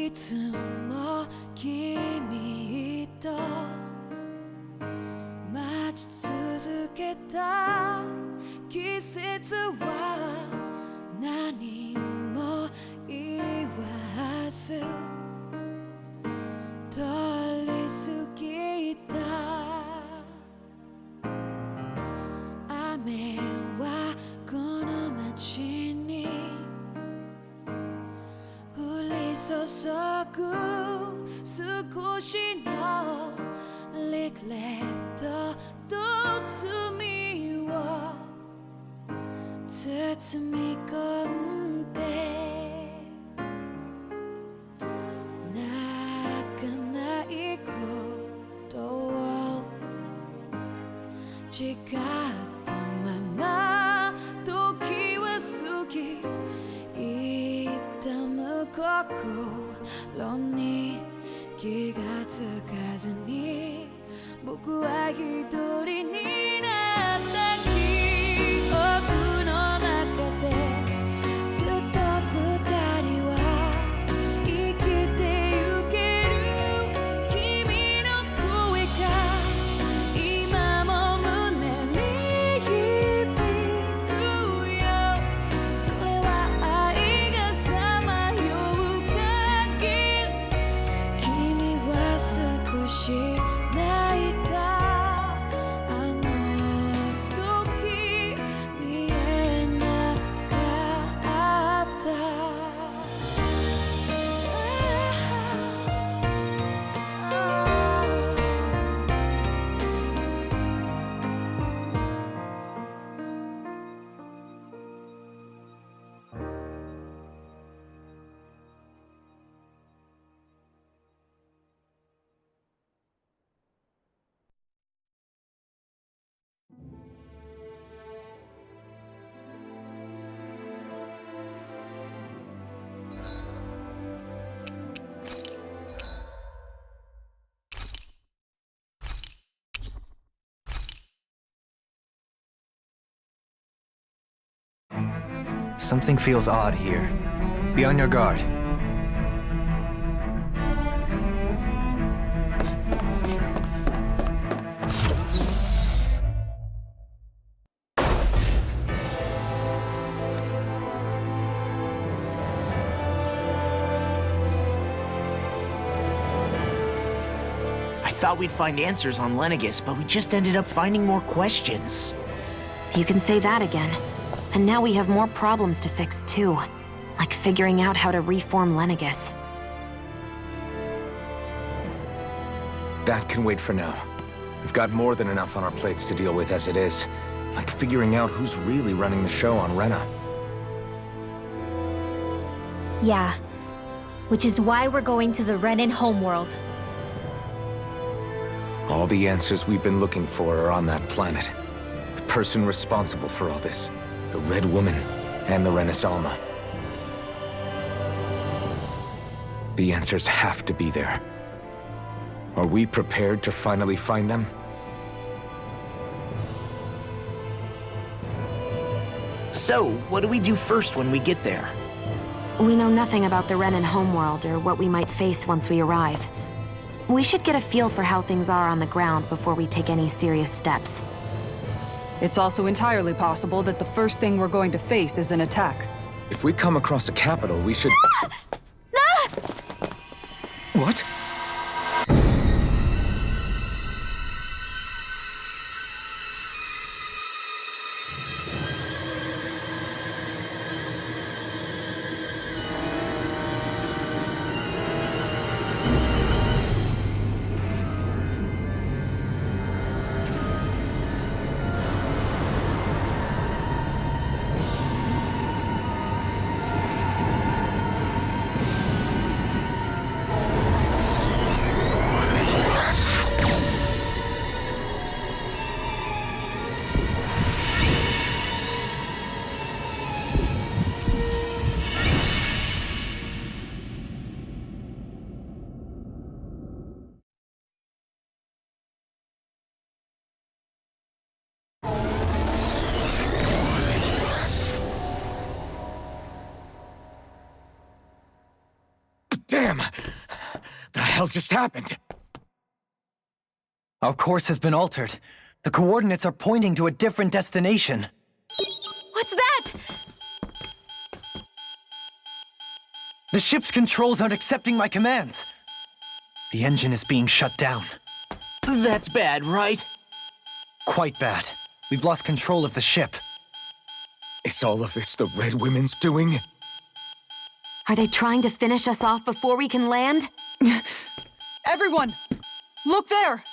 いつも君と待ち続けた季節は何も言わず通り過ぎた。雨はこの街に降り注ぐ少しのリグレットと罪を包み込んで泣かないことを誓ったまま時は過ぎ痛む心に気がつかずに僕は一人になった記憶の中でずっと二人は生きてゆける君の声が今も胸に響くよ。それは愛がさまよう限り君は少し泣いた。あの時見えなかった。Something feels odd here. Be on your guard. I thought we'd find answers on Lenegus, but we just ended up finding more questions. You can say that again. And now we have more problems to fix, too. Like figuring out how to reform Lenegus. That can wait for now. We've got more than enough on our plates to deal with as it is. Like figuring out who's really running the show on Rena. Yeah. Which is why we're going to the Renan homeworld. All the answers we've been looking for are on that planet. The person responsible for all this. The Red Woman and the Renaissance. The answers have to be there. Are we prepared to finally find them? So, what do we do first when we get there? We know nothing about the Renan homeworld or what we might face once we arrive. We should get a feel for how things are on the ground before we take any serious steps. It's also entirely possible that the first thing we're going to face is an attack. If we come across a capital, we should... What? hell just happened? Our course has been altered. The coordinates are pointing to a different destination. What's that? The ship's controls aren't accepting my commands. The engine is being shut down. That's bad, right? Quite bad. We've lost control of the ship. Is all of this the Red Women's doing? Are they trying to finish us off before we can land? Everyone! Look there!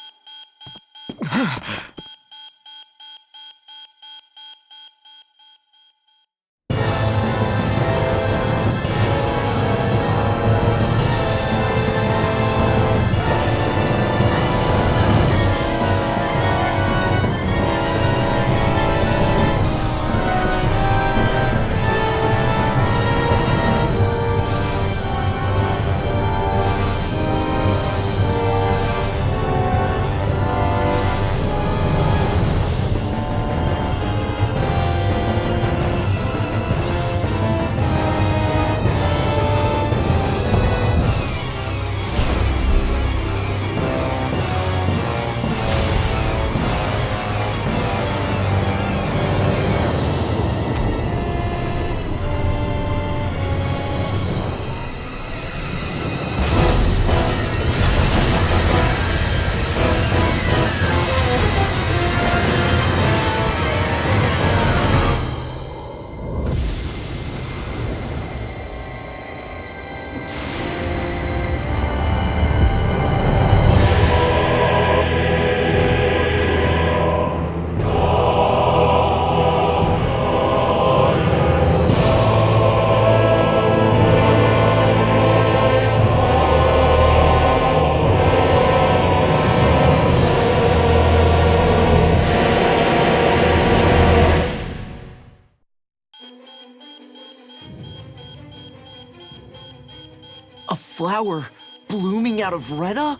A flower blooming out of Rena?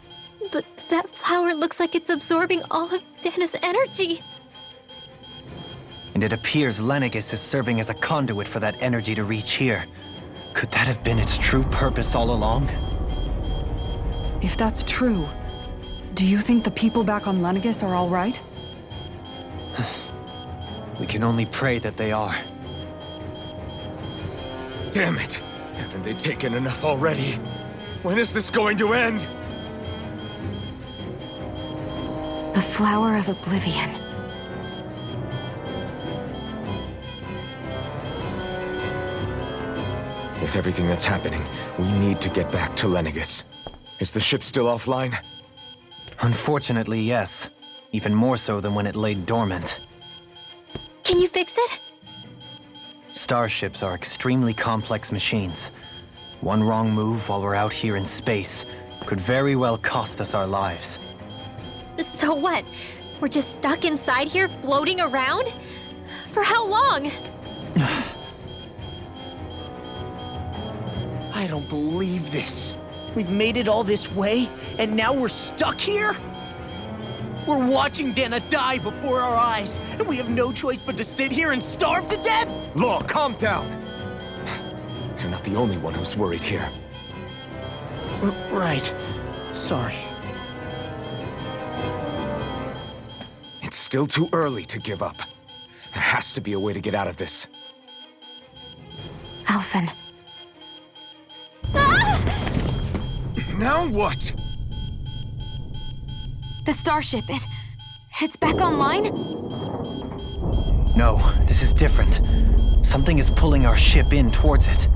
But that flower looks like it's absorbing all of Dana's energy. And it appears Lenegis is serving as a conduit for that energy to reach here. Could that have been its true purpose all along? If that's true, do you think the people back on Lenegis are all right? We can only pray that they are. Damn it! Haven't they taken enough already? When is this going to end? The Flower of Oblivion. With everything that's happening, we need to get back to Lenegis. Is the ship still offline? Unfortunately, yes. Even more so than when it lay dormant. Can you fix it? Starships are extremely complex machines. One wrong move while we're out here in space could very well cost us our lives. So what? We're just stuck inside here, floating around? For how long? I don't believe this. We've made it all this way, and now we're stuck here? We're watching Dana die before our eyes, and we have no choice but to sit here and starve to death? Law, calm down! You're not the only one who's worried here. Right. Sorry. It's still too early to give up. There has to be a way to get out of this. Alphen. Now what? The starship, it's back online? No, this is different. Something is pulling our ship in towards it.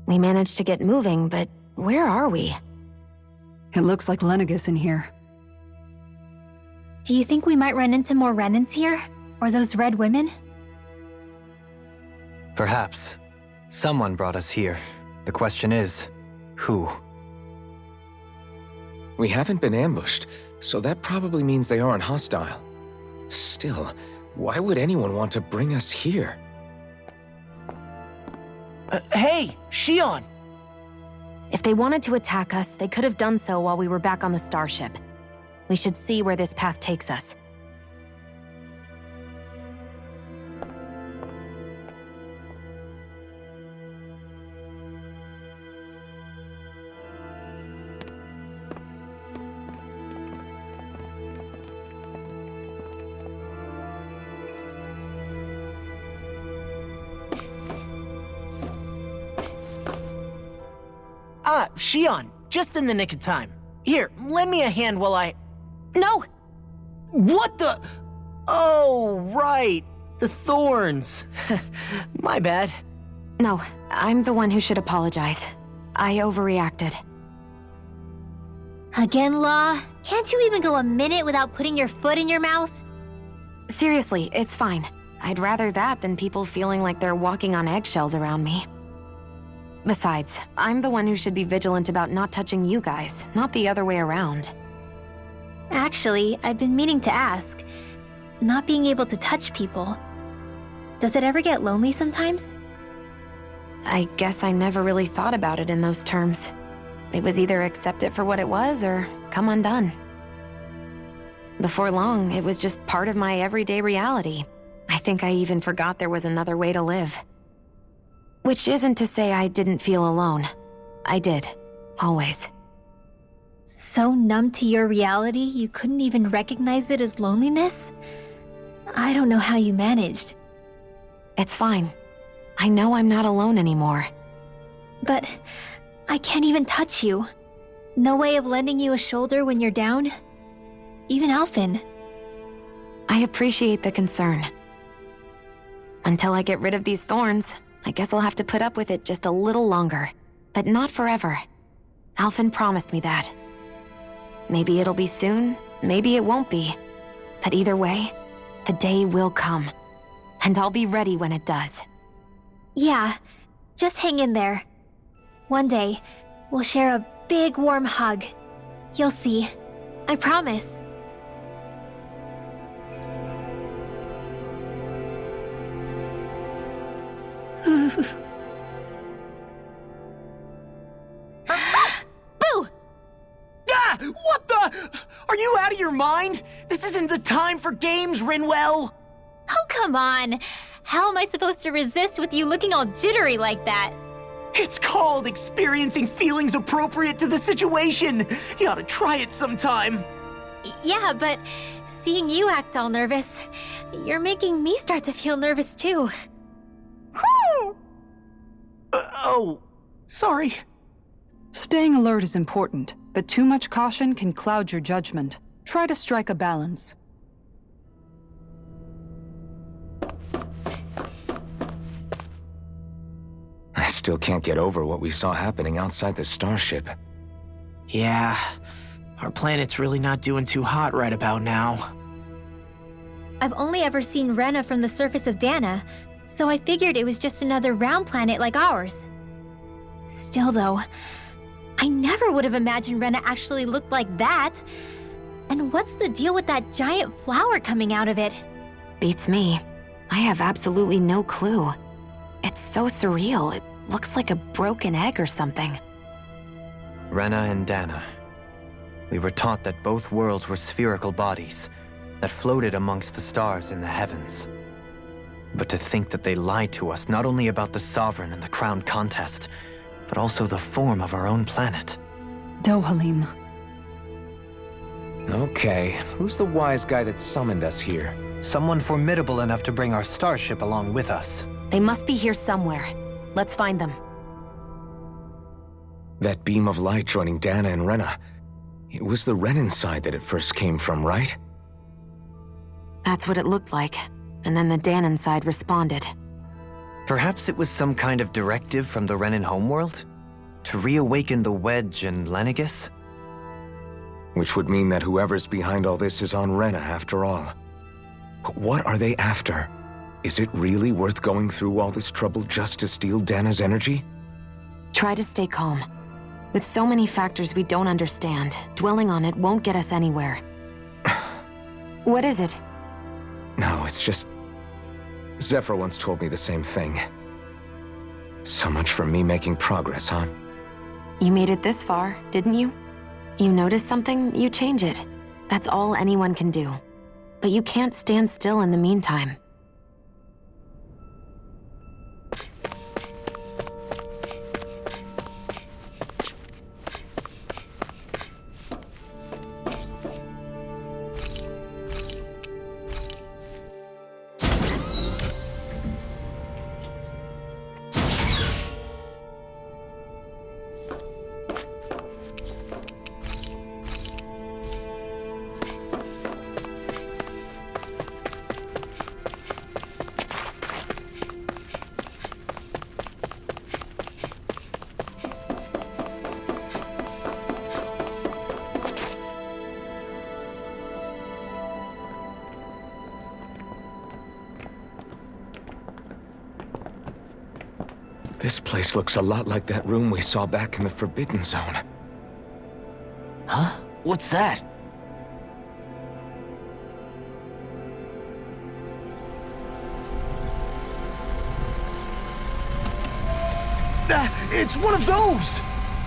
We managed to get moving, but where are we? It looks like Lenegis in here. Do you think we might run into more Renans here? Or those red women? Perhaps. Someone brought us here. The question is, who? We haven't been ambushed, so that probably means they aren't hostile. Still, why would anyone want to bring us here? Hey, Shion! If they wanted to attack us, they could have done so while we were back on the starship. We should see where this path takes us. Shion, just in the nick of time. Here, lend me a hand while I... No! What the... Oh, right. The thorns. My bad. No, I'm the one who should apologize. I overreacted. Again, Law? Can't you even go a minute without putting your foot in your mouth? Seriously, it's fine. I'd rather that than people feeling like they're walking on eggshells around me. Besides, I'm the one who should be vigilant about not touching you guys, not the other way around. Actually, I've been meaning to ask. Not being able to touch people, does it ever get lonely sometimes? I guess I never really thought about it in those terms. It was either accept it for what it was or come undone. Before long, it was just part of my everyday reality. I think I even forgot there was another way to live. Which isn't to say I didn't feel alone. I did. Always. So numb to your reality, you couldn't even recognize it as loneliness? I don't know how you managed. It's fine. I know I'm not alone anymore. But I can't even touch you. No way of lending you a shoulder when you're down? Even Alphen. I appreciate the concern. Until I get rid of these thorns, I guess I'll have to put up with it just a little longer. But not forever. Alphen promised me that. Maybe it'll be soon, maybe it won't be. But either way, the day will come. And I'll be ready when it does. Yeah, just hang in there. One day, we'll share a big warm hug. You'll see. I promise. Boo! Ah! What the? Are you out of your mind? This isn't the time for games, Rinwell! Oh, come on. How am I supposed to resist with you looking all jittery like that? It's called experiencing feelings appropriate to the situation. You ought to try it sometime. Yeah, but seeing you act all nervous, you're making me start to feel nervous too. Oh, sorry. Staying alert is important, but too much caution can cloud your judgment. Try to strike a balance. I still can't get over what we saw happening outside the starship. Yeah, our planet's really not doing too hot right about now. I've only ever seen Rena from the surface of Dana, so I figured it was just another round planet like ours. Still though, I never would have imagined Rena actually looked like that. And what's the deal with that giant flower coming out of it? Beats me. I have absolutely no clue. It's so surreal. It looks like a broken egg or something. Rena and Dana. We were taught that both worlds were spherical bodies that floated amongst the stars in the heavens. But to think that they lied to us not only about the Sovereign and the Crown contest, but also the form of our own planet. Dohalim. Okay, who's the wise guy that summoned us here? Someone formidable enough to bring our starship along with us. They must be here somewhere. Let's find them. That beam of light joining Dana and Rena. It was the Renan side that it first came from, right? That's what it looked like. And then the Danon side responded. Perhaps it was some kind of directive from the Renan homeworld? To reawaken the Wedge and Lenegis? Which would mean that whoever's behind all this is on Rena after all. But what are they after? Is it really worth going through all this trouble just to steal Dana's energy? Try to stay calm. With so many factors we don't understand, dwelling on it won't get us anywhere. What is it? No, it's just... Zephyr once told me the same thing. So much for me making progress, huh? You made it this far, didn't you? You notice something, you change it. That's all anyone can do. But you can't stand still in the meantime. This place looks a lot like that room we saw back in the Forbidden Zone. Huh? What's that? It's one of those!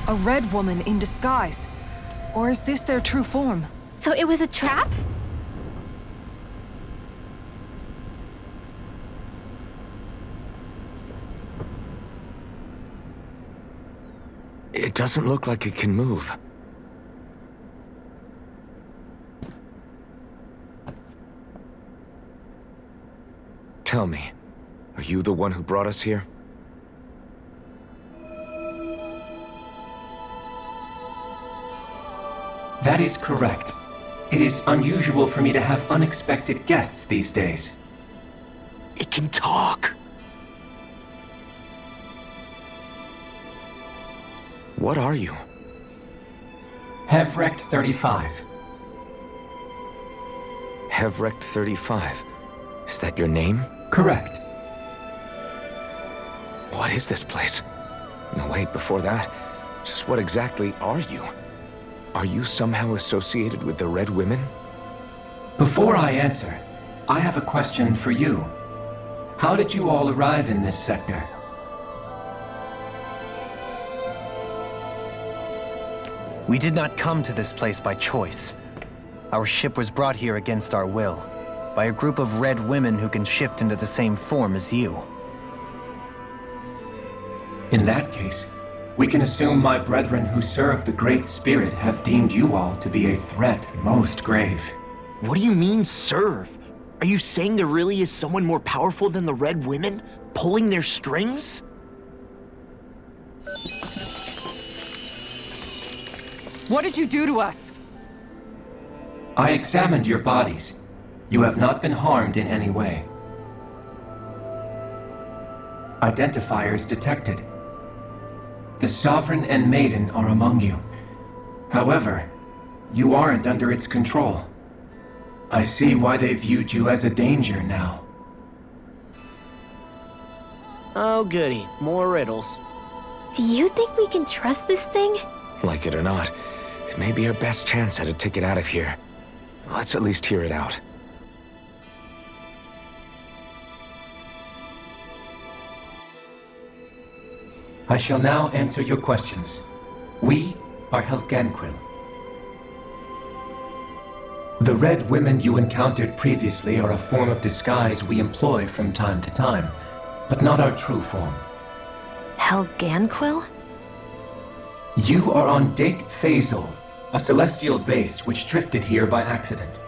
A red woman in disguise. Or is this their true form? So it was a trap? It doesn't look like it can move. Tell me, are you the one who brought us here? That is correct. It is unusual for me to have unexpected guests these days. It can talk! What are you? Hevrect 35. Hevrect 35. Is that your name? Correct. What is this place? No, wait, before that, just what exactly are you? Are you somehow associated with the Red Women? Before I answer, I have a question for you. How did you all arrive in this sector? We did not come to this place by choice. Our ship was brought here against our will, by a group of red women who can shift into the same form as you. In that case, we can assume my brethren who serve the Great Spirit have deemed you all to be a threat most grave. What do you mean, serve? Are you saying there really is someone more powerful than the Red Women, pulling their strings? What did you do to us? I examined your bodies. You have not been harmed in any way. Identifiers detected. The Sovereign and Maiden are among you. However, you aren't under its control. I see why they viewed you as a danger now. Oh goody, more riddles. Do you think we can trust this thing? Like it or not, it may be our best chance at a ticket out of here. Let's at least hear it out. I shall now answer your questions. We are Helganquil. The Red Women you encountered previously are a form of disguise we employ from time to time, but not our true form. Helganquil? You are on Dake Phasol, a celestial base which drifted here by accident.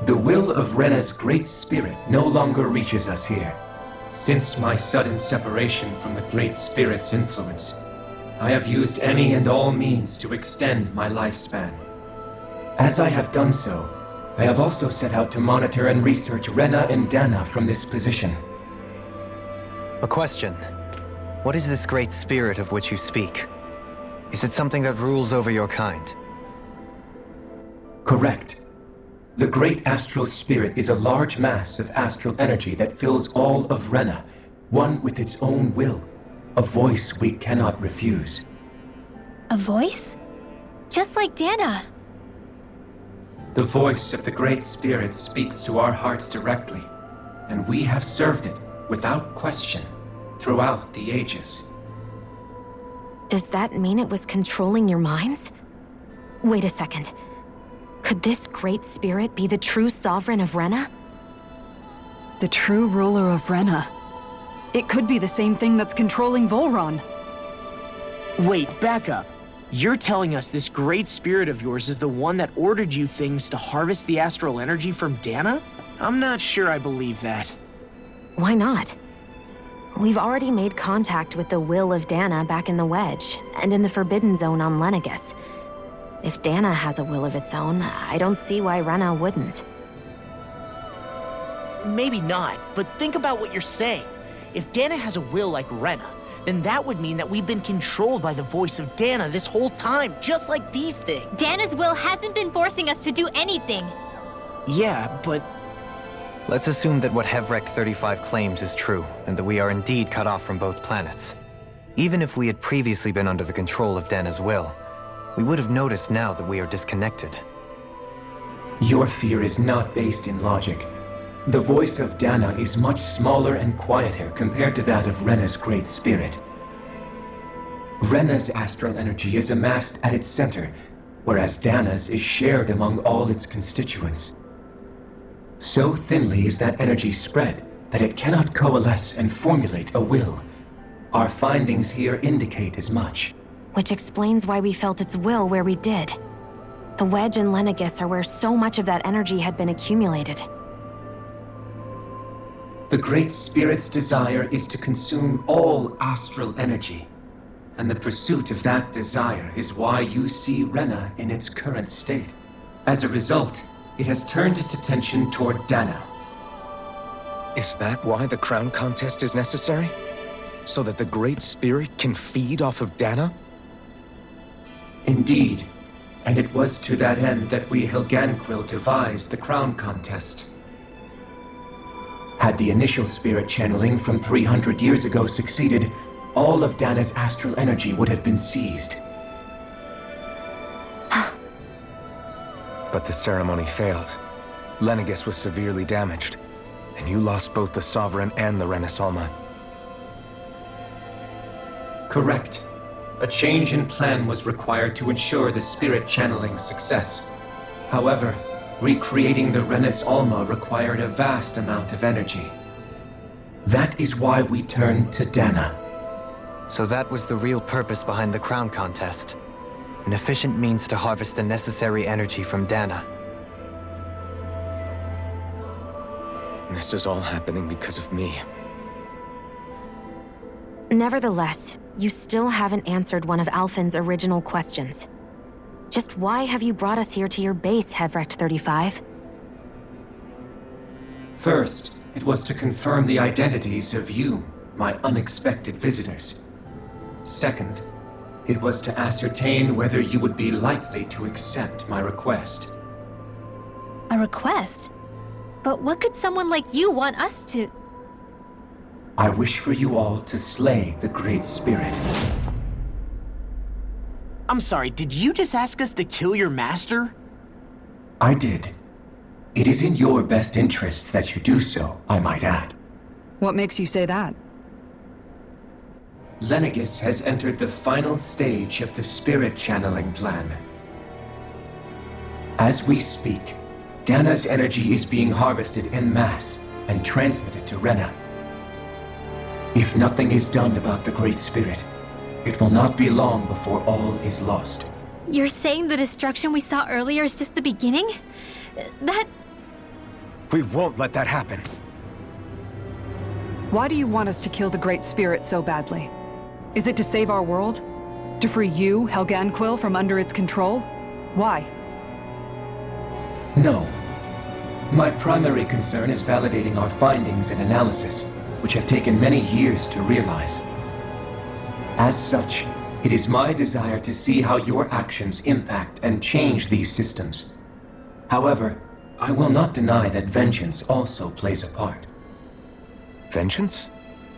The will of Rena's Great Spirit no longer reaches us here. Since my sudden separation from the Great Spirit's influence, I have used any and all means to extend my lifespan. As I have done so, I have also set out to monitor and research Rena and Dana from this position. A question. What is this Great Spirit of which you speak? Is it something that rules over your kind? Correct. The great astral spirit is a large mass of astral energy that fills all of Rena, one with its own will, a voice we cannot refuse. A voice? Just like Dana. The voice of the Great Spirit speaks to our hearts directly, and we have served it without question throughout the ages. Does that mean it was controlling your minds? Wait a second. Could this Great Spirit be the true sovereign of Rena? The true ruler of Rena. It could be the same thing that's controlling Volron. Wait, back up. You're telling us this great spirit of yours is the one that ordered you things to harvest the astral energy from Dana? I'm not sure I believe that. Why not? We've already made contact with the will of Dana back in the Wedge, and in the Forbidden Zone on Lenegus. If Dana has a will of its own, I don't see why Rena wouldn't. Maybe not, but think about what you're saying. If Dana has a will like Rena, then that would mean that we've been controlled by the voice of Dana this whole time, just like these things. Dana's will hasn't been forcing us to do anything. Yeah, but Let's assume that what Hevrek 35 claims is true, and that we are indeed cut off from both planets. Even if we had previously been under the control of Dana's will, we would have noticed now that we are disconnected. Your fear is not based in logic. The voice of Dana is much smaller and quieter compared to that of Rena's Great Spirit. Rena's astral energy is amassed at its center, whereas Dana's is shared among all its constituents. So thinly is that energy spread that it cannot coalesce and formulate a will. Our findings here indicate as much. Which explains why we felt its will where we did. The Wedge and Lenegus are where so much of that energy had been accumulated. The Great Spirit's desire is to consume all astral energy, and the pursuit of that desire is why you see Rena in its current state. As a result, it has turned its attention toward Dana. Is that why the crown contest is necessary? So that the Great Spirit can feed off of Dana? Indeed, and it was to that end that we Helganquil devised the crown contest. Had the initial spirit channeling from 300 years ago succeeded, all of Dana's astral energy would have been seized. But the ceremony failed. Lenegus was severely damaged, and you lost both the Sovereign and the Renasalma. Correct. A change in plan was required to ensure the spirit channeling's success. However, recreating the Renis Alma required a vast amount of energy. That is why we turned to Dana. So that was the real purpose behind the crown contest. An efficient means to harvest the necessary energy from Dana. This is all happening because of me. Nevertheless, you still haven't answered one of Alphen's original questions. Just why have you brought us here to your base, Hevrek 35? First, it was to confirm the identities of you, my unexpected visitors. Second, it was to ascertain whether you would be likely to accept my request. A request? But what could someone like you want us to... I wish for you all to slay the Great Spirit. I'm sorry, did you just ask us to kill your master? I did. It is in your best interest that you do so, I might add. What makes you say that? Lenegus has entered the final stage of the spirit channeling plan. As we speak, Dana's energy is being harvested en masse and transmitted to Rena. If nothing is done about the Great Spirit, it will not be long before all is lost. You're saying the destruction we saw earlier is just the beginning? That... We won't let that happen. Why do you want us to kill the Great Spirit so badly? Is it to save our world? To free you, Helganquil, from under its control? Why? No. My primary concern is validating our findings and analysis, which have taken many years to realize. As such, it is my desire to see how your actions impact and change these systems. However, I will not deny that vengeance also plays a part. Vengeance?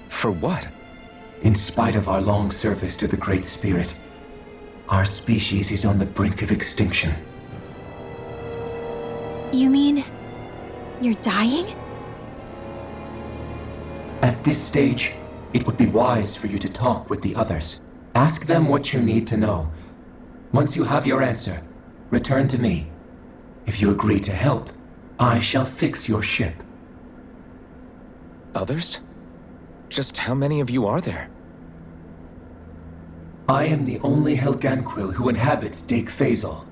For what? In spite of our long service to the Great Spirit, our species is on the brink of extinction. You mean... you're dying? At this stage, it would be wise for you to talk with the others. Ask them what you need to know. Once you have your answer, return to me. If you agree to help, I shall fix your ship. Others? Just how many of you are there? I am the only Helganquil who inhabits Dake Faisal.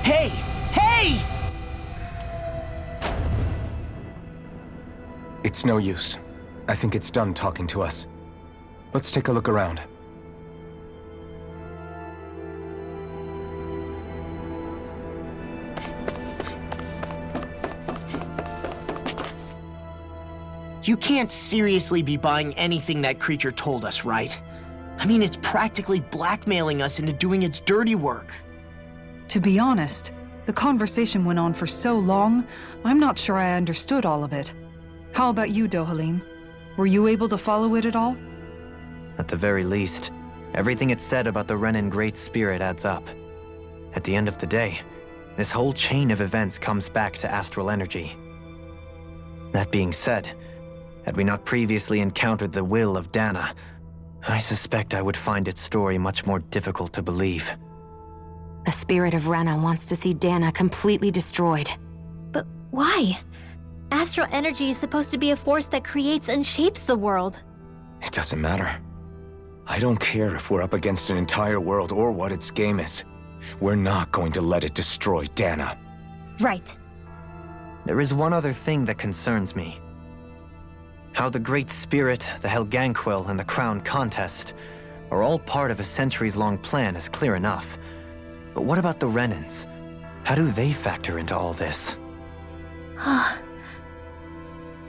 Hey! Hey! It's no use. I think it's done talking to us. Let's take a look around. You can't seriously be buying anything that creature told us, right? I mean, it's practically blackmailing us into doing its dirty work. To be honest, the conversation went on for so long, I'm not sure I understood all of it. How about you, Dohalim? Were you able to follow it at all? At the very least, everything it said about the Renan Great Spirit adds up. At the end of the day, this whole chain of events comes back to astral energy. That being said, had we not previously encountered the will of Dana, I suspect I would find its story much more difficult to believe. The spirit of Rena wants to see Dana completely destroyed. But why? Astral energy is supposed to be a force that creates and shapes the world. It doesn't matter. I don't care if we're up against an entire world or what its game is. We're not going to let it destroy Dana. Right. There is one other thing that concerns me. How the Great Spirit, the Helganquil, and the Crown Contest are all part of a centuries-long plan is clear enough. But what about the Renans? How do they factor into all this?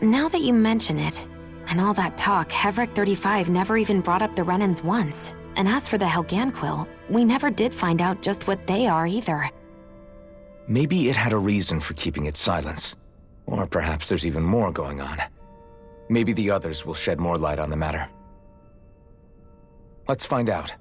Now that you mention it, and all that talk, Hevric 35 never even brought up the Renans once. And as for the Helganquil, we never did find out just what they are either. Maybe it had a reason for keeping its silence. Or perhaps there's even more going on. Maybe the others will shed more light on the matter. Let's find out.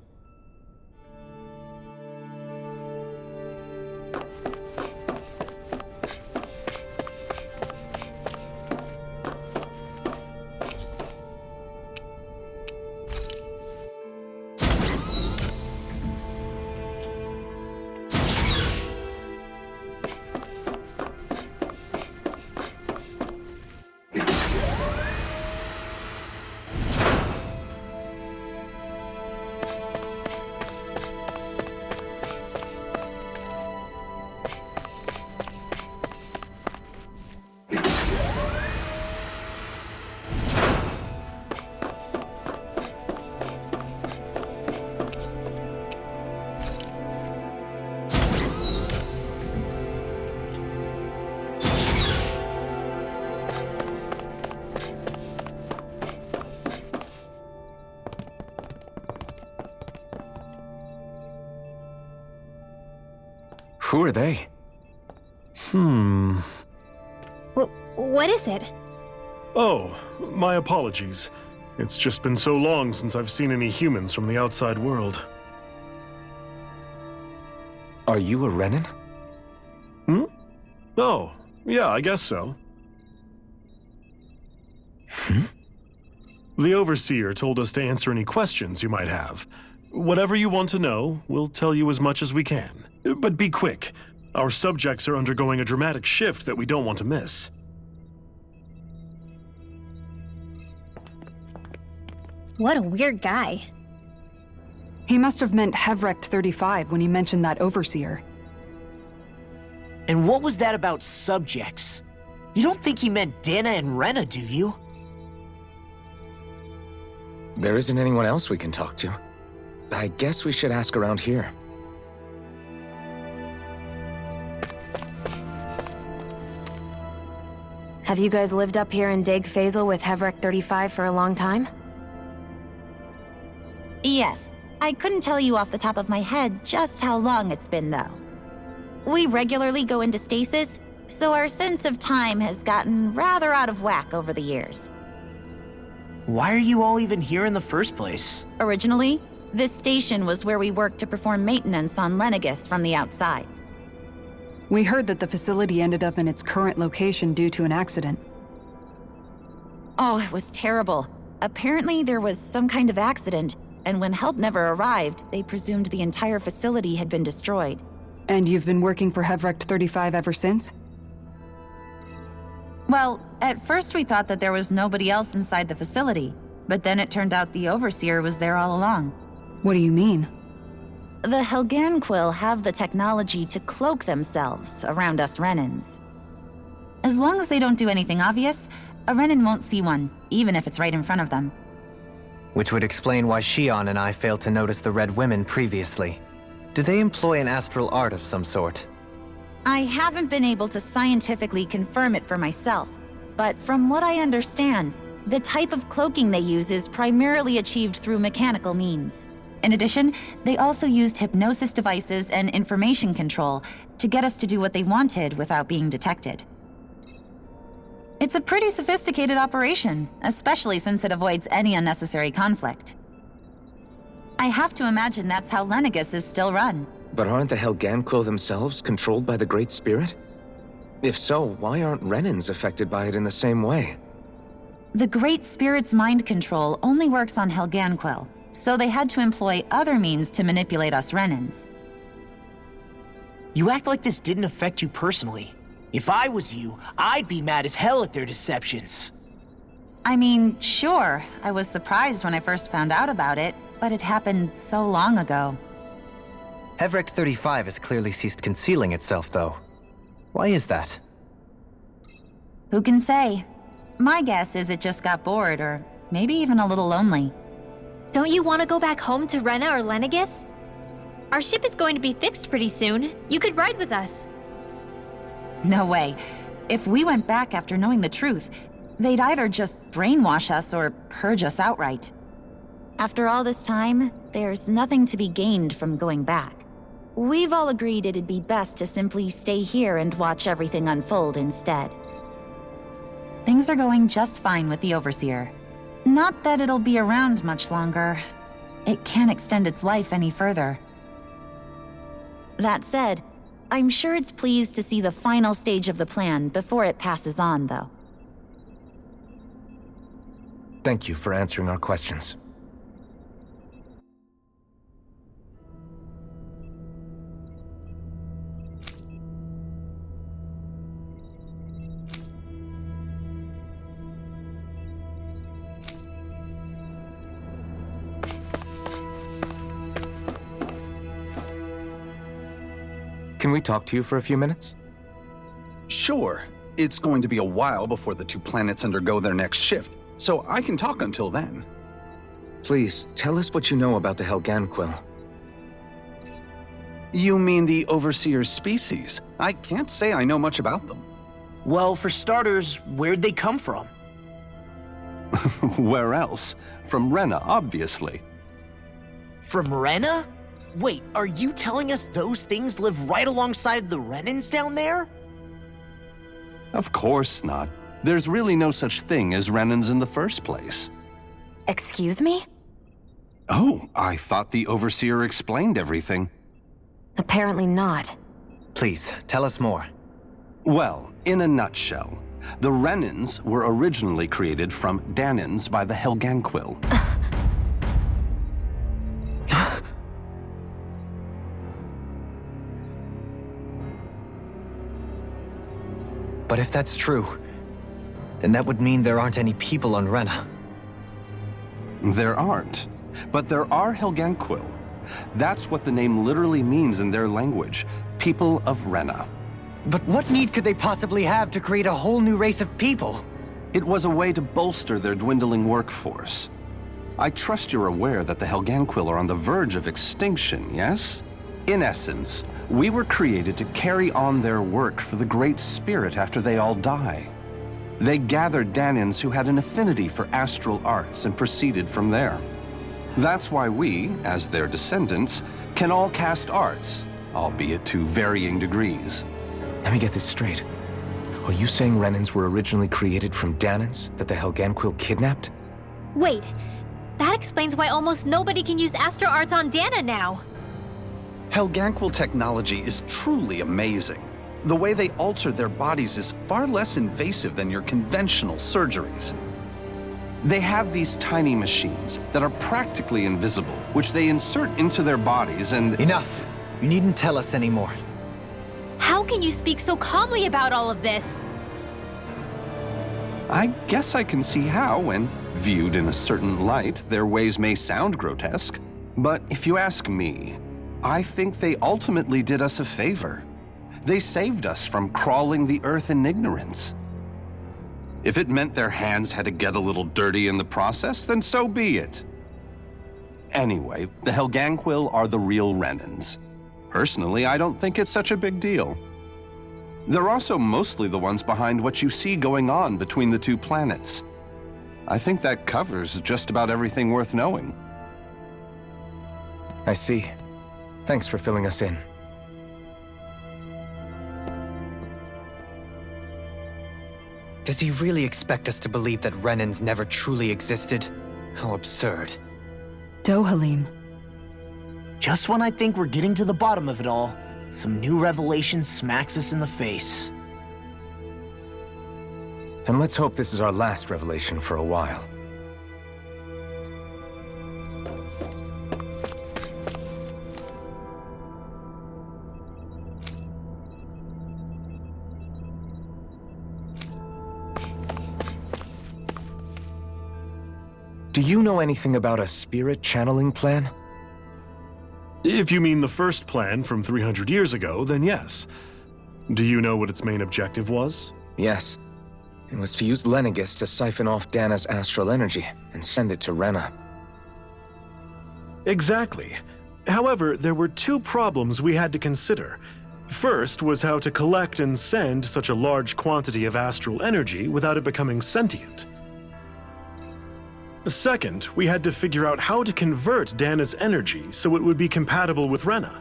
Who are they? What is it? Oh, my apologies. It's just been so long since I've seen any humans from the outside world. Are you a Renan? Oh, yeah, I guess so. The Overseer told us to answer any questions you might have. Whatever you want to know, we'll tell you as much as we can. But be quick. Our subjects are undergoing a dramatic shift that we don't want to miss. What a weird guy. He must have meant Hevric 35 when he mentioned that Overseer. And what was that about subjects? You don't think he meant Dana and Rena, do you? There isn't anyone else we can talk to. I guess we should ask around here. Have you guys lived up here in Dake Faisal with Hevric 35 for a long time? Yes. I couldn't tell you off the top of my head just how long it's been, though. We regularly go into stasis, so our sense of time has gotten rather out of whack over the years. Why are you all even here in the first place? Originally, this station was where we worked to perform maintenance on Lenegis from the outside. We heard that the facility ended up in its current location due to an accident. Oh, it was terrible. Apparently there was some kind of accident, and when help never arrived, they presumed the entire facility had been destroyed. And you've been working for Hevrecht 35 ever since? Well, at first we thought that there was nobody else inside the facility, but then it turned out the Overseer was there all along. What do you mean? The Helganquil have the technology to cloak themselves around us Renans. As long as they don't do anything obvious, a Renan won't see one, even if it's right in front of them. Which would explain why Shion and I failed to notice the Red Women previously. Do they employ an astral art of some sort? I haven't been able to scientifically confirm it for myself, but from what I understand, the type of cloaking they use is primarily achieved through mechanical means. In addition, they also used hypnosis devices and information control to get us to do what they wanted without being detected. It's a pretty sophisticated operation, especially since it avoids any unnecessary conflict. I have to imagine that's how Lenegis is still run. But aren't the Helganquil themselves controlled by the Great Spirit? If so, why aren't Renans affected by it in the same way? The Great Spirit's mind control only works on Helganquil, so they had to employ other means to manipulate us Renans. You act like this didn't affect you personally. If I was you, I'd be mad as hell at their deceptions. I mean, sure, I was surprised when I first found out about it, but it happened so long ago. Hevrecht 35 has clearly ceased concealing itself, though. Why is that? Who can say? My guess is it just got bored, or maybe even a little lonely. Don't you want to go back home to Rena or Lenegis? Our ship is going to be fixed pretty soon. You could ride with us. No way. If we went back after knowing the truth, they'd either just brainwash us or purge us outright. After all this time, there's nothing to be gained from going back. We've all agreed it'd be best to simply stay here and watch everything unfold instead. Things are going just fine with the Overseer. Not that it'll be around much longer. It can't extend its life any further. That said, I'm sure it's pleased to see the final stage of the plan before it passes on, though. Thank you for answering our questions. Can we talk to you for a few minutes? Sure. It's going to be a while before the two planets undergo their next shift, so I can talk until then. Please, tell us what you know about the Helganquil. You mean the Overseer's species? I can't say I know much about them. Well, for starters, where'd they come from? Where else? From Rena, obviously. From Rena? Wait, are you telling us those things live right alongside the Renans down there? Of course not. There's really no such thing as Renans in the first place. Excuse me? Oh, I thought the Overseer explained everything. Apparently not. Please, tell us more. Well, in a nutshell, the Renans were originally created from Danans by the Helganquil. But if that's true, then that would mean there aren't any people on Rena. There aren't, but there are Helganquil. That's what the name literally means in their language, people of Rena. But what need could they possibly have to create a whole new race of people? It was a way to bolster their dwindling workforce. I trust you're aware that the Helganquil are on the verge of extinction, yes? In essence, we were created to carry on their work for the Great Spirit after they all die. They gathered Danans who had an affinity for astral arts and proceeded from there. That's why we, as their descendants, can all cast arts, albeit to varying degrees. Let me get this straight. Are you saying Renans were originally created from Danans that the Helganquil kidnapped? Wait, that explains why almost nobody can use Astro Arts on Dana now. Helganquil technology is truly amazing. The way they alter their bodies is far less invasive than your conventional surgeries. They have these tiny machines that are practically invisible, which they insert into their bodies and— Enough! You needn't tell us anymore. How can you speak so calmly about all of this? I guess I can see how, when viewed in a certain light, their ways may sound grotesque. But if you ask me, I think they ultimately did us a favor. They saved us from crawling the earth in ignorance. If it meant their hands had to get a little dirty in the process, then so be it. Anyway, the Helganquil are the real Renans. Personally, I don't think it's such a big deal. They're also mostly the ones behind what you see going on between the two planets. I think that covers just about everything worth knowing. I see. Thanks for filling us in. Does he really expect us to believe that Renans never truly existed? How absurd. Dohalim. Just when I think we're getting to the bottom of it all, some new revelation smacks us in the face. Then let's hope this is our last revelation for a while. Do you know anything about a spirit channeling plan? If you mean the first plan from 300 years ago, then yes. Do you know what its main objective was? Yes. It was to use Lenegis to siphon off Dana's astral energy and send it to Rena. Exactly. However, there were two problems we had to consider. First was how to collect and send such a large quantity of astral energy without it becoming sentient. Second, we had to figure out how to convert Dana's energy so it would be compatible with Rena.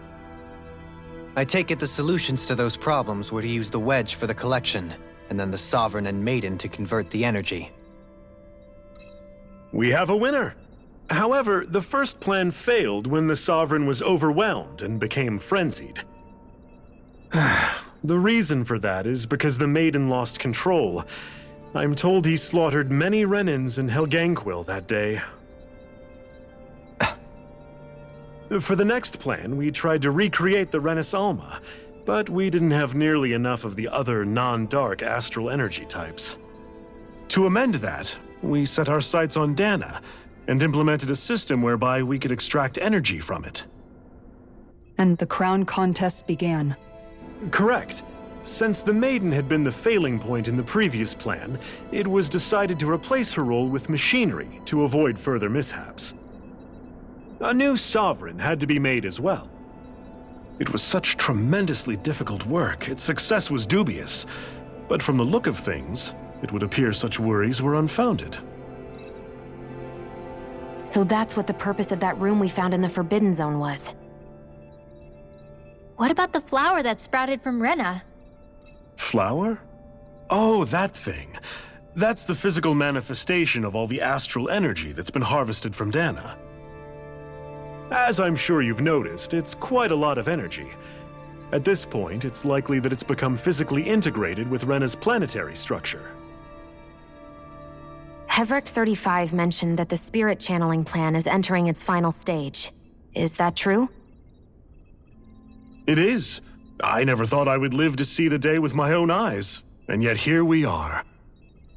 I take it the solutions to those problems were to use the wedge for the collection, and then the Sovereign and Maiden to convert the energy. We have a winner! However, the first plan failed when the Sovereign was overwhelmed and became frenzied. The reason for that is because the Maiden lost control. I'm told he slaughtered many Renans in Helganquil that day. For the next plan, we tried to recreate the Renis Alma, but we didn't have nearly enough of the other non-dark astral energy types. To amend that, we set our sights on Dana and implemented a system whereby we could extract energy from it. And the crown contests began. Correct. Since the Maiden had been the failing point in the previous plan, it was decided to replace her role with machinery to avoid further mishaps. A new Sovereign had to be made as well. It was such tremendously difficult work, its success was dubious. But from the look of things, it would appear such worries were unfounded. So that's what the purpose of that room we found in the Forbidden Zone was. What about the flower that sprouted from Rena? Flower? Oh, that thing. That's the physical manifestation of all the astral energy that's been harvested from Dana. As I'm sure you've noticed, it's quite a lot of energy. At this point, it's likely that it's become physically integrated with Rena's planetary structure. Hevricht 35 mentioned that the spirit channeling plan is entering its final stage. Is that true? It is. I never thought I would live to see the day with my own eyes, and yet here we are.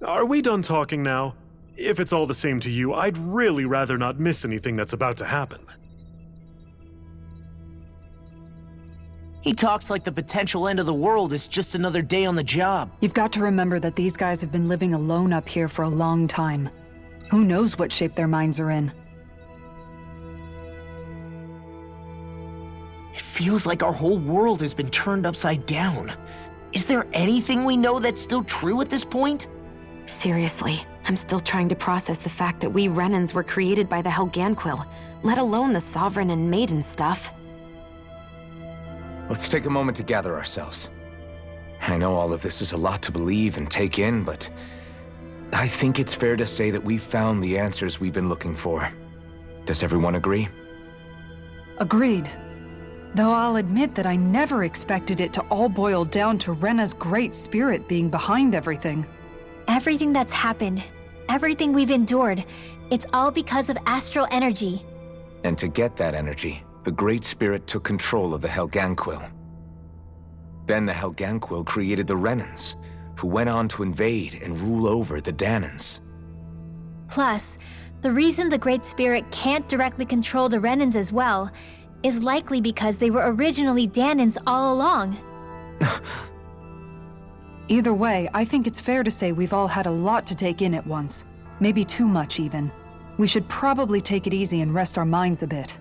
Are we done talking now? If it's all the same to you, I'd really rather not miss anything that's about to happen. He talks like the potential end of the world is just another day on the job. You've got to remember that these guys have been living alone up here for a long time. Who knows what shape their minds are in? It feels like our whole world has been turned upside down. Is there anything we know that's still true at this point? Seriously, I'm still trying to process the fact that we Renans were created by the Helganquil, let alone the Sovereign and Maiden stuff. Let's take a moment to gather ourselves. I know all of this is a lot to believe and take in, but I think it's fair to say that we've found the answers we've been looking for. Does everyone agree? Agreed. Though I'll admit that I never expected it to all boil down to Rena's great spirit being behind everything. Everything that's happened, everything we've endured, it's all because of astral energy. And to get that energy, the Great Spirit took control of the Helganquil. Then the Helganquil created the Renans, who went on to invade and rule over the Danans. Plus, the reason the Great Spirit can't directly control the Renans as well is likely because they were originally Danans all along. Either way, I think it's fair to say we've all had a lot to take in at once. Maybe too much, even. We should probably take it easy and rest our minds a bit.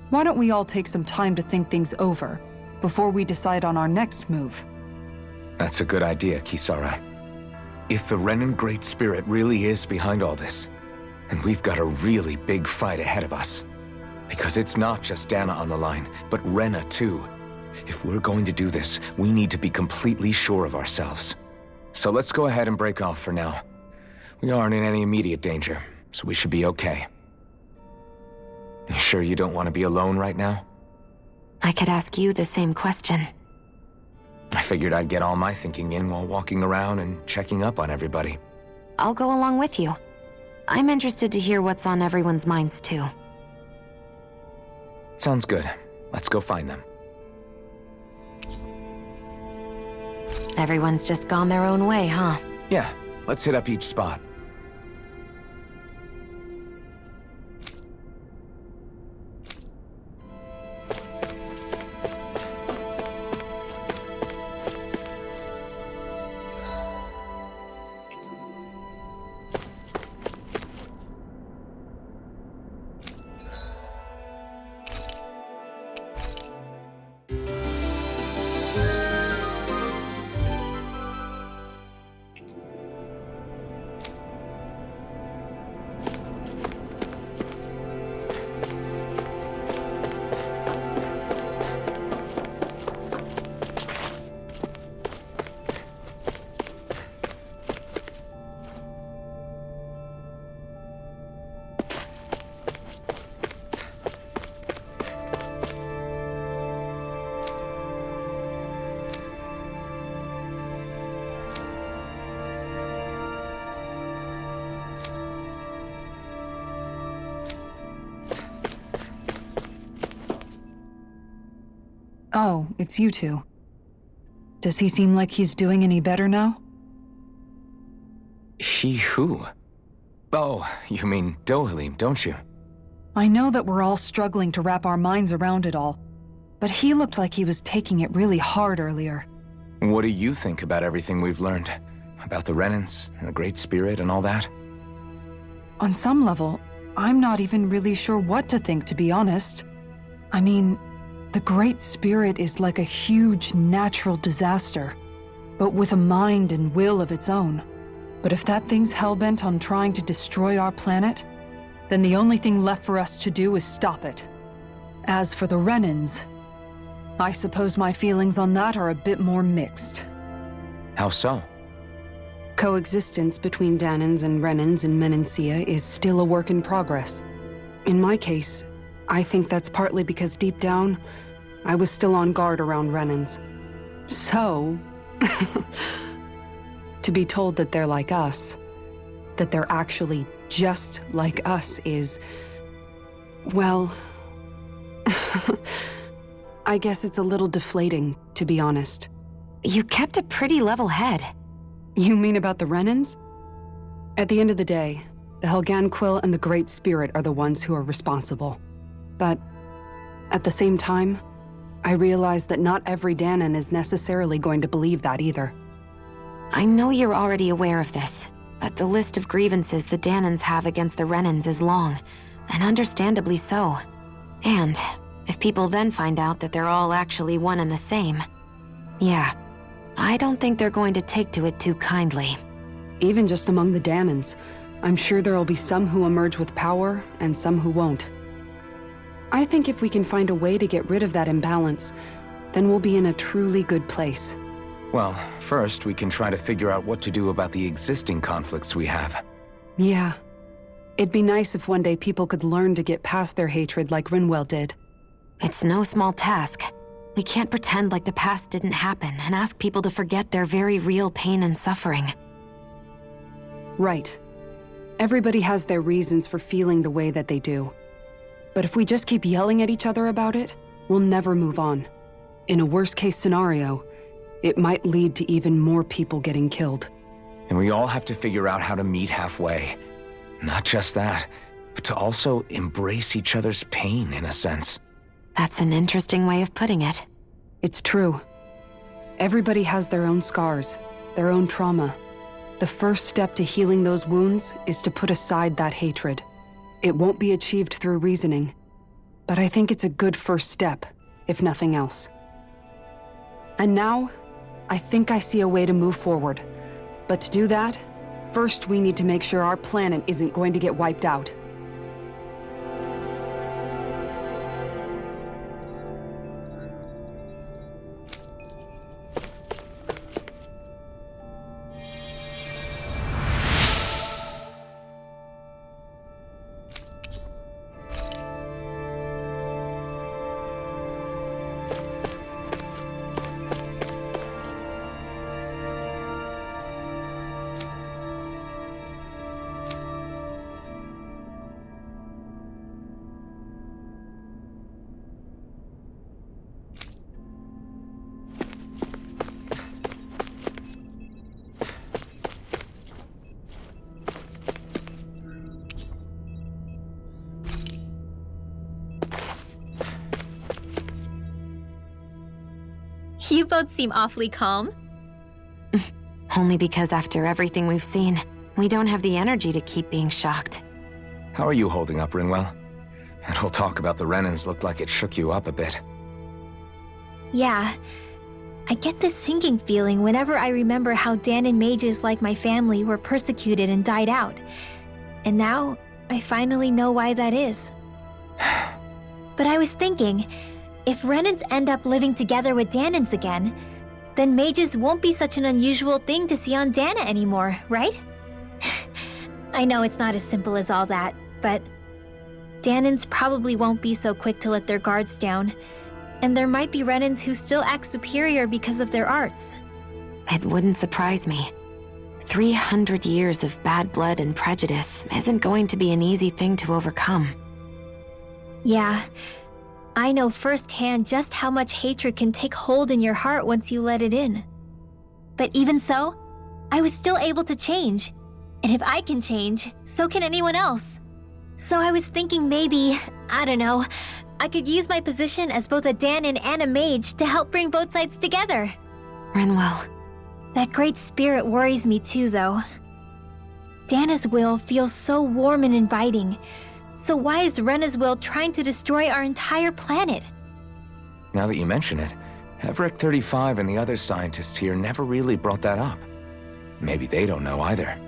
Why don't we all take some time to think things over before we decide on our next move? That's a good idea, Kisara. If the Renan Great Spirit really is behind all this, then we've got a really big fight ahead of us. Because it's not just Dana on the line, but Rena too. If we're going to do this, we need to be completely sure of ourselves. So let's go ahead and break off for now. We aren't in any immediate danger, so we should be okay. You sure you don't want to be alone right now? I could ask you the same question. I figured I'd get all my thinking in while walking around and checking up on everybody. I'll go along with you. I'm interested to hear what's on everyone's minds too. Sounds good. Let's go find them. Everyone's just gone their own way, huh? Yeah, let's hit up each spot. Oh, it's you two. Does he seem like he's doing any better now? He who? Oh, you mean Dohalim, don't you? I know that we're all struggling to wrap our minds around it all, but he looked like he was taking it really hard earlier. What do you think about everything we've learned? About the Renans and the Great Spirit and all that? On some level, I'm not even really sure what to think, to be honest. I mean, the Great Spirit is like a huge natural disaster, but with a mind and will of its own. But if that thing's hellbent on trying to destroy our planet, then the only thing left for us to do is stop it. As for the Renans, I suppose my feelings on that are a bit more mixed. How so? Coexistence between Danans and Renans in Menancia is still a work in progress. In my case, I think that's partly because deep down, I was still on guard around Renans. So, to be told that they're like us, that they're actually just like us is, well, I guess it's a little deflating, to be honest. You kept a pretty level head. You mean about the Renans? At the end of the day, the Helganquil and the Great Spirit are the ones who are responsible. But at the same time, I realize that not every Danan is necessarily going to believe that either. I know you're already aware of this, but the list of grievances the Danans have against the Renans is long, and understandably so. And if people then find out that they're all actually one and the same, yeah, I don't think they're going to take to it too kindly. Even just among the Danans, I'm sure there'll be some who emerge with power and some who won't. I think if we can find a way to get rid of that imbalance, then we'll be in a truly good place. Well, first we can try to figure out what to do about the existing conflicts we have. Yeah. It'd be nice if one day people could learn to get past their hatred like Rinwell did. It's no small task. We can't pretend like the past didn't happen and ask people to forget their very real pain and suffering. Right. Everybody has their reasons for feeling the way that they do. But if we just keep yelling at each other about it, we'll never move on. In a worst-case scenario, it might lead to even more people getting killed. And we all have to figure out how to meet halfway. Not just that, but to also embrace each other's pain, in a sense. That's an interesting way of putting it. It's true. Everybody has their own scars, their own trauma. The first step to healing those wounds is to put aside that hatred. It won't be achieved through reasoning, but I think it's a good first step, if nothing else. And now, I think I see a way to move forward. But to do that, first we need to make sure our planet isn't going to get wiped out. You both seem awfully calm. Only because after everything we've seen, we don't have the energy to keep being shocked. How are you holding up, Rinwell? That whole talk about the Renans looked like it shook you up a bit. Yeah. I get this sinking feeling whenever I remember how Danan mages like my family were persecuted and died out. And now, I finally know why that is. But I was thinking, if Renans end up living together with Danans again, then mages won't be such an unusual thing to see on Dana anymore, right? I know it's not as simple as all that, but Danans probably won't be so quick to let their guards down, and there might be Renans who still act superior because of their arts. It wouldn't surprise me. 300 years of bad blood and prejudice isn't going to be an easy thing to overcome. Yeah, I know firsthand just how much hatred can take hold in your heart once you let it in. But even so, I was still able to change. And if I can change, so can anyone else. So I was thinking maybe, I don't know, I could use my position as both a Danan and a mage to help bring both sides together. Rinwell. That great spirit worries me too, though. Dana's will feels so warm and inviting. So why is Rena's will trying to destroy our entire planet? Now that you mention it, Everett 35 and the other scientists here never really brought that up. Maybe they don't know either.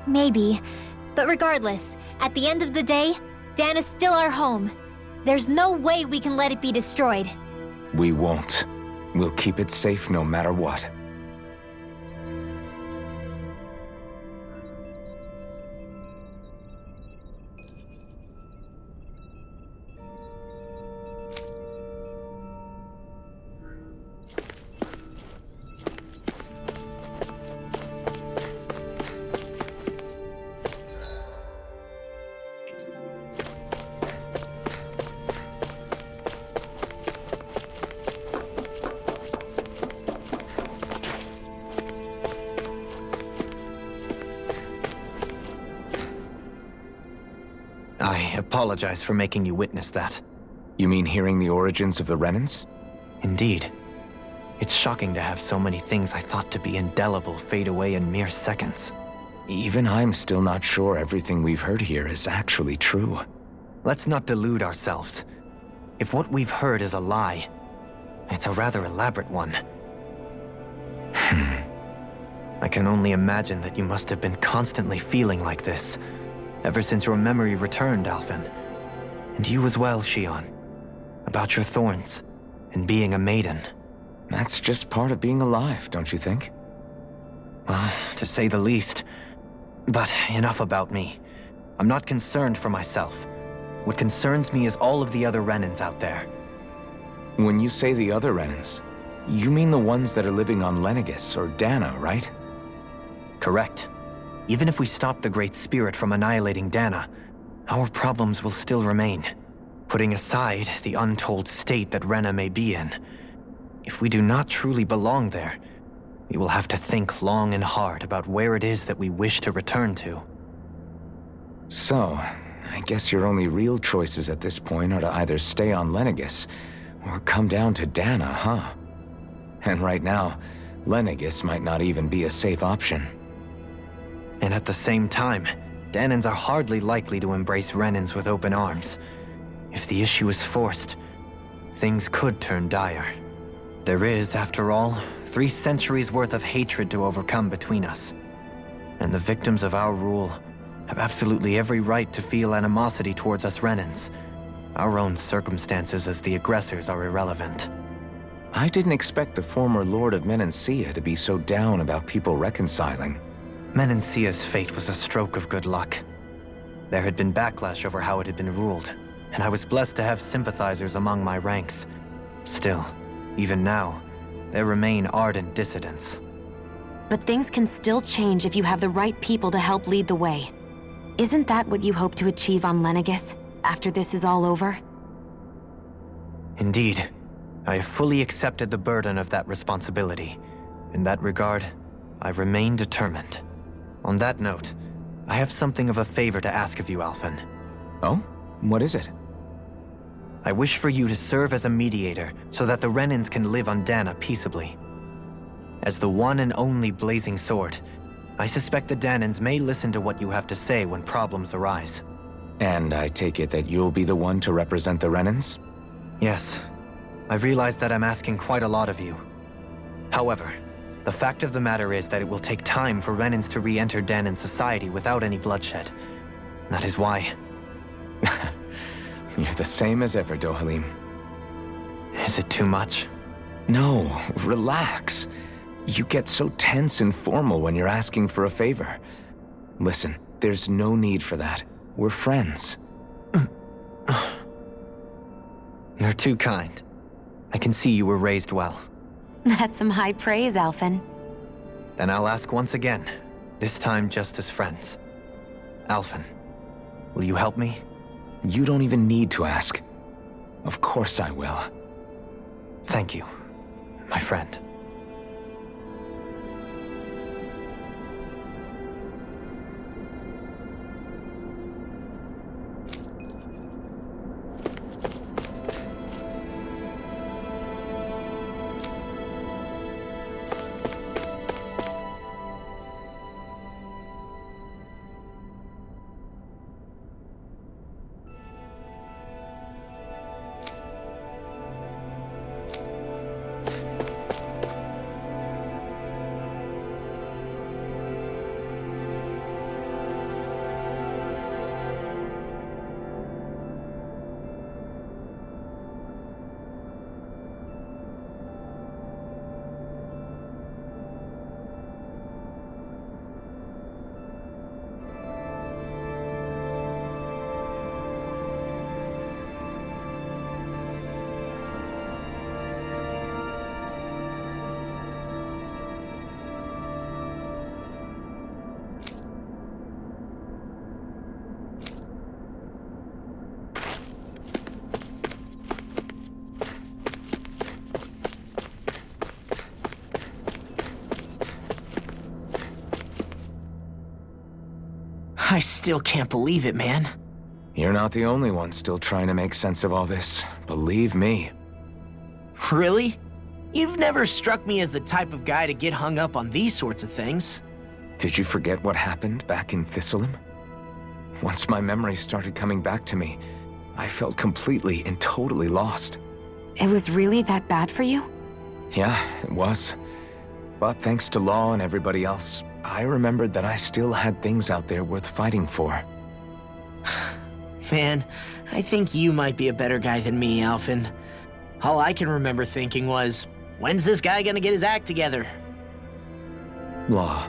Maybe. But regardless, at the end of the day, Dana's still our home. There's no way we can let it be destroyed. We won't. We'll keep it safe no matter what. I apologize for making you witness that. You mean hearing the origins of the Renans? Indeed. It's shocking to have so many things I thought to be indelible fade away in mere seconds. Even I'm still not sure everything we've heard here is actually true. Let's not delude ourselves. If what we've heard is a lie, it's a rather elaborate one. I can only imagine that you must have been constantly feeling like this, ever since your memory returned, Alphen. And you as well, Shion. About your thorns, and being a maiden. That's just part of being alive, don't you think? Well, to say the least. But enough about me. I'm not concerned for myself. What concerns me is all of the other Renans out there. When you say the other Renans, you mean the ones that are living on Lenegis or Dana, right? Correct. Even if we stop the Great Spirit from annihilating Dana, our problems will still remain. Putting aside the untold state that Rena may be in, if we do not truly belong there, we will have to think long and hard about where it is that we wish to return to. So, I guess your only real choices at this point are to either stay on Lenegis or come down to Dana, huh? And right now, Lenegis might not even be a safe option. And at the same time, Danans are hardly likely to embrace Renans with open arms. If the issue is forced, things could turn dire. There is, after all, 3 centuries worth of hatred to overcome between us. And the victims of our rule have absolutely every right to feel animosity towards us Renans. Our own circumstances as the aggressors are irrelevant. I didn't expect the former Lord of Menancia to be so down about people reconciling. Menancia's fate was a stroke of good luck. There had been backlash over how it had been ruled, and I was blessed to have sympathizers among my ranks. Still, even now, there remain ardent dissidents. But things can still change if you have the right people to help lead the way. Isn't that what you hope to achieve on Lenegis, after this is all over? Indeed. I have fully accepted the burden of that responsibility. In that regard, I remain determined. On that note, I have something of a favor to ask of you, Alphen. Oh? What is it? I wish for you to serve as a mediator so that the Renans can live on Dana peaceably. As the one and only Blazing Sword, I suspect the Danans may listen to what you have to say when problems arise. And I take it that you'll be the one to represent the Renans? Yes. I realize that I'm asking quite a lot of you. However, the fact of the matter is that it will take time for Renans to re-enter Danan society without any bloodshed. That is why. You're the same as ever, Dohalim. Is it too much? No, relax. You get so tense and formal when you're asking for a favor. Listen, there's no need for that. We're friends. You're too kind. I can see you were raised well. That's some high praise, Alphen. Then I'll ask once again, this time just as friends. Alphen, will you help me? You don't even need to ask. Of course I will. Thank you, my friend. I still can't believe it, man. You're not the only one still trying to make sense of all this. Believe me. Really? You've never struck me as the type of guy to get hung up on these sorts of things. Did you forget what happened back in Thistleum? Once my memory started coming back to me, I felt completely and totally lost. It was really that bad for you? Yeah, it was. But thanks to Law and everybody else, I remembered that I still had things out there worth fighting for. Man, I think you might be a better guy than me, Alphen. All I can remember thinking was, when's this guy gonna get his act together? Law.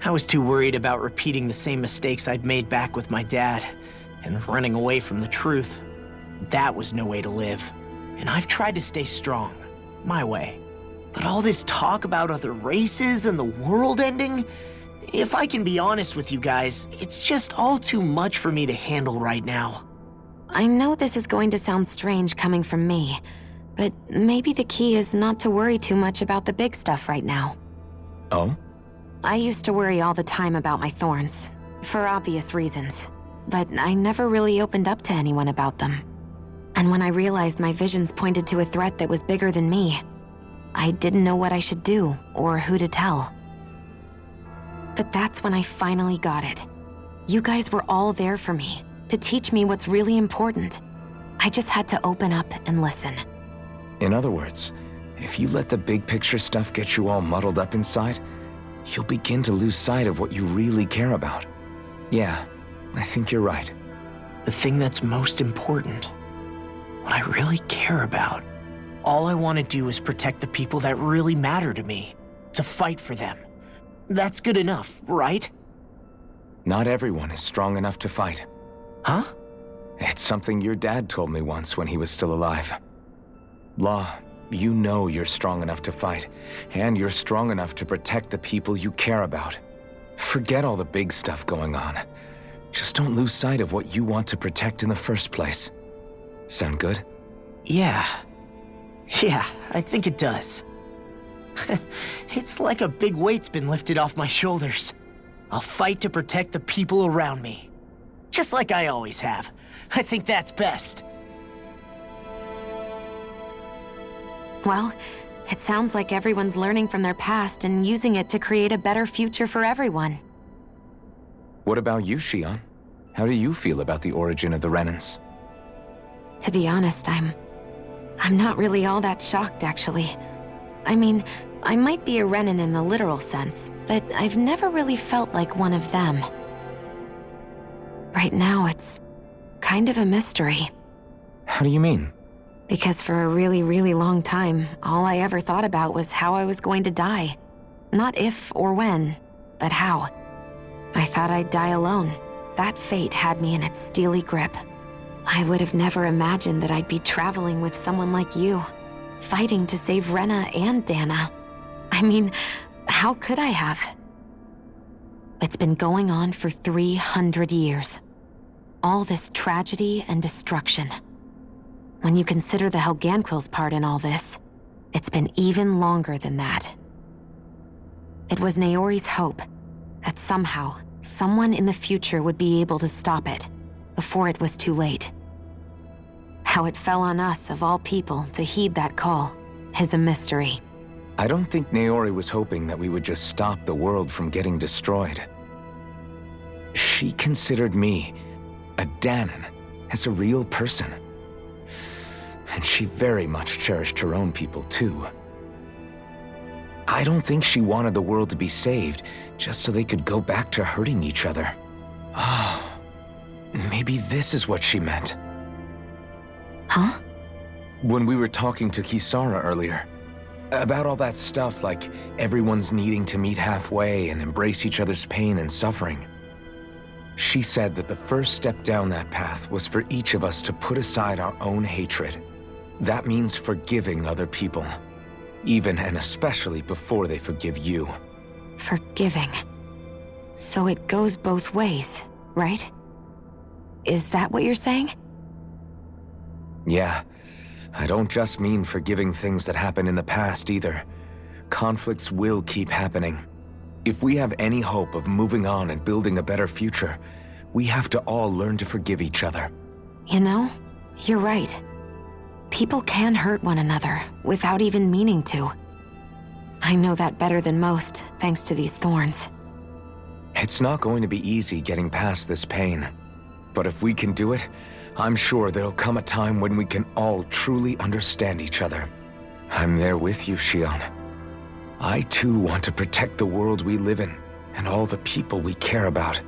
I was too worried about repeating the same mistakes I'd made back with my dad, and running away from the truth. That was no way to live. And I've tried to stay strong, my way. But all this talk about other races and the world ending, if I can be honest with you guys, it's just all too much for me to handle right now. I know this is going to sound strange coming from me, but maybe the key is not to worry too much about the big stuff right now. Oh? I used to worry all the time about my thorns, for obvious reasons, but I never really opened up to anyone about them. And when I realized my visions pointed to a threat that was bigger than me, I didn't know what I should do or who to tell. But that's when I finally got it. You guys were all there for me, to teach me what's really important. I just had to open up and listen. In other words, if you let the big picture stuff get you all muddled up inside, you'll begin to lose sight of what you really care about. Yeah, I think you're right. The thing that's most important, what I really care about. All I want to do is protect the people that really matter to me, to fight for them. That's good enough, right? Not everyone is strong enough to fight. Huh? It's something your dad told me once when he was still alive. Law, you know you're strong enough to fight, and you're strong enough to protect the people you care about. Forget all the big stuff going on. Just don't lose sight of what you want to protect in the first place. Sound good? Yeah, I think it does. It's like a big weight's been lifted off my shoulders. I'll fight to protect the people around me. Just like I always have. I think that's best. Well, it sounds like everyone's learning from their past and using it to create a better future for everyone. What about you, Shion? How do you feel about the origin of the Renans? To be honest, I'm not really all that shocked, actually. I mean, I might be a Renan in the literal sense, but I've never really felt like one of them. Right now, it's kind of a mystery. How do you mean? Because for a really, really long time, all I ever thought about was how I was going to die. Not if or when, but how. I thought I'd die alone. That fate had me in its steely grip. I would have never imagined that I'd be traveling with someone like you, fighting to save Rena and Dana. I mean, how could I have? It's been going on for 300 years. All this tragedy and destruction. When you consider the Helganquil's part in all this, it's been even longer than that. It was Naori's hope that somehow, someone in the future would be able to stop it before it was too late. How it fell on us, of all people, to heed that call is a mystery. I don't think Naori was hoping that we would just stop the world from getting destroyed. She considered me, a Danan, as a real person. And she very much cherished her own people, too. I don't think she wanted the world to be saved just so they could go back to hurting each other. Oh, maybe this is what she meant. Huh? When we were talking to Kisara earlier, about all that stuff like everyone's needing to meet halfway and embrace each other's pain and suffering. She said that the first step down that path was for each of us to put aside our own hatred. That means forgiving other people, even and especially before they forgive you. Forgiving. So it goes both ways, right? Is that what you're saying? Yeah. I don't just mean forgiving things that happened in the past either. Conflicts will keep happening. If we have any hope of moving on and building a better future, we have to all learn to forgive each other. You know, you're right. People can hurt one another without even meaning to. I know that better than most, thanks to these thorns. It's not going to be easy getting past this pain. But if we can do it, I'm sure there'll come a time when we can all truly understand each other. I'm there with you, Shion. I too want to protect the world we live in and all the people we care about.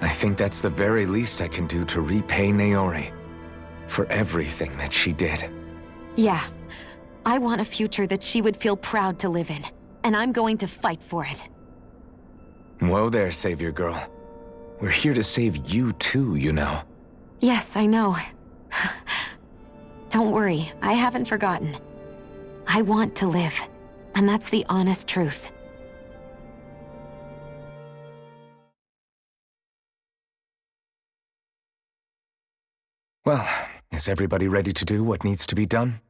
I think that's the very least I can do to repay Naori for everything that she did. Yeah. I want a future that she would feel proud to live in, and I'm going to fight for it. Whoa there, Savior Girl. We're here to save you too, you know. Yes, I know. Don't worry, I haven't forgotten. I want to live, and that's the honest truth. Well, is everybody ready to do what needs to be done?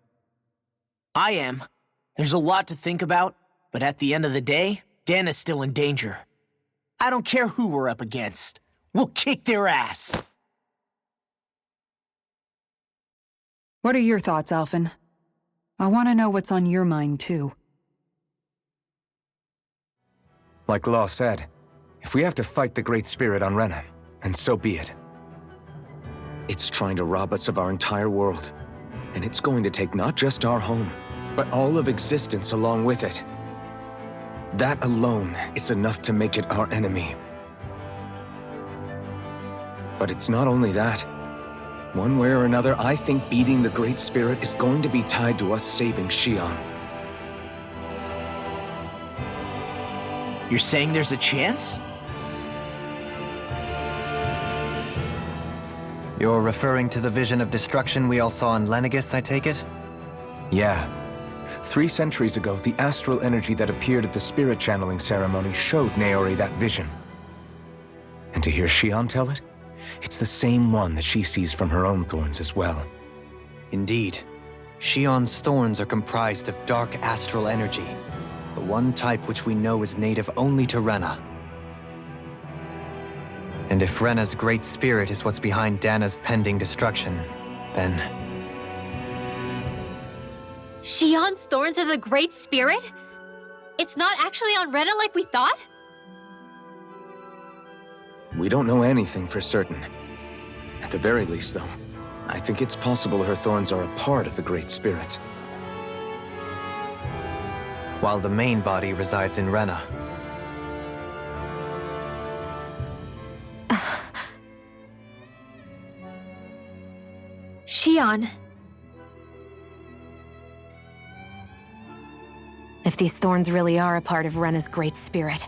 I am. There's a lot to think about, but at the end of the day, Dana's still in danger. I don't care who we're up against. We'll kick their ass. What are your thoughts, Alphen? I want to know what's on your mind, too. Like Law said, if we have to fight the Great Spirit on Rena, then so be it. It's trying to rob us of our entire world, and it's going to take not just our home, but all of existence along with it. That alone is enough to make it our enemy. But it's not only that. One way or another, I think beating the Great Spirit is going to be tied to us saving Xion. You're saying there's a chance? You're referring to the vision of destruction we all saw in Lenegis, I take it? Yeah. 3 centuries ago, the astral energy that appeared at the spirit channeling ceremony showed Naori that vision. And to hear Xion tell it, it's the same one that she sees from her own thorns as well. Indeed. Xion's thorns are comprised of dark astral energy, the one type which we know is native only to Rena. And if Rena's great spirit is what's behind Dana's pending destruction, then... Xion's thorns are the Great Spirit? It's not actually on Rena like we thought? We don't know anything for certain. At the very least, though, I think it's possible her thorns are a part of the Great Spirit. While the main body resides in Rena. Xion. If these thorns really are a part of Rena's Great Spirit,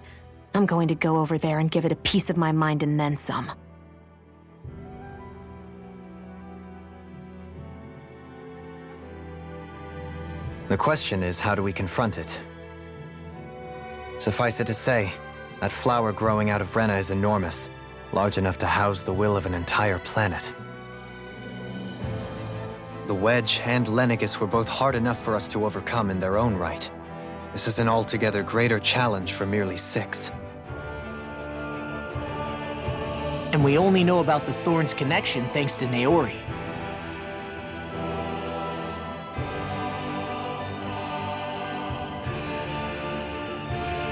I'm going to go over there and give it a piece of my mind and then some. The question is, how do we confront it? Suffice it to say, that flower growing out of Rena is enormous, large enough to house the will of an entire planet. The Wedge and Lenegis were both hard enough for us to overcome in their own right. This is an altogether greater challenge for merely 6. And we only know about the Thorns connection thanks to Naori.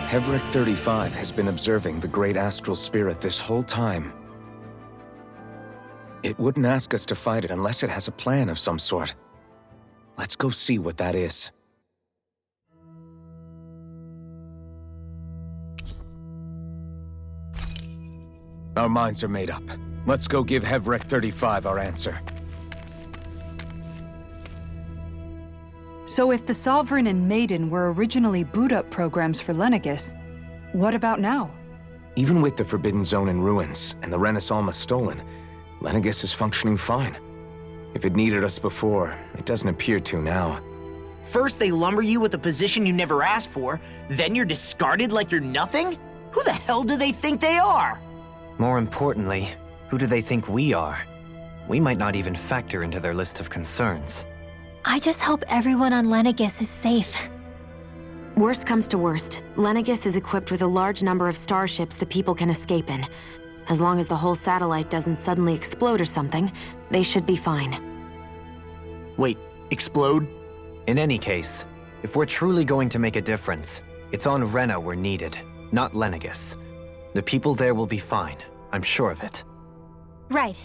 Hevric 35 has been observing the Great Astral Spirit this whole time. It wouldn't ask us to fight it unless it has a plan of some sort. Let's go see what that is. Our minds are made up. Let's go give Hevric 35 our answer. So if the Sovereign and Maiden were originally boot-up programs for Lenegis, what about now? Even with the Forbidden Zone in ruins and the Renis Alma stolen, Lenegis is functioning fine. If it needed us before, it doesn't appear to now. First they lumber you with a position you never asked for, then you're discarded like you're nothing? Who the hell do they think they are? More importantly, who do they think we are? We might not even factor into their list of concerns. I just hope everyone on Lenegis is safe. Worst comes to worst, Lenegis is equipped with a large number of starships that people can escape in. As long as the whole satellite doesn't suddenly explode or something, they should be fine. Wait, explode? In any case, if we're truly going to make a difference, it's on Rena we're needed, not Lenegis. The people there will be fine, I'm sure of it. Right.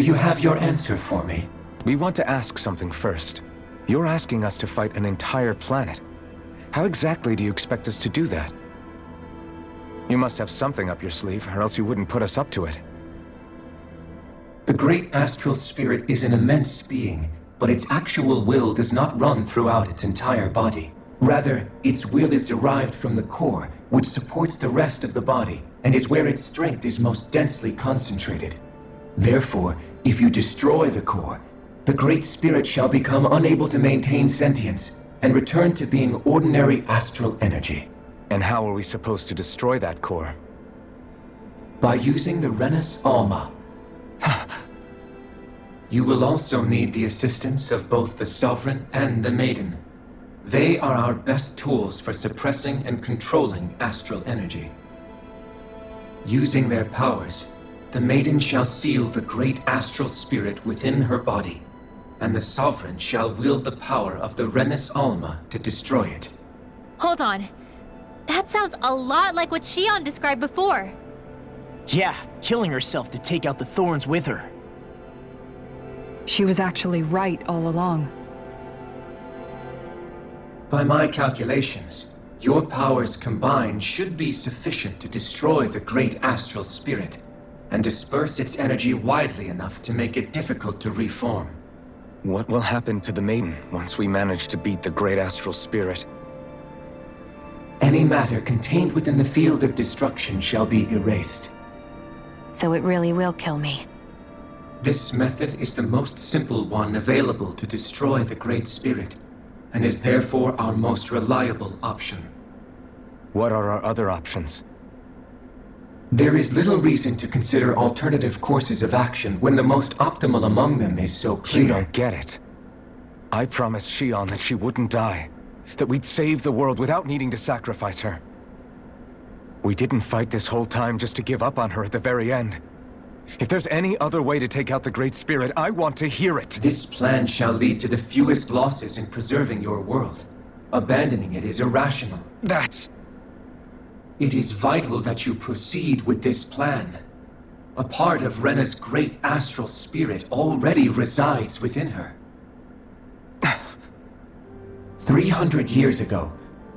you have your answer for me? We want to ask something first. You're asking us to fight an entire planet. How exactly do you expect us to do that? You must have something up your sleeve, or else you wouldn't put us up to it. The great astral spirit is an immense being, but its actual will does not run throughout its entire body. Rather, its will is derived from the core, which supports the rest of the body, and is where its strength is most densely concentrated. Therefore, if you destroy the core, the Great Spirit shall become unable to maintain sentience, and return to being ordinary astral energy. And how are we supposed to destroy that core? By using the Renus Alma. You will also need the assistance of both the Sovereign and the Maiden. They are our best tools for suppressing and controlling astral energy. Using their powers, the Maiden shall seal the great astral spirit within her body, and the Sovereign shall wield the power of the Renus Alma to destroy it. Hold on. That sounds a lot like what Shion described before. Yeah, killing herself to take out the thorns with her. She was actually right all along. By my calculations, your powers combined should be sufficient to destroy the great astral spirit, and disperse its energy widely enough to make it difficult to reform. What will happen to the Maiden once we manage to beat the great astral spirit? Any matter contained within the field of destruction shall be erased. So it really will kill me. This method is the most simple one available to destroy the Great Spirit, and is therefore our most reliable option. What are our other options? There is little reason to consider alternative courses of action when the most optimal among them is so clear. You don't get it. I promised Shion that she wouldn't die, that we'd save the world without needing to sacrifice her. We didn't fight this whole time just to give up on her at the very end. If there's any other way to take out the Great Spirit, I want to hear it. This plan shall lead to the fewest losses in preserving your world. Abandoning it is irrational. It is vital that you proceed with this plan. A part of Rena's great astral spirit already resides within her. 300 years ago,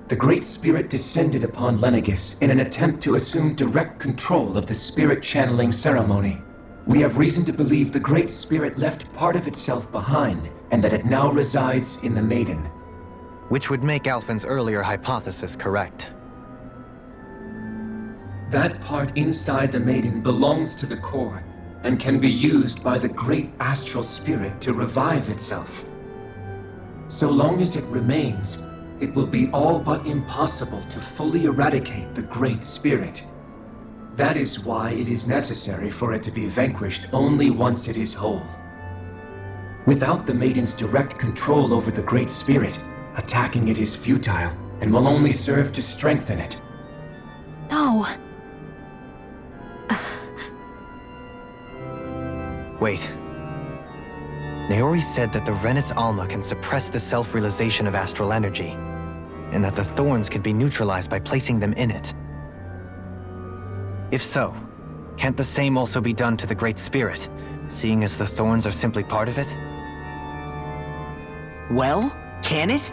the Great Spirit descended upon Lenegis in an attempt to assume direct control of the spirit channeling ceremony. We have reason to believe the Great Spirit left part of itself behind, and that it now resides in the Maiden. Which would make Alphen's earlier hypothesis correct. That part inside the Maiden belongs to the core, and can be used by the great astral spirit to revive itself. So long as it remains, it will be all but impossible to fully eradicate the Great Spirit. That is why it is necessary for it to be vanquished only once it is whole. Without the Maiden's direct control over the Great Spirit, attacking it is futile, and will only serve to strengthen it. No. Wait. Naori said that the Renus Alma can suppress the self-realization of astral energy, and that the thorns could be neutralized by placing them in it. If so, can't the same also be done to the Great Spirit, seeing as the thorns are simply part of it? Well, can it?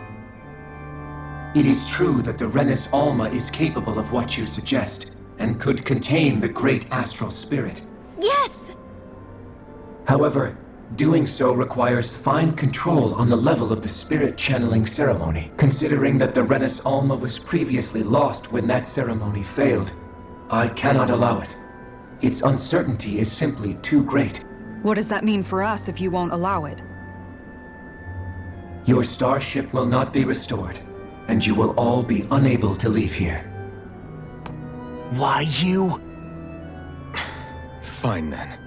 It is true that the Renus Alma is capable of what you suggest, and could contain the great astral spirit. Yes! However, doing so requires fine control on the level of the spirit channeling ceremony, considering that the Renus Alma was previously lost when that ceremony failed. I cannot allow it. Its uncertainty is simply too great. What does that mean for us if you won't allow it? Your starship will not be restored, and you will all be unable to leave here. Why you? Fine then.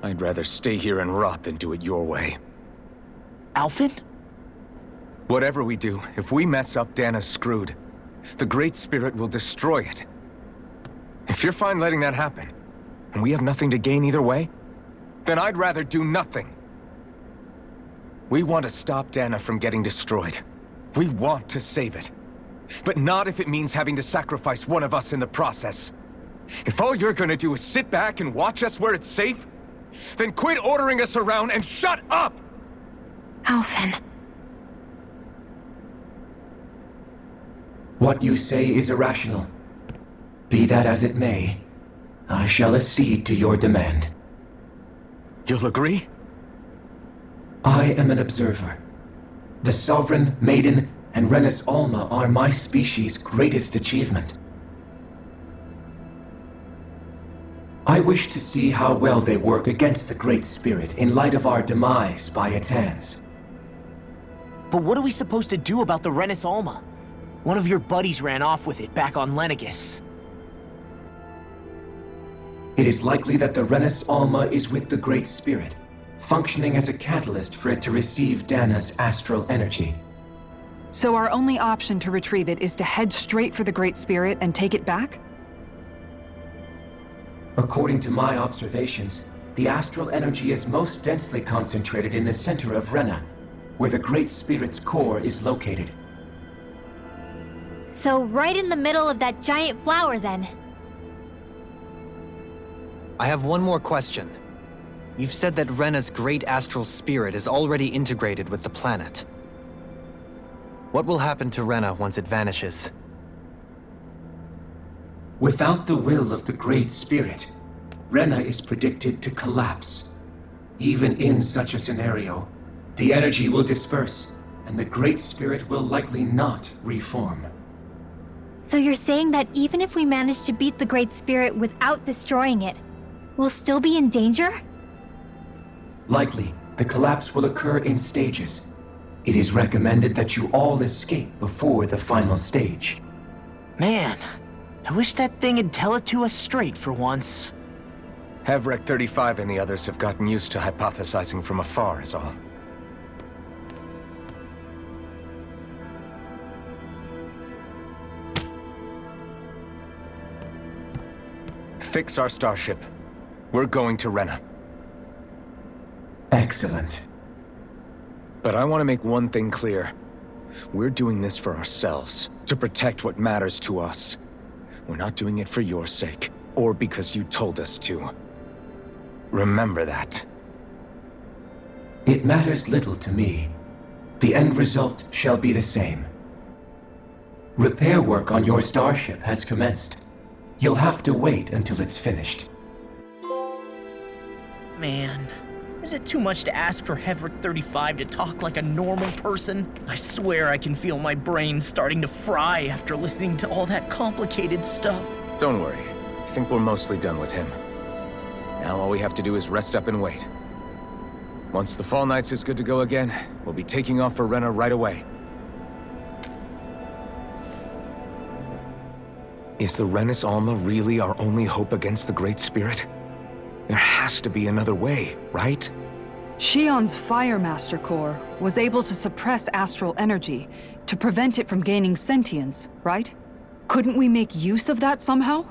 I'd rather stay here and rot than do it your way. Alphen? Whatever we do, if we mess up, Dana's screwed. The Great Spirit will destroy it. If you're fine letting that happen, and we have nothing to gain either way, then I'd rather do nothing. We want to stop Dana from getting destroyed. We want to save it. But not if it means having to sacrifice one of us in the process. If all you're gonna do is sit back and watch us where it's safe, Then quit ordering us around and shut up! Alphen. What you say is irrational. Be that as it may, I shall accede to your demand. You'll agree? I am an observer. The Sovereign, Maiden, and Renis Alma are my species' greatest achievement. I wish to see how well they work against the Great Spirit in light of our demise by its hands. But what are we supposed to do about the Renis Alma? One of your buddies ran off with it back on Lenegus. It is likely that the Renis Alma is with the Great Spirit, functioning as a catalyst for it to receive Dana's astral energy. So our only option to retrieve it is to head straight for the Great Spirit and take it back? According to my observations, the astral energy is most densely concentrated in the center of Rena, where the Great Spirit's core is located. So right in the middle of that giant flower, then. I have one more question. You've said that Rena's great astral spirit is already integrated with the planet. What will happen to Rena once it vanishes? Without the will of the Great Spirit, Rena is predicted to collapse. Even in such a scenario, the energy will disperse, and the Great Spirit will likely not reform. So you're saying that even if we manage to beat the Great Spirit without destroying it, we'll still be in danger? Likely, the collapse will occur in stages. It is recommended that you all escape before the final stage. Man, I wish that thing would tell it to us straight for once. Hevrek 35 and the others have gotten used to hypothesizing from afar is all. Fix our starship. We're going to Rena. Excellent. But I want to make one thing clear. We're doing this for ourselves, to protect what matters to us. We're not doing it for your sake, or because you told us to. Remember that. It matters little to me. The end result shall be the same. Repair work on your starship has commenced. You'll have to wait until it's finished. Man, is it too much to ask for Hevrek 35 to talk like a normal person? I swear I can feel my brain starting to fry after listening to all that complicated stuff. Don't worry. I think we're mostly done with him. Now all we have to do is rest up and wait. Once the Fall Knights is good to go again, we'll be taking off for Rena right away. Is the Renis Alma really our only hope against the Great Spirit? There has to be another way, right? Shion's Fire Master Core was able to suppress astral energy to prevent it from gaining sentience, right? Couldn't we make use of that somehow?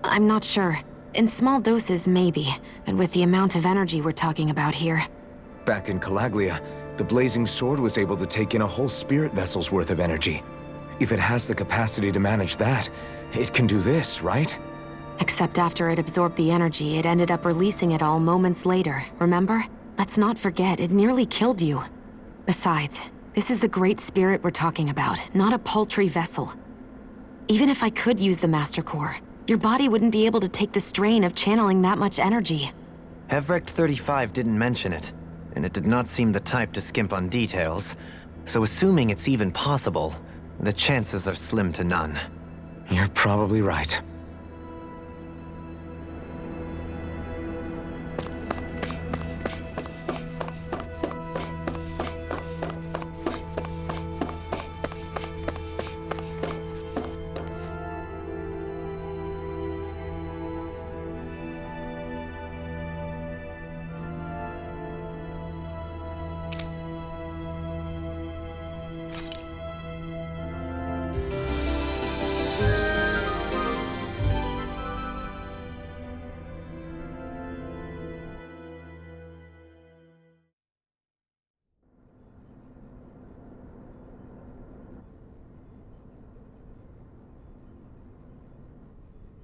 I'm not sure. In small doses, maybe. And with the amount of energy we're talking about here. Back in Calaglia, the Blazing Sword was able to take in a whole spirit vessel's worth of energy. If it has the capacity to manage that, it can do this, right? Except after it absorbed the energy, it ended up releasing it all moments later, remember? Let's not forget, it nearly killed you. Besides, this is the Great Spirit we're talking about, not a paltry vessel. Even if I could use the Master Core, your body wouldn't be able to take the strain of channeling that much energy. Hevrek 35 didn't mention it, and it did not seem the type to skimp on details, so assuming it's even possible, the chances are slim to none. You're probably right.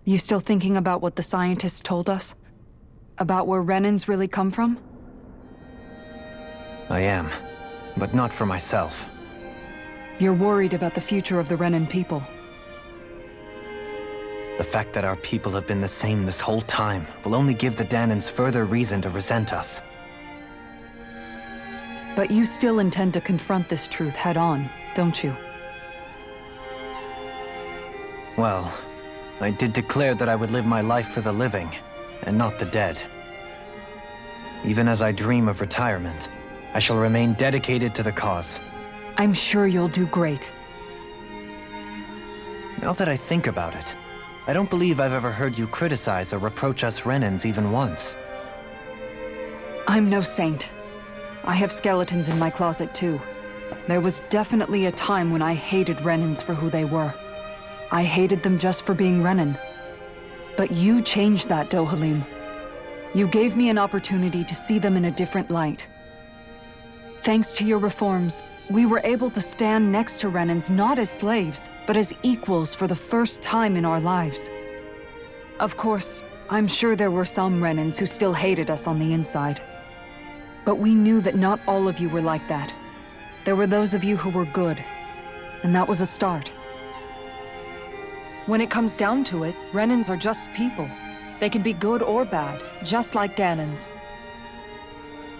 You still thinking about what the scientists told us? about where Renans really come from? I am, but not for myself. You're worried about the future of the Renan people. The fact that our people have been the same this whole time will only give the Danans further reason to resent us. But you still intend to confront this truth head-on, don't you? Well, I did declare that I would live my life for the living, and not the dead. Even as I dream of retirement, I shall remain dedicated to the cause. I'm sure you'll do great. Now that I think about it, I don't believe I've ever heard you criticize or reproach us Renans even once. I'm no saint. I have skeletons in my closet too. There was definitely a time when I hated Renans for who they were. I hated them just for being Renan. But you changed that, Dohalim. You gave me an opportunity to see them in a different light. Thanks to your reforms, we were able to stand next to Renans not as slaves, but as equals for the first time in our lives. Of course, I'm sure there were some Renans who still hated us on the inside. But we knew that not all of you were like that. There were those of you who were good, and that was a start. When it comes down to it, Renans are just people. They can be good or bad, just like Danans.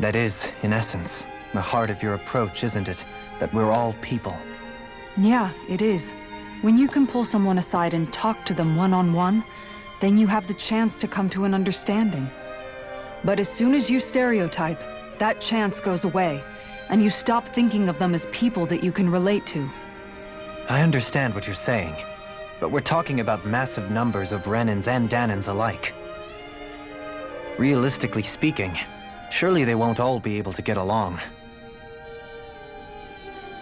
That is, in essence, the heart of your approach, isn't it? That we're all people. Yeah, it is. When you can pull someone aside and talk to them one-on-one, then you have the chance to come to an understanding. But as soon as you stereotype, that chance goes away, and you stop thinking of them as people that you can relate to. I understand what you're saying, but we're talking about massive numbers of Renans and Danans alike. Realistically speaking, surely they won't all be able to get along.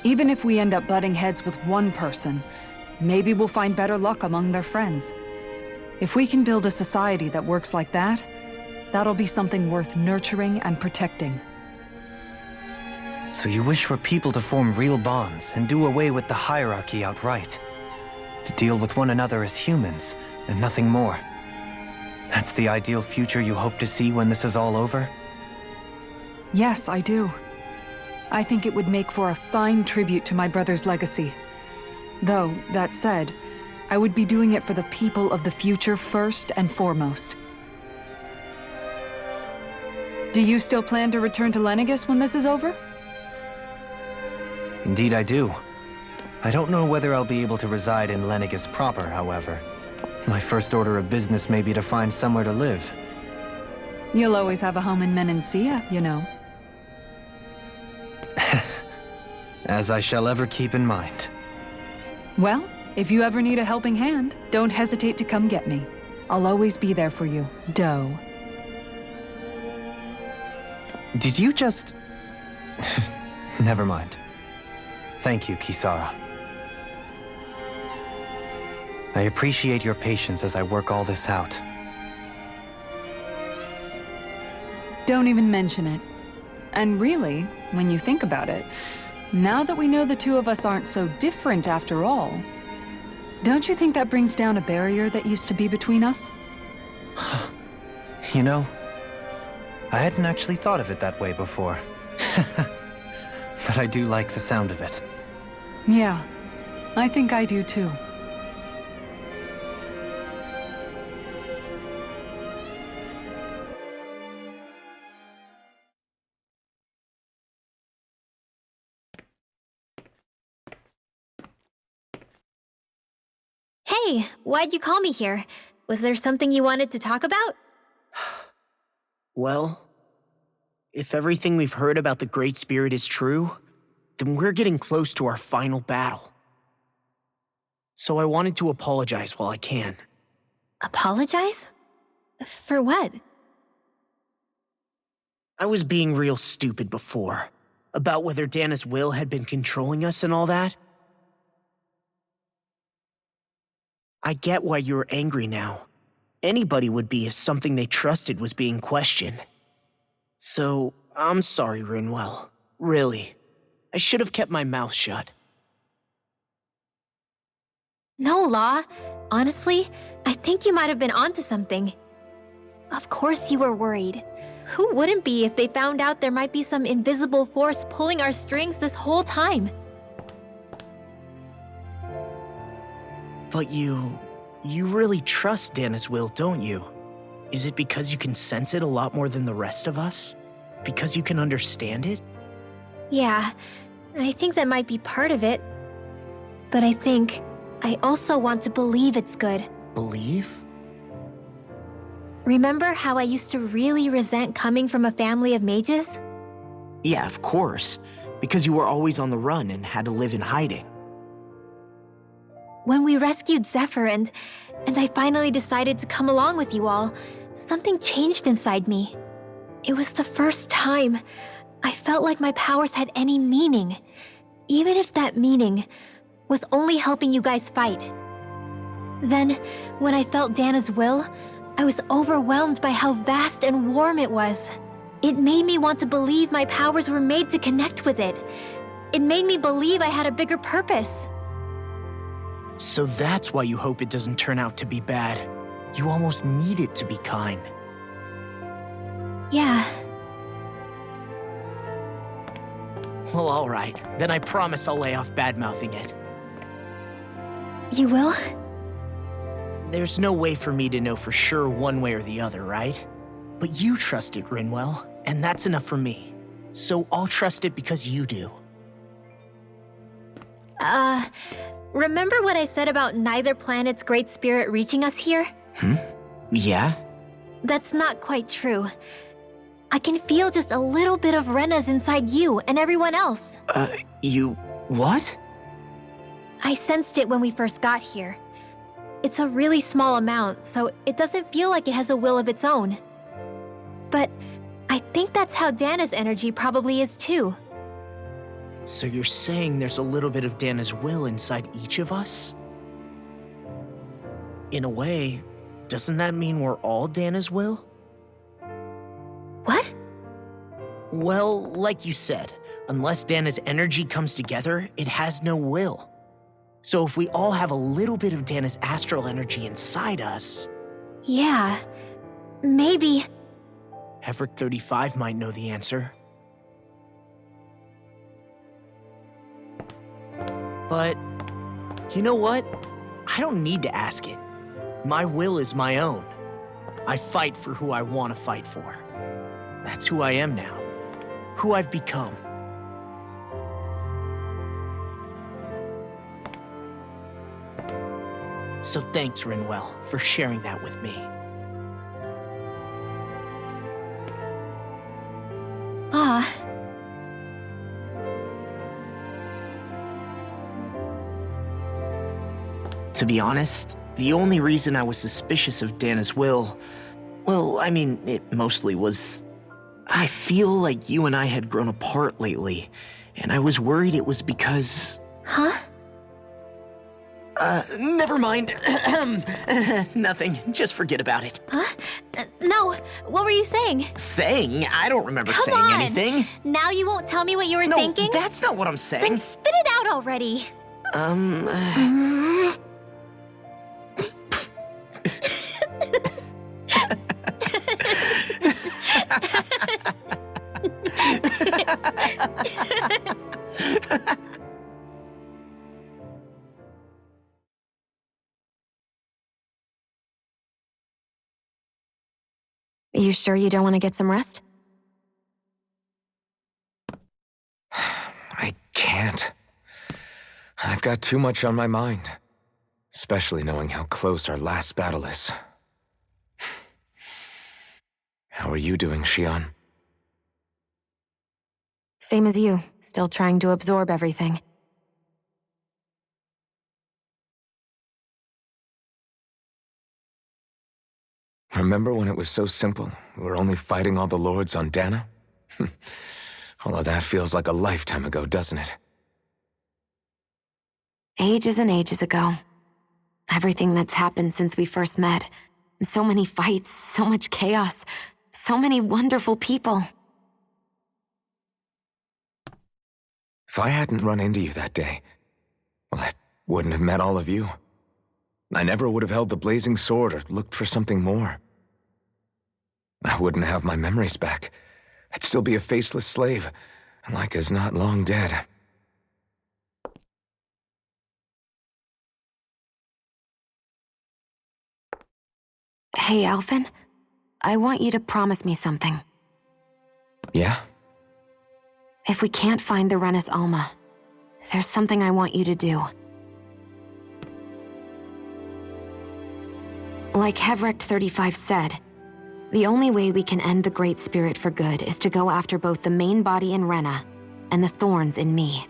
Even if we end up butting heads with one person, maybe we'll find better luck among their friends. If we can build a society that works like that, that'll be something worth nurturing and protecting. So you wish for people to form real bonds and do away with the hierarchy outright? To deal with one another as humans, and nothing more? That's the ideal future you hope to see when this is all over? Yes, I do. I think it would make for a fine tribute to my brother's legacy. Though, that said, I would be doing it for the people of the future first and foremost. Do you still plan to return to Lenegis when this is over? Indeed I do. I don't know whether I'll be able to reside in Lenegis proper, however. My first order of business may be to find somewhere to live. You'll always have a home in Menancia, you know. As I shall ever keep in mind. Well, if you ever need a helping hand, don't hesitate to come get me. I'll always be there for you, Doe. Did you just... Never mind. Thank you, Kisara. I appreciate your patience as I work all this out. Don't even mention it. And really, when you think about it, now that we know the two of us aren't so different after all, don't you think that brings down a barrier that used to be between us? You know, I hadn't actually thought of it that way before. But I do like the sound of it. Yeah, I think I do too. Hey, why'd you call me here? Was there something you wanted to talk about? Well, if everything we've heard about the Great Spirit is true, then we're getting close to our final battle. So I wanted to apologize while I can. Apologize? For what? I was being real stupid before, about whether Dana's will had been controlling us and all that. I get why you're angry now. Anybody would be if something they trusted was being questioned. So, I'm sorry, Rinwell. Really. I should have kept my mouth shut. No, Law. Honestly, I think you might have been onto something. Of course you were worried. Who wouldn't be if they found out there might be some invisible force pulling our strings this whole time? But you really trust Dana's will, don't you? Is it because you can sense it a lot more than the rest of us? Because you can understand it? Yeah, I think that might be part of it. But I think I also want to believe it's good. Believe? Remember how I used to really resent coming from a family of mages? Yeah, of course. Because you were always on the run and had to live in hiding. When we rescued Zephyr and I finally decided to come along with you all, something changed inside me. It was the first time I felt like my powers had any meaning, even if that meaning was only helping you guys fight. Then, when I felt Dana's will, I was overwhelmed by how vast and warm it was. It made me want to believe my powers were made to connect with it. It made me believe I had a bigger purpose. So that's why you hope it doesn't turn out to be bad. You almost need it to be kind. Yeah. Well, alright. Then I promise I'll lay off bad-mouthing it. You will? There's no way for me to know for sure one way or the other, right? But you trust it, Rinwell, and that's enough for me. So I'll trust it because you do. Remember what I said about neither planet's great spirit reaching us here? Yeah? That's not quite true. I can feel just a little bit of Rena's inside you and everyone else. You... what? I sensed it when we first got here. It's a really small amount, so it doesn't feel like it has a will of its own. But I think that's how Dana's energy probably is too. So you're saying there's a little bit of Dana's will inside each of us? In a way, doesn't that mean we're all Dana's will? What? Well, like you said, unless Dana's energy comes together, it has no will. So if we all have a little bit of Dana's astral energy inside us... Yeah, maybe... Everett 35 might know the answer. But, you know what? I don't need to ask it. My will is my own. I fight for who I want to fight for. That's who I am now. Who I've become. So thanks, Rinwell, for sharing that with me. Ah. To be honest, the only reason I was suspicious of Dana's will, well, I mean, it mostly was... I feel like you and I had grown apart lately, and I was worried it was because... Huh? Never mind. Nothing. Just forget about it. Huh? No, what were you saying? Saying? I don't remember Come saying on. anything. Now you won't tell me what you were thinking? No, that's not what I'm saying. Then spit it out already. You sure you don't want to get some rest? I can't. I've got too much on my mind. Especially knowing how close our last battle is. How are you doing, Xion? Same as you, still trying to absorb everything. Remember when it was so simple? We were only fighting all the lords on Dana? Although that feels like a lifetime ago, doesn't it? Ages and ages ago. Everything that's happened since we first met. So many fights, so much chaos, so many wonderful people. If I hadn't run into you that day, well, I wouldn't have met all of you. I never would have held the blazing sword or looked for something more. I wouldn't have my memories back. I'd still be a faceless slave, like as not long dead. Hey, Alphen. I want you to promise me something. Yeah? If we can't find the Rena's Alma, there's something I want you to do. Like Hevrect 35 said, the only way we can end the Great Spirit for good is to go after both the main body in Rena and the thorns in me.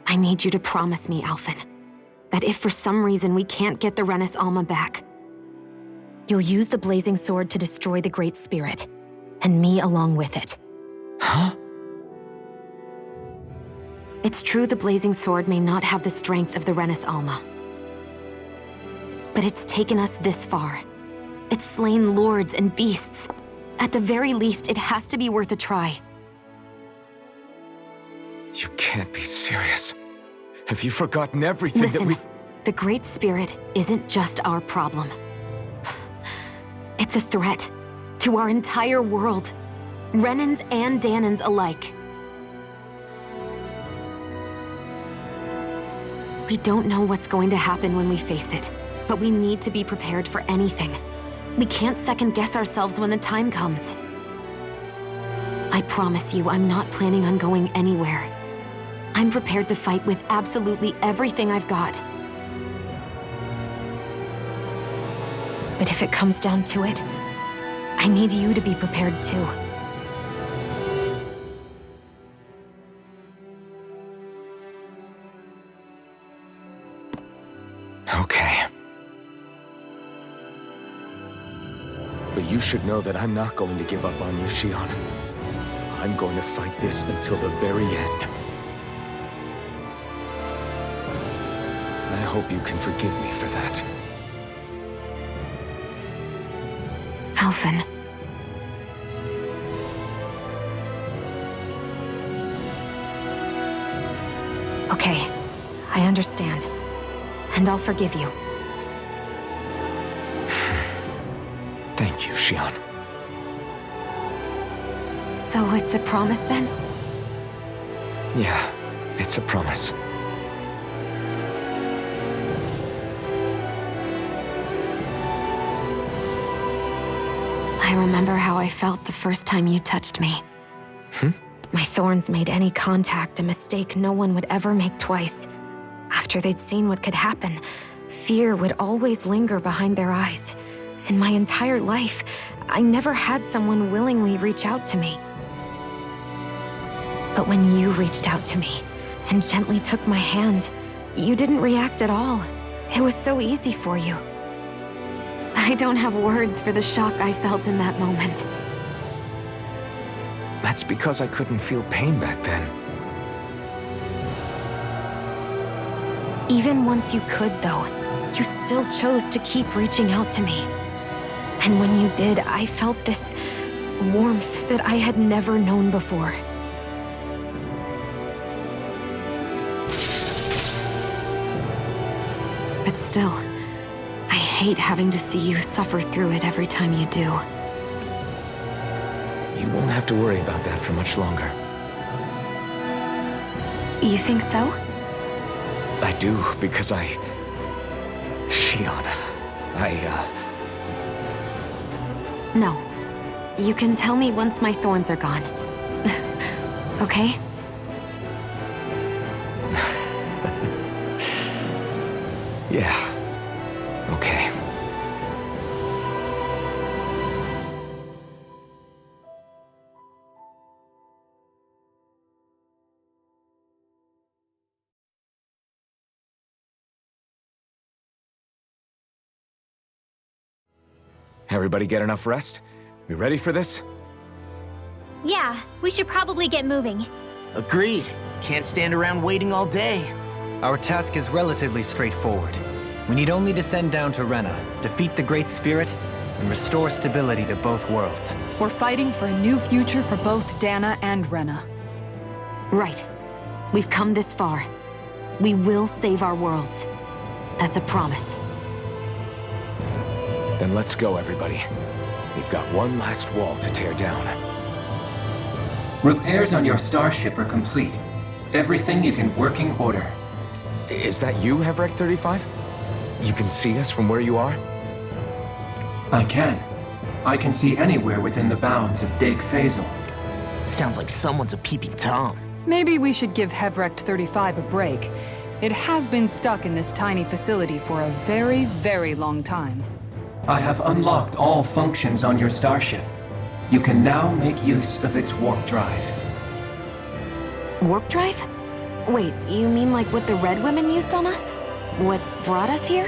I need you to promise me, Alphen, that if for some reason we can't get the Rena's Alma back, you'll use the blazing sword to destroy the Great Spirit, and me along with it. Huh? It's true the blazing sword may not have the strength of the Rena's Alma, but it's taken us this far. It's slain lords and beasts. At the very least, it has to be worth a try. You can't be serious. Have you forgotten everything Listen, that we've... the Great Spirit isn't just our problem. It's a threat to our entire world, Renans and Danans alike. We don't know what's going to happen when we face it, but we need to be prepared for anything. We can't second-guess ourselves when the time comes. I promise you, I'm not planning on going anywhere. I'm prepared to fight with absolutely everything I've got. But if it comes down to it, I need you to be prepared too. Okay. But you should know that I'm not going to give up on you, Shion. I'm going to fight this until the very end. I hope you can forgive me for that. Alphen. Okay, I understand. And I'll forgive you. Thank you, Shion. So it's a promise then? Yeah, it's a promise. I remember how I felt the first time you touched me. My thorns made any contact a mistake no one would ever make twice. After they'd seen what could happen, fear would always linger behind their eyes. In my entire life, I never had someone willingly reach out to me. But when you reached out to me and gently took my hand, you didn't react at all. It was so easy for you. I don't have words for the shock I felt in that moment. That's because I couldn't feel pain back then. Even once you could, though, you still chose to keep reaching out to me. And when you did, I felt this warmth that I had never known before. But still, I hate having to see you suffer through it every time you do. You won't have to worry about that for much longer. You think so? I do, because Shion, No. You can tell me once my thorns are gone. Okay? Yeah. Okay. Everybody get enough rest? We ready for this? Yeah, we should probably get moving. Agreed. Can't stand around waiting all day. Our task is relatively straightforward. We need only descend down to Rena, defeat the Great Spirit, and restore stability to both worlds. We're fighting for a new future for both Dana and Rena. Right. We've come this far. We will save our worlds. That's a promise. Then let's go, everybody. We've got one last wall to tear down. Repairs on your starship are complete. Everything is in working order. Is that you, Hevrek 35? You can see us from where you are? I can. I can see anywhere within the bounds of Dake Faisal. Sounds like someone's a peeping Tom. Maybe we should give Hevrect 35 a break. It has been stuck in this tiny facility for a very, very long time. I have unlocked all functions on your starship. You can now make use of its warp drive. Warp drive? Wait, you mean like what the Red Women used on us? What brought us here?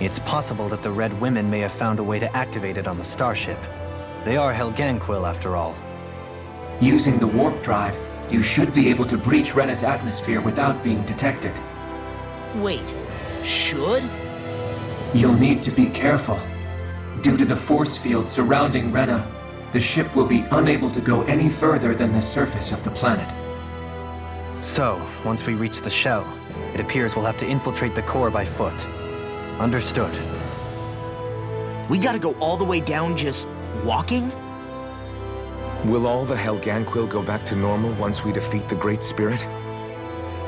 It's possible that the Red Women may have found a way to activate it on the starship. They are Helganquil, after all. Using the warp drive, you should be able to breach Rena's atmosphere without being detected. Wait, should? You'll need to be careful. Due to the force field surrounding Rena, the ship will be unable to go any further than the surface of the planet. So, once we reach the shell, it appears we'll have to infiltrate the core by foot. Understood. We gotta go all the way down just walking? Will all the Helganquil go back to normal once we defeat the Great Spirit?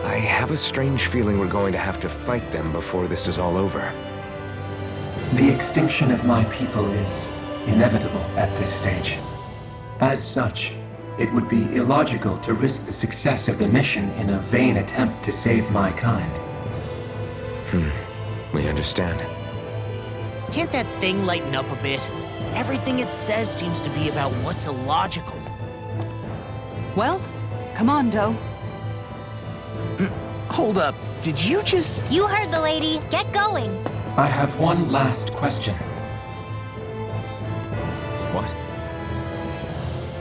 I have a strange feeling we're going to have to fight them before this is all over. The extinction of my people is inevitable at this stage. As such, it would be illogical to risk the success of the mission in a vain attempt to save my kind. We understand. Can't that thing lighten up a bit? Everything it says seems to be about what's illogical. Well, come on, Doe. Hold up, did you just... You heard the lady. Get going. I have one last question. What?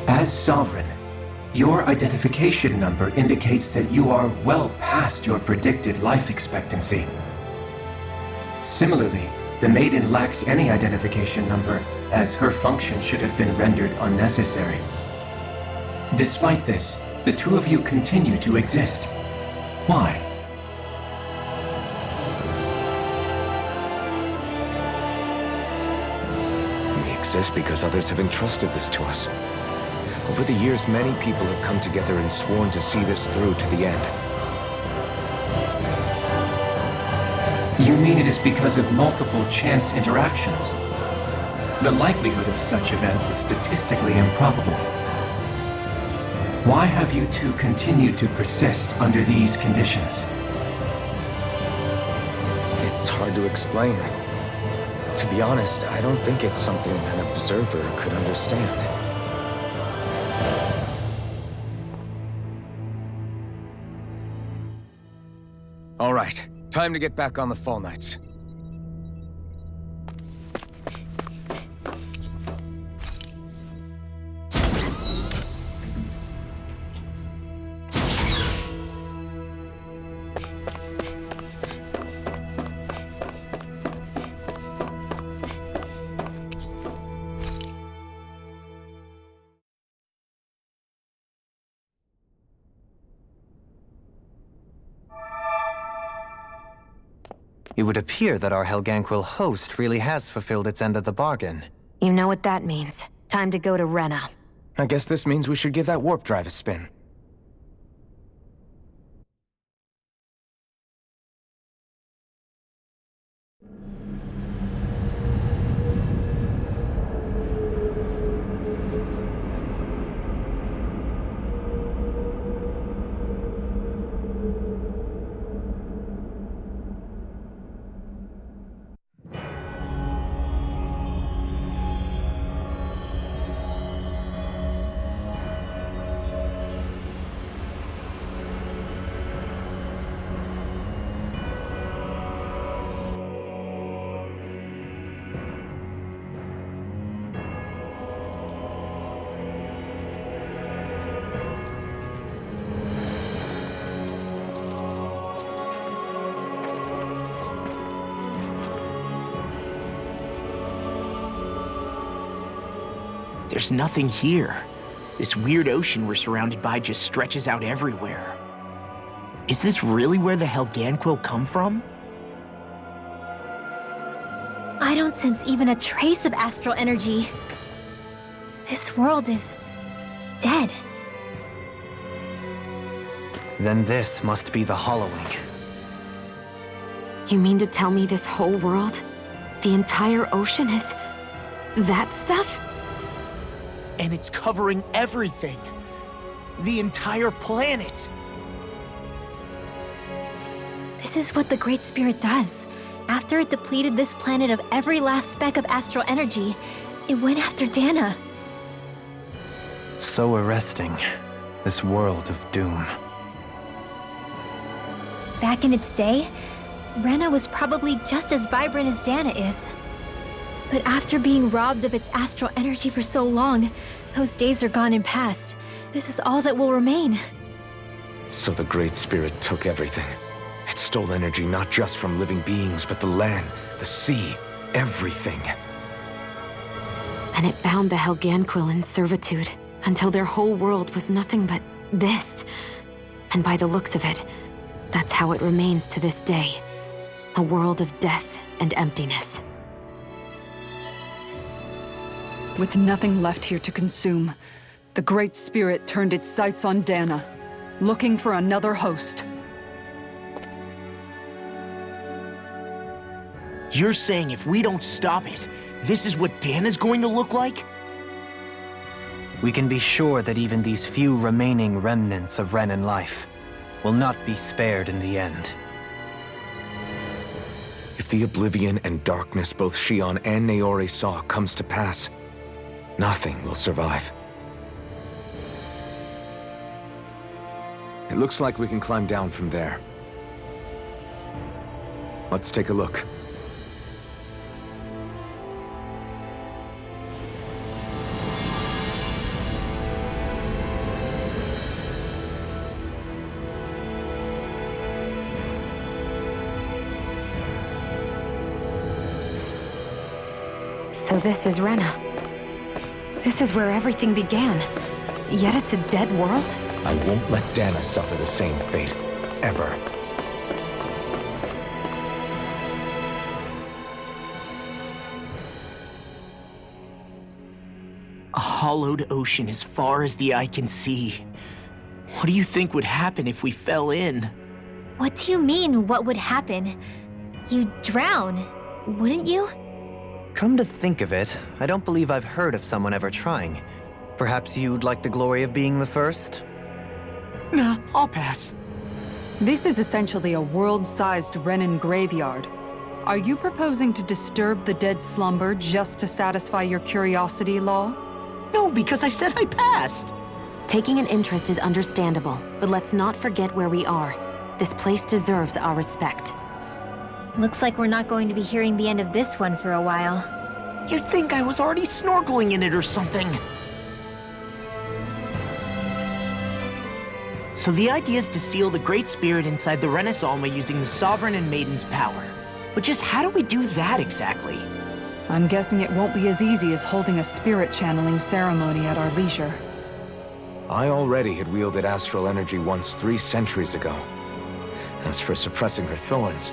As Sovereign, your identification number indicates that you are well past your predicted life expectancy. Similarly, the Maiden lacks any identification number, as her function should have been rendered unnecessary. Despite this, the two of you continue to exist. Why? We exist because others have entrusted this to us. Over the years, many people have come together and sworn to see this through to the end. You mean it is because of multiple chance interactions? The likelihood of such events is statistically improbable. Why have you two continued to persist under these conditions? It's hard to explain. To be honest, I don't think it's something an observer could understand. All right, time to get back on the Fall Knights. It would appear that our Helganquil host really has fulfilled its end of the bargain. You know what that means. Time to go to Rena. I guess this means we should give that warp drive a spin. There's nothing here. This weird ocean we're surrounded by just stretches out everywhere. Is this really where the Helganquil come from? I don't sense even a trace of astral energy. This world is dead. Then this must be the hollowing. You mean to tell me this whole world, the entire ocean is that stuff? And it's covering everything. The entire planet. This is what the Great Spirit does. After it depleted this planet of every last speck of astral energy, it went after Dana. So arresting. This world of doom. Back in its day, Rena was probably just as vibrant as Dana is. But after being robbed of its astral energy for so long, those days are gone and past. This is all that will remain. So the Great Spirit took everything. It stole energy not just from living beings, but the land, the sea, everything. And it bound the Helganquil in servitude until their whole world was nothing but this. And by the looks of it, that's how it remains to this day. A world of death and emptiness. With nothing left here to consume, the Great Spirit turned its sights on Dana, looking for another host. You're saying if we don't stop it, this is what Dana's going to look like? We can be sure that even these few remaining remnants of Renan life will not be spared in the end. If the oblivion and darkness both Shion and Naori saw comes to pass, nothing will survive. It looks like we can climb down from there. Let's take a look. So this is Rena. This is where everything began. Yet it's a dead world? I won't let Dana suffer the same fate, ever. A hollowed ocean as far as the eye can see. What do you think would happen if we fell in? What do you mean, what would happen? You'd drown, wouldn't you? Come to think of it, I don't believe I've heard of someone ever trying. Perhaps you'd like the glory of being the first? Nah, I'll pass. This is essentially a world-sized Renan graveyard. Are you proposing to disturb the dead slumber just to satisfy your curiosity, Law? No, because I said I passed. Taking an interest is understandable, but let's not forget where we are. This place deserves our respect. Looks like we're not going to be hearing the end of this one for a while. You'd think I was already snorkeling in it or something. So the idea is to seal the Great Spirit inside the Renaissance using the Sovereign and Maiden's power. But just how do we do that exactly? I'm guessing it won't be as easy as holding a spirit channeling ceremony at our leisure. I already had wielded astral energy once 3 centuries ago. As for suppressing her thorns,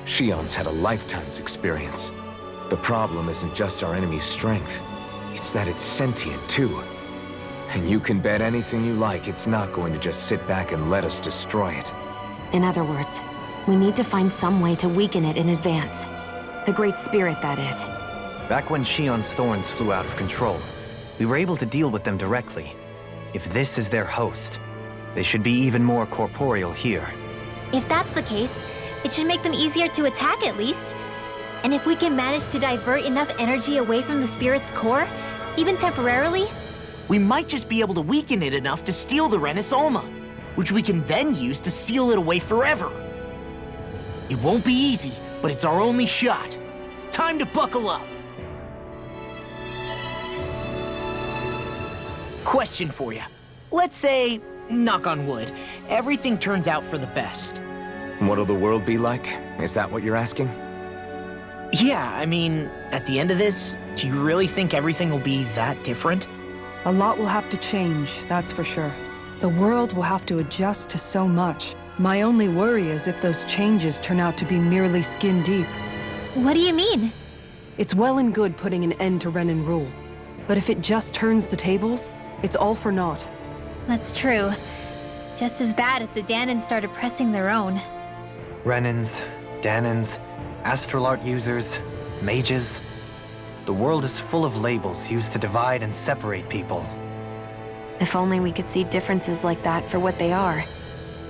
Shion's had a lifetime's experience. The problem isn't just our enemy's strength. It's that it's sentient, too. And you can bet anything you like it's not going to just sit back and let us destroy it. In other words, we need to find some way to weaken it in advance. The Great Spirit, that is. Back when Shion's thorns flew out of control, we were able to deal with them directly. If this is their host, they should be even more corporeal here. If that's the case, it should make them easier to attack at least. And if we can manage to divert enough energy away from the spirit's core, even temporarily, we might just be able to weaken it enough to steal the Renaissance, which we can then use to seal it away forever. It won't be easy, but it's our only shot. Time to buckle up. Question for you. Let's say, knock on wood, everything turns out for the best. What'll the world be like? Is that what you're asking? Yeah, I mean, at the end of this, do you really think everything will be that different? A lot will have to change, that's for sure. The world will have to adjust to so much. My only worry is if those changes turn out to be merely skin deep. what do you mean? It's well and good putting an end to Renan rule. But if it just turns the tables, it's all for naught. That's true. Just as bad if the Danans started pressing their own. Renans, Danans, astral art users, mages. The world is full of labels used to divide and separate people. If only we could see differences like that for what they are.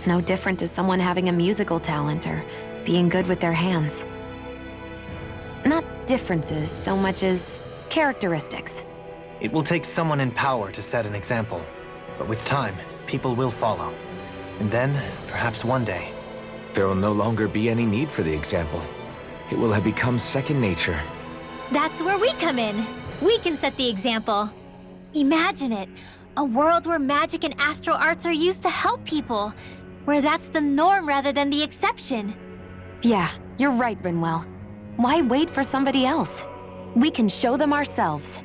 No different to someone having a musical talent or being good with their hands. Not differences so much as characteristics. It will take someone in power to set an example. But with time, people will follow. And then, perhaps one day... There will no longer be any need for the example. It will have become second nature. That's where we come in. We can set the example. Imagine it. A world where magic and astral arts are used to help people. Where that's the norm rather than the exception. Yeah, you're right, Rinwell. Why wait for somebody else? We can show them ourselves.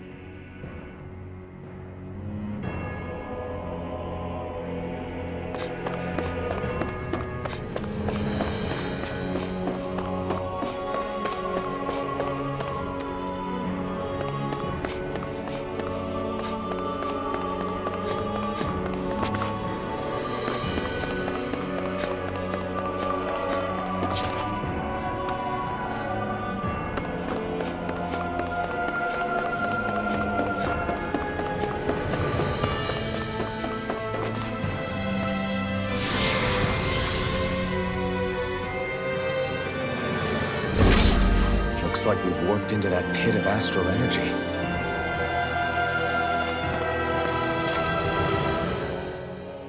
Looks like we've warped into that pit of astral energy.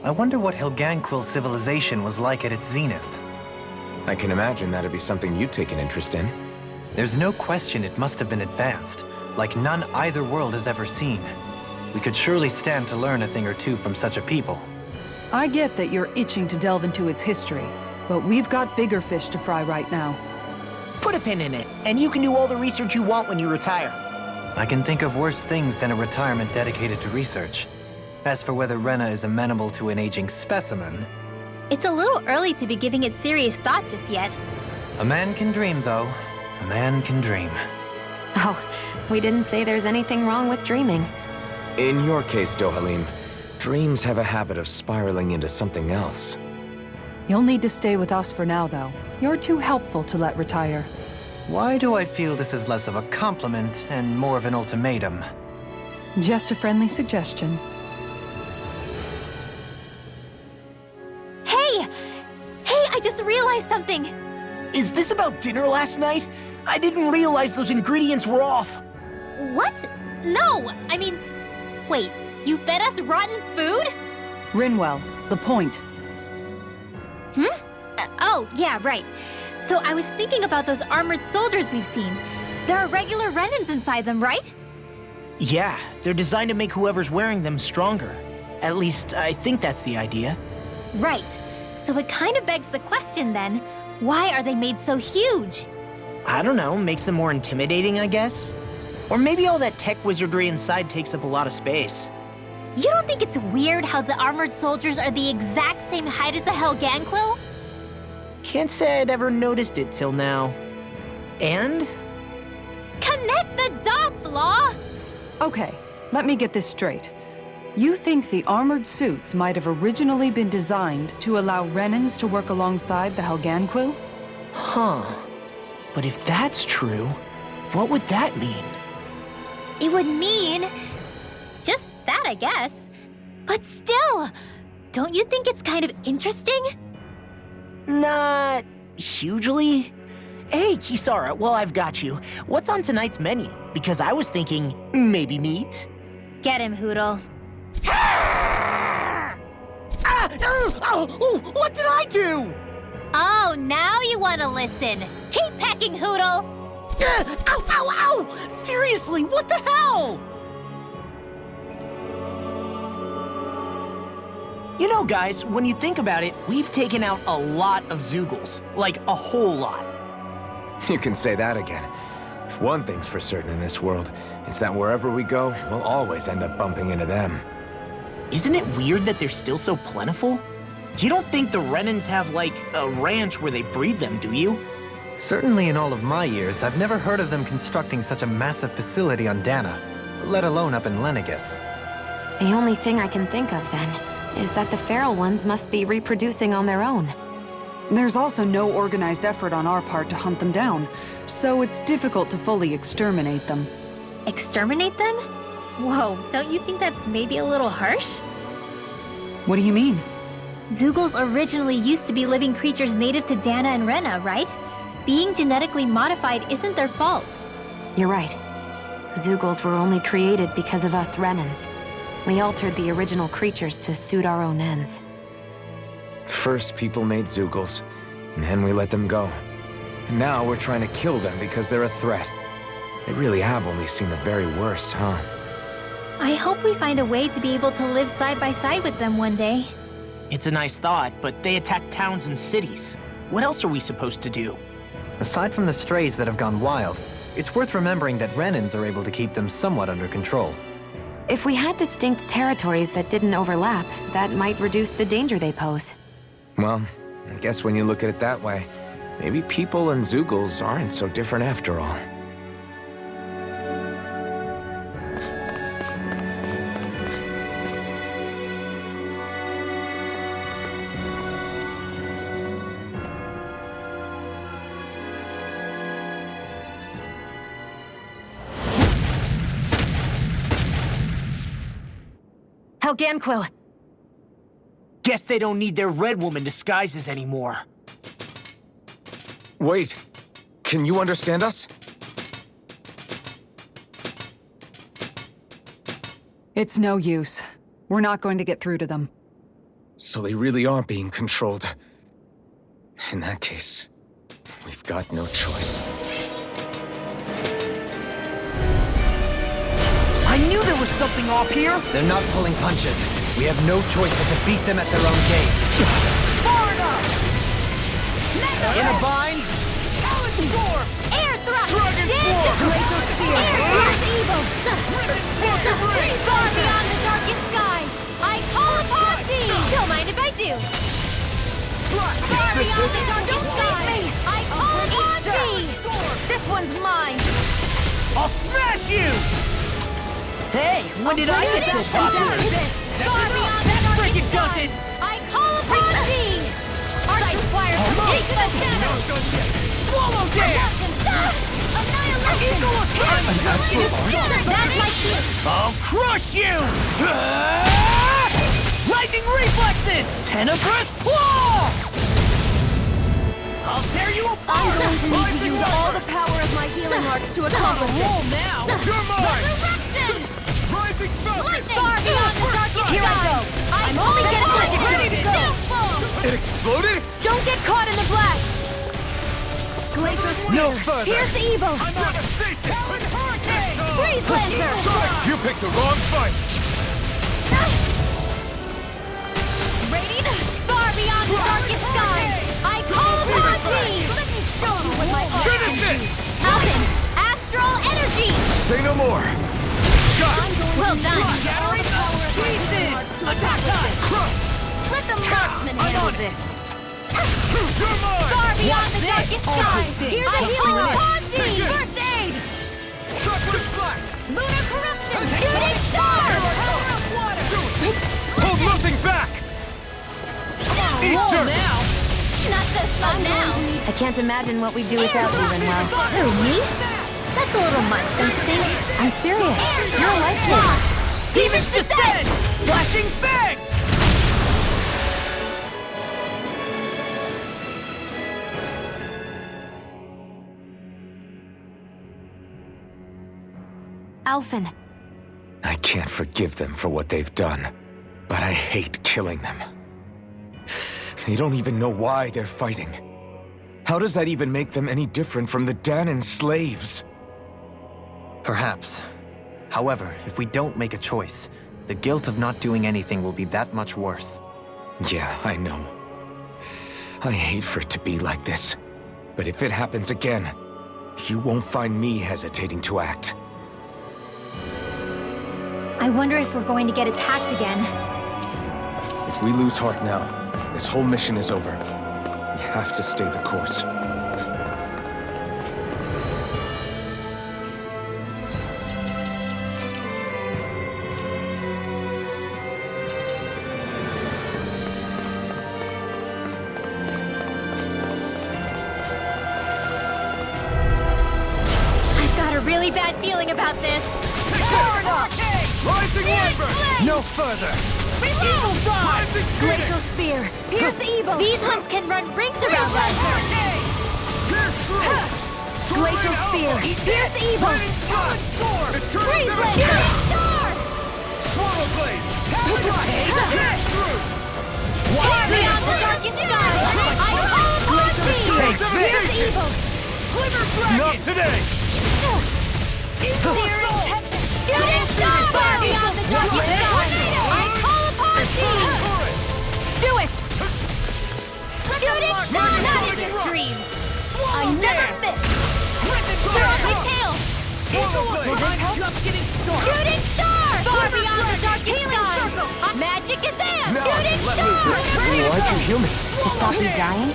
I wonder what Helganquil civilization was like at its zenith. I can imagine that'd be something you'd take an interest in. There's no question it must have been advanced, like none either world has ever seen. We could surely stand to learn a thing or two from such a people. I get that you're itching to delve into its history, but we've got bigger fish to fry right now. Put a pin in it, and you can do all the research you want when you retire. I can think of worse things than a retirement dedicated to research. As for whether Rena is amenable to an aging specimen... It's a little early to be giving it serious thought just yet. A man can dream, though. A man can dream. Oh, we didn't say there's anything wrong with dreaming. In your case, Dohalim, dreams have a habit of spiraling into something else. You'll need to stay with us for now, though. You're too helpful to let retire. Why do I feel this is less of a compliment and more of an ultimatum? Just a friendly suggestion. Hey! Hey, I just realized something! Is this about dinner last night? I didn't realize those ingredients were off. What? No! I mean, wait, you fed us rotten food? Rinwell, the point. Oh, yeah, right. So I was thinking about those armored soldiers we've seen. There are regular Renans inside them, right? Yeah, they're designed to make whoever's wearing them stronger. At least, I think that's the idea. Right. So it kind of begs the question then, why are they made so huge? I don't know, makes them more intimidating, I guess? Or maybe all that tech wizardry inside takes up a lot of space. You don't think it's weird how the armored soldiers are the exact same height as the Helganquil? Can't say I'd ever noticed it till now. And? Connect the dots, Law! Okay, let me get this straight. You think the armored suits might have originally been designed to allow Renans to work alongside the Helganquil? Huh. But if that's true, what would that mean? It would mean... just that, I guess. But still, don't you think it's kind of interesting? Not hugely. Hey, Kisara, well, I've got you. What's on tonight's menu? Because I was thinking maybe meat. Get him, Hootle. What did I do? Oh, now you want to listen. Keep pecking, Hootle. Ow, ow, ow! Seriously, what the hell? You know, guys, when you think about it, we've taken out a lot of Zoogles. Like, a whole lot. You can say that again. If one thing's for certain in this world, it's that wherever we go, we'll always end up bumping into them. Isn't it weird that they're still so plentiful? You don't think the Renans have, like, a ranch where they breed them, do you? Certainly in all of my years, I've never heard of them constructing such a massive facility on Dana, let alone up in Lenegis. The only thing I can think of, then, is that the feral ones must be reproducing on their own. There's also no organized effort on our part to hunt them down, so it's difficult to fully exterminate them. Exterminate them? Whoa, don't you think that's maybe a little harsh? What do you mean? Zeugles originally used to be living creatures native to Dana and Rena, right? Being genetically modified isn't their fault. You're right. Zeugles were only created because of us Renans. We altered the original creatures to suit our own ends. First, people made Zeugles, and then we let them go. And now we're trying to kill them because they're a threat. They really have only seen the very worst, huh? I hope we find a way to be able to live side by side with them one day. It's a nice thought, but they attack towns and cities. What else are we supposed to do? Aside from the strays that have gone wild, it's worth remembering that Renans are able to keep them somewhat under control. If we had distinct territories that didn't overlap, that might reduce the danger they pose. Well, I guess when you look at it that way, maybe people and Zeugles aren't so different after all. Helganquil! Guess they don't need their Red Woman disguises anymore. Wait, can you understand us? It's no use. We're not going to get through to them. So they really are being controlled. In that case, we've got no choice. I knew there was something off here! They're not pulling punches. We have no choice but to beat them at their own game. Far enough! In a bind? Talon Storm! Air thrust! Dragon Form! Glacial Spear! Air thrust evil! Far beyond the darkest sky! I call upon thee! Don't mind if I do! Far beyond the darkest sky! I call upon thee! This one's mine! I'll smash you! Hey, when did I get so popular? Far beyond the darkest sky! I call upon thee! Sight fire from into the shadows! Swallow dance! Annihilation! An astral arch? That's my fear! I'll crush you! Lightning reflexes! Tenebrous claw! I'll tear you apart! I'm going to need to use all the power of my healing arts to accomplish this. Roll now! You're mine! Resurrection! Rising Falcon! Lightning! Far beyond the darkest Here I sky! go! I'm only getting started! Ready to go! It exploded? Don't get caught in the blast! Glacial No Spear! further! Here's the evil! I'm on a station! Talon Hurricane! Freeze Lancer! You picked the wrong fight! Radiant! Far beyond the darkest sky! I call upon thee! Let me show you what my art can do! Alvin! Astral Energy! Say no more! Well done! Pieces! Attack time! Let the marksman handle this! You're mine! Far beyond the darkest sky! Here's a healing upon thee! Take it. First aid! Shockwave Flash! Lunar corruption! Shooting star! Power of water! Hold nothing back! Eat Roll dirt! now! Not so fun now! I can't imagine what we'd do without you, Rinwell. Who, me? That's a little much, don't you think? I'm serious. You're a lifesaver. Demon's Descent! Flashing Fang! Alphen, I can't forgive them for what they've done, but I hate killing them. They don't even know why they're fighting. How does that even make them any different from the Danan slaves? Perhaps. However, if we don't make a choice, the guilt of not doing anything will be that much worse. Yeah, I know. I hate for it to be like this. But if it happens again, you won't find me hesitating to act. I wonder if we're going to get attacked again. If we lose heart now, this whole mission is over. We have to stay the course. really bad feeling about this. No further! Glacial Spear! Pierce evil! These hunts can run rings around us! Glacial Spear! Pierce evil! Freeze Laser! Swallow Blade! Far beyond the darkest sky! I call upon thee! Pierce evil! Not today! Shooting star! Far beyond the darkest sky! I call upon thee! Do it! Shooting star! Not in your dreams! I never miss! Throw up my tail! Will this help? Shooting star! Far beyond the darkest sky! Magic is in! Shooting star! Why'd you heal me? To stop you dying?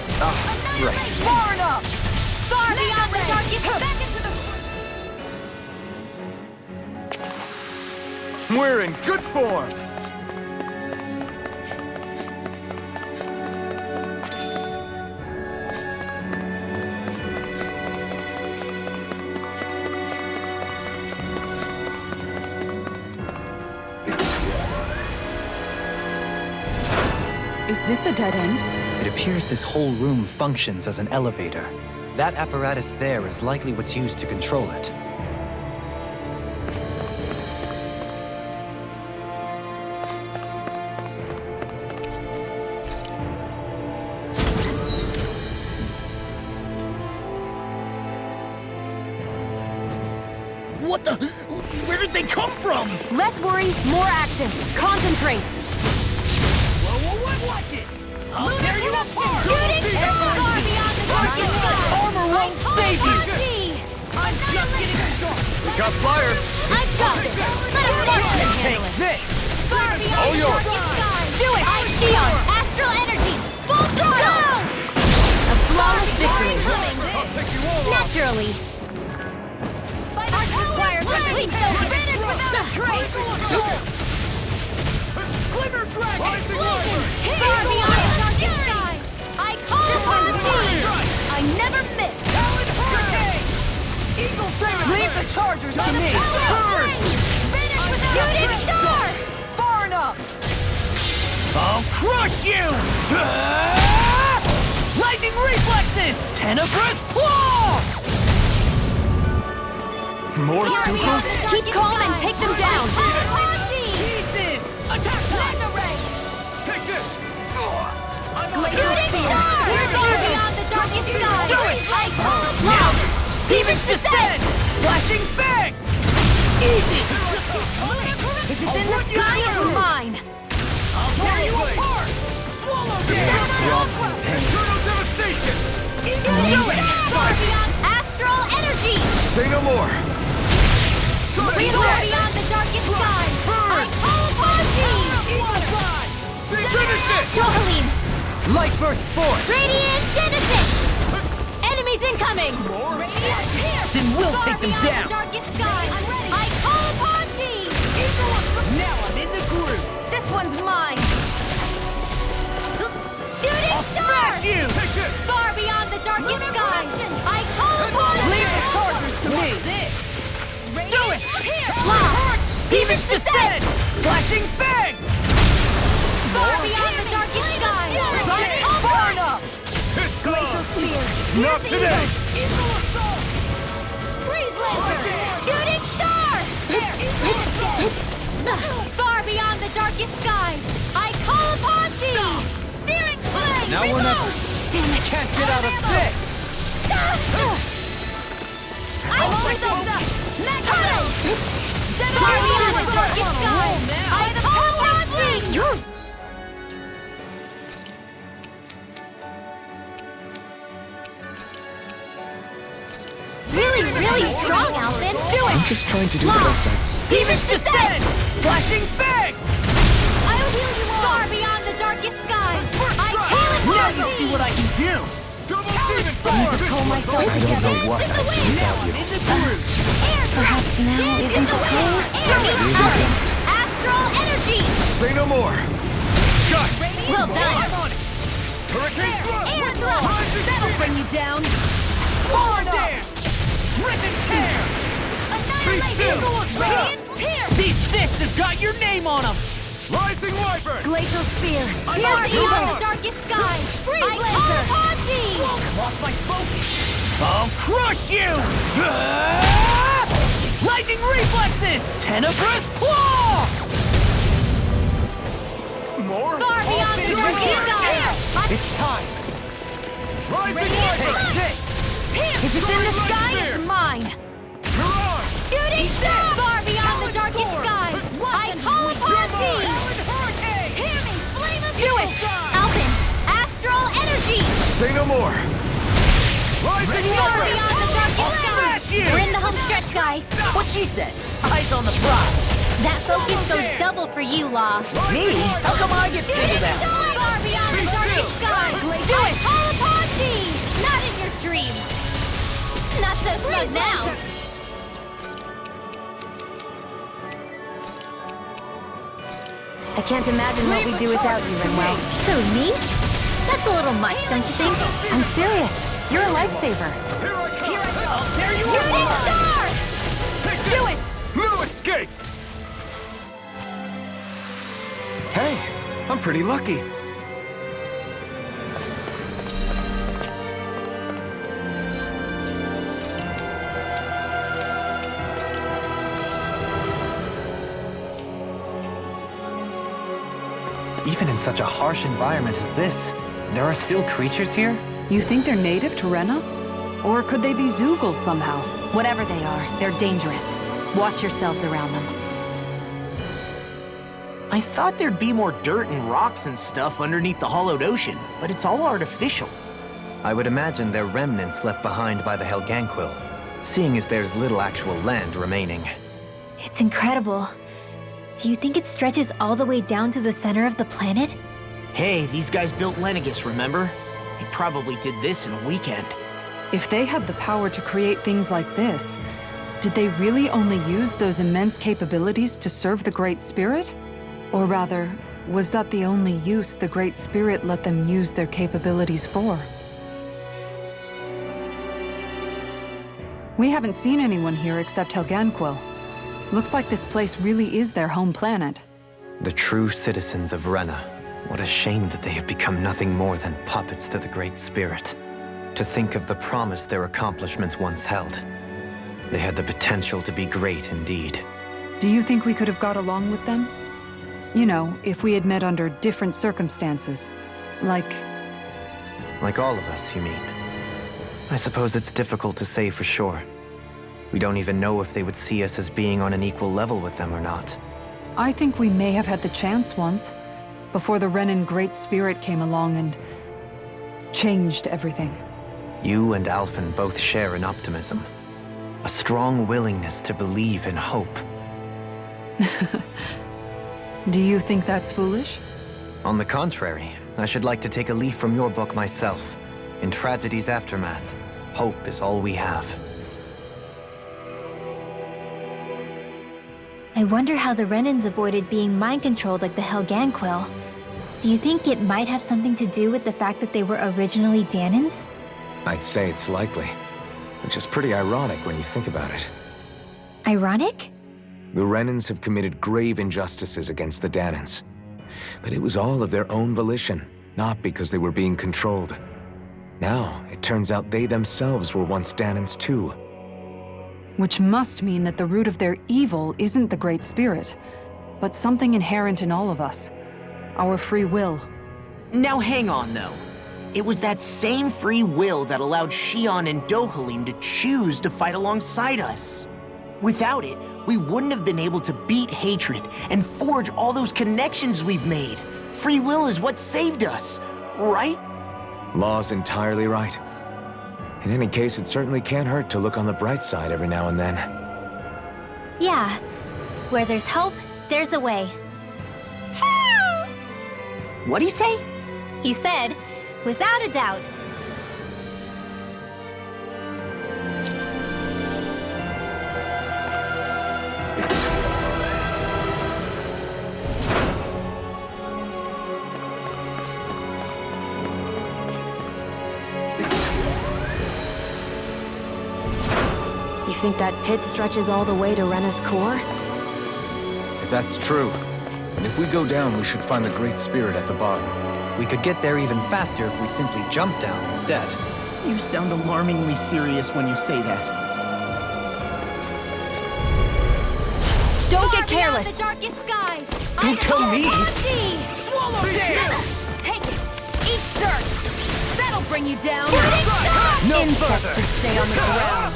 Right. Far enough! Far beyond the darkest back into the... We're in good form! Is this a dead end? It appears this whole room functions as an elevator. That apparatus there is likely what's used to control it. What the? Where did they come from? Less worry, more action. Concentrate. Whoa, watch it! I'll tear you apart! Shooting star! Far beyond the darkest sky! Armor won't save you! I'm just getting started! We got flyers! I got it! Let a marksman handle it! This! Far beyond All the yours. darkest sky! Do it! Sion! Astral energy! Full throttle! A flawless victory! Naturally! Requires complete focus! Finish without a trace! Glimmer Dragon! Far beyond the darkest sky! I call upon thee! I never miss! Talon Hurricane! Eagle Saber! Leave the chargers to me! Finish with a shooting star! Far enough! I'll crush you! Lightning reflexes! Tenebrous Claw! More supers? Keep calm and take them down. Pieces! Attack time! Take this! Shooting star! Far beyond the darkest sky! Do it! I call upon Now! Demon's Descent! Flashing Fang! Easy! If it's in the sky, it's mine. I'll tear you apart! Swallow down! Internal devastation! Do it! Far beyond astral energy! Say no more! Far beyond the darkest sky! I call upon thee! Finish it! Johaline! Light Burst Force! Radiant Genesis! Enemies incoming! Then we'll take them Far beyond down! the darkest sky! I call upon thee! Now I'm in the groove! This one's mine! Shooting I'll star! smash you! Far beyond the darkest sky! I call upon Leave the thee! chargers to me! Do it! Lock! Demon's Descent! Flashing Fang! Far beyond the darkest sky! Far enough! Glacial Spear! Not today! Freeze Laser! Shooting star! Far beyond the darkest sky! I call upon thee! Searing flame! Now or never! Can't get out of this! I hold those up! Mega Ray! Far beyond the darkest sky! I call upon thee! Really strong, Alvin! Do it! I'm just trying to do the best I Demon's Descent! Flashing Fang! I'll heal you all! Far beyond the darkest sky! I call upon Now you see what I can do! Need to pull myself I don't together. know what I'd do without you. In the groove! Perhaps now isn't the time. Astral energy! Say no more! Well done! Hurricane Thrust! Air thrust! That'll bring you down! Far enough! Rip and tear! These fists have got your name on them! Rising Wyvern! Glacial Spear. Far beyond the darkest skies! I call upon thee! Come off my focus! I'll crush you! Lightning reflexes! Tenebrous claw! More? Far beyond the darkest skies! It's time! Rising Take this! If it's in the sky, it's mine! Mirage! Shooting star! Far beyond the darkest skies! I call upon thee! Hear me, flame of Do it! Alpin, astral energy! Say no more! Rising Far Wyvern! beyond the darkest skies! We're in the home stretch, guys! What she said? Eyes on the prize! That focus goes double for you, Law! Me? How come I get singled out? Far beyond the darkest skies! Do it! Call upon thee! Not in your dreams! Not so snug now! I can't imagine what we'd do without you, Rinwell. So me? That's a little much, don't you think? I'm serious. You're a lifesaver. Here I come! There you Shooting are! star! Do it! No escape! Hey, I'm pretty lucky. Even in such a harsh environment as this, there are still creatures here? You think they're native to Rena? Or could they be Zeugles somehow? Whatever they are, they're dangerous. Watch yourselves around them. I thought there'd be more dirt and rocks and stuff underneath the hollowed ocean, but it's all artificial. I would imagine they're remnants left behind by the Helganquil, seeing as there's little actual land remaining. It's incredible. Do you think it stretches all the way down to the center of the planet? Hey, these guys built Lenegus, remember? They probably did this in a weekend. If they had the power to create things like this, did they really only use those immense capabilities to serve the Great Spirit? Or rather, was that the only use the Great Spirit let them use their capabilities for? We haven't seen anyone here except Helganquil. Looks like this place really is their home planet. The true citizens of Rena. What a shame that they have become nothing more than puppets to the Great Spirit. To think of the promise their accomplishments once held. They had the potential to be great indeed. Do you think we could have got along with them? You know, if we had met under different circumstances. Like all of us, you mean? I suppose it's difficult to say for sure. We don't even know if they would see us as being on an equal level with them or not. I think we may have had the chance once, before the Renan Great Spirit came along and changed everything. You and Alphen both share an optimism. A strong willingness to believe in hope. Do you think that's foolish? On the contrary, I should like to take a leaf from your book myself. In tragedy's aftermath, hope is all we have. I wonder how the Renans avoided being mind-controlled like the Helganquil. Do you think it might have something to do with the fact that they were originally Danans? I'd say it's likely, which is pretty ironic when you think about it. Ironic? The Renans have committed grave injustices against the Danans. But it was all of their own volition, not because they were being controlled. Now, it turns out they themselves were once Danans too. Which must mean that the root of their evil isn't the Great Spirit, but something inherent in all of us. Our free will. Now hang on, though. It was that same free will that allowed Xion and Dohalim to choose to fight alongside us. Without it, we wouldn't have been able to beat hatred and forge all those connections we've made. Free will is what saved us, right? Law's entirely right. In any case, it certainly can't hurt to look on the bright side every now and then. Yeah. Where there's hope, there's a way. What'd he say? He said, without a doubt. You think that pit stretches all the way to Rena's core? If that's true, and if we go down, we should find the Great Spirit at the bottom. We could get there even faster if we simply jump down instead. You sound alarmingly serious when you say that. Don't get careless. The darkest skies. Don't tell me! Swallow Take it. Eat dirt. That'll bring you down. No Insects further! should stay on the ground.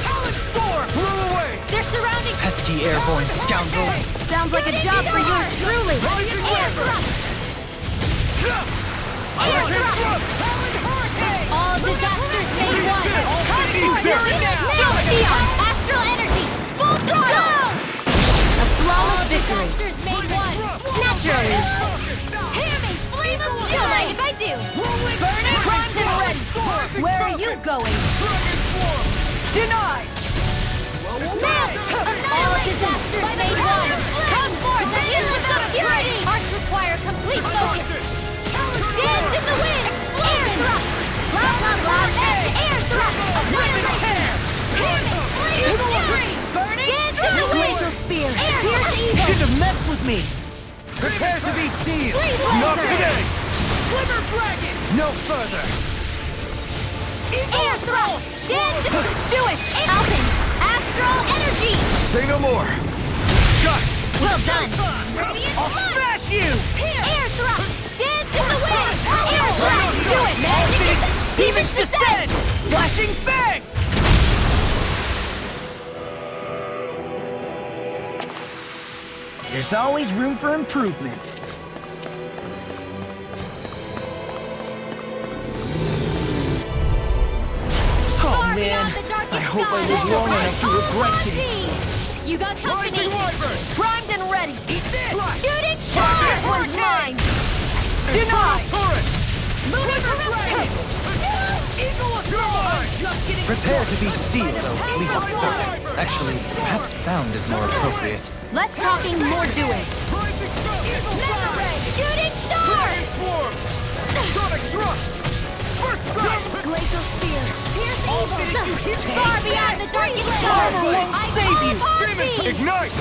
Talent storm! Blew away! They're surrounding. Pesky airborne scoundrel! Sounds like a job for you, truly. Air thrust. All disasters made one. Come forth. Halcyon. Astral energy. Full throttle. A flawless victory. Disasters made one. Naturally. Hear me. Flame of fury. Don't mind if I do. Burn it. Primed and ready. Where are you going? Denied. All disasters made one. Come forth and use the purity. Arts require complete focus. Dance in the wind. Air thrust. Blah blah blah. Air thrust. Hear me. Flame of fury. Burn it. Dance in the wind. Glacial spear. Pierce evil. Should have messed with me! Prepare to be sealed! Not today! Glimmer dragon! No further! Air thrust. Dance. Do it. Alton. Astral energy. Say no more! Well done. I'll smash you! Air thrust. Dance in the wind. Air thrust. Do it, man. Demons descend! Flashing bang! There's always room for improvement. Oh man, I hope I live long enough to regret this. You got company. Primed and ready. Shooting star. One's mine. Denied! Moving around. Prepare to be sealed, though, fleet of foot. Actually, perhaps bound is more appropriate. Less talking, more doing. Shooting star. Glacial spear. Pierce evil. Far beyond the darkest star. I save you. call Ignite!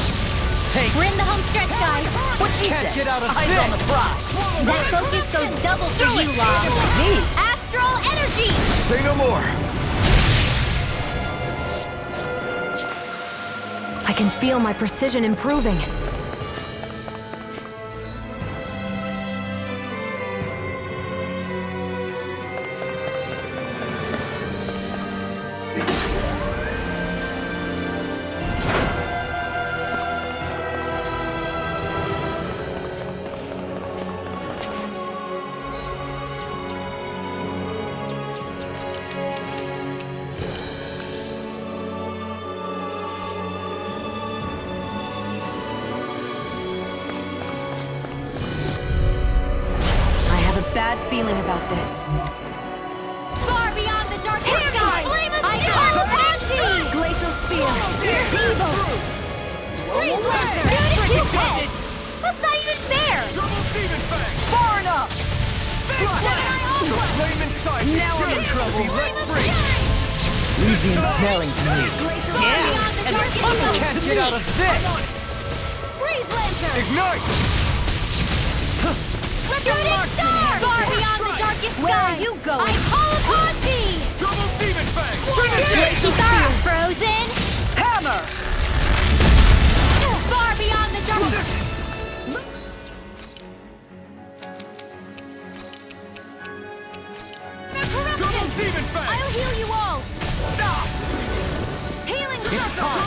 We're in the home stretch, guys. What she said? Get out of eyes on the prize! That focus goes double for you, Law. Me? Astral energy. Say no more! I can feel my precision improving. Bad feeling about this. Far beyond the darkest sky. I call upon thee. Glacial spear. Pierce evil. Freeze laser. Shooting cupid. That's not even fair. Far enough! Now I'm in trouble. Let free. Leaving smelling to me. Yeah, and I can't get out of this! Freeze lantern. Ignite! Shooting star. Far beyond the darkest sky. Where are you going? I call upon thee. Shooting star. Frozen. Hammer! Far beyond the darkest. I'll heal you all. Stop! Healing It's time.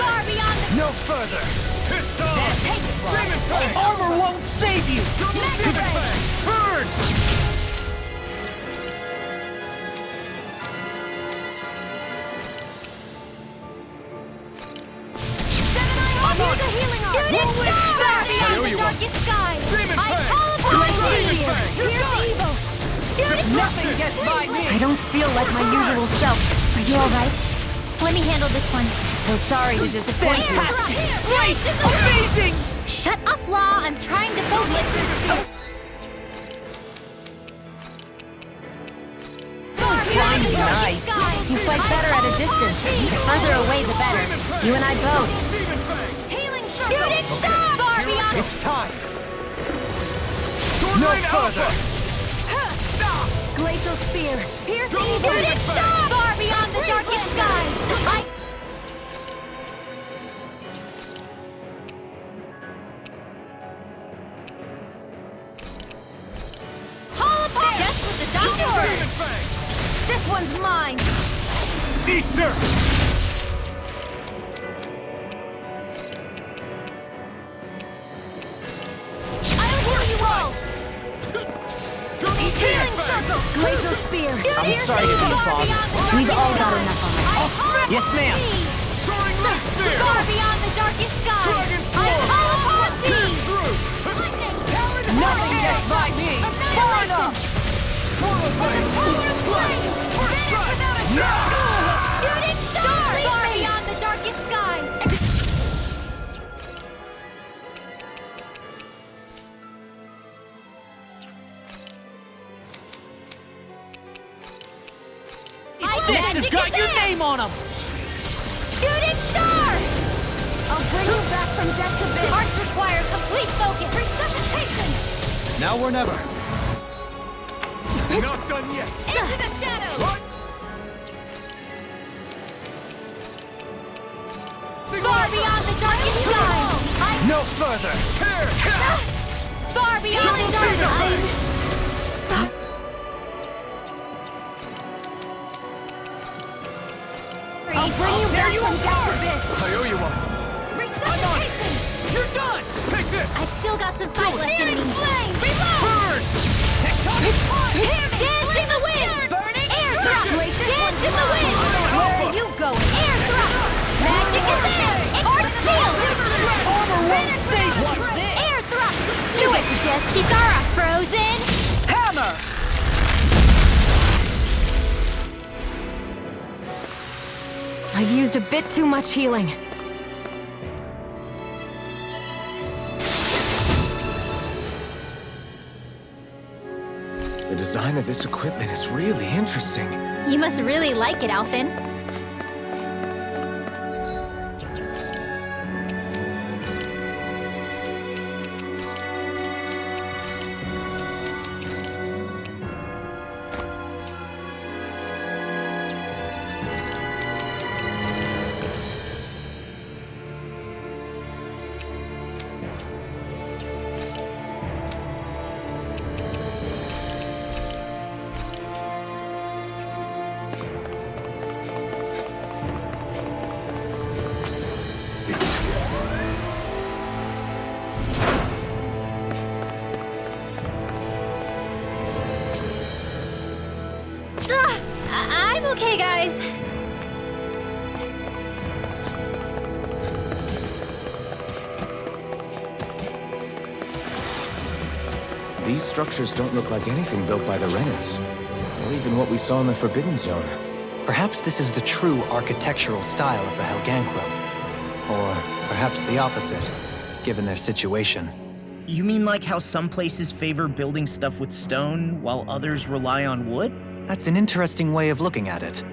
Far beyond the No further! take it. Armor won't save you! Burn! I'm on the healing arm. Shooting star. Beyond the darkest sky. I call upon thee. Pierce evil. Shooting Nothing gets by me! I don't feel like my usual self. Are you alright? Let me handle this one. So sorry to disappoint you. Great! Amazing! Shut up, Law. I'm trying to focus. Far beyond the darkest sky. You fight better at a distance. The further away, the better. You and I both. Healing shooting star! Far beyond. It's time! No further! Glacial spear. Pierce the evil. Shooting star! Far beyond the darkest skies. Haul apart! Death with the doctor! This one's mine. Eater! I'll heal you all! Healing circle! Glacial spear. I'm sorry to be a bother. We've all got enough on us. Yes, ma'am. Far beyond the darkest skies! I call upon thee! Lightning! Nothing gets by me! Far enough! Shooting star! Far beyond the darkest skies! This has got your name on them! Shooting star! I'll bring you back from death to this. Hearts require complete focus. Resuscitation! Now or never. Not done yet. Into the shadows! Far beyond the darkest skies! No further! Far beyond the darkest skies! I'll bring you back from death abyss! I owe you one. Resuscitation! You're done! Take this! I've still got some fight left in me. Flame! Reload! Burn! Dance in the wind! Burning air thrust! Dance in the wind! Where are you going? Air thrust! Magic is there! Art seal! Armor won't save one! Air thrust! Do it, Death Kikara! Frozen! Hammer! I've used a bit too much healing. The design of this equipment is really interesting. You must really like it, Alphen. I'm okay, guys. These structures don't look like anything built by the Renans, or even what we saw in the Forbidden Zone. Perhaps this is the true architectural style of the Helganquil. Or perhaps the opposite, given their situation. You mean like how some places favor building stuff with stone, while others rely on wood? That's an interesting way of looking at it.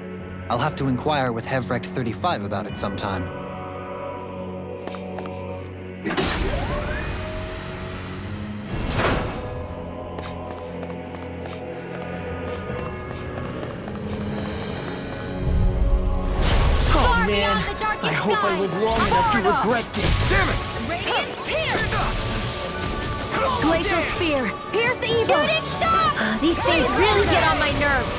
I'll have to inquire with Hevrect 35 about it sometime. Oh man, I hope I live long enough to regret this. Damn it! Glacial spear. Pierce the evil. Shooting star! These things really get on my nerves.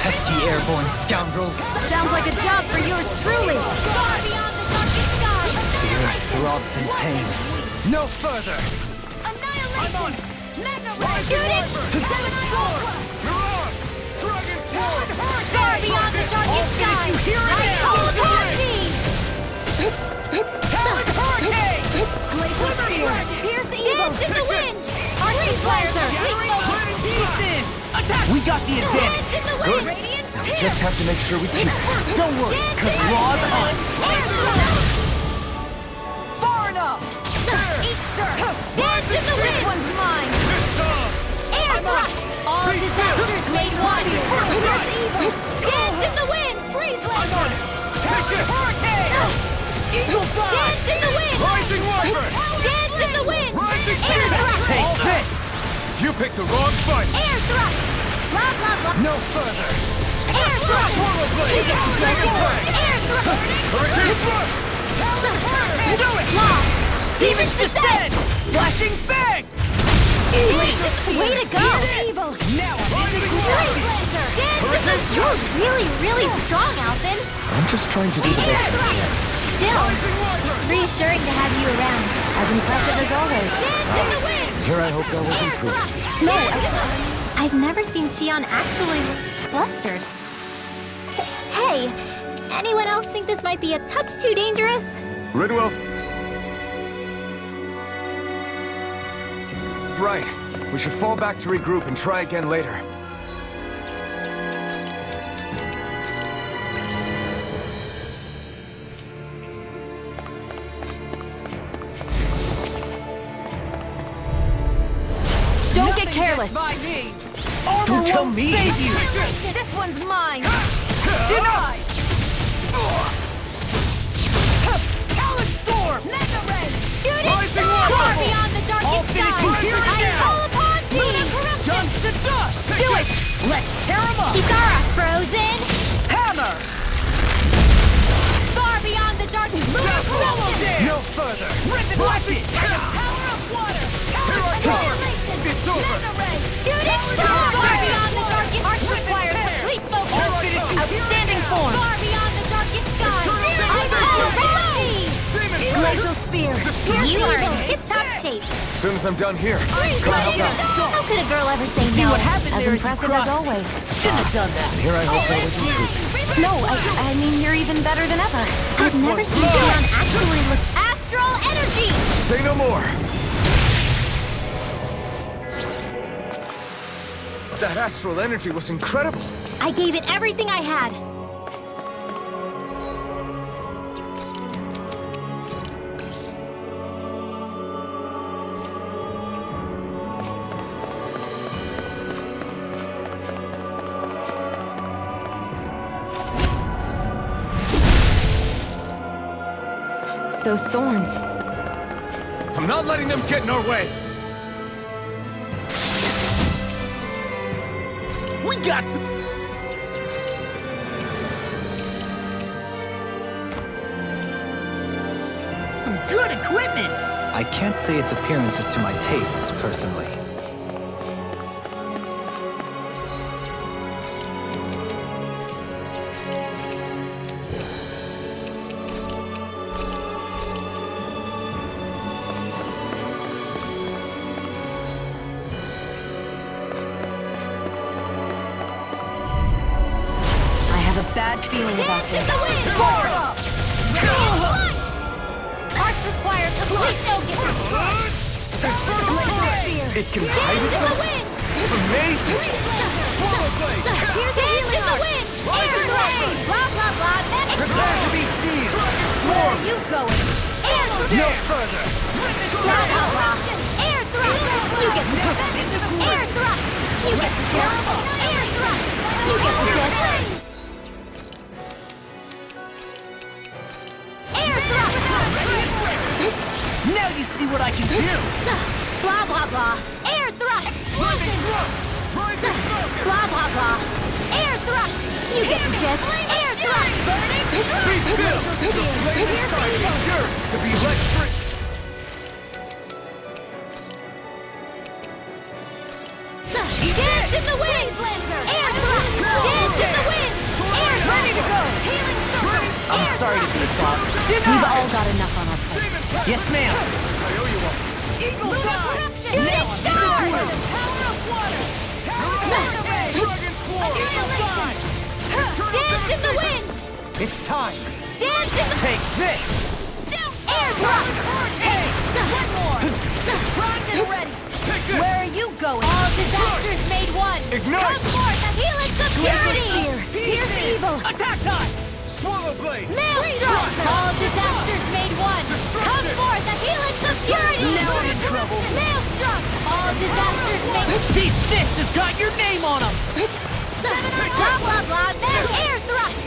Pesky airborne scoundrels! Sounds like a job for yours truly. Far beyond the darkest skies! The earth throbs in pain. No further! Annihilation! Mega ray! Shooting! Far beyond the darkest skies! I call upon thee! Glacial spear. Pierce the evil. Dance in the wind! Arcane Planter. We got the advantage! Dance in the wind! Radiant Now we just have to make sure we keep it. Don't worry, cause Raw's on! Far enough. Easter! Dance in the wind! One's mine. Air thrust! All disasters made one! picked the wrong fight! Air thrust! Blah, blah, blah. No further! Air thrust! Swallow blade! Dragon fang! Air thrust! Hurricane thrust! Do it! Law! Demon's descent! Flashing fang! Way to go! Evil! Now You're really, really strong, Alphen. I'm just trying to do the best I can. Still, reassuring to have you around. As impressive as always. Here I hoped I was improving. No, I've never seen Xion actually flustered. Hey, anyone else think this might be a touch too dangerous? Ridwell's... Right. We should fall back to regroup and try again later. Don't get careless. Don't tell me! Save you. This one's mine. Denied! Talon Storm! Mega Ray! Shooting Rising star! Water! Far beyond the I'll darkest finish sky! you here and I now! call upon thee! Luna corruption! Dust to dust! Do it! Let's tear him up! Kisara, frozen! Hammer! Far beyond the darkest Luna corruption! No further! Rip and watch it! Power of water! Here I come! It's over! Mega Ray! Shooting star! Far beyond the darkest arch requires complete focus! Outstanding form! Far beyond the darkest sky! I call upon thee! Glacial spear! You are in tip-top shape! As soon as I'm done here, Please come let help it out. go! How could a girl ever say See no? what happened As there is you impressive as cried. always. Shouldn't have done that. Here I hope I was improving. No, I mean, you're even better than ever. I've never seen Xion actually look astral energy! Say no more! That astral energy was incredible! I gave it everything I had. Those thorns. I'm not letting them get in our way! We got some... Good equipment! I can't say its appearance is to my tastes, personally. I have a bad feeling about this. Arch requires complete focus! It can hide itself? Amazing! Here's a healing arch! Air blade! Blah, blah, blah! Prepare to be seen! Where are you going? Air thrust! No further! Blah, blah, blah! Air thrust! You get the Air thrust! You get the gist! Air thrust! You get the gist! Air thrust! Now you see what I can do! Blah, blah, blah! Air thrust! Blah, blah, blah! Air thrust! You get the gist! Air thrust! Be still! The flame inside is yours to be let free! Dance in the wind! Air thrust! Dance in the wind! Air thrust! Ready to go! Healing circle! I'm sorry to be a father. We've all got enough on our plate. Yes, ma'am. I owe you one. Eagle Luna dive! corruption! Shooting star! Power of water! Dragon swarm! Dance in the wind! It's time. Dance in the Take this! air thrust! Hey! One more! Primed and ready! Where are you going? All disasters made one! Ignite! Come forth and heal its obscurity! Pierce evil! Attack time! Swallow blade! Maelstrom! All disasters made one! Come forth and heal its obscurity! Now I'm in trouble. Maelstrom! All disasters made These fists have got your name on them! blah blah blah! Then air thrust!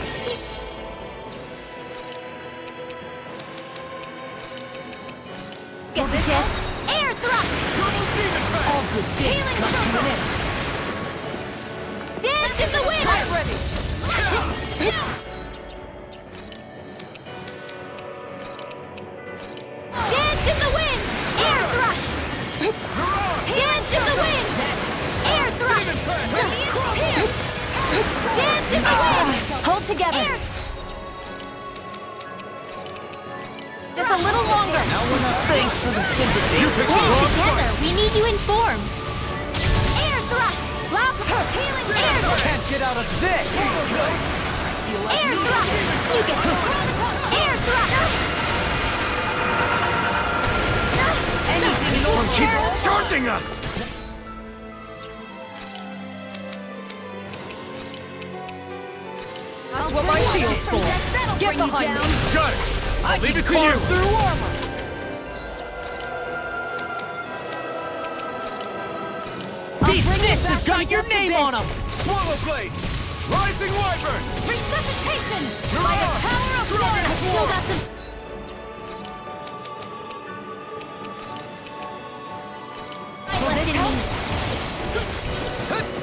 Get the gist? Air thrust! All good things come to Dance in the wind! I'm ready! Dance in the wind! Air thrust! Dance in the wind! Air thrust! Dance in the wind! Hold together! Just a little longer! Thanks for the sympathy. Dance together! We need you informed! Air thrust! Loud healing air thrust! Can't get out of this! Air thrust! You get air thrust! Anything Someone keeps charging us! That's what my shield's for. Get behind me. Got it! I'll leave it to you! through armor! These fists have got your name on them! Swallow Blade! Rising Wyvern! Resuscitation! By the power of blood has filled us in...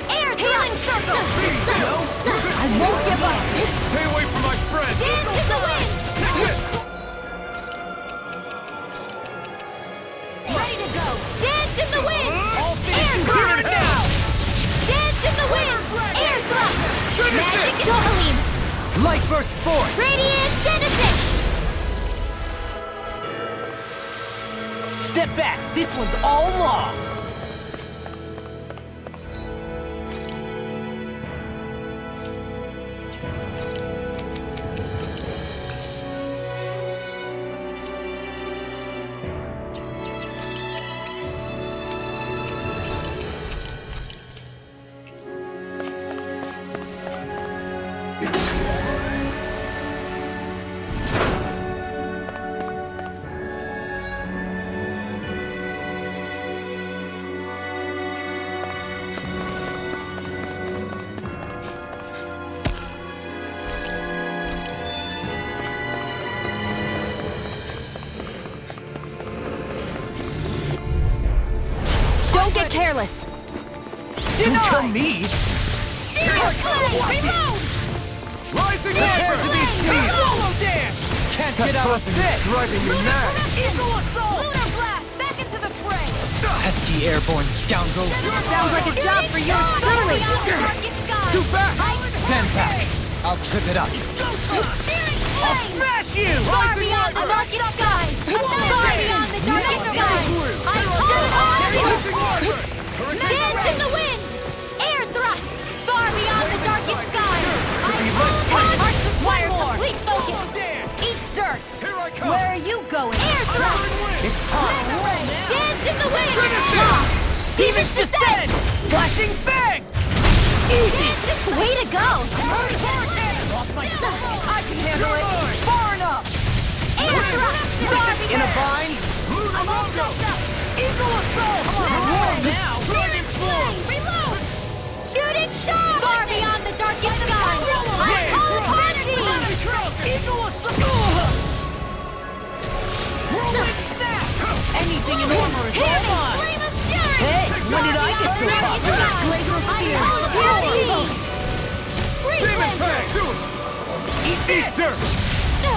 Air healing circle! I won't give up! Stay away from my friend! Dance in the wind! Take this! Ready to go! Dance in the wind! All Air finished thrust! here now! Dance in the wind! Air thrust! Finish Magic it! Dohalim! Light burst forth! Radiant Genesis! Step back! This one's all law! Don't get careless! Don't tell me! Reload! Rising Wyvern! Solo dance! Can't get out of this! driving me mad! Eagle assault! Lunar blast! Back into the fray! Pesky airborne scoundrel. Sounds like a job for you, truly! Too fast! Stand back. I'll trip it up. Smash you! Far beyond the darkest skies! Far beyond the darkest skies! I call on you! Dance in the wind! Air thrust! Far beyond the darkest skies! I call on you! One more! Complete focus! Eat dirt! Here I come! Where are you going? Air thrust! It's time! Dance in the wind! Demons descend! Flashing bang! Easy! Way to go! I can handle it! Far enough! Air thrust! In a bind? I'm all soaked up! Eagle assault! Roll now! Demon flame! Reload! Shooting star! Far beyond the darkest skies! I call upon thee! Eagle assault! Whirlwind snap! Anything in armor is all mine! Flame of fury! Hey, when did I get so popular? Glacier of I fear! call upon thee! Demon Fang! Do it! Eat this! Dirt!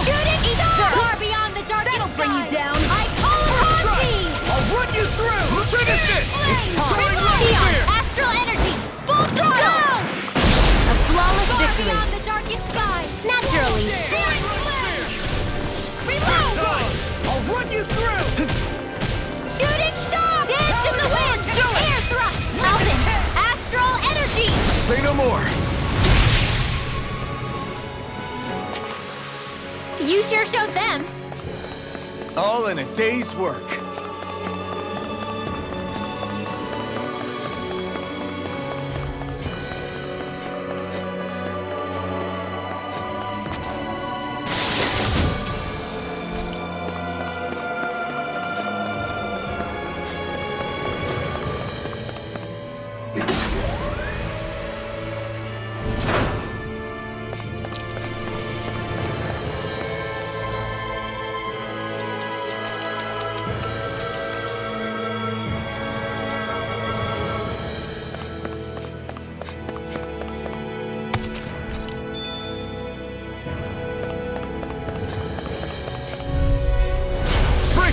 Shooting star! Far beyond the darkest That'll bring you skies. down. I call upon thee! I'll run you through! Finish it! Flame! Soaring light Neon! spear! Astral energy! Full throttle! A flawless Far victory! beyond the darkest skies! Naturally! Daring flame! Reload! I'll run you through! Shooting star! Dance in the wind! Air thrust! Mountain! Astral energy! Say no more! You sure showed them! All in a day's work.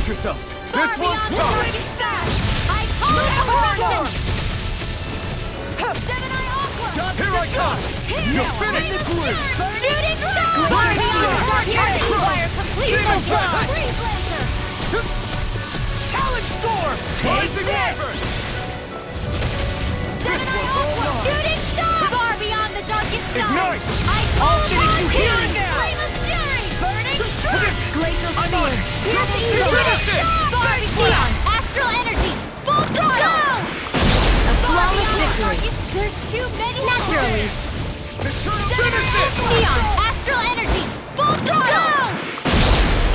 Brace yourselves! This Far one's beyond the coming! target sky! I call it Gemini Aqua! Here I come! You're finished! Shooting star! Far beyond the target fire complete Demon the Fire! Freeze laser! Talon Storm! Take this! Gemini Aqua! Shooting star! Far beyond the darkest sky! Ignite! I I'll call finish you here upon and now! Flame of Fury! Burning strike! Glacial I'm on it! Here's the evil! Finish it! Far beyond! Astral energy! Full throttle! A flawless victory! There's too many naturally! Finish it! Neon! Astral energy! Full throttle!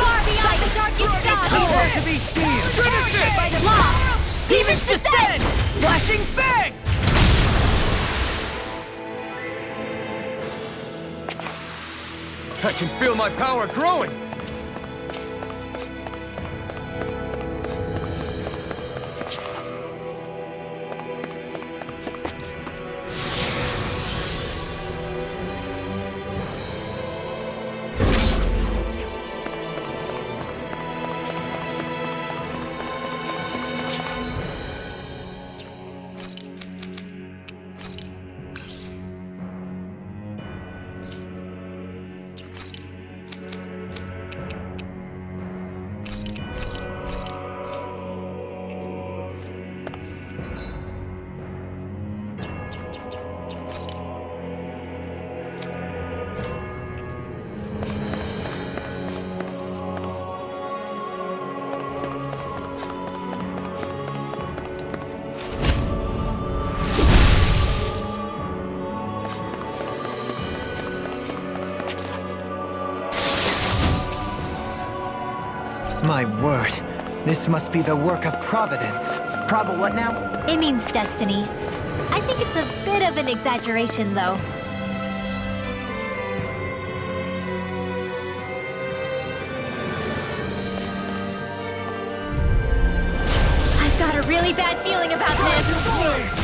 Far beyond the darkest sky! Nowhere to be seen! Finish it! By the law! Demons descend! Flashing Fang! I can feel my power growing! My word, this must be the work of Providence. What now? It means destiny. I think it's a bit of an exaggeration, though. I've got a really bad feeling about this.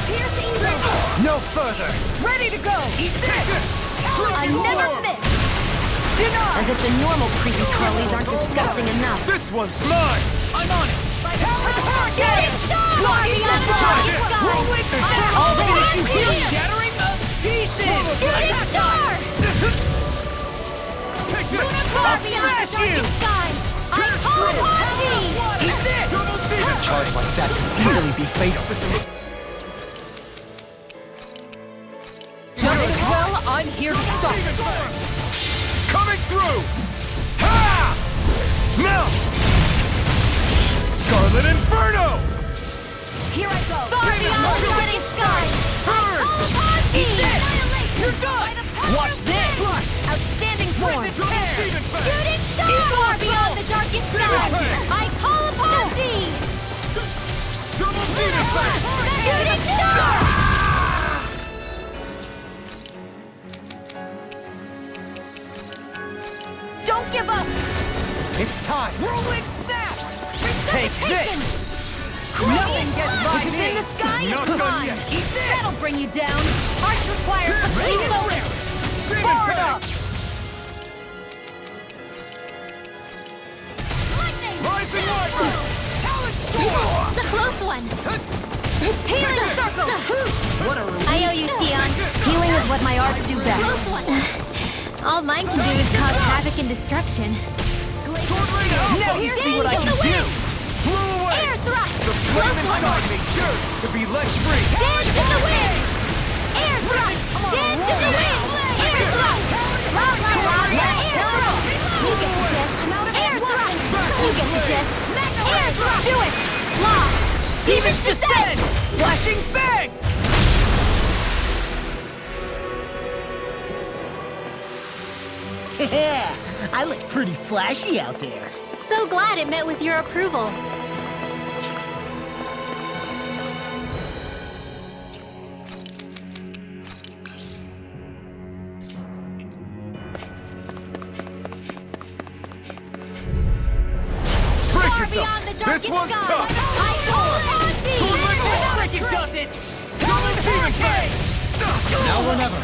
Here's the evil. No further! Ready to go. Eat this. I never miss. As if the normal creepy crawlies aren't disgusting enough. This one's mine! I'm on it! Shooting star! Blocking the darkest sky! I'll finish you here! Shattering the pieces! Shooting star! Take this! Far beyond the darkest sky! I call upon thee! Eat this! A charge like that can easily be fatal. Just as well, I'm here to stop. Coming through! Ha! Now! Scarlet Inferno! Here I go! Far beyond the darkest sky! I call upon thee! You're done! Watch this! Outstanding form! Shooting star! Far beyond the darkest sky! I call upon thee! Shooting star! Don't give up! It's time! Whirlwind snap! Take this! Nothing gets by me! In the sky Not is done mine! yet. Eat this! That'll bring you down! Arch requires complete focus! Forward up! Lightning! Rising Lightning! Talon The close one! Healing circle! What a relief! I owe you, Tion. Healing is what my arts do best. All mine can do is cause havoc and destruction. Sword Rain Alpha! Now you see what I can do! Blew away! Air thrust! The flame inside me yearns to be let free! Dance in the wind! Air thrust! Dance in the wind! Air thrust! La la la la! Air thrust! You get the gist! Air thrust! You get the gist! Air thrust! Do it! La! Demons descend! Flashing Fang! Yeah, I look pretty flashy out there. So glad it met with your approval. Brace yourself! This one's tough! I call upon thee! Sword Rain Alpha! does it! Double Demon Fang! Now or never.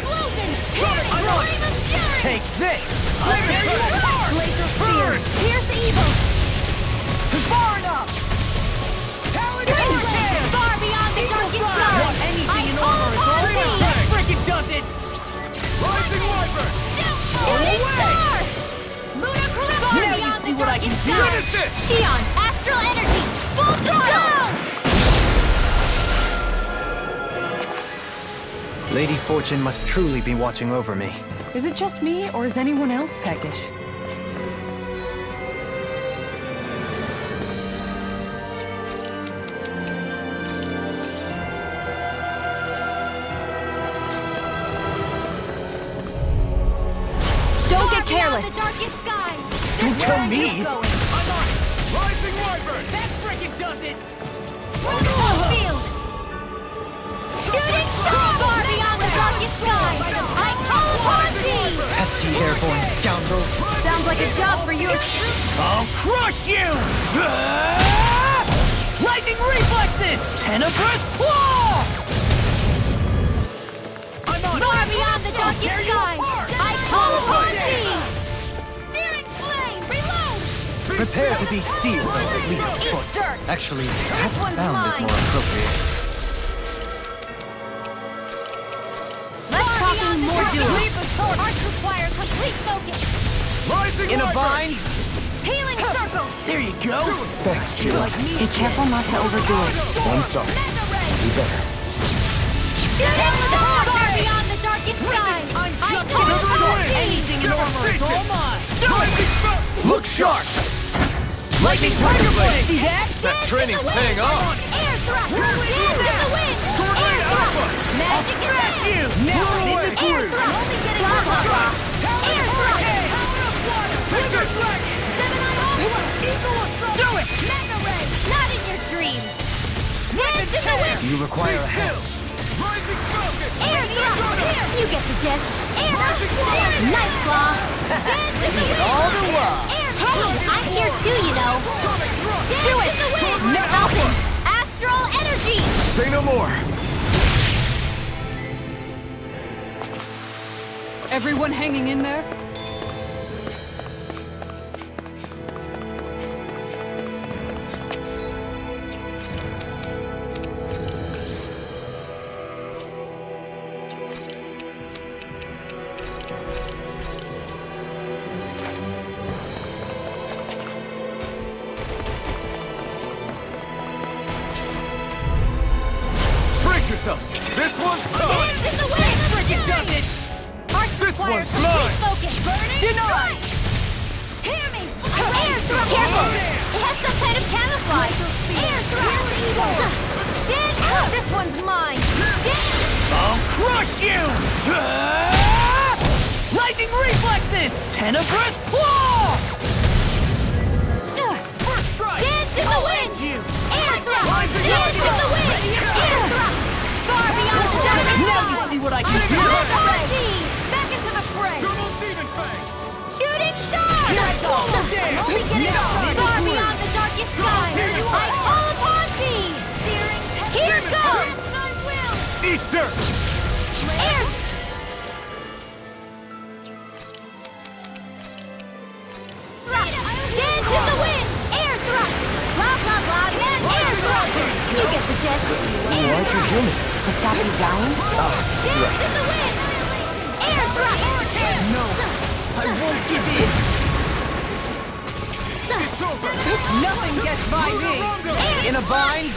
I'm on it! Take this! Glacial sphere! Pierce evil! Far Now you see what I can do! Xion, astral energy, full throttle! Lady Fortune must truly be watching over me. Is it just me, or is anyone else peckish? Don't get careless! The darkest sky! Don't tell me! Rising Wyvern! That frickin' does it! Field! Shooting star! Far beyond the darkest sky! I call upon thee! Pesky airborne scoundrels! Sounds like a job for you! I'll crush you! Lightning reflexes! Tenebrous claw! Far beyond the darkest sky! I call upon thee! Searing flame! Reload! Prepare to be sealed, Lead of Foot. Actually, perhaps bound is more appropriate. Let's talk in more duels! Arts require complete focus! In a vine? Healing circle! There you go! Thanks, Sheila. Be careful not to overdo it. I'm sorry. Do better. Shooting star! Far beyond the darkest sky! I call upon thee! Anything in armor is all mine! Look sharp! Lightning Tiger Blade! See that? That training's paying off. Air thrust! Dance in the wind! Air thrust! Magic is Crash you! Now I'm in the Air groove! thrust! Blah, blah, blah! Air thrust! Trigger Dragon! Do it! Mega ray! Not in your dreams! Dance in the wind! Do you require a help? Air thrust! Here! You get the gist! Air thrust! Nice claw! Dance in the wind! All the while! Hey, I'm here too, you know! Do it! In the wind! Alpin! Astral energy! Say no more. Everyone hanging in there? This one's Dance in the wind! Frickin' does it! This requires one's mine! complete focus! Denied! Hear me! Air thrust! Careful! It has some kind of camouflage! Air thrust! Dance! This one's mine! Dance! I'll crush you! Lightning reflexes! Tenebrous claw! First strike! Dance in the wind! Air thrust! Dance in the wind! Air thrust! Far beyond the darkest Now sky! you see what I can do! Back into the fray! Shooting star! Here I go! I'm only getting started! Far beyond the darkest sky! I call upon thee! Here goes! Eat dirt! Air! Dance in the wind! Air thrust! Blah, blah, blah, then air thrust! You get the gist! Air Why'd you thrust! heal me? To stop you dying? Dance in the wind! Air thrust! No! I won't give in! Nothing gets by me! In a vine?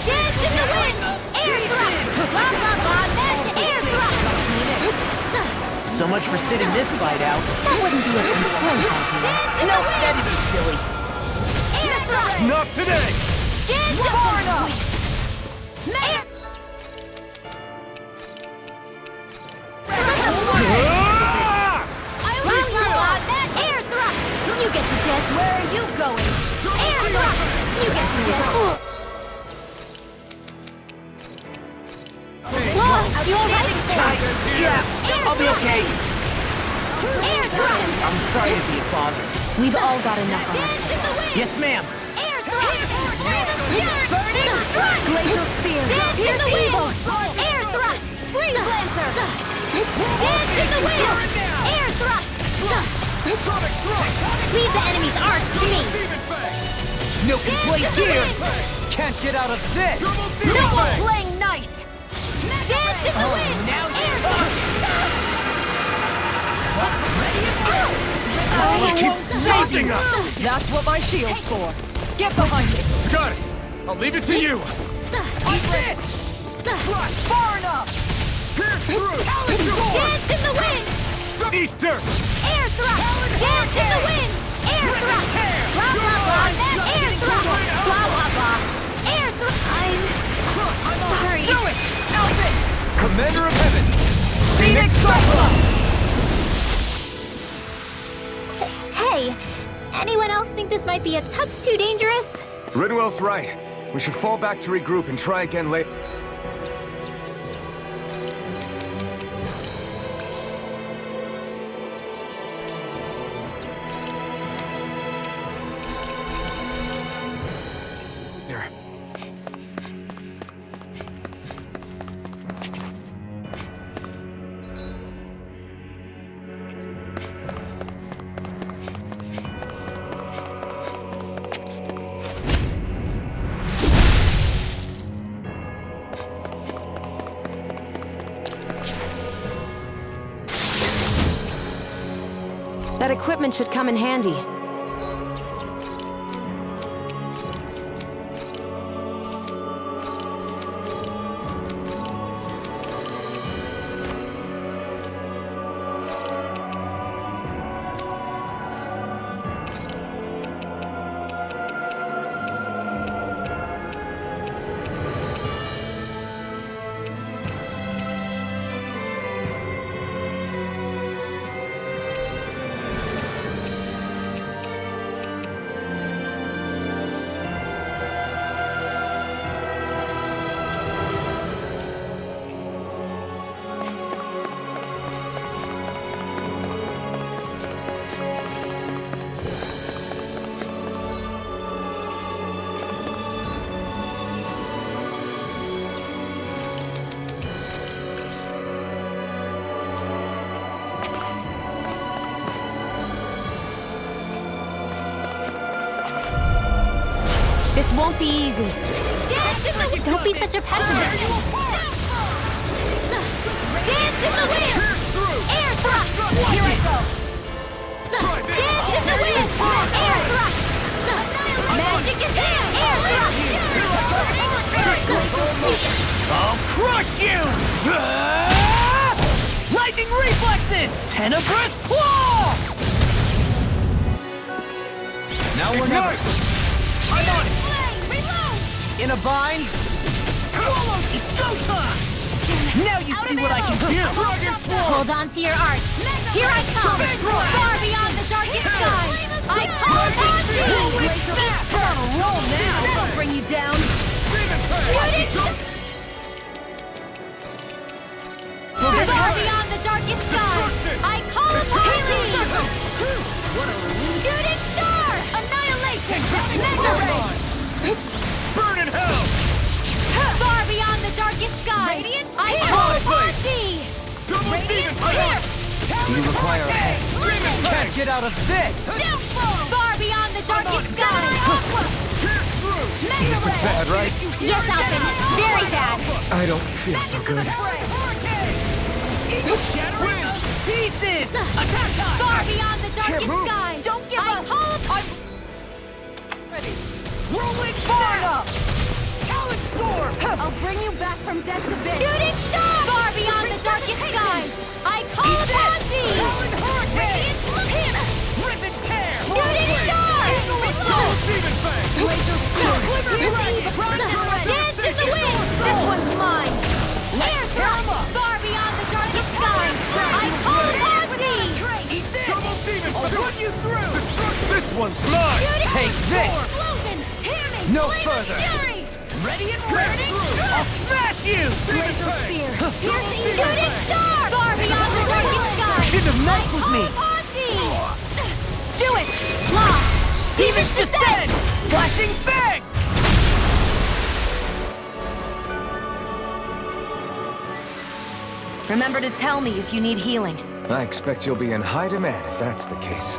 Dance in the wind! Air thrust! Blah, blah, blah, then air thrust! So much for sitting this fight out. That wouldn't be a complete idea. No, that'd be silly. Air thrust! Not today! Dance far enough! Air... Blah, blah, blah, then air thrust! You get the gist! Where are you going? Air thrust! You get the gist! Whoa! You alright? Yeah, I'll be okay. Air thrust! I'm sorry to be a bother. We've all got enough on our Dance in the wind! Yes, ma'am. Air thrust! Burning strike! Glacial spear. Dance in the wind! Air thrust! Freeze lancer! Dance in the wind! Air thrust! Leave the enemy's arcs to me! No complaints here. Can't get out of this! No more playing nice! Dance in the wind! Now Air Keep taunting us! That's what my shield's for. Get behind me. Got it! I'll leave it to you! Eat this! Far enough! Pierce through! Dance in the wind! Eat dirt! Air thrust! Dance in the wind! Air thrust! Blah blah blah! Air thrust! Blah blah blah! Air thrust! I'm sorry. Do it! Alvin! Commander of Heaven! Phoenix Cyclone! Hey! Anyone else think this might be a touch too dangerous? Ridwell's right. We should fall back to regroup and try again later. That equipment should come in handy. This won't be easy. Don't be such a petulant. Dance in the wind! Air thrust! Here I go! Dance in the wind! Air thrust! Magic is here! Air thrust! I'll crush you! Lightning reflexes! Tenebrous claw! Now we're never... I'm on it! Reload! In a bind? It's go time! Now you see what I can do! Hold on to your art. Here I come! Far beyond the darkest sky! I call upon thee! We're on a roll now! That'll bring you down! Far beyond the darkest sky! I call upon thee! Shooting star! Annihilation! Mega ray! Burn in hell! Far beyond the darkest sky! I call upon thee! Double demon fire! You require a hand. Can't get out of this! Far beyond the darkest sky! This is bad, right? Yes, Alvin. Very bad. I don't feel so good. Pieces! Attack time! Far beyond the darkest sky! Don't give up! I call upon... Rolling far enough! Talon storm! I'll bring you back from death's abyss! Shooting star! Far beyond the darkest sky! I call upon thee! Talon hurricane! Ribbon tear! Shooting star! Demon fang! Dance in the wind! This one's mine! Air thrust! Far beyond the darkest sky! I call upon thee! Double demon fang! I'll run you through! This one's mine! Take this! Explosion! Hear me! No Flaming further. Fury! Ready and ready! I'll smash you! Laser spear! Piercing shooting star! Far beyond the darkest sky! Shouldn't have messed with me! Upon thee! Do it! Lock! Demons descend! Flashing bang! Remember to tell me if you need healing. I expect you'll be in high demand if that's the case.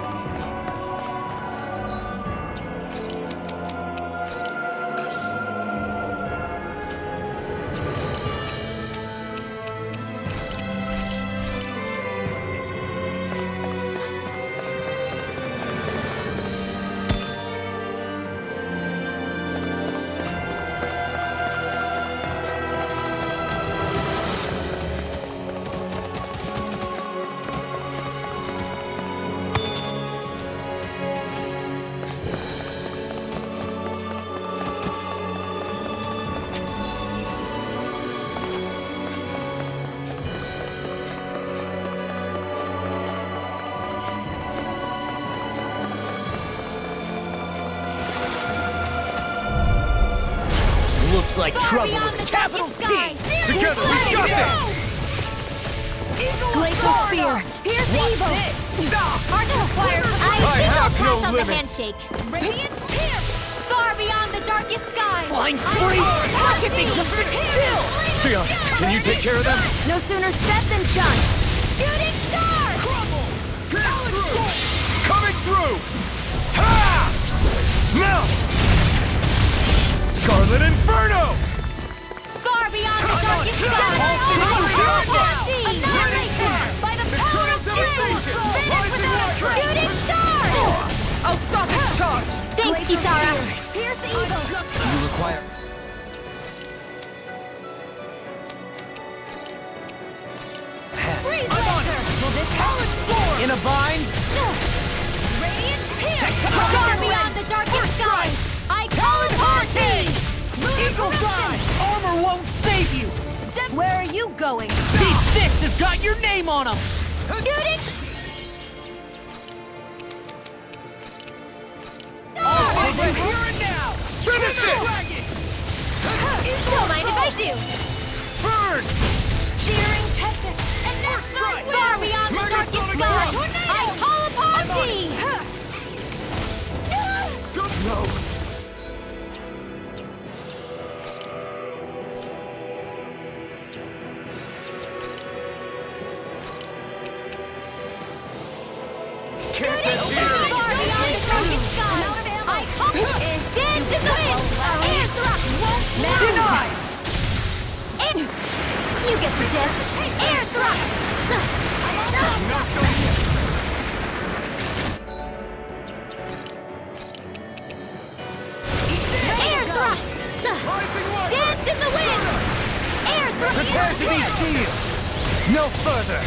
like trouble with a capital T! Together, we got this! Glacial Spear! Pierce evil! Heart of fire! I have no pass on the limits. handshake! Radiant Pierce! Far beyond the darkest sky! Flying free! How can they just sit still? Sion, can you take care of them? No sooner said than done! Shooting star! Coming through! Ha! Now! Scarlet Inferno! Far beyond the darkest sky! Annihilation! By the power of steel! Finish without a trace! Shooting star! I'll stop its charge! Thanks, Kisara! Pierce evil! You require... Freeze laser! Will this help? In a bind? Radiant Pierce! Far beyond the darkest sky! I call it Party! Eagle Fly! Armor won't save you! Where are you going? These fists have got your name on them! Shooting! Here and now! Finish it! Don't mind if I do! Burn! Searing Tempest! And now far beyond the darkest sky! I call upon thee! No! Can't get here! Far beyond the darkest sky! I call dance in the wind! Air thrust won't deny! You get the gist! Air thrust! Air thrust! Dance in the wind! Air thrust! Prepare to be sealed! No further!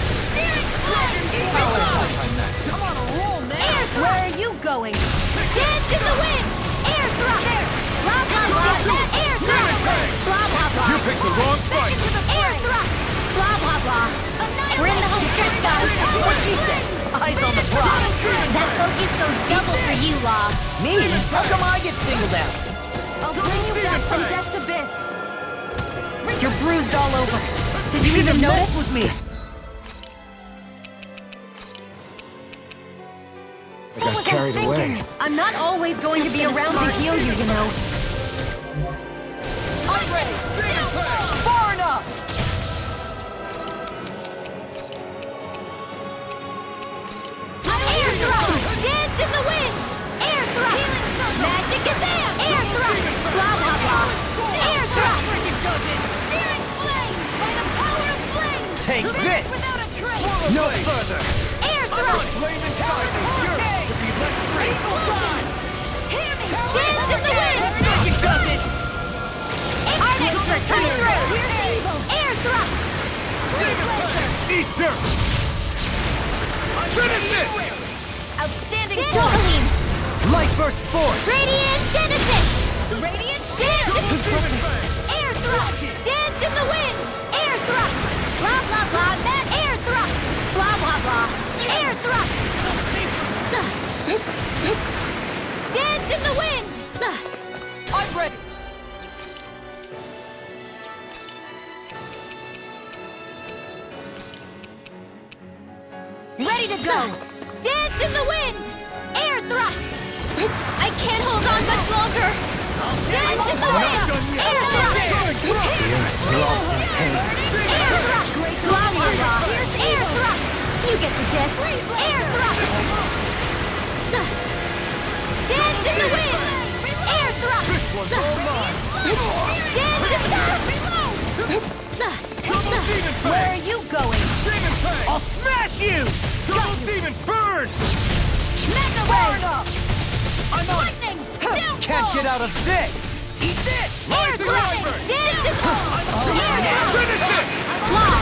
I'm on a roll, man! Air thrust! Where are you going? Dance in the wind! Air thrust! Blah blah blah! Air thrust! Blah blah blah! You picked the wrong fight! Air thrust! Blah blah blah! We're in the home stretch, guys! What'd she say? Eyes on the prize! That focus goes double for you, Law! Me? How come I get singled out? I'll bring you back from Death's Abyss! You're bruised all over! Did you even notice? With me! I got carried away. I'm not always going to be around to heal you, you know. I'm ready! Far enough! Air thrust! Dance in the wind! Air thrust! Magic Kazam! Air thrust! Blah blah blah! Air thrust! Searing flame! By the power of flame! Take this! Without a trace! No further! Air thrust! Flame inside me! Yours to be let free! Hear me! Dance in the wind! Magic does it! Arctic return through! We're evil! Air thrust! Freeze laser! Eat dirt! Finish it! Outstanding Doubling! Light burst forth! Radiant Genesis! Radiant Dance! Air thrust! Dance in the wind! Air thrust! Blah blah blah! That air thrust! Blah blah blah! Air thrust! Dance in the wind! I'm ready! Ready to go! Dance in the wind! Air thrust! I can't hold on much longer! Dance in the wind! Air thrust! Air thrust! Blah blah blah! Air thrust! You get the gist! Air thrust! Dance in the wind! Air thrust! Dance in the... Where are you going? Demon Fang! I'll smash you! Double Demon Burn! Mega Wave! I'm on! Lightning! Downfall! Can't get out of this! Eat this! Air thrust! Dance in the... Air Finish it! Law!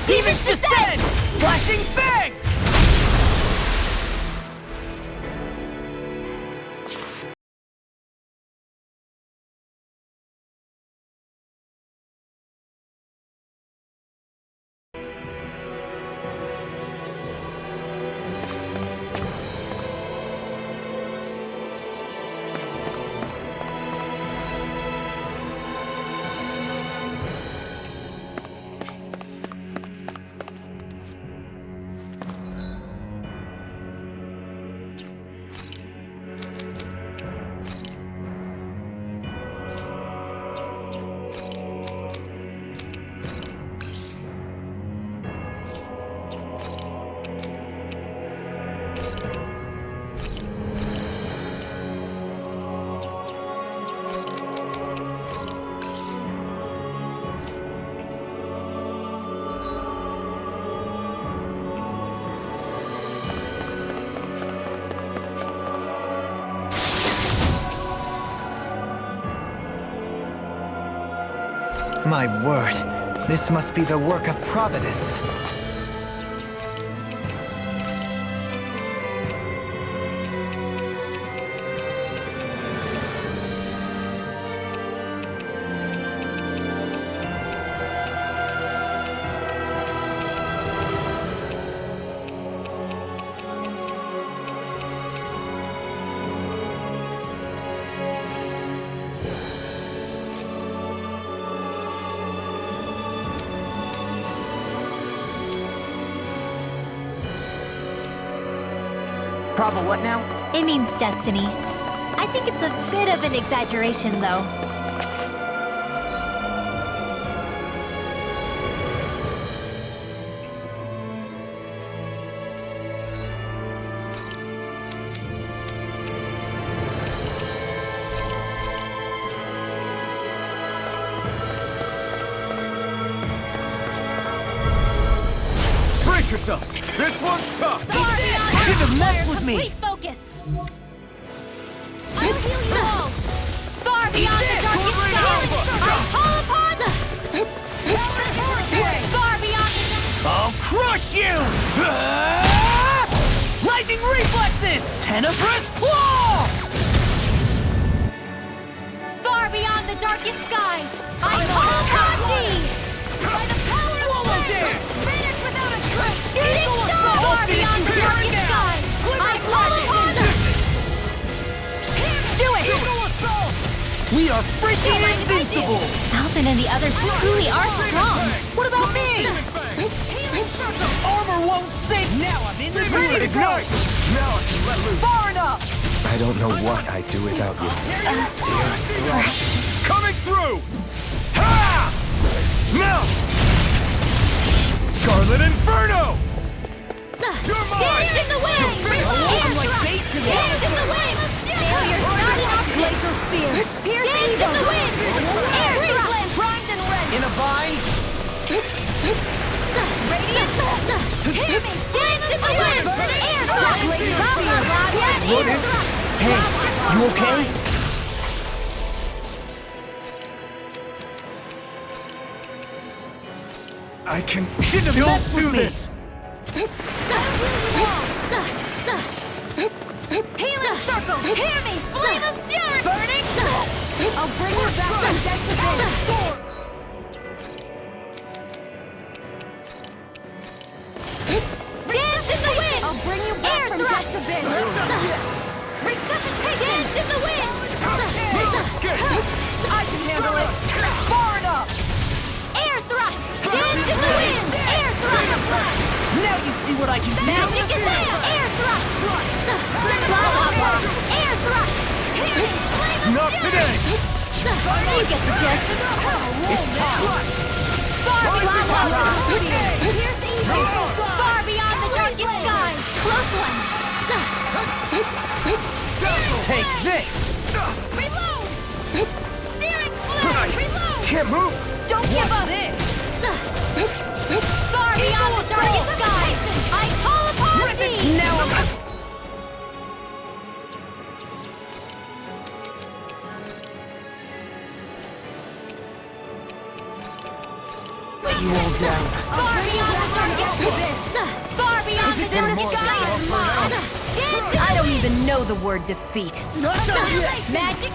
Demons descend! Flashing Fang! My word, this must be the work of Providence. Bravo, what now? It means destiny. I think it's a bit of an exaggeration, though. Brace yourselves! This one's tough! Should have messed with me! Please focus! I'll heal you all! Far beyond the darkest sky! I call upon the... Far beyond the... I'll crush you! Lightning reflexes! Tenebrous claw! Far beyond the darkest skies! I call upon thee! By the power of flame! Finish without a trace! Shooting star! Far beyond the darkest skies! I call upon the... Do it! We are freaking invincible! Alvin and the others truly are strong! What about me? Armor won't save. Now I'm in the ready to go. Now I can let loose. Far enough. I don't know what I'd do without you. Coming through! Ha! Now! Scarlet Inferno! You're mine! Dance in the wind! I'm like bait to them. Dance in the wind! Failure's not an option! Glacial spear! Piercing in the wind! Air thrust! Primed and ready! In a bind. Radiant! Hear me! Dance in the wind! Air thrust! What is? Hey, you okay? I can Shouldn't have messed with me. Healing circle! Hear me! Flame of fury! Burning! I'll bring you back from death to Dance in the wind! I'll bring you back from death to Resuscitation! Dance in the wind! I can handle it. Far enough. Air thrust! Dance in the wind! Air thrust! Now you see what I can do. Magic is there! Air thrust! Blah, blah, blah! Air thrust! Not today! You get the gist. It's time. Far beyond Here's evil! Far beyond the darkest skies! Close one! Take this. Reload! Searing flame! Reload! Can't move. Don't give up! Far beyond the darkest skies! I call upon thee! Now I'm... Lay you all down. Far beyond the darkest abyss! Far beyond the darkest skies! I don't even know the word defeat. Magic!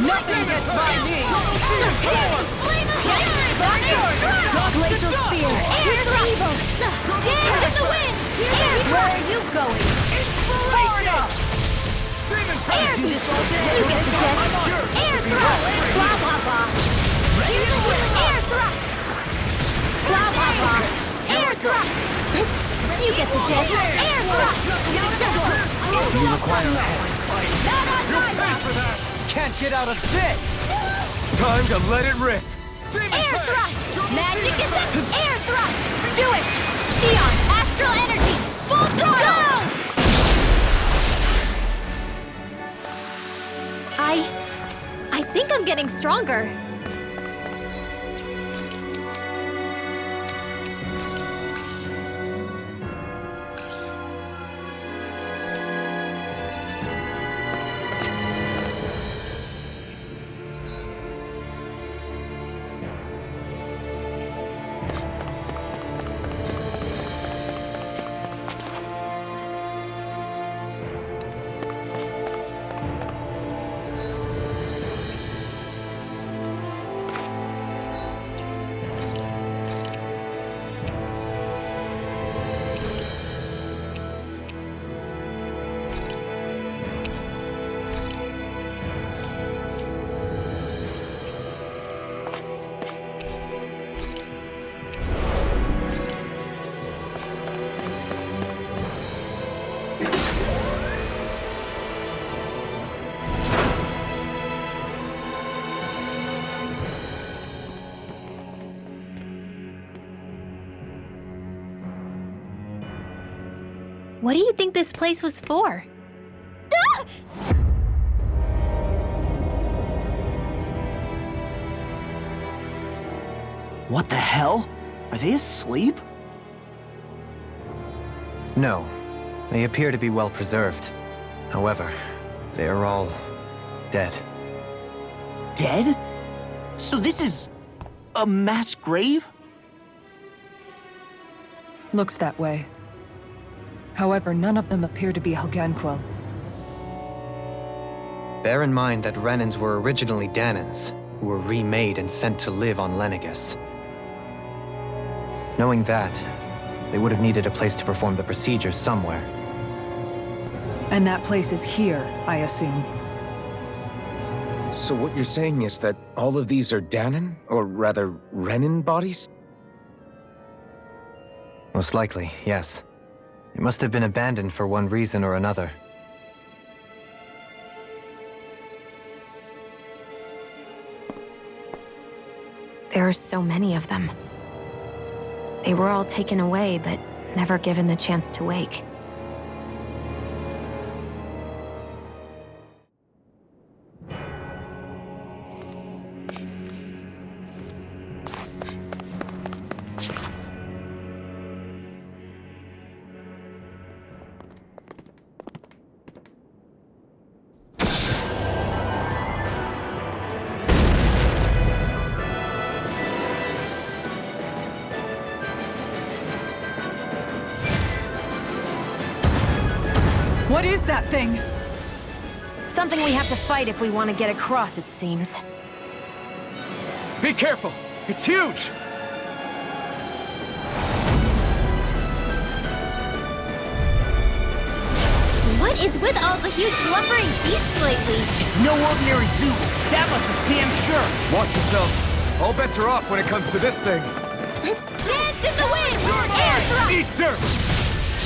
Nothing gets by me. Flame of fury! Glacial spear. Air evil! Dance in the wind! Where are you going? Far enough. Air Do this all day. You get the gist! Air thrust! Blah, blah, blah! Air thrust! Blah, blah, blah! Air thrust! You get the gist! Air thrust! You require help. Not on my back! Can't get out of this. Time to let it rip! Air thrust! Magic is it! Air thrust! Do it! Xion, astral energy! Full throttle! I think I'm getting stronger. What do you think this place was for? Ah! What the hell? Are they asleep? No, they appear to be well preserved. However, they are all dead. Dead? So this is a mass grave? Looks that way. However, none of them appear to be Helganquil. Bear in mind that Renans were originally Danans, who were remade and sent to live on Lenegus. Knowing that, they would have needed a place to perform the procedures somewhere. And that place is here, I assume. So what you're saying is that all of these are Danan, or rather, Renan bodies? Most likely, yes. It must have been abandoned for one reason or another. There are so many of them. They were all taken away, but never given the chance to wake. What is that thing? Something we have to fight if we want to get across, it seems. Be careful! It's huge! What is with all the huge lumbering beasts lately? It's no ordinary zoo. That much is damn sure. Watch yourselves. All bets are off when it comes to this thing. Dance in the wind! Air thrust! Eat dirt!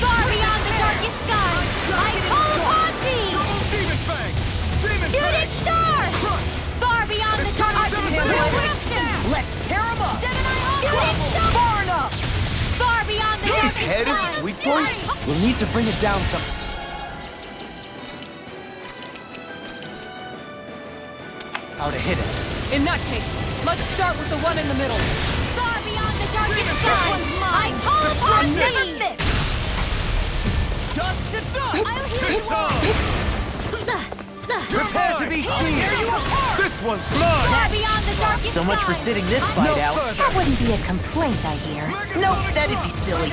Far beyond the darkest sky! I call upon thee! Demon Fang! Demon Shooting star! Far beyond the darkest eruption! Let's tear him up! Shooting star! Far enough! Far beyond the darkest His head is its weak point? We'll need to bring it down some. How to hit it. In that case, let's start with the one in the middle. Far beyond the darkest sky! I call upon thee! Never miss! Dust to dust! I'll heal you all! Prepare to be seen! This one's mine! Far beyond the darkest So much for sky! sitting this fight out. That wouldn't be a complaint, I hear. Nope, that'd be silly.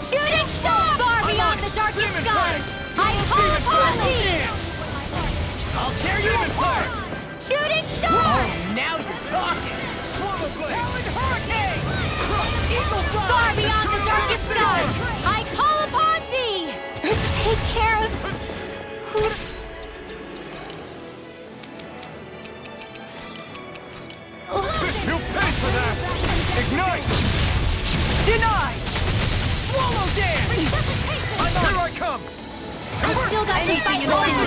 Shooting star! Far beyond the darkest sky! I call upon thee! I'll tear you apart! Shooting star! Oh, now you're talking! Swallow Blade! Talon Hurricane! Eagle Fly! Far beyond the darkest sky! I call upon thee! Take care of... You pay for that! Ignite! Denied! Swallow Dance! Here I come! Still got some fight left in me.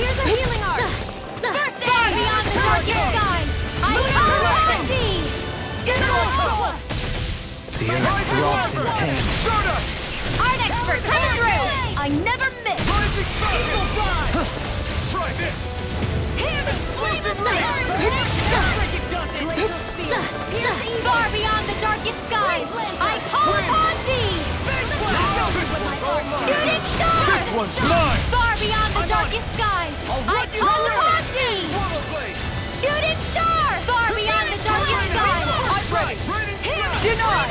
Here's a healing art! First far beyond the darkest sky! I call upon thee! The earth throbs in pain. Art expert coming through! I never miss! Eagle Fly! Try this! Hear me! Far beyond the darkest skies! I call upon thee! Shooting star! This one's mine! Far beyond the darkest skies! I call upon thee! Swallow Blade! Shooting star! Far beyond the darkest skies! I'm ready! Denied!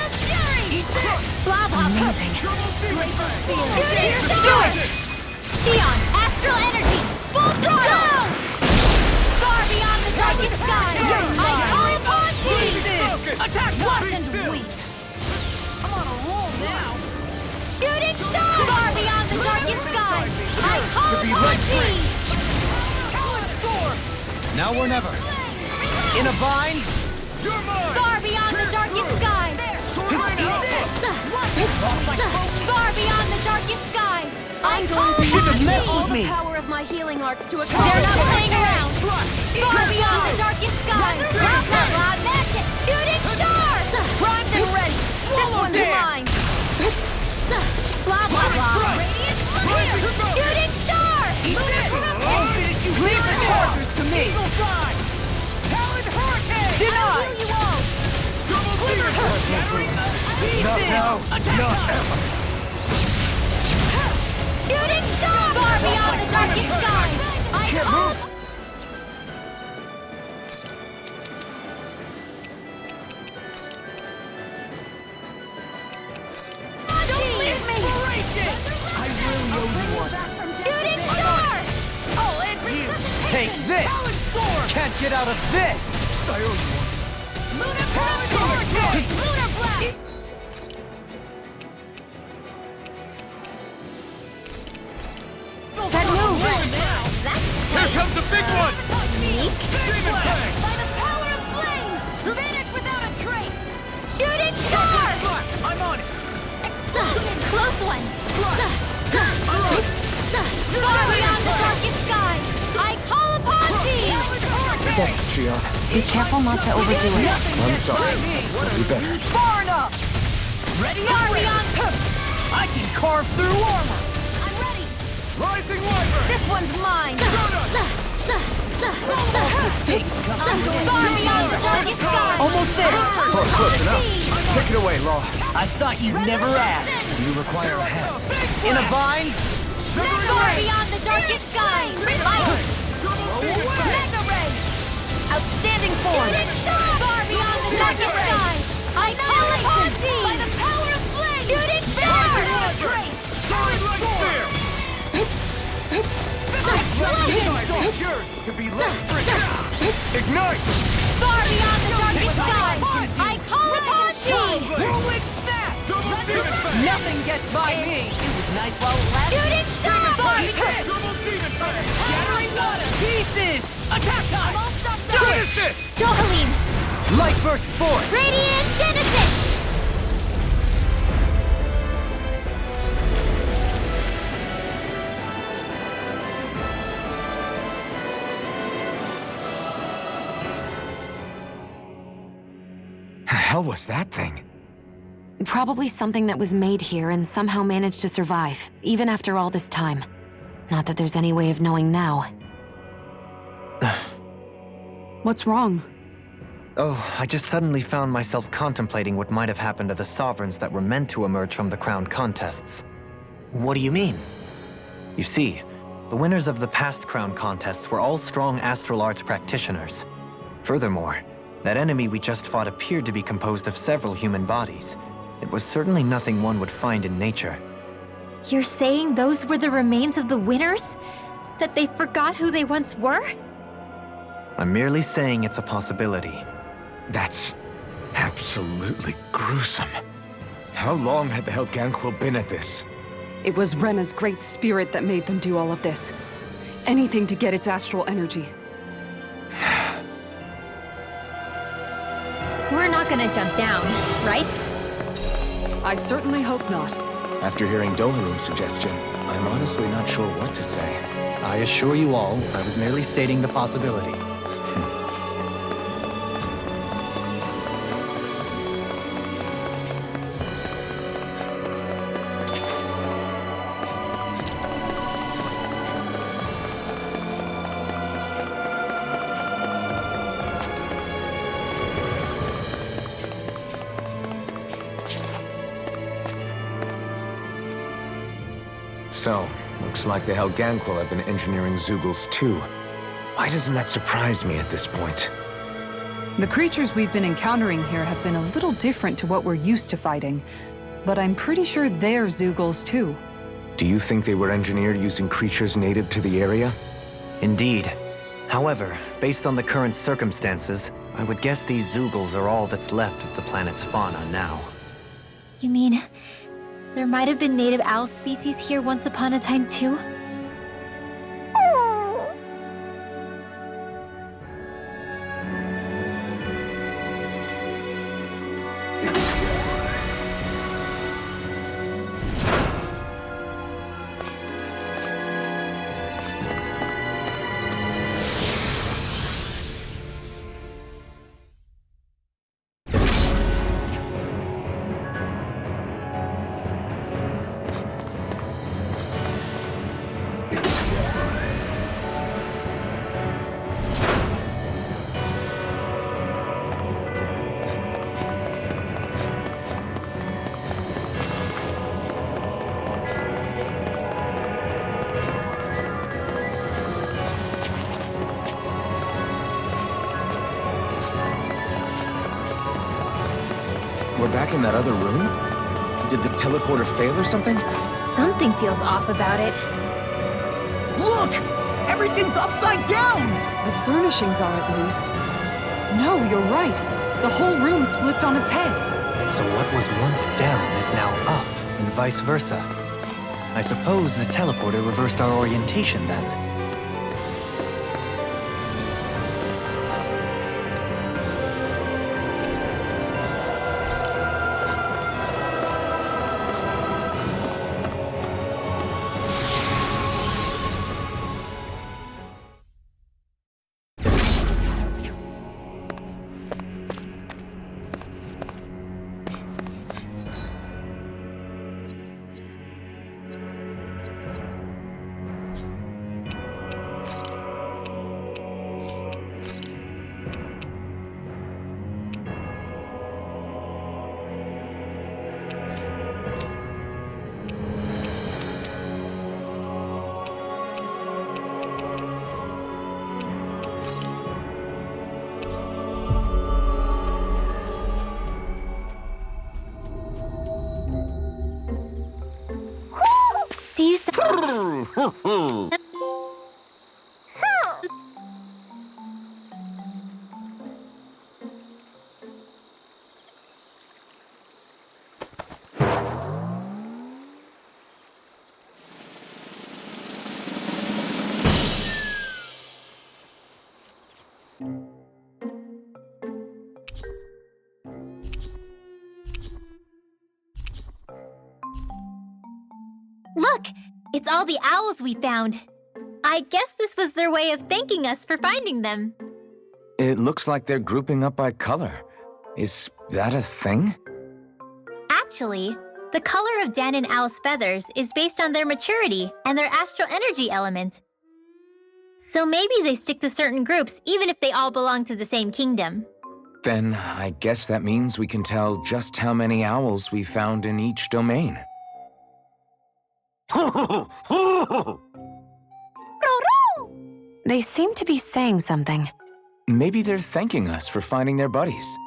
Blah blah. Amazing. Shooting star! Xion, astral energy! Full throttle! Far beyond the darkest sky! I call upon thee! Attack! Watch and weep! I'm on a roll now! Shooting star! Far beyond the darkest sky! I call upon thee! Now or never! In a bind? You're mine! Far beyond the darkest sky! Far beyond the darkest sky! I call Should upon have met thee! with me! Power of my healing arts to accomplish. They're not playing around! Far beyond the darkest sky! Loud magic! Shooting star! Primed and ready! This one's mine! Blah, blah, blah. Radiant Shooting Star! Leave the chargers to me! Talon Hurricane! Denied! You all! Not now, not ever. Shooting Star! Far beyond the darkest skies! I call... Don't leave me! I really owe you one. Shooting Star! I'll end you! Take this! Talon Storm! Can't get out of this! I owe you one. Lunar Talon Blast! Hurricane! Lunar Blast! That move! Here comes a big one! Sneak! Demon Fang! By the power of flame! Vanish without a trace! Shooting Star! I'm on it! Close one! Far beyond the darkest skies! I call upon thee! Thanks, Shion. Be careful not to overdo it. I'm sorry. We'll do better. Far enough! Ready? Far beyond... I can carve through armor! I'm ready! Rising Wyvern! This one's mine! Far beyond the darkest skies! Almost there! Oh, close enough. Take it away, Law. I thought you'd never ask. You require a hand. In a vine? Far beyond the darkest skies! Mega Ray! Outstanding form! Far beyond the darkest skies! I call upon thee! By the power of flame! Shooting star! Solid light spear! Yours to be left free! Ignite! Far beyond the darkest skies! I call upon thee! Whirlwind snap! Double demon fang! Nothing gets by me! It was nice while it lasted. Shooting star! Double demon fang! Shattering water! Pieces! Attack time! Genesis! Dohalim! Light burst forth! Radiant Genesis! The hell was that thing? Probably something that was made here and somehow managed to survive, even after all this time. Not that there's any way of knowing now. What's wrong? Oh, I just suddenly found myself contemplating what might have happened to the sovereigns that were meant to emerge from the crown contests. What do you mean? You see, the winners of the past crown contests were all strong astral arts practitioners. Furthermore, that enemy we just fought appeared to be composed of several human bodies. It was certainly nothing one would find in nature. You're saying those were the remains of the winners? That they forgot who they once were? I'm merely saying it's a possibility. That's absolutely gruesome. How long had the Helganquil been at this? It was Rena's great spirit that made them do all of this. Anything to get its astral energy. We're not gonna jump down, right? I certainly hope not. After hearing Dohalum's suggestion, I'm honestly not sure what to say. I assure you all, I was merely stating the possibility. So, looks like the Helganquil have been engineering Zeugles too. Why doesn't that surprise me at this point? The creatures we've been encountering here have been a little different to what we're used to fighting, but I'm pretty sure they're Zeugles too. Do you think they were engineered using creatures native to the area? Indeed. However, based on the current circumstances, I would guess these Zeugles are all that's left of the planet's fauna now. You mean, there might have been native owl species here once upon a time too? We're back in that other room? Did the teleporter fail or something? Something feels off about it. Look! Everything's upside down! The furnishings are, at least. No, you're right. The whole room's flipped on its head. So what was once down is now up, and vice versa. I suppose the teleporter reversed our orientation then. Do you Look! It's all the owls we found. I guess this was their way of thanking us for finding them. It looks like they're grouping up by color. Is that a thing? Actually, the color of Dan and Owl's feathers is based on their maturity and their astral energy element. So maybe they stick to certain groups even if they all belong to the same kingdom. Then I guess that means we can tell just how many owls we found in each domain. They seem to be saying something. Maybe they're thanking us for finding their buddies.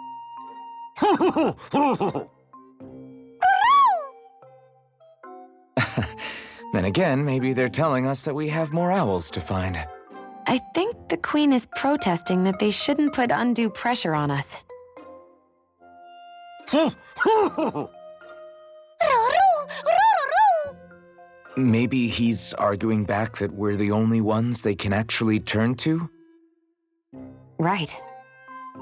Then again, maybe they're telling us that we have more owls to find. I think the Queen is protesting that they shouldn't put undue pressure on us. Maybe he's arguing back that we're the only ones they can actually turn to? Right.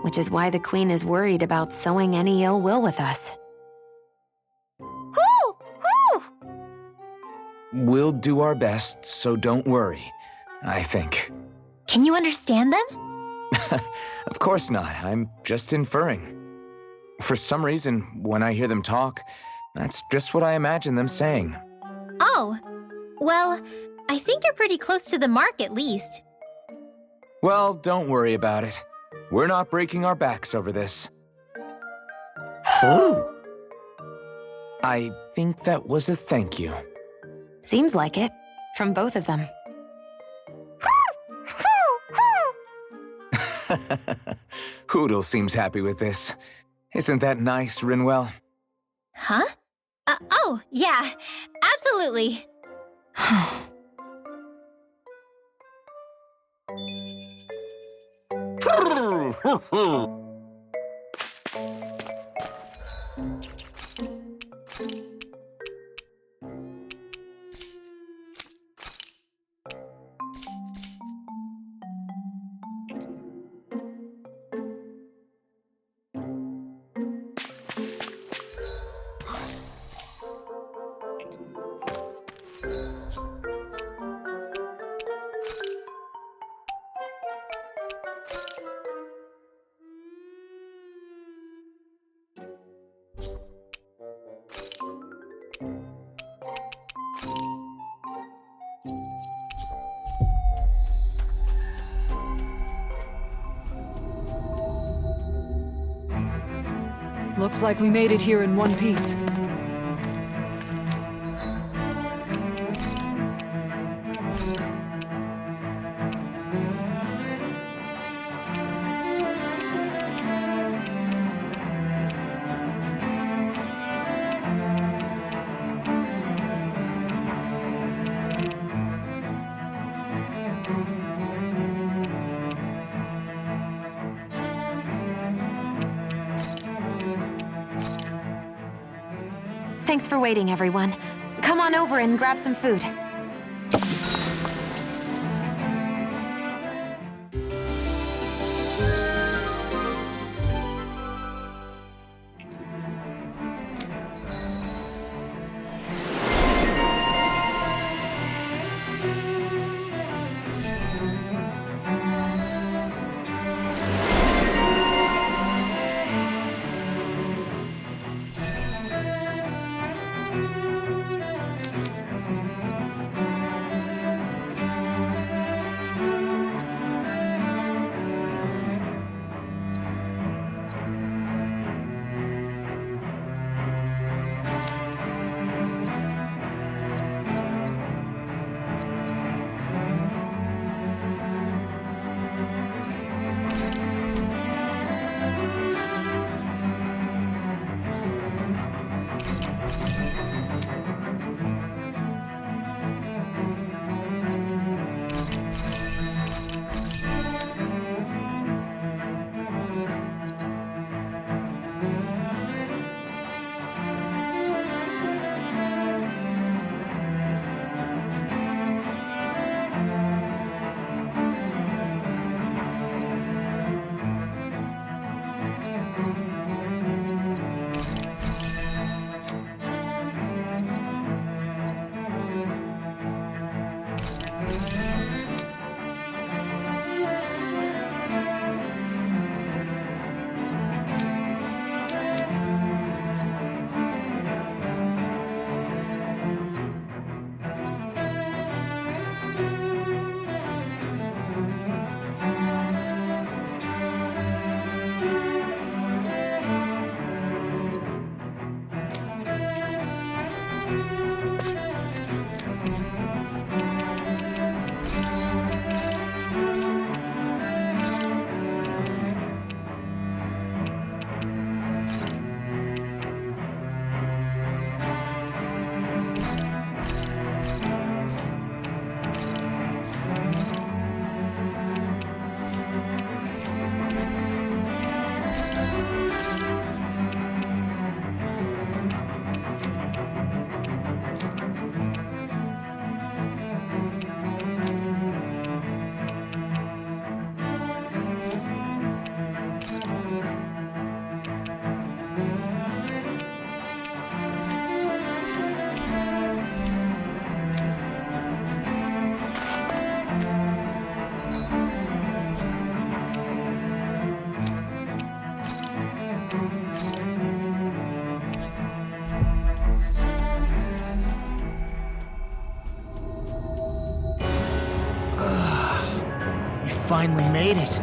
Which is why the Queen is worried about sowing any ill will with us. We'll do our best, so don't worry, I think. Can you understand them? Of course not. I'm just inferring. For some reason, when I hear them talk, that's just what I imagine them saying. Oh, well, I think you're pretty close to the mark at least. Well, don't worry about it. We're not breaking our backs over this. I think that was a thank you. Seems like it, from both of them. Hoodle seems happy with this. Isn't that nice, Rinwell? Huh? Oh, yeah, absolutely. Looks like we made it here in one piece. Thanks for waiting, everyone. Come on over and grab some food. Finally made it.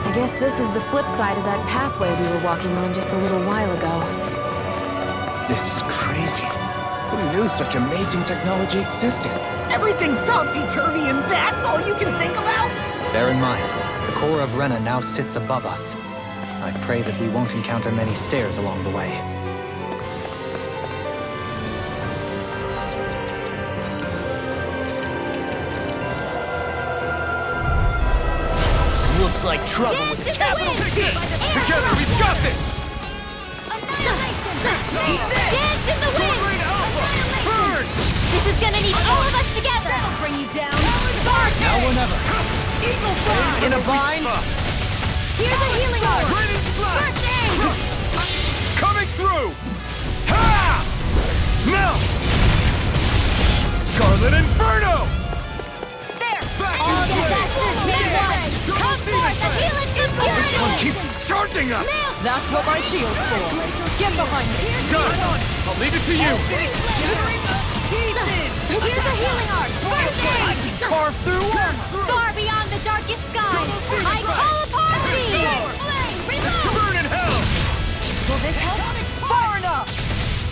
I guess this is the flip side of that pathway we were walking on just a little while ago. This is crazy. Who knew such amazing technology existed? Everything's topsy-turvy and that's all you can think about? Bear in mind, the core of Rena now sits above us. I pray that we won't encounter many stairs along the way. Looks like trouble with a capital T. Together, we've got this! Dance in the wind! Burn! This is gonna need all of us together! That'll bring you down! Now or never. Eagle fire! In a bind? Here's a healing orb! Grenade blast! First aid! Coming through! Ha! Now! Scarlet Inferno! There! All disasters midway! Come forth, a healing This one confusion! keeps charging us! That's what my shield's for. Get behind me. Done! I'll leave it to you! Here's a healing arc! First aid! Carve through armor! Far beyond the darkest skies! I call upon thee! Flame, reload! Burn in hell! Will this help? Far enough!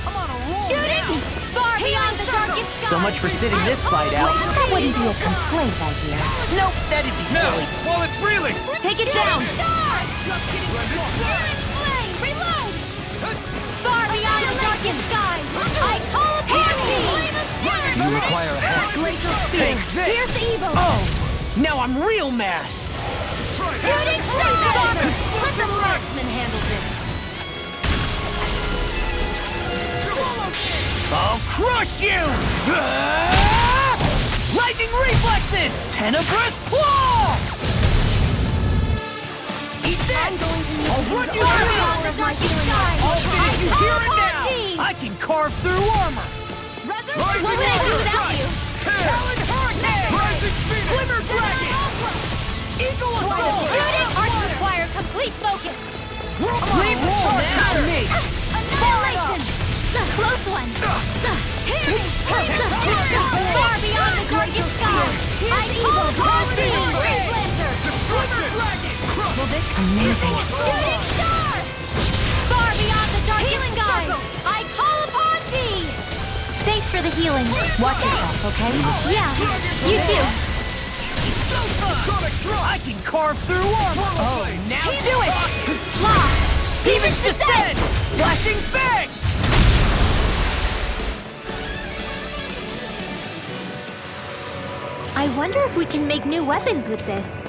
I'm on a roll Shooting! now! So much for sitting this fight out. That wouldn't be a complaint, I hear. Nope, that'd be Now, silly. while it's reeling! Take it down! Reload! Far beyond the darkest skies, I call upon thee! Do you require a hand? Glacial spear, fierce evil! Oh, now I'm real mad. Shooting star! Let the marksman handle this! I'll crush you! Lightning reflexes! Tenebrous claw! Eat this! I'll run you through! I'll finish you here and now! I can carve through armor! What would I do without you? Talon Hurricane! Rising Phoenix! Glimmer Dragon! Eagle Assault! Shooting arts require complete focus! Leave the charge to me! Annihilation! Close one! Far beyond the darkest sky! I call upon thee! Amazing. Shooting star! Far beyond the darkest sky! I call upon thee! Thanks for the healing. Watch yourself, okay? Yeah, you too. I can carve through armor! Oh, now Do it! Lock! Demon's Descent! Flashing Fang! I wonder if we can make new weapons with this.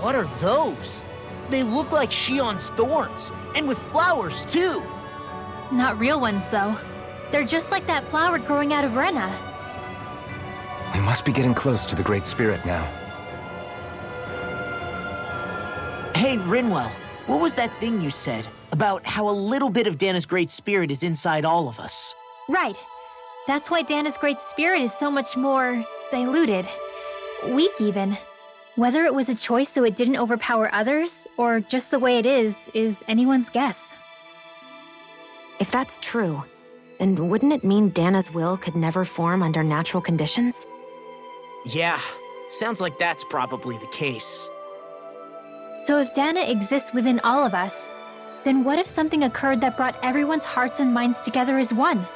What are those? They look like Shion's thorns, and with flowers too. Not real ones, though. They're just like that flower growing out of Rena. We must be getting close to the Great Spirit now. Hey, Rinwell, what was that thing you said about how a little bit of Dana's Great Spirit is inside all of us? Right. That's why Dana's Great Spirit is so much more diluted. Weak, even. Whether it was a choice so it didn't overpower others, or just the way it is anyone's guess. If that's true, then wouldn't it mean Dana's will could never form under natural conditions? Yeah, sounds like that's probably the case. So if Dana exists within all of us, then what if something occurred that brought everyone's hearts and minds together as one?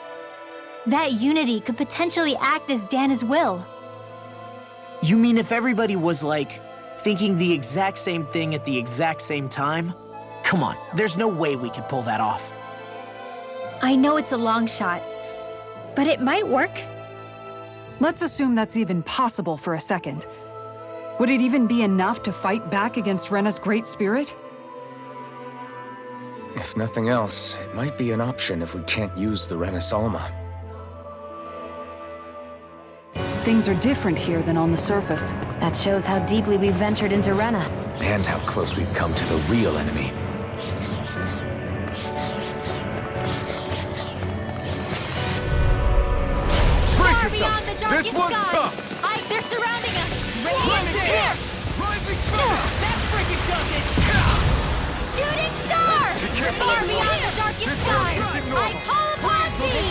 That unity could potentially act as Dana's will. You mean if everybody was, like, thinking the exact same thing at the exact same time? Come on, there's no way we could pull that off. I know it's a long shot, but it might work. Let's assume that's even possible for a second. Would it even be enough to fight back against Rena's Great Spirit? If nothing else, it might be an option if we can't use the Renis Alma. Things are different here than on the surface. That shows how deeply we've ventured into Rena. And how close we've come to the real enemy. Brace Far beyond the yourselves! darkest This one's skies. tough! They're surrounding us! Radiant Here! Rising Fire! That freaking does it! Shooting star! careful, Far everyone. beyond the darkest This skies! one isn't I normal. call upon thee!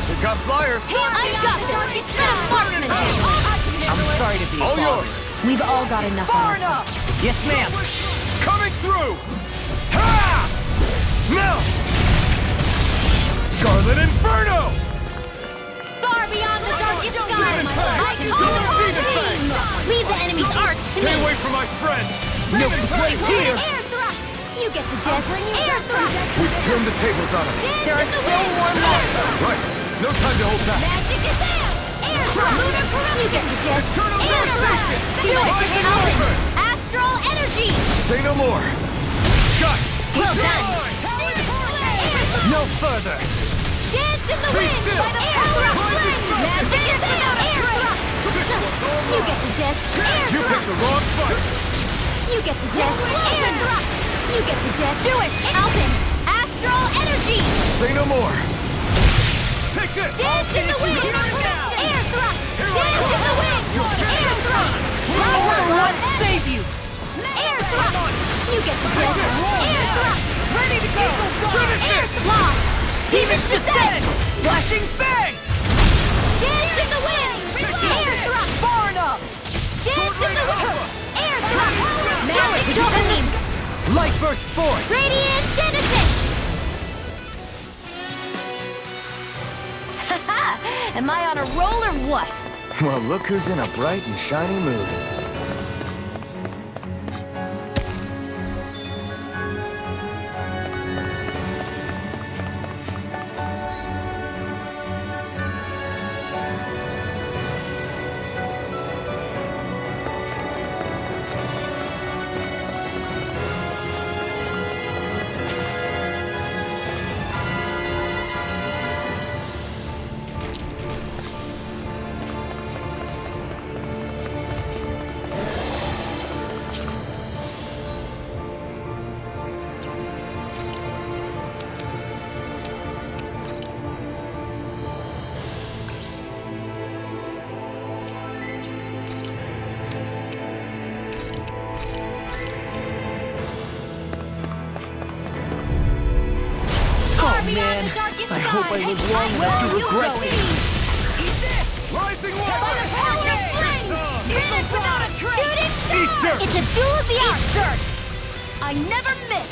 We've got flyers! I got the darkest skies! I'm sorry to be a All bother. yours! We've all got enough on our plates. Yes, ma'am. Coming through! Ha! Now! Scarlet Inferno! Far beyond the darkest skies! Demon Fang! I call Demon upon Fang! thee! Leave the enemy's arch to Stay me! away from my friend! No Demon complaints Fang! here. Air thrust! You get the gist! Air thrust! We've turned the tables on him! There are still more monsters! Right! No time to hold back! Magic is out! Air thrust! Lunar corruption! You get the gist! Eternal Air thrust! Devastation! Do it! Rising Alvin! Wyvern! Astral energy! Say no more! Got! Well done! No further. Dance in the wind! still. By the power of flame! Magic is out! Air thrust! You get the gist! Air You picked the wrong fight! You get the gist! Air thrust! You get the gist! Do it! Alvin! Astral energy! Say no more! Take this! Dance in the wind! Air thrust! Dance in the wind! Air thrust! What? Save you! Air thrust! You get the gist! Air thrust! Ready to go! Air thrust! Demon's Descent! Flashing Fang! Dance in the wind! Dopamine! Light burst forth! Radiant Genesis! Haha! Am I on a roll or what? Well, look who's in a bright and shiny mood. Man, I hope I live long enough to regret this. Eat this! Rising water! By the power of flame! Finish without a trace! Shooting star! Eat dirt! It's a duel of the arts! Dirt! I never miss!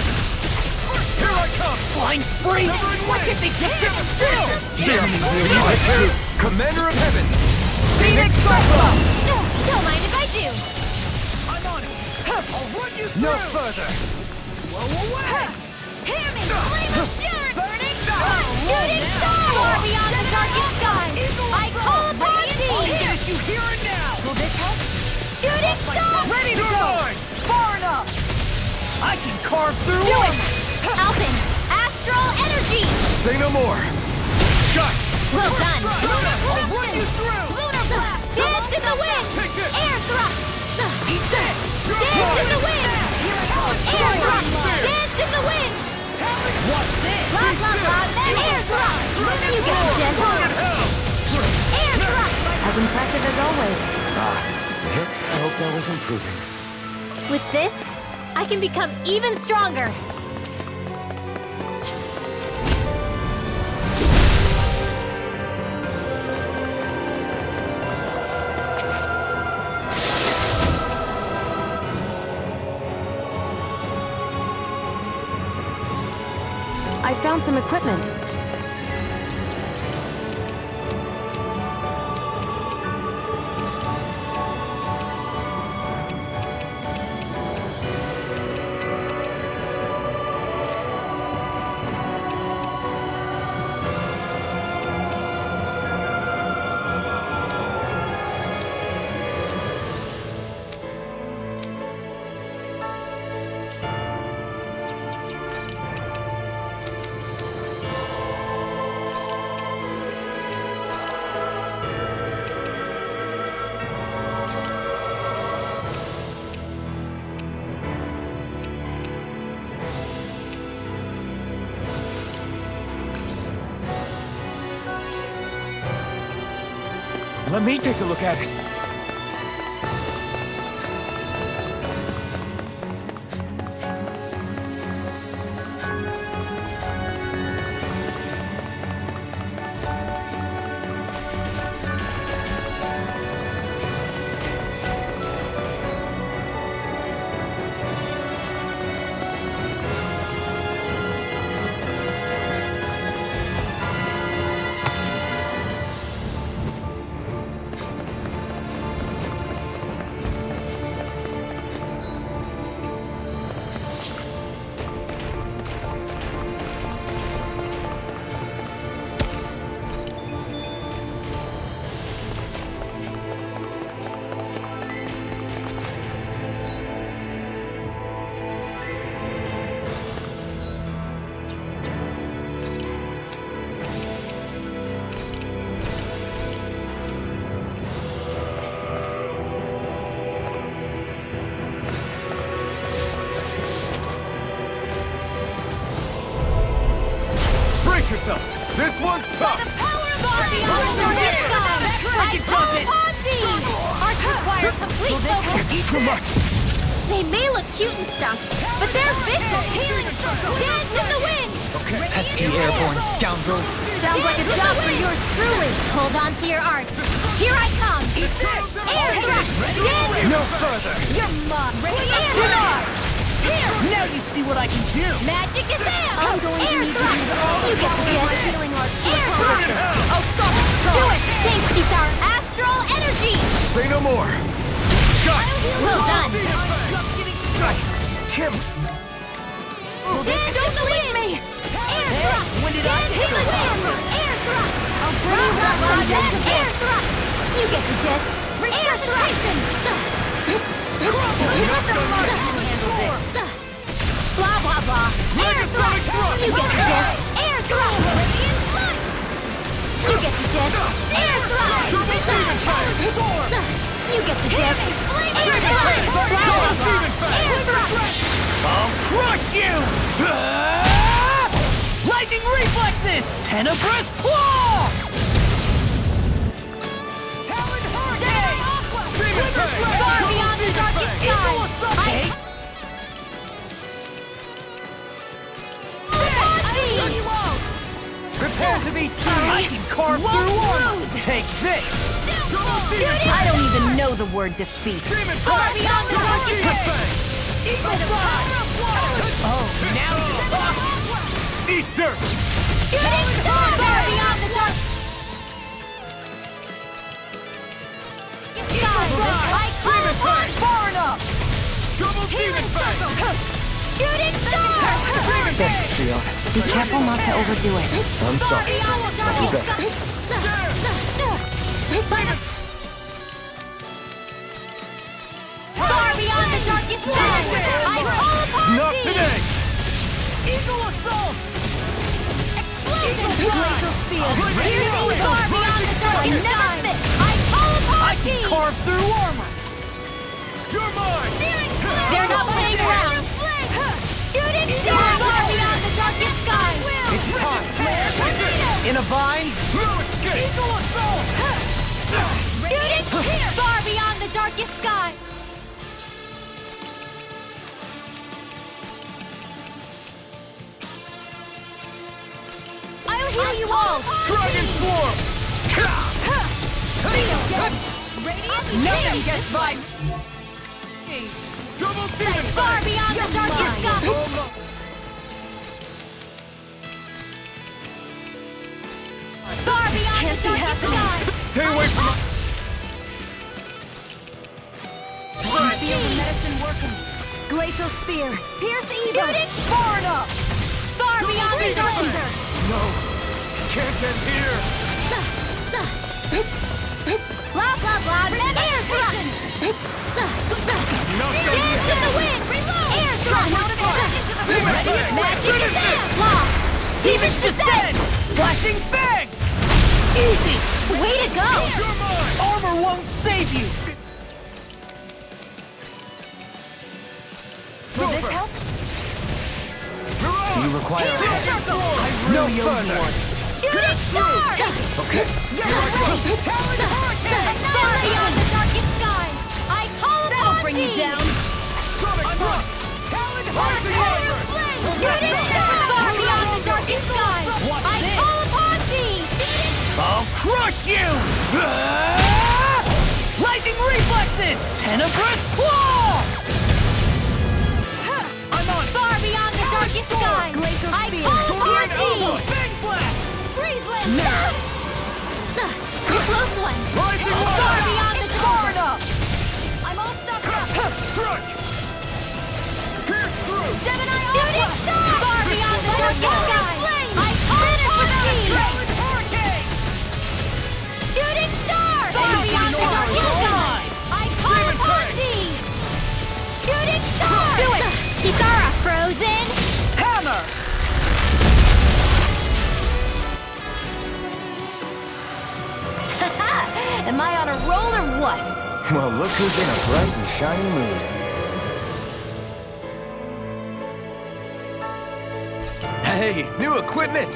Here I come! Flying free! Why can't they just sit still? Commander of Heaven! Phoenix Cyclone! Don't mind if I do! I'm on it! I'll run you through! No further! Whoa, away! Hear me! Flame of fury! Burning star! Shooting star! Far beyond the darkest skies! I call upon thee! I'll get you here and now! Will this help? Shooting star! Ready to go! Far enough! I can carve through Do it! it! Alpin! Astral energy! Say no more! Shut! Well done! I'll run you through! Lunar blast! Dance in the wind! Take this! Air thrust! Eat this! Dance in the wind! Air thrust! Dance in the wind! What's this? Blah blah blah! Air thrust! You got it, Gentle! Air thrust! As impressive as always. I hoped I was improving. With this, I can become even stronger. I found some equipment. Let me take a look at it. yourselves! This one's tough! The power of our beyond the I call upon thee! Arts require complete focus! It's too much! They may look cute and stuff, but they're vicious! Dance in the wind! Okay, pesky airborne scoundrels! Sounds like a job for yours truly! Hold on to your arts! Here I come! Air thrust! Dance! No further! You're mine! Air thrust! Now you see what I can do! Magic is out! I'm going to need to use all the power of my healing arts to accomplish this. I'll stop the Do charge! it! Thanks, Kisar! Astral energy! Say no more. Well done! Kim! Don't leave me! Air thrust! When did I get Healing hammer! Air thrust! I'll bring you back from death! Air thrust! You get the gist! Air thrust! Blah blah blah! Air thrust! You get the gist! Air thrust! You get the gist! Air thrust! You get the gist! Air thrust! Blah blah blah! Air thrust! I'll crush you! Lightning reflexes! Tenebrous claw! Talon hurricane! Far beyond the darkest sky! Prepare to be seen! I can carve through armor! Take this! I don't even know the word defeat! Far beyond the darkest sky! Oh, now you're talking! Eat dirt! Shooting star! Far beyond the dark sky! I call upon Far enough! Double demon fang! shooting star! Thanks, Shion. Be careful not to overdo it. I'm Far sorry. beyond the I'll do darkest better. Far beyond the darkest sky! I call upon Not thee! today! Eagle assault! Glacial spear! Piercing far beyond the darkest sky! I call upon thee! Carve through armor! You're mine! They're not playing around! Shooting star! Far beyond the darkest sky! It's time! In a vine! Eagle assault! Shooting far beyond the darkest sky! I'll heal you all! Dragon Swarm! Nothing gets by Double demon far fang! beyond the darkest sky! Far beyond the darkest sky! Stay away from my... Feel the medicine working. Glacial spear. Pierce evil. Shooting far enough. Far beyond the darkest. No! Can't get here! Blah blah blah. Air thrust. Dance in the wind. Reload. Air thrust. Magic descent. Lock. Demon's descent! Flashing fang! Easy! Way to go. Armor won't save you! Will this help? Do you require No further! Shooting star. Okay. Talon hurricane. Far beyond the darkest sky. I call upon bring you down. Talon hurricane! Shooting star. Far beyond the darkest sky. I call upon thee. I'll crush you! Lightning reflexes! Tenebrous claw! I'm on far beyond the darkest sky. I call upon thee. Fang blast! Breezeland. Close one. Far beyond the Far dark. enough! I'm all stuck up. Strike! Pierce through! Gemini shooting star. Far beyond the darkest sky. I call upon thee. Talon hurricane! Shooting star. Far beyond the darkest sky. I call upon thee. Shooting star. Do it. Kisara frozen. Hammer! Am I on a roll or what? Well, look who's in a bright and shiny mood. Hey, new equipment!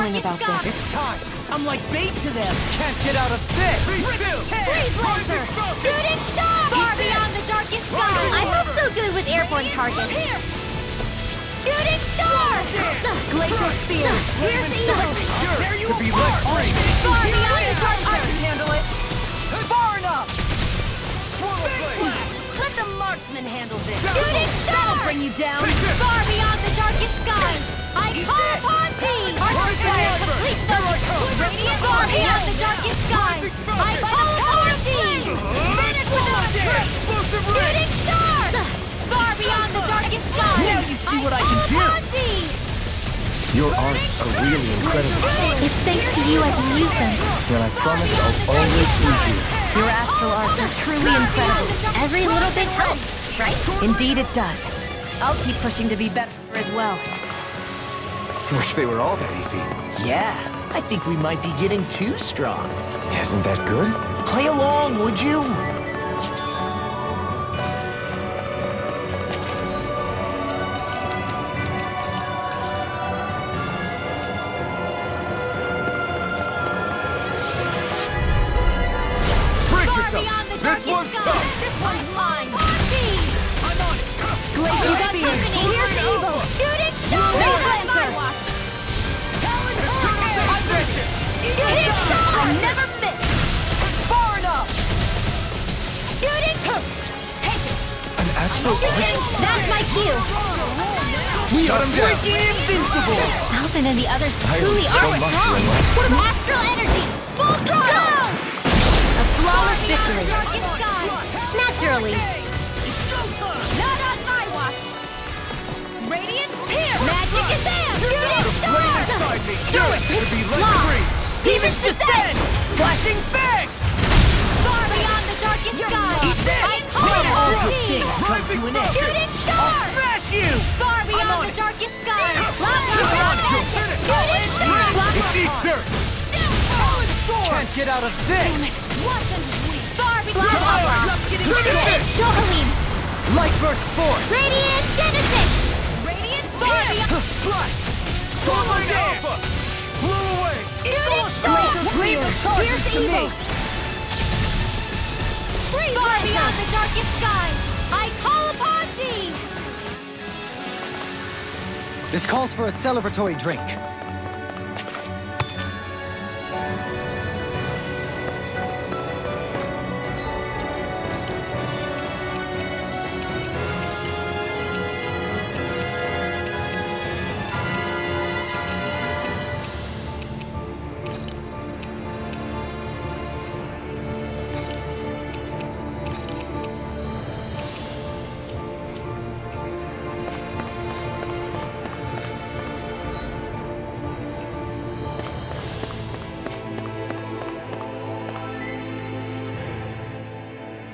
wondering about this. It's time! I'm like bait to them! Can't get out of this! Freeze laser! Shooting star! Far beyond the darkest sky! I'm not so good with airborne targets. Shooting star! Glacial spear! Here's evil! There you are! Far beyond the darkest I can handle it! Far enough! Let the marksman handle this! Down. Shooting star! That'll bring you down! Far beyond the darkest skies! I call upon thee! Archer complete the radiant far beyond the darkest skies! I call upon thee! Finish without a trace! Shooting star! Far beyond the darkest skies! Now you see what I can do. Upon thee! Your arts are really incredible. It's thanks to you I can use them. And I promise I'll always use you. Your astral arts are truly incredible. Every little bit helps, right? Indeed it does. I'll keep pushing to be better as well. Wish they were all that easy. Yeah, I think we might be getting too strong. Isn't that good? Play along, would you? This one's tough! This one's mine! I'm on it! Glacial spear! Here's evil! Shooting star! Laser! I'm ready! Shooting star! I never miss! Far enough! Shooting! Take it! An astral art? That's my cue! Shut him down. Invincible! Alvin and the others I truly owe are so what's much, wrong! Rena. What about astral energy? Full throttle! A flawless victory. Naturally. Not on my watch! Radiant here! Magic is there! Shooting star! Inside me! Do it! To be let Law. free! Demons descend! Flashing fist! Far beyond the darkest sky! I call All upon good thee! things come to an end. Shooting star! Smash you! Far beyond the darkest sky! Shooting It star! needs dirt! Can't get out of this! Far beyond Johalim! Light burst forth! Radiant Genesis! Radiant far beyond Soaring Alpha! Blew away! Shooting star! Leave the charges Here's to evil! me. Far beyond the darkest sky! I call upon thee! This calls for a celebratory drink.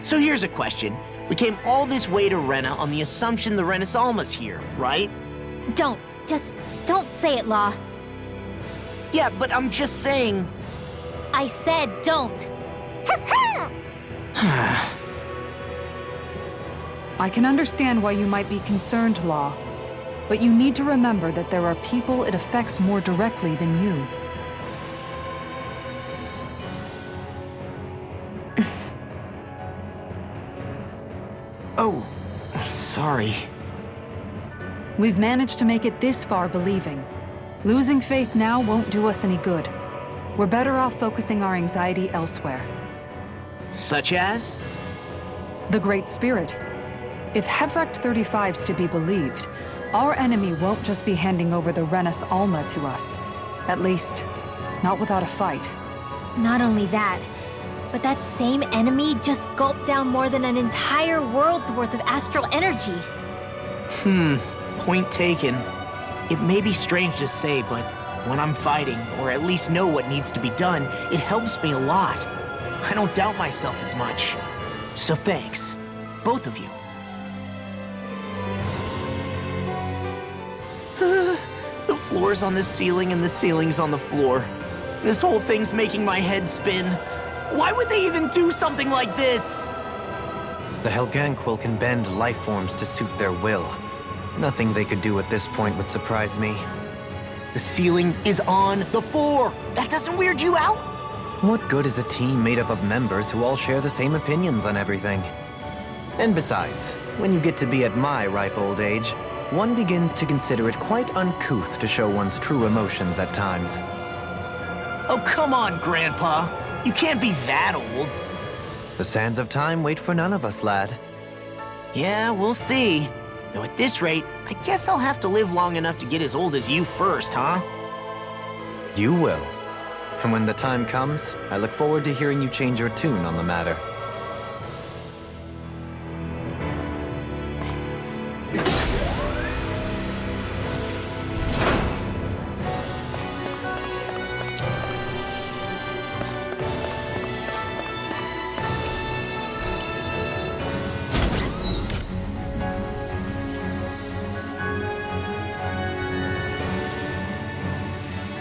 So here's a question. We came all this way to Rena on the assumption the Rena's Alma's here, right? Just don't say it, Law. Yeah, but I'm just saying... I said don't. I can understand why you might be concerned, Law. But you need to remember that there are people it affects more directly than you. Oh, sorry. We've managed to make it this far believing. Losing faith now won't do us any good. We're better off focusing our anxiety elsewhere. Such as? The Great Spirit. If Hevrecht 35's to be believed, our enemy won't just be handing over the Renas Alma to us. At least, not without a fight. Not only that, but that same enemy just gulped down more than an entire world's worth of astral energy. Point taken. It may be strange to say, but when I'm fighting, or at least know what needs to be done, it helps me a lot. I don't doubt myself as much. So thanks, both of you. The floor's on the ceiling and the ceiling's on the floor. This whole thing's making my head spin. Why would they even do something like this? The Helganquil can bend life forms to suit their will. Nothing they could do at this point would surprise me. The ceiling is on the floor. That doesn't weird you out? What good is a team made up of members who all share the same opinions on everything? And besides, when you get to be at my ripe old age, one begins to consider it quite uncouth to show one's true emotions at times. Oh, come on, Grandpa. You can't be that old. The sands of time wait for none of us, lad. Yeah, we'll see. Though at this rate, I guess I'll have to live long enough to get as old as you first, huh? You will. And when the time comes, I look forward to hearing you change your tune on the matter.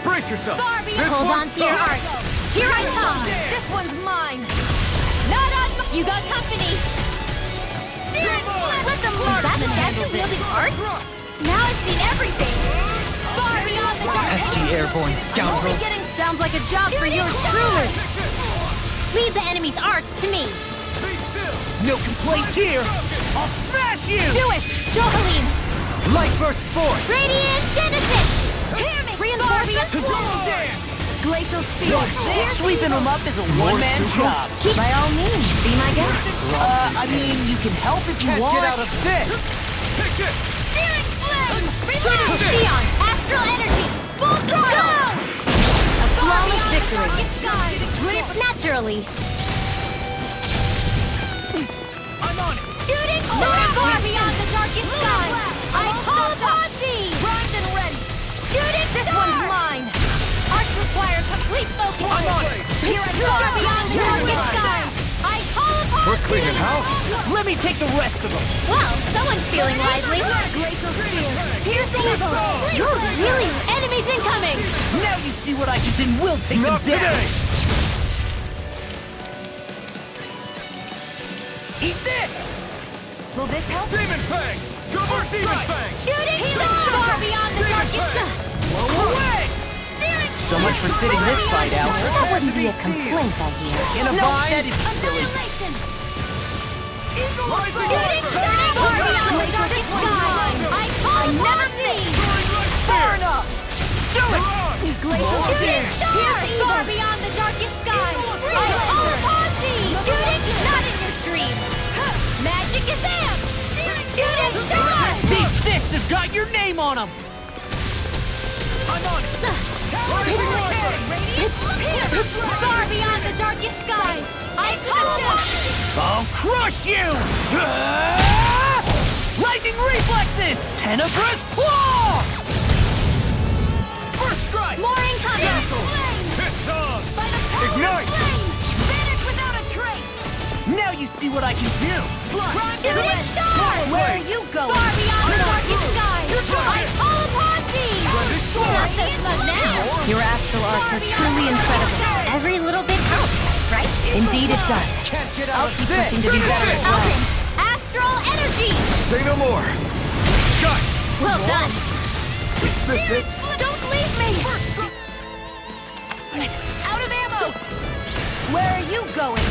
Brace yourself! Hold on to your heart. Here I come. This one's mine. Not on. You got company. Let them learn. Is that the statue wielding art? Now I've seen everything. Far beyond the dark. ST Airborne scoundrels. Sounds like a job for yours truly. Leave the enemy's arts to me. No complaints here. I'll smash you! Do it, Johaline. Light burst forth! Radiant Genesis. Hear me. Reinforcements. Glacial Spear. Sweeping them up is a one-man job. By all means, be my guest. I mean, you can help if you want. Get out of this! Searing Flame. Reload. Theon, Astral Energy. Full throttle. A flawless victory. Live naturally. I'm on it! Shooting star far beyond the darkest sky. I call upon thee. Primed and ready. Shooting star. This one's mine. Arts require complete focus. I'm on it! Here I go. Far beyond the darkest sky. I call upon We're cleaning thee. house. Let me take the rest of them. Well, someone's feeling lively. Glacial Spear. Piercing evil. You're really enemies incoming. Now you see what I can do. We'll take them Not down. today! Eat this! Will this help? Demon Fang! Double Demon Fang! Shooting star far beyond the darkest sky. Blow away! So much for sitting this fight out. That wouldn't be a complaint, I hear. In a bind? That'd be silly. Annihilation! Rising Shooting star far beyond the darkest sky. I call never thee. Fair enough! Do it! Glacial Shooting star far beyond the darkest sky. I call upon thee. Shooting not in your dreams. Magic is am. Shooting star. These fists have got your name on them! I'm on it! Far beyond the darkest skies. I call upon thee. I'll crush you! Lightning reflexes! Tenebrous claw! First strike! More incoming. It's on! By the power Ignite! of flame. Vanish without a trace. Now you see what I can do! Shooting star! Where are you going? Far beyond the darkest skies! I call upon thee! Not this much now! Your astral arts are truly incredible. Every little bit helps, right? Indeed it does. Can't get I'll out of keep this! pushing to be better as well. Alvin, astral energy! Say no more. Got it! Well done! Is this it? Don't leave me! Out of ammo! Where are you going?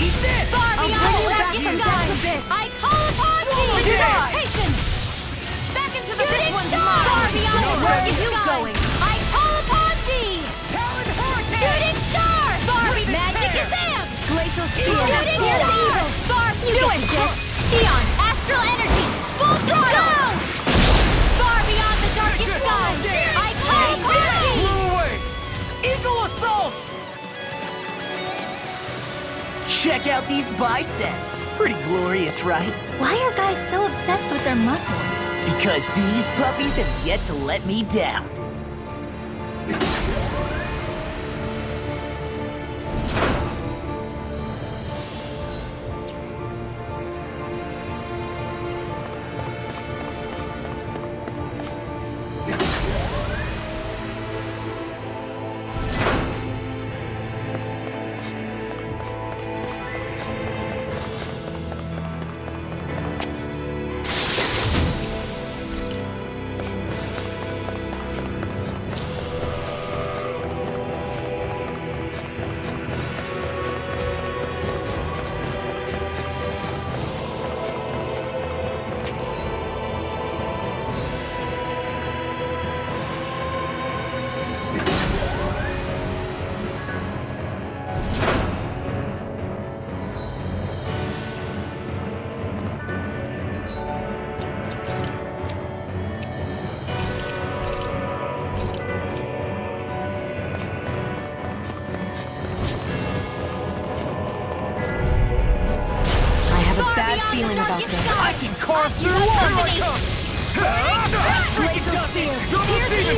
Eat this! Far beyond the darkest skies! I call upon thee! Hasten! Back into the Shooting star! Far beyond the darkest skies! I call upon thee! Shooting star! Far beyond magic is am! Glacial steel! Shooting star! Far beyond Theon! Astral energy! Full throttle! Far beyond the darkest skies! I call upon thee! Blew away! Eagle assault! Check out these biceps. Pretty glorious, right? Why are guys so obsessed with their muscles? Because these puppies have yet to let me down.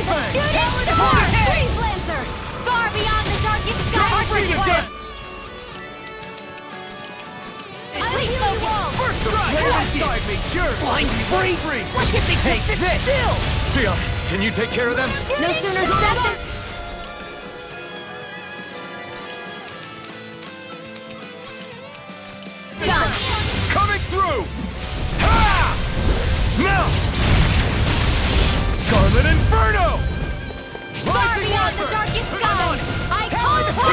Flashbang! Shooting star! Freeze Lancer! Far beyond the darkest sky! Unleash the wall! First strike! Inside me, cure! Flying free! Why can't they just sit still? Sion, can you take care of them? No sooner said than... Done! Coming through! Ha! Now! Scarlet Inferno! Far Rising beyond the Wyvern! darkest sky! I call for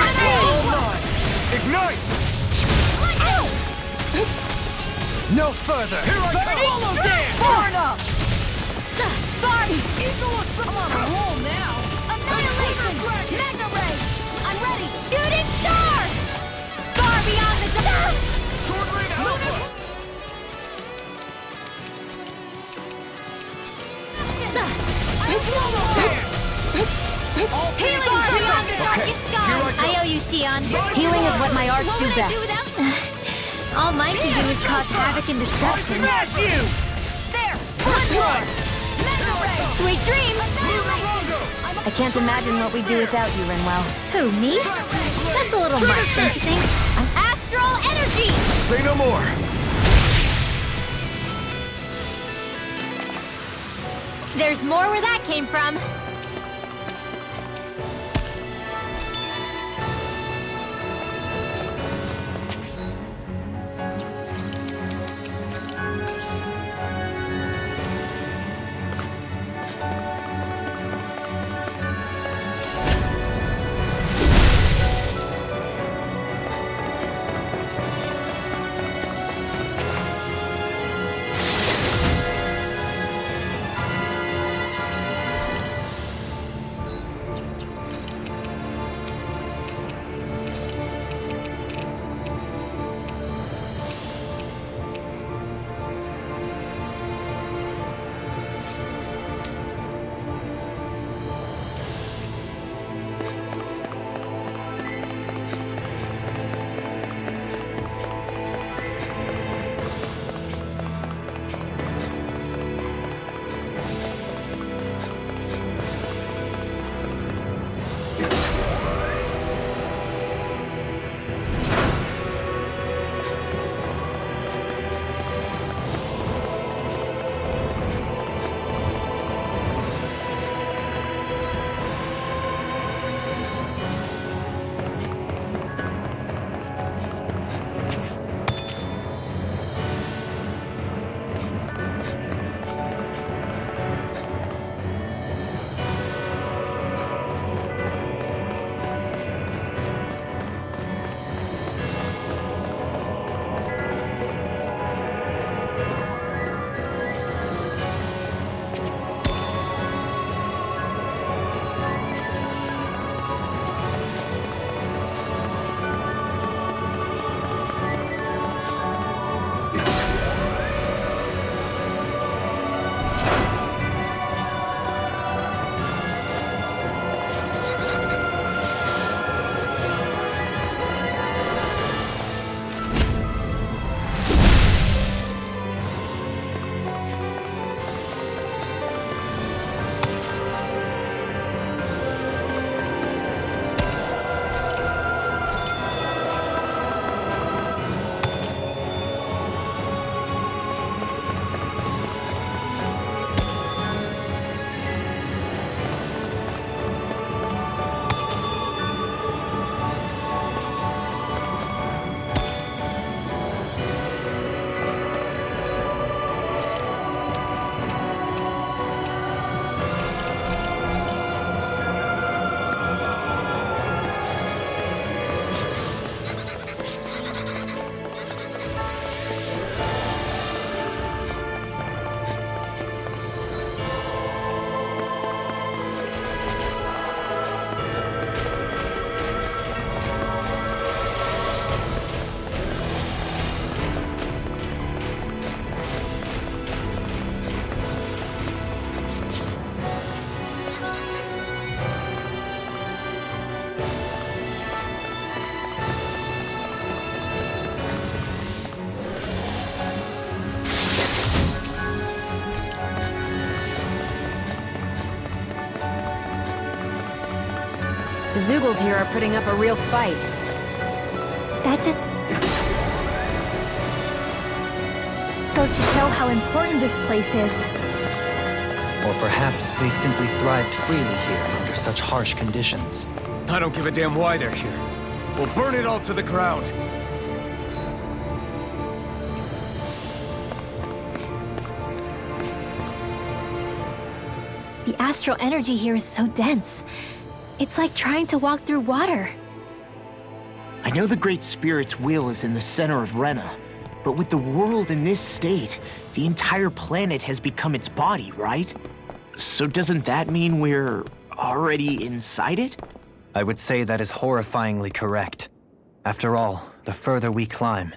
Ignite! Let go! No further! Here I come! Follow dance! Far enough! Barbie! I'm on a roll now! Annihilation! Mega Ray! I'm ready! Shooting star! Far beyond the dark... Sword Rain Alpha! Healing far beyond the darkest sky! I owe you, Sion. Healing is what my arts What do would I best. do without... All mine can do is cause havoc and destruction. Smash you! There! One more! Mega Ray! Sweet dreams! I can't imagine what we'd do without you, Rinwell. Who, me? That's a little much, don't you think? An astral energy! Say no more. There's more where that came from. The Zoogles here are putting up a real fight. That just goes to show how important this place is. Or perhaps they simply thrived freely here under such harsh conditions. I don't give a damn why they're here. We'll burn it all to the ground. The astral energy here is so dense. It's like trying to walk through water. I know the Great Spirit's will is in the center of Rena, but with the world in this state, the entire planet has become its body, right? So doesn't that mean we're already inside it? I would say that is horrifyingly correct. After all, the further we climb,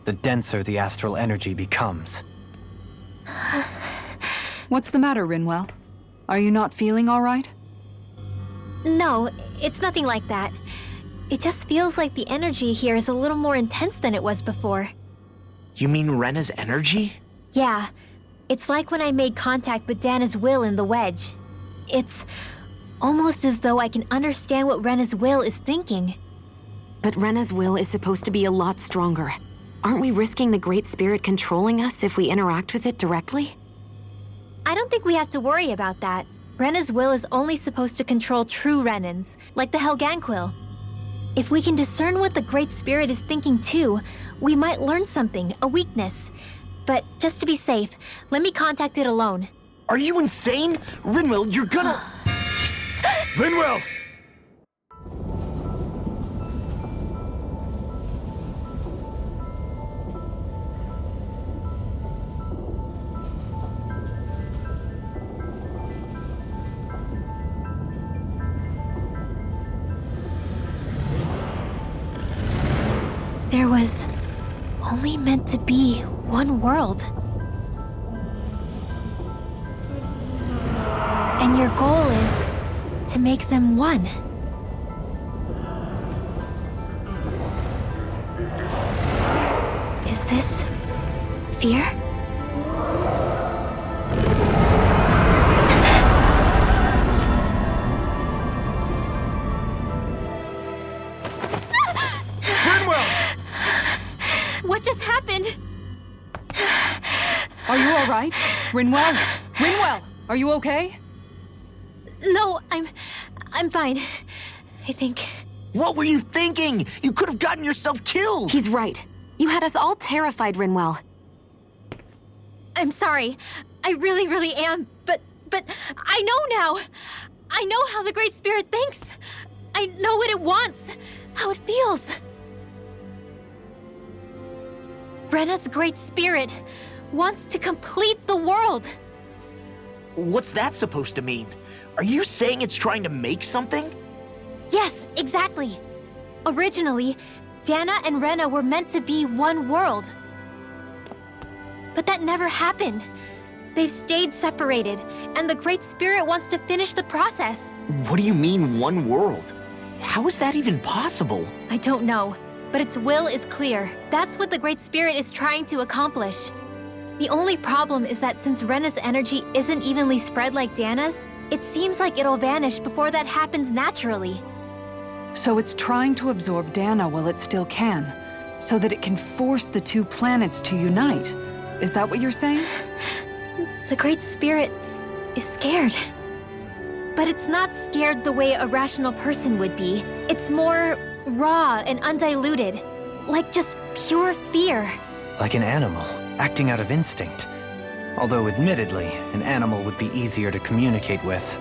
the denser the astral energy becomes. What's the matter, Rinwell? Are you not feeling all right? No, it's nothing like that. It just feels like the energy here is a little more intense than it was before. You mean Rena's energy? Yeah. It's like when I made contact with Dana's will in the wedge. It's almost as though I can understand what Rena's will is thinking. But Rena's will is supposed to be a lot stronger. Aren't we risking the Great Spirit controlling us if we interact with it directly? I don't think we have to worry about that. Rena's will is only supposed to control true Renans, like the Helganquil. If we can discern what the Great Spirit is thinking too, we might learn something, a weakness. But just to be safe, let me contact it alone. Are you insane? Rinwell, you're gonna... Rinwell! There was only meant to be one world. And your goal is to make them one. Is this fear? What just happened? Are you all right? Rinwell? Rinwell, are you okay? No, I'm fine. I think. What were you thinking? You could have gotten yourself killed! He's right. You had us all terrified, Rinwell. I'm sorry. I really am. But I know now. I know how the Great Spirit thinks. I know what it wants, how it feels. Rena's Great Spirit wants to complete the world. What's that supposed to mean? Are you saying it's trying to make something? Yes, exactly. Originally, Dana and Rena were meant to be one world. But that never happened. They've stayed separated, and the Great Spirit wants to finish the process. What do you mean, one world? How is that even possible? I don't know, but its will is clear. That's what the Great Spirit is trying to accomplish. The only problem is that since Rena's energy isn't evenly spread like Dana's, it seems like it'll vanish before that happens naturally. So it's trying to absorb Dana while it still can, so that it can force the two planets to unite. Is that what you're saying? The Great Spirit is scared. But it's not scared the way a rational person would be. It's more raw and undiluted, like just pure fear. Like an animal, acting out of instinct. Although admittedly, an animal would be easier to communicate with.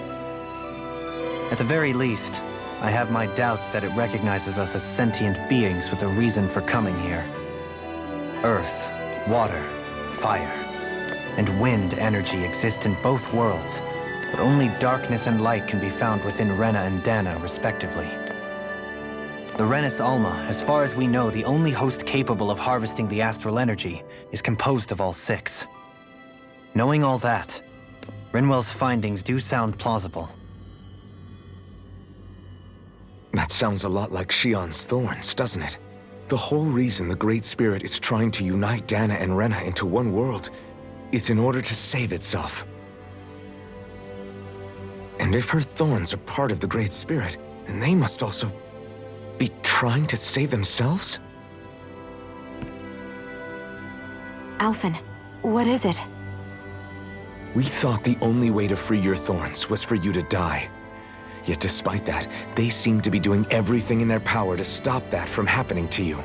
At the very least, I have my doubts that it recognizes us as sentient beings with a reason for coming here. Earth, water, fire, and wind energy exist in both worlds, but only darkness and light can be found within Rena and Dana, respectively. The Renis Alma, as far as we know, the only host capable of harvesting the astral energy, is composed of all six. Knowing all that, Rinwell's findings do sound plausible. That sounds a lot like Shion's thorns, doesn't it? The whole reason the Great Spirit is trying to unite Dana and Rena into one world is in order to save itself. And if her thorns are part of the Great Spirit, then they must also be trying to save themselves? Alphen, what is it? We thought the only way to free your thorns was for you to die. Yet despite that, they seem to be doing everything in their power to stop that from happening to you.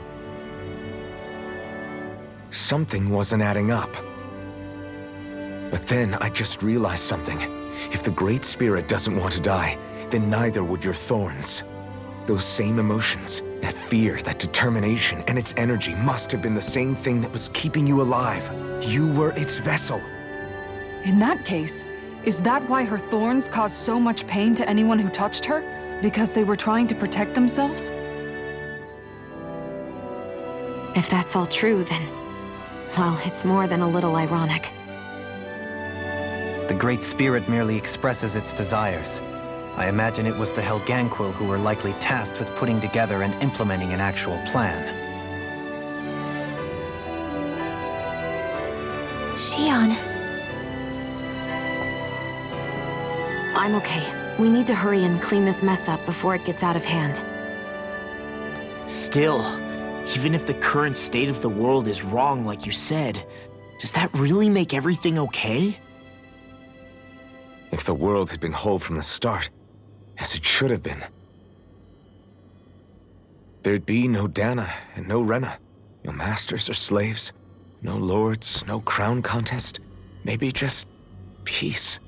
Something wasn't adding up. But then I just realized something. If the Great Spirit doesn't want to die, then neither would your thorns. Those same emotions, that fear, that determination, and its energy must have been the same thing that was keeping you alive. You were its vessel. In that case, is that why her thorns caused so much pain to anyone who touched her? Because they were trying to protect themselves? If that's all true, then... well, it's more than a little ironic. The Great Spirit merely expresses its desires. I imagine it was the Helganquil who were likely tasked with putting together and implementing an actual plan. Xion. I'm okay. We need to hurry and clean this mess up before it gets out of hand. Still, even if the current state of the world is wrong like you said, does that really make everything okay? If the world had been whole from the start, as it should have been, there'd be no Dana and no Rena, no masters or slaves, no lords, no crown contest, maybe just peace.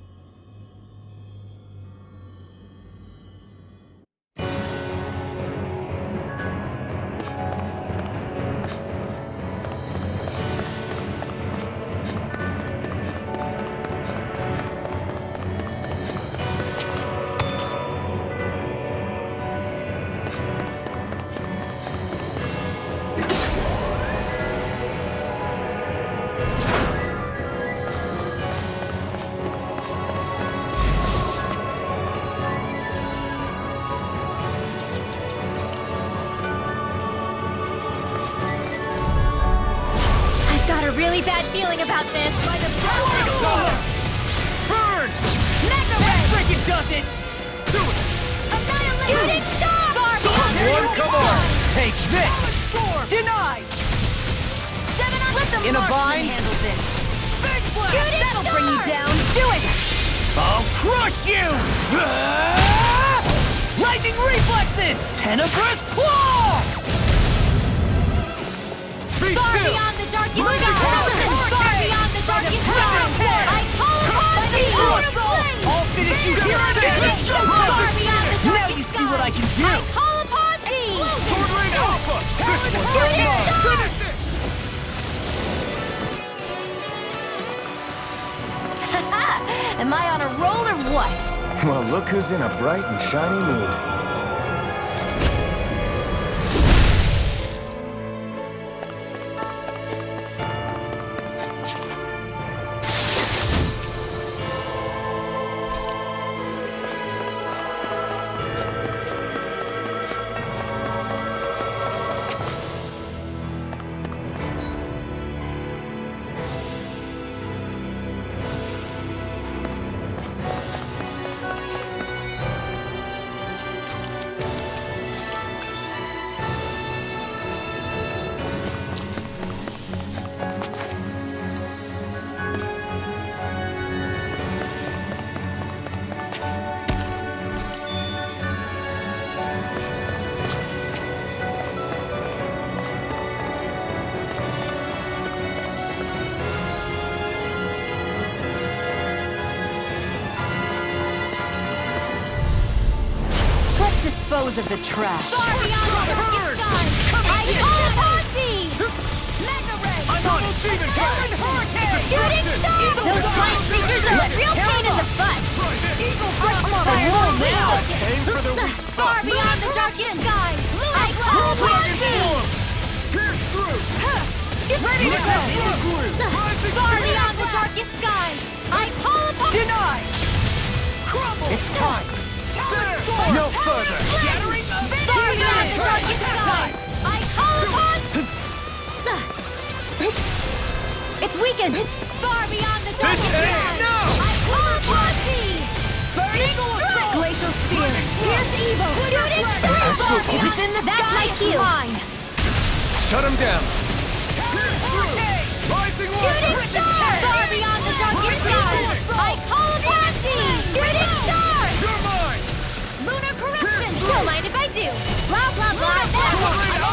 Really bad feeling about this. Burn! Mega That Ray! freaking does it! Do it! Annihilate! Shooting star! Someone come on! Take this! Denied! Let them In a bind? handle this. Big blast! Shooting That'll star! bring you down! Do it! I'll crush you! Lightning reflexes! Tenebrous claw! Far beyond the darkest sky! Far beyond the darkest sky! I call upon thee! I'll finish you here and then! Far beyond the darkest Now you see what I can do! I call upon thee! Sword Ring Alpha! This one's all mine! Finish it! Am I on a roll or what? Well, look who's in a bright and shiny mood. Dispose of the trash. Far beyond the darkest sky! I call upon thee! Mega Ray! I'm on Steven Time! Hurricane! Shooting star! Those giant creatures are a real pain in the butt! Eagle I'm on a roll now! Aim for the weak spot! Far beyond the darkest sky! I call upon thee! Pierce through! Ready to go! Far beyond the darkest sky! I call upon... Denied! Crumble! It's time! No further! Shattering! Far beyond the darkest sky! I call upon... It's weakened! Far beyond the darkest sky! I call upon thee! Glacial Spear! Here's Evo! Shoot It's in the That's my cue. Mine. Shut him down. Shooting star! Far beyond the darkest sky! I call upon thee! Shooting star! You're mine! Lunar corruption! Don't mind if I do! Blah, blah, blah!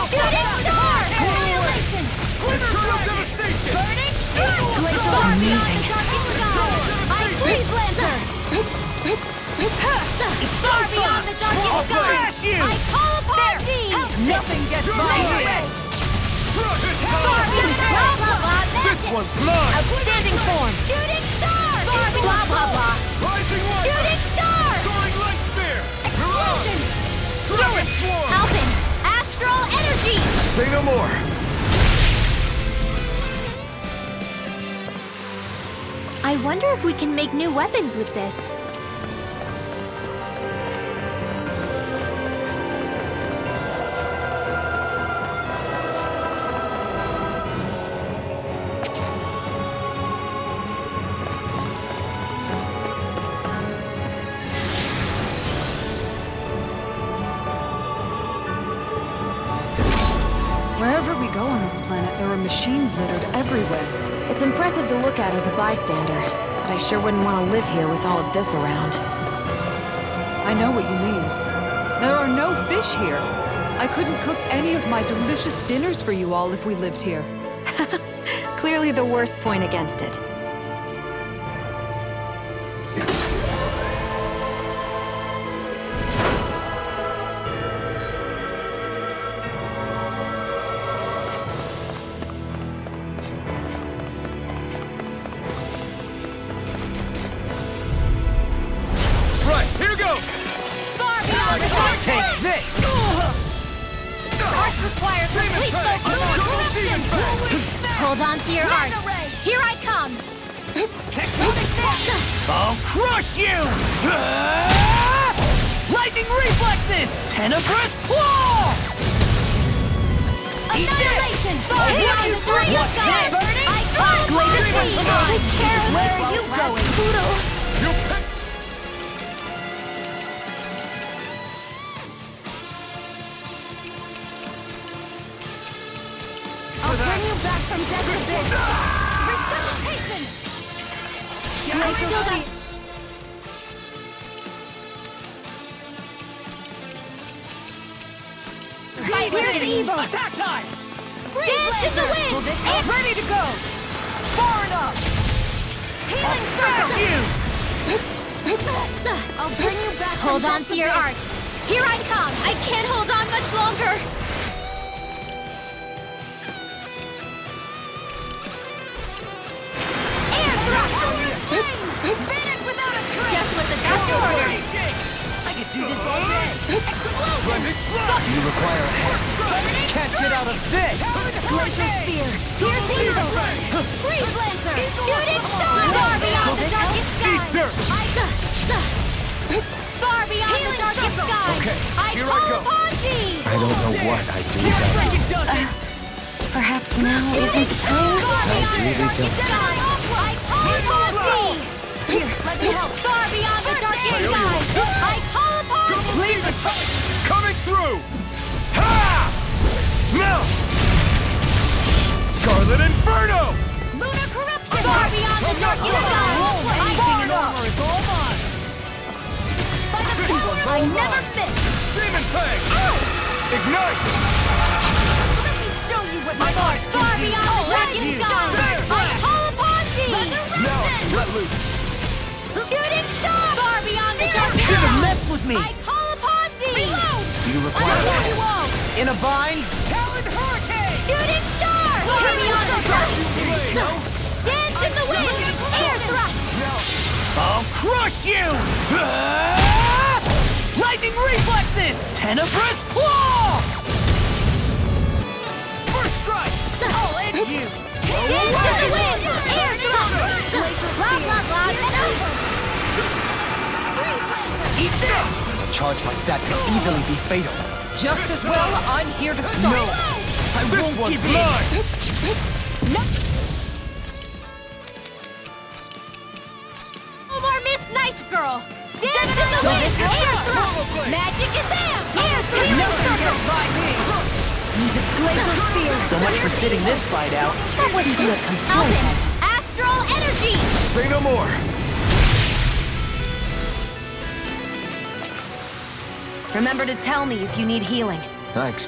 Shooting star! Annihilation! Eternal devastation! Burning strike! Far beyond the darkest sky! I freeze lancer! Far beyond the darkest sky! I call upon thee! Nothing gets by here! Far beyond the blah, blah, blah! This one's mine! Outstanding form! Shooting star! Far blah, blah, blah! Rising light! Shooting star! Soaring light spear! Explosion! Dragon swarm! Alpin! Astral energy! Say no more. I wonder if we can make new weapons with this. Wherever we go on this planet, there are machines littered everywhere. It's impressive to look at as a bystander, but I sure wouldn't want to live here with all of this around. I know what you mean. There are no fish here. I couldn't cook any of my delicious dinners for you all if we lived here. Clearly the worst point against it. Right, here goes! Far beyond the darkest Take this! Arch requires complete focus on corruption! Hold on to your arc. Here I come! I'll crush you! Lightning reflexes! Tenebrous claw! Annihilation! Beyond the darkest sky! I call upon thee! I care where are you going, Poodle? I'll bring you back from death abyss! Resuscitation! I still got... Here's the evil! Attack time! Dance in the wind! I'm ready to go! Far enough! Healing circle! I'll bring you back. Hold on to your arc. Here I come. I can't hold on much longer. Air thrust! Finish without a trace! Just what the doctor ordered. I could do this all day! Do you require a hand? Can't get out of this! Glacial spear. Here's the evil. Freeze lancer. Shooting star. Far beyond the darkest sky. Far beyond the darkest sky. Okay, I here I call go. upon thee. I don't know what I'd do without you. Perhaps now isn't the time? I really don't. I call upon thee. Here, let me help. Far beyond the darkest sky. I call upon thee. Clear the coming through! Ha! Now! Scarlet Inferno! Lunar corruption. Far beyond the darkest sky. Anything in armor is all mine! By the power I never fit. Demon Fang! Ignite! Let me show you what my art. Far beyond the darkest sky. I call upon thee. Now, let loose! Shooting star. Far beyond the darkest Should have sky. messed with me! I call upon thee. Reload. Do you require a hand? In a bind? Talon Hurricane! Shooting star. Far beyond the darkest sky. Dance in the wind. Air thrust. I'll crush you! Lightning reflexes! Tenebrous claw! First strike! I'll end you! Dance in the wind. Air thrust. Blah blah blah. Eat this! A charge like that could easily be fatal. Just as well, I'm here to stop. No! I This won't one's give in! mine! No more Miss Nice Girl. Dance in the wind. Air thrust. Magic is am. Air thrust. Get by me! Need a glacial spear. So much for sitting this fight out. That wouldn't be a complaint. Astral energy! Say no more! Remember to tell me if you need healing. Thanks.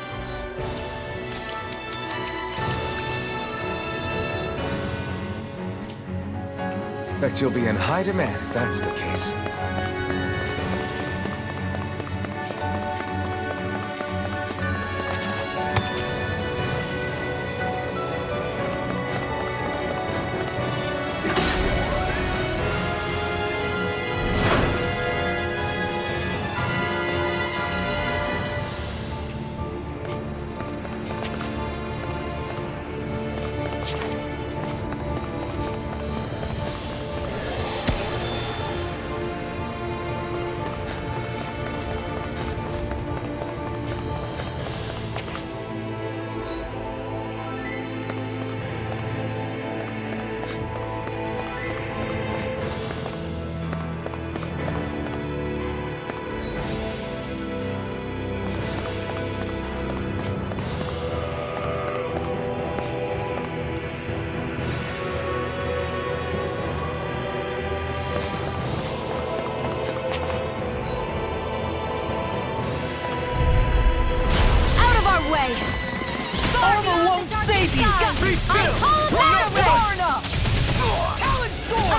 Bet you'll be in high demand if that's the case. Armor won't save you! Be still!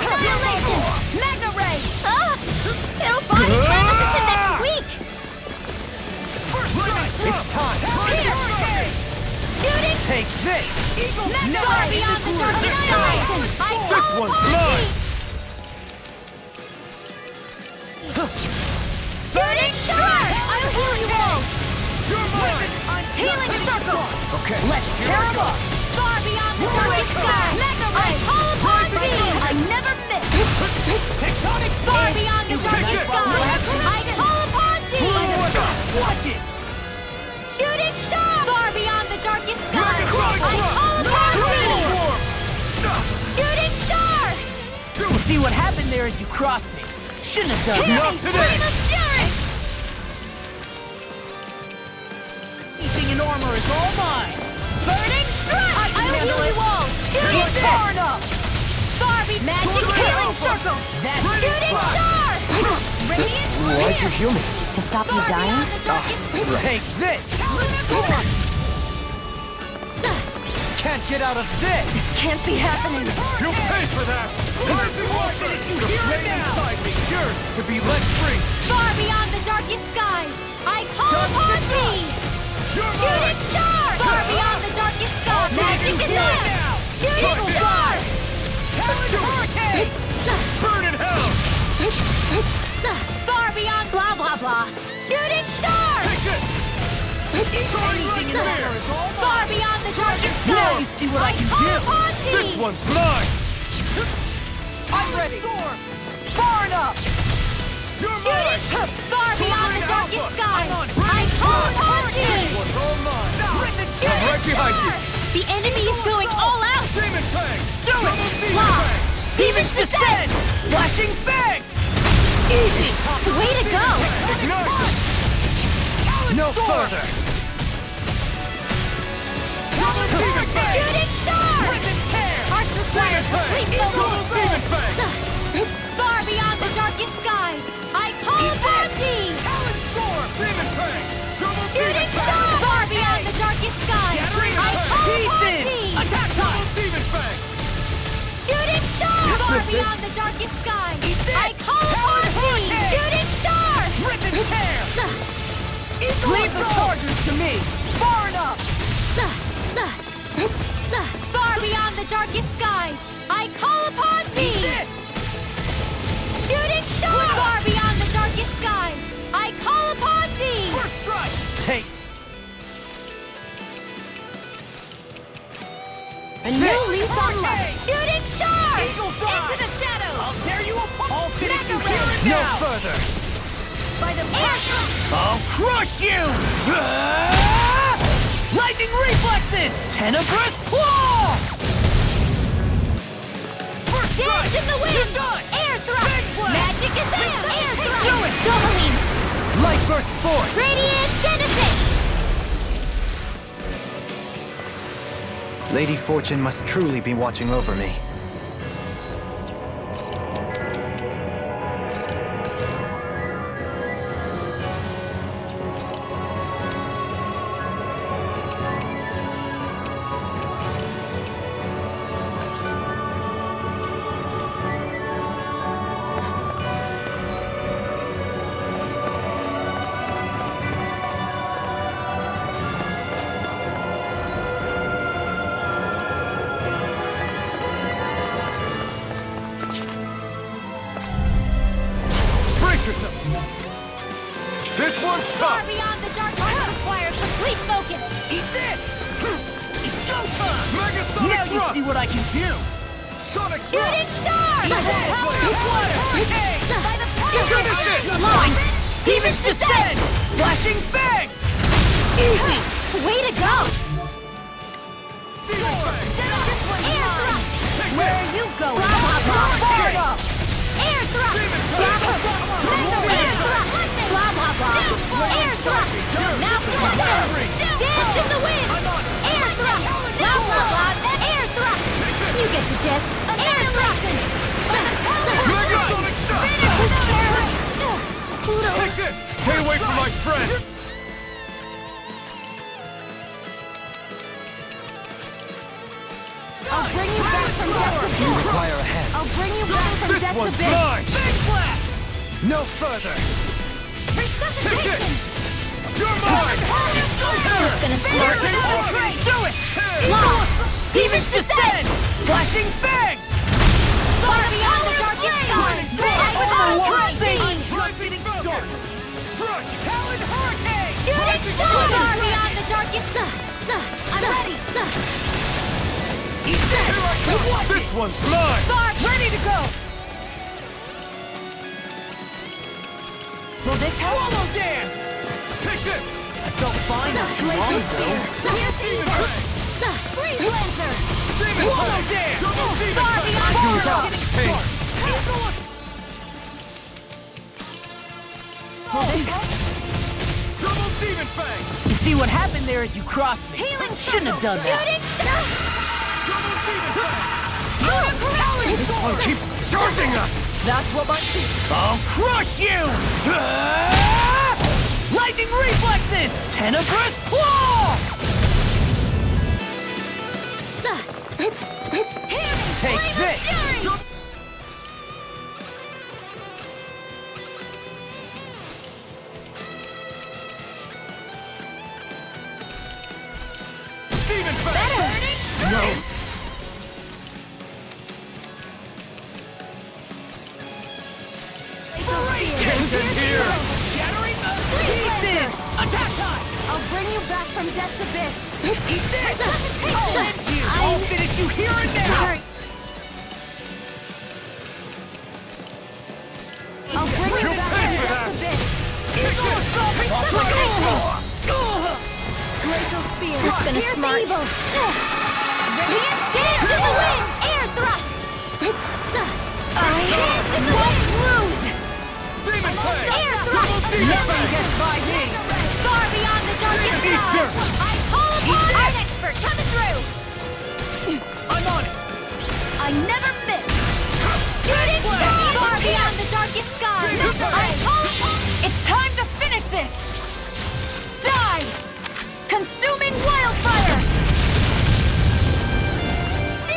Annihilation! Mega Ray! It'll body slam us into next week! It's time! Here! Shooting! Take this! Mega Ray beyond the dark annihilation! I This call one's upon mine! thee! Shooting star! I'll heal you all! You're mine! Healing circle! Okay, let's tear him up! Far beyond the darkest sky! Mega Ray! I call upon thee! I never miss! Tectonic Far beyond the darkest sky! I call upon thee! Watch it! Shooting star! Far beyond the darkest sky! I call upon thee! Shooting star! You see what happened there as you crossed me. Shouldn't have done Not today! Flame of Fury! anything in armor is all mine! Burning strike! I'll heal you all! Shooting star! Magic healing circle! Shooting star! Radiant Why'd you heal me? To stop you dying? Take this! Can't get out of this! This can't be happening. You'll pay for that! Rising Wyvern! The flame inside me yearns to be let free! Far beyond the darkest skies! I call upon thee! Shooting star! Far beyond the darkest skies! Magic is on! Shooting star! Hurricane! Burn in hell! Far beyond blah blah blah! Shooting star! Take it! Anything in there is all mine! Far beyond the darkest skies! Now you see what I can call do! upon thee! This one's mine! I'm ready! Far enough! You're Shooting mine! far beyond the darkest skies! I call upon thee! This one's all mine! Shooting right behind you! The enemy is going all out! Demon Fang! Do it! Demon Blah! Fang! Demons descend! Flashing bang! Easy! Way to go! Ignite! No further! Demon Fang! Shooting star! Arch requires complete Double focus! Demon Fang! Far beyond the darkest skies! I call upon thee! Talon Storm! Demon Fang! Double Shooting Demon star! Fang! Far beyond the darkest skies! I call upon thee! Attack time! Double Demon Fang! Shooting star! Far beyond the darkest skies! I call upon thee! Shooting star! Rip and tear! Leave the chargers to me! Far enough! Far beyond the darkest skies! I call upon thee! Shooting star! Far beyond the darkest skies! I call upon thee! First strike! Take A new leaf on life! Shooting star! Eagle Fly! Into the shadows! I'll tear you apart! I'll finish Mega you Ray! here and No now! further! By the I'll crush you! Lightning reflexes! Tenebrous claw! Dance in the wind! You're done! Air thrust! Magic is there! Air thrust! Do it! Doubling! Light burst forth! Radiant Genesis! Lady Fortune must truly be watching over me. This one's Far tough! beyond the dark path requires complete focus! Eat this! It's go time! Megasonic Now you thrust! see what I can do! Sonic Shooting thrust! star! By the power of water! By the power of Finish it! Launch! Demons descend! Flashing fang! Easy! Way to go! Demon Fang! Air thrust! Where are you going? Blah, blah, blah. Air thrust! Blah, blah, blah. Air thrust! Blah, blah, blah. Air thrust! Now come on! Dance in the wind! Air thrust! Blah, blah, blah. Air thrust! You get the gist. Air thrust! Megasonic thrust! Pluto! Take this! Stay away from my friend! I'll bring you back from death to You death. require a hand. I'll bring you back from This death to one's death. mine! Big blast! No further! Take it! You're mine! It's gonna start with a train. Do it! Lost! Demons descend! Flashing fang! Far beyond the darkest skies! Train! Driving Falcon! Strike! Talon Hurricane! Shooting star! Far beyond the darkest... I'm ready! Here I come! This one's mine! Far ready to go! Will this help? Swallow dance! Take this! I felt fine not too long ago. Piercing Freeze Lancer! Demon Swallow Fang! dance! Double Demon Far Fang! beyond Do the that! Hey! Will this help? Double Demon Fang! You see what happened there is you crossed me. Healing Shouldn't have done that. Shooting star! Double Demon Fang! This one keeps Charging us! That's what my team. I'll crush you! Lightning reflexes! Tenebrous claw! Take this! Demon Fang! No! Get here! Shattering the pieces! Attack time! I'll bring you back from death's abyss! Eat this! I'll end you! I'll finish you here and now! I'll bring you You'll back pay from for that! death's abyss! Glacial spear! It's gonna smart! Evil. Radiant dance in the wind! Air thrust! Dance in the wind! Bruise! Demon Fang! Air thrust! Nothing gets by me! Far beyond the darkest Eat stars! dirt! I call upon an expert coming through! I'm on it! I never miss! Shooting star! Far beyond the darkest skies! I call upon... It's time to finish this! Die! Consuming wildfire!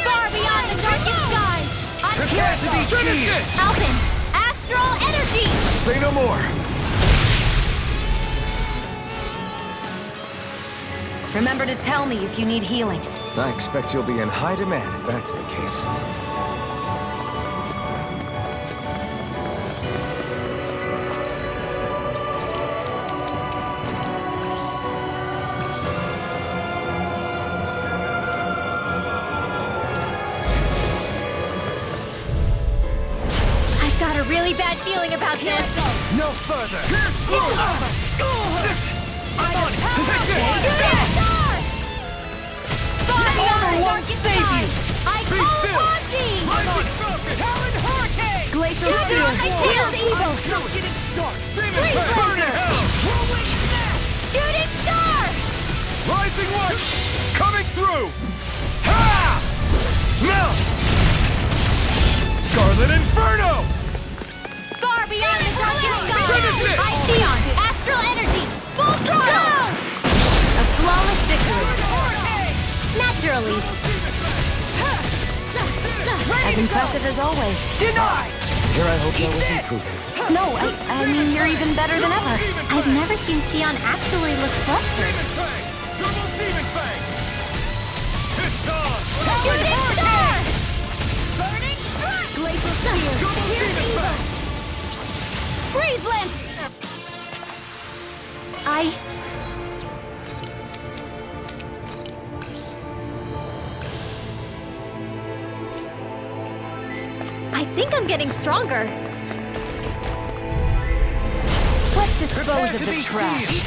Far beyond the darkest skies! I'm Prepare to be seized! Alpin! Astral energy! Say no more. Remember to tell me if you need healing. I expect you'll be in high demand if that's the case. I've got a really bad feeling about this. No further! I'm on Shooting star! Far beyond the darkest skies! I call upon thee! Rising Falcon! Talon hurricane! Glacial spear! Healed evil! Just getting started! Demon Freeze Fang! Burn in Lancer! hell! Whirlwind snap! Shooting star! Rising Light! Coming through! Naturally. As impressive as always. Deny! Here I hope that was improving. No, I mean, you're even better than ever. I've never seen Xion actually look flustered. Double Demon Fang! It's on! Shooting star! Burning Strike! Glacial Spear! Double Demon Fang! Freeze Lance! I think I'm getting stronger. Let's dispose of the trash.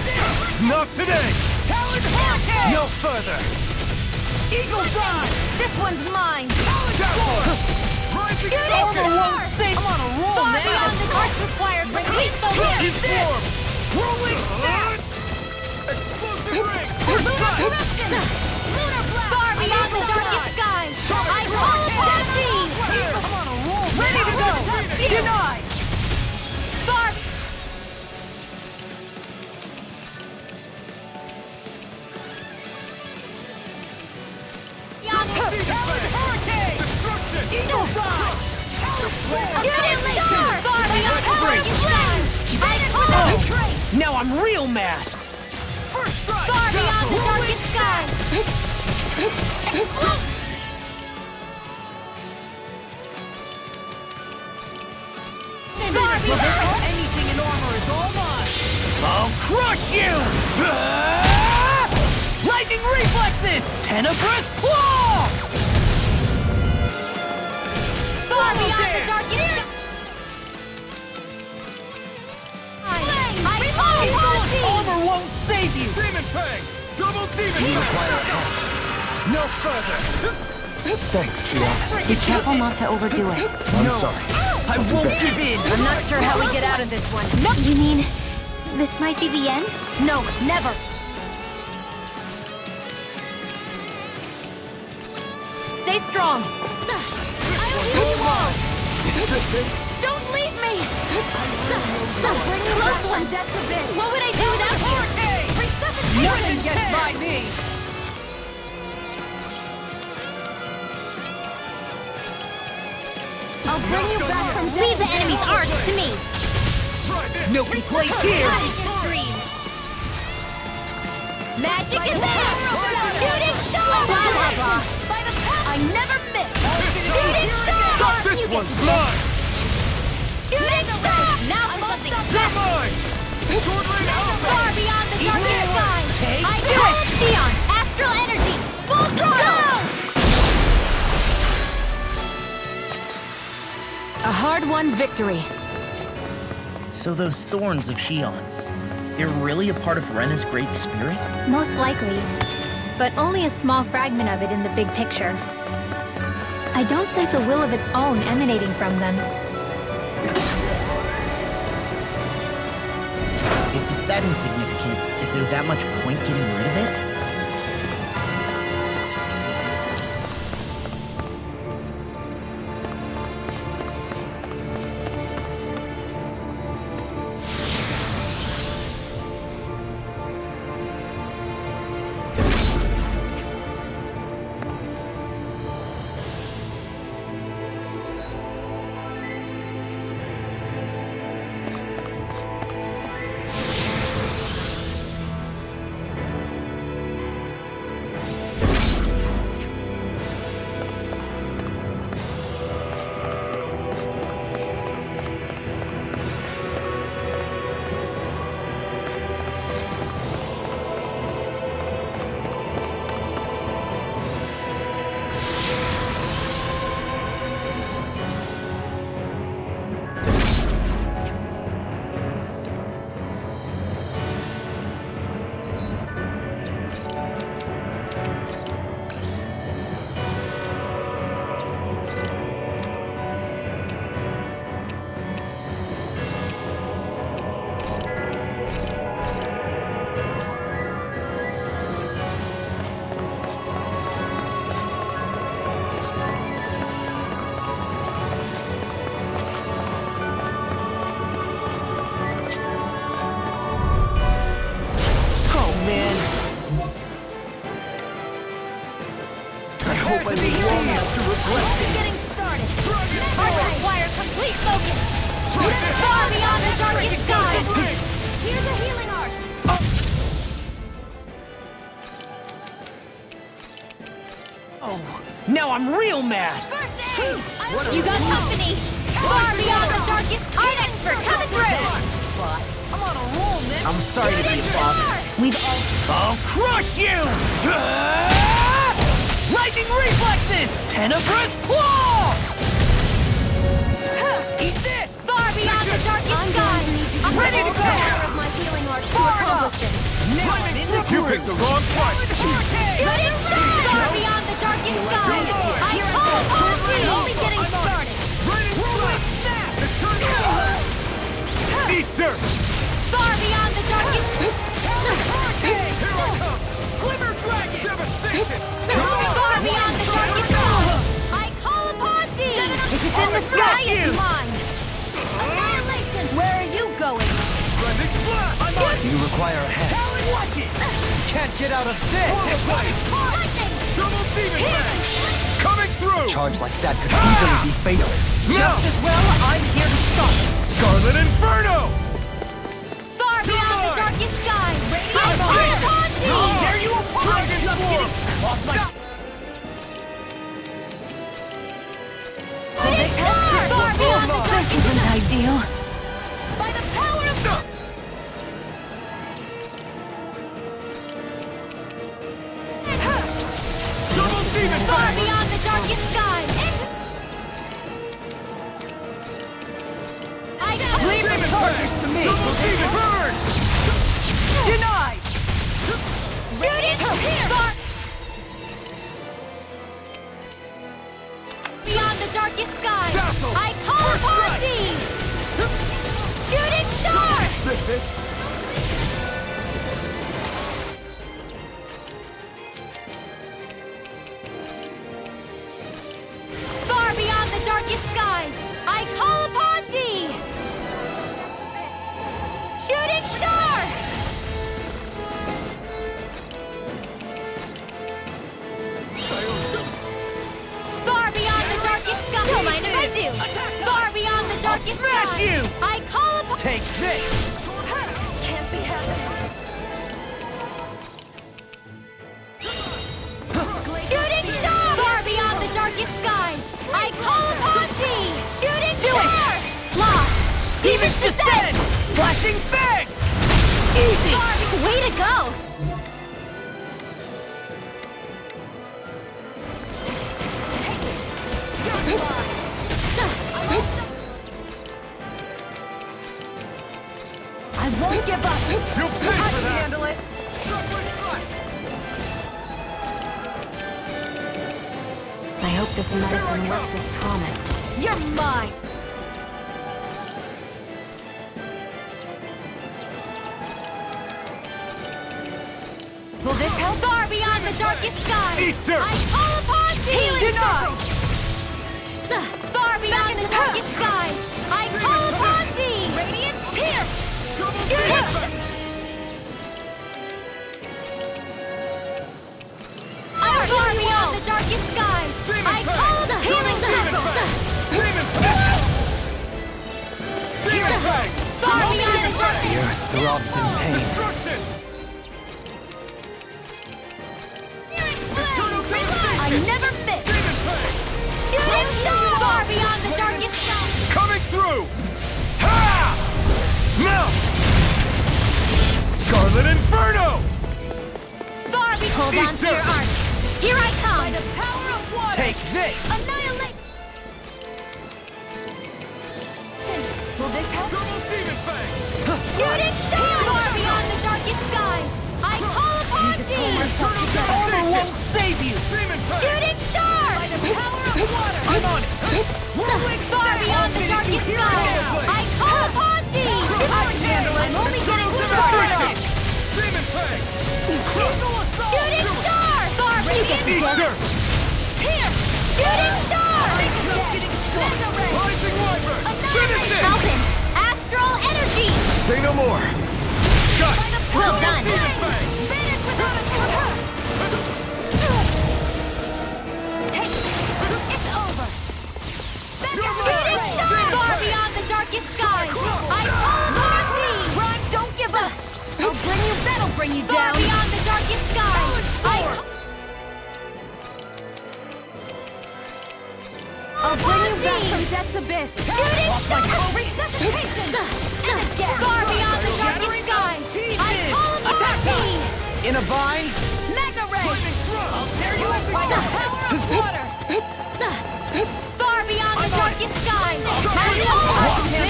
Not today! Talon's Hurricane! No further! Eagle Dive! This one's mine! Downpour! Rising Shooting Falcon! Star! I'm on a roll, Far man! beyond the arts required for lethal Inform! Whirling Snap! Explosive Ring! Lunar Eruption! Lunar Blast! Far beyond the darkest skies! I call upon thee! I'm on a roll, Ready to go! Denied! Far... Hurricane! Destruction! Eagle Dive! Shooting Star! Far beyond the Break. darkest skies! I call upon trace! Now I'm real mad! First strike! Far beyond the darkest skies! Explode! Far beyond... Anything in armor is all mine! I'll crush you! Lightning reflexes! Tenebrous claw! Far beyond the darkest skies! I call upon thee! Armor won't save you! Demon Fang! Double Demon Fang! No further! Thanks, Xion. Be careful not to overdo it. I'm sorry. I won't give in! I'm not sure how we get out of this one. No, you mean this might be the end? No, never. Stay strong. I'll lead you on! Don't leave me! I'll bring you close one, depths a bit. What would I do without you? Resuscitate! Nothing gets by me! I'll bring you back from leave the enemy's arts to me. No complaints here! Magic is there! Shooting star! Blah, blah, blah. I never miss! Shooting star! Shot this one! Blind! Shooting star! Now for something special! Sword Rain Far Alpha! beyond the darkest skies! Take I do it! Xion! Astral energy! Full throttle! A hard-won victory. So those thorns of Xion's, they're really a part of Rena's great spirit? Most likely, but only a small fragment of it in the big picture. I don't sense a will of its own emanating from them. If it's that insignificant, is there that much point getting rid of it? Only getting started. I require complete focus. Far beyond the darkest sky. Here's a healing art. Oh, now I'm real mad. First aid. You got company. Far beyond the darkest. I'm expert coming through. I'm on a roll, man. I'm sorry to be bothered. We've all. I'll crush you! Lightning reflexes! Tenebrous claw! Eat this! Far beyond the darkest sky! I'm ready to go! Of my healing art to accomplish this. Now I'm in the You picked the wrong fight! Shooting star! Far beyond the darkest sky! I call upon thee! Only getting started! Whirlwind snap! Eat dirt! Far beyond the darkest... Here I come! Glimmer dragon! Devastation! Far beyond the darkest sky! I call upon thee! If it's in the sky, it's mine! Annihilation! Where are you going? Blending flash! Do you require a hand? Talon, watch it! Can't get out of this! Lightning! Double demon fang! Coming through! Charge like that could easily be fatal. Just as well, I'm here to stop. Scarlet Inferno! Far beyond the darkest sky! I call upon thee! Dare you apply? Dragon form! Off my... Far beyond the darkest Isn't ideal. by the power of God! Double demon Far fang! beyond the darkest sky! I Leave the charges to me! Double demon burn! Denied! Shoot it! Far beyond the darkest sky! Dazzle! I call First upon strike! thee! Shooting star! This is... Far beyond the darkest skies! I call upon thee! Shooting star! Far beyond the darkest sky! Don't mind if I do! Far beyond the darkest smash sky! you! I call upon... Take this! Can't be happening. Shooting star! Far beyond the darkest skies! I call upon thee! Shooting star! Lost! Demons descend! Flashing fang! Easy! Way to go! I won't give up! You'll pay I for can that! handle it! Shuffling flash! I hope this medicine works as promised. You're mine! Will this help? Far beyond the darkest sky! Eat dirt! I call upon thee! Denied! Far beyond the darkest sky! I call upon thee! Radiant pierce! Double Shoot demon it! fang! Far beyond the darkest sky! I call the healing Demon vessel! Demon fang! Demon fang! Far beyond the darkest... The earth throbs in pain. Destruction! I never fit! Demon fang! Shooting star! Far beyond the darkest sky! Coming through! Ha! Now! Scarlet Inferno! Far be... Hold on to your art! Here I come! By the power of water! Take this! Annihilate! Will this help? Double demon fang! Shooting star! Far beyond the darkest skies! I call upon thee! Armor won't save you! Demon fang! Shooting star! By the power of water! I'm on it! Far beyond the darkest skies! I call upon thee! I can handle it! I'm only getting started! Demon fang! Shooting star! Far beyond Eat dirt! Here! Shooting star! Rising Wyvern! Finish it! Falcon! Astral energy! Say no more! Got! Well done! Demon fang! Finish without a... Take it! It's over! darkest skies! I call upon thee! Run, don't give up! That'll bring you down! Far beyond the darkest skies! I'll bring you back from death's abyss! Shooting star! Resuscitation! And again! Far beyond the darkest skies! I call upon thee! In a vine? Mega ray! I'll tear you up by the power of water! Far beyond the darkest skies! I call upon thee!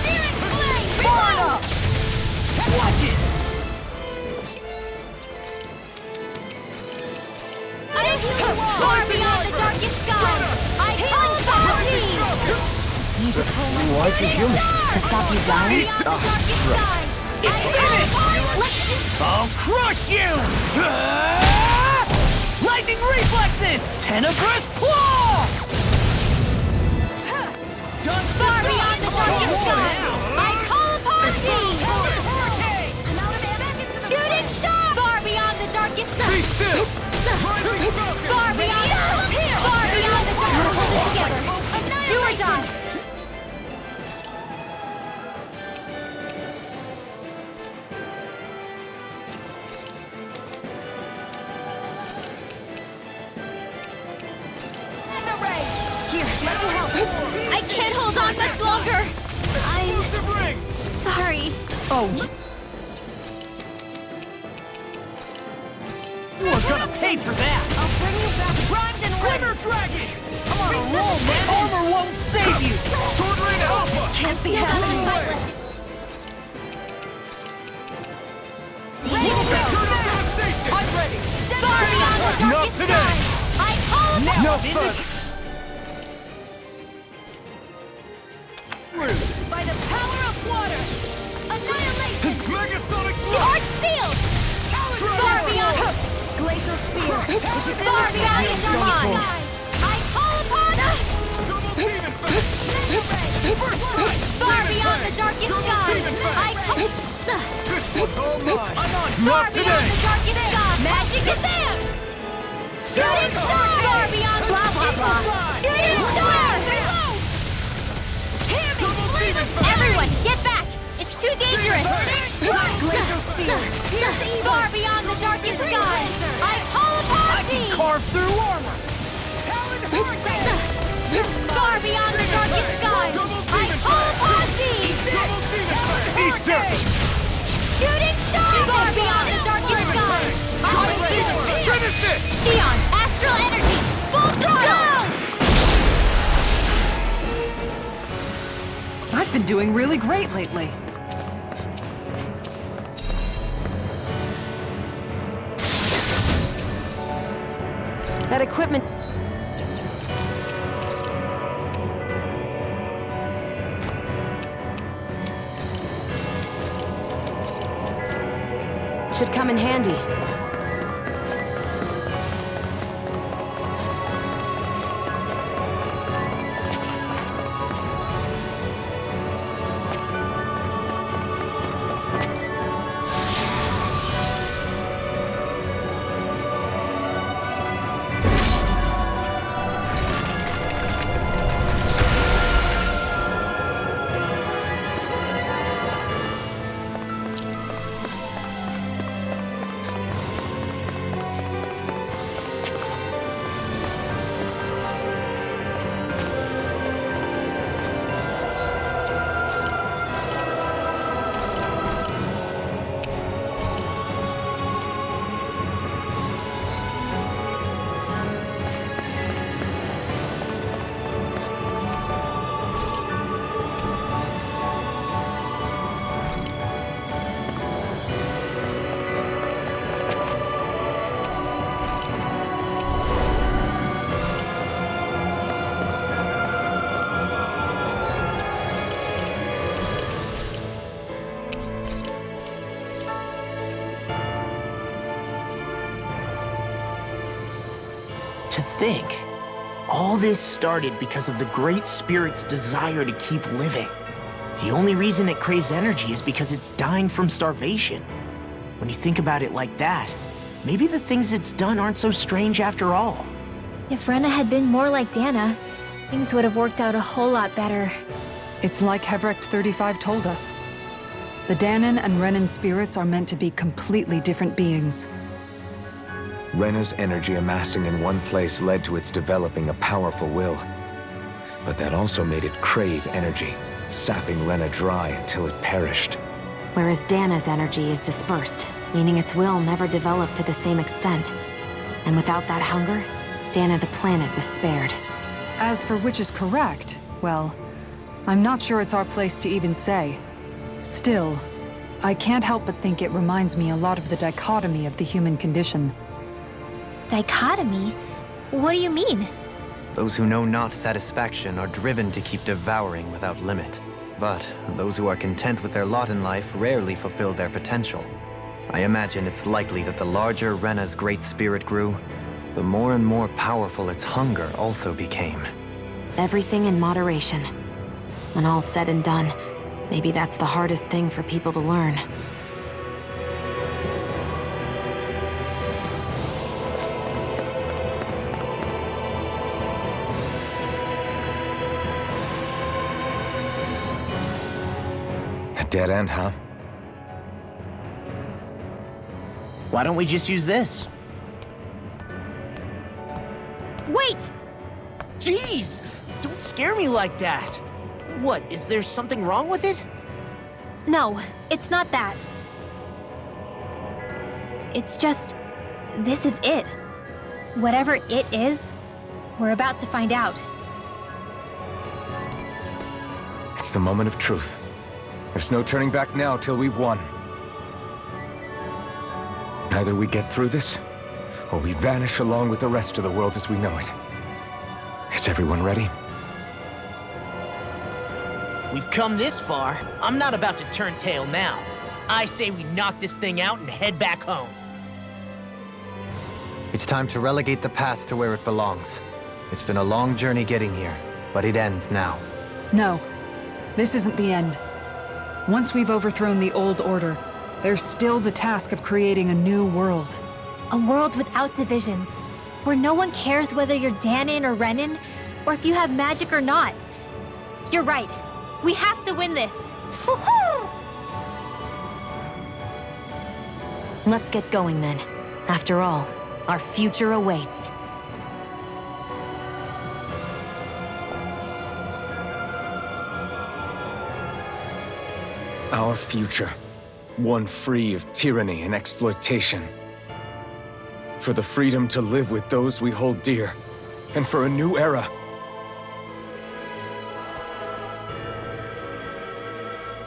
Searing flame! Reload! Watch it! Far beyond the darkest skies! I call upon thee! Why'd you heal me? To stop you dying? I'll crush you! Lightning reflexes! Tenebrous claw! Far beyond the darkest skies! I call upon thee! Shooting star! Far beyond the darkest skies! Far beyond the darkest skies! Do or die! I can't hold on much longer! I'm sorry. Oh. You're gonna pay for that! I'll bring you back primed and ready! Dragon! I'm on a roll, man! Armor won't save you! Sword Ring Alpha! Can't be held! Ready to go! I'm ready! Far beyond the Not darkest today! skies! I call upon No further! by the power of water! Annihilation! Megasonic Sword sealed! Far beyond! Glacial spear! Far beyond the darkest skies! I call upon Far beyond the darkest skies! I call... This one's all mine! I'm on Far beyond the darkest skies! Magic is there! Shooting star! Far beyond blah blah blah! Shooting star! Hear me! Everyone, get back! It's too dangerous! Glacial spear! Far beyond the darkest skies! I call upon thee! Carve through armor! Far beyond the darkest skies! I call upon thee! Eat dirt! Shooting star! Far beyond the darkest skies! Finish it! Neon, astral energy! Full throttle! I've been doing really great lately. That equipment... should come in handy. To think, all this started because of the Great Spirit's desire to keep living. The only reason it craves energy is because it's dying from starvation. When you think about it like that, maybe the things it's done aren't so strange after all. If Rena had been more like Dana, things would have worked out a whole lot better. It's like Hevrect 35 told us. The Danon and Renan spirits are meant to be completely different beings. Rena's energy amassing in one place led to its developing a powerful will. But that also made it crave energy, sapping Rena dry until it perished. Whereas Dana's energy is dispersed, meaning its will never developed to the same extent. And without that hunger, Dana the planet was spared. As for which is correct, well, I'm not sure it's our place to even say. Still, I can't help but think it reminds me a lot of the dichotomy of the human condition. Dichotomy? What do you mean? Those who know not satisfaction are driven to keep devouring without limit. But those who are content with their lot in life rarely fulfill their potential. I imagine it's likely that the larger Rena's great spirit grew, the more and more powerful its hunger also became. Everything in moderation. When all's said and done, maybe that's the hardest thing for people to learn. A dead end, huh? Why don't we just use this? Wait! Jeez! Don't scare me like that! What, is there something wrong with it? No, it's not that. It's just... this is it. Whatever it is, we're about to find out. It's the moment of truth. There's no turning back now till we've won. Either we get through this, or we vanish along with the rest of the world as we know it. Is everyone ready? We've come this far. I'm not about to turn tail now. I say we knock this thing out and head back home. It's time to relegate the past to where it belongs. It's been a long journey getting here, but it ends now. No, this isn't the end. Once we've overthrown the old order, there's still the task of creating a new world. A world without divisions, where no one cares whether you're Danon or Renan, or if you have magic or not. You're right. We have to win this. Let's get going then. After all, our future awaits. Our future. One free of tyranny and exploitation. For the freedom to live with those we hold dear. And for a new era.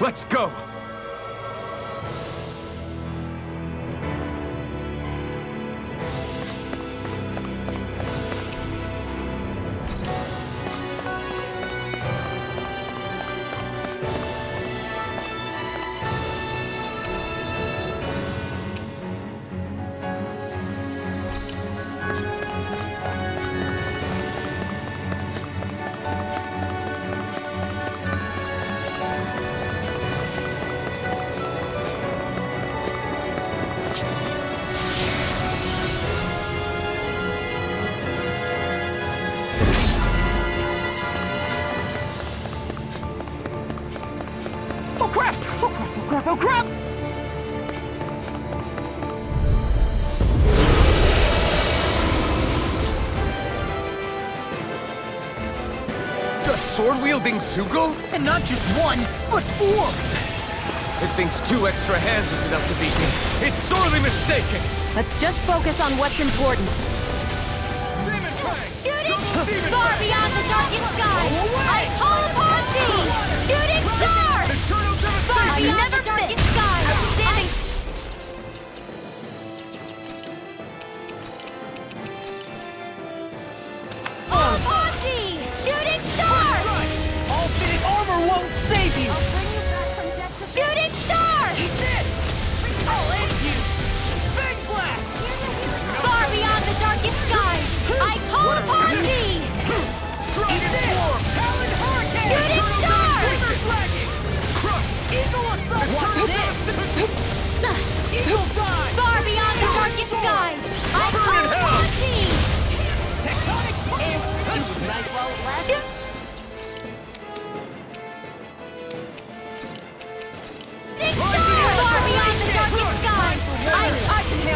Let's go! Oh crap! Oh crap! Oh crap! Oh crap! The sword-wielding Sugel? And not just one, but four! It thinks 2 extra hands is enough to beat me. It's sorely mistaken! Let's just focus on what's important. Demon Fang! Shooting Demon far Fang! beyond the darkest sky! I call upon thee! Shooting star! Eternal Far devastation! beyond the darkest sky! Standing... Call upon thee! Shooting star! All fitting armor won't save you! Shooting star! Eat this! I'll end you! Big blast! Far beyond the darkest sky! I call upon thee! Eat this! Talon Hurricane! Shooting star! Timber flagging! Crush! Eagle assault! Watch this! Eagle dive! Far beyond the darkest sky! I call upon thee! Tectonic! It was nice while it lasted.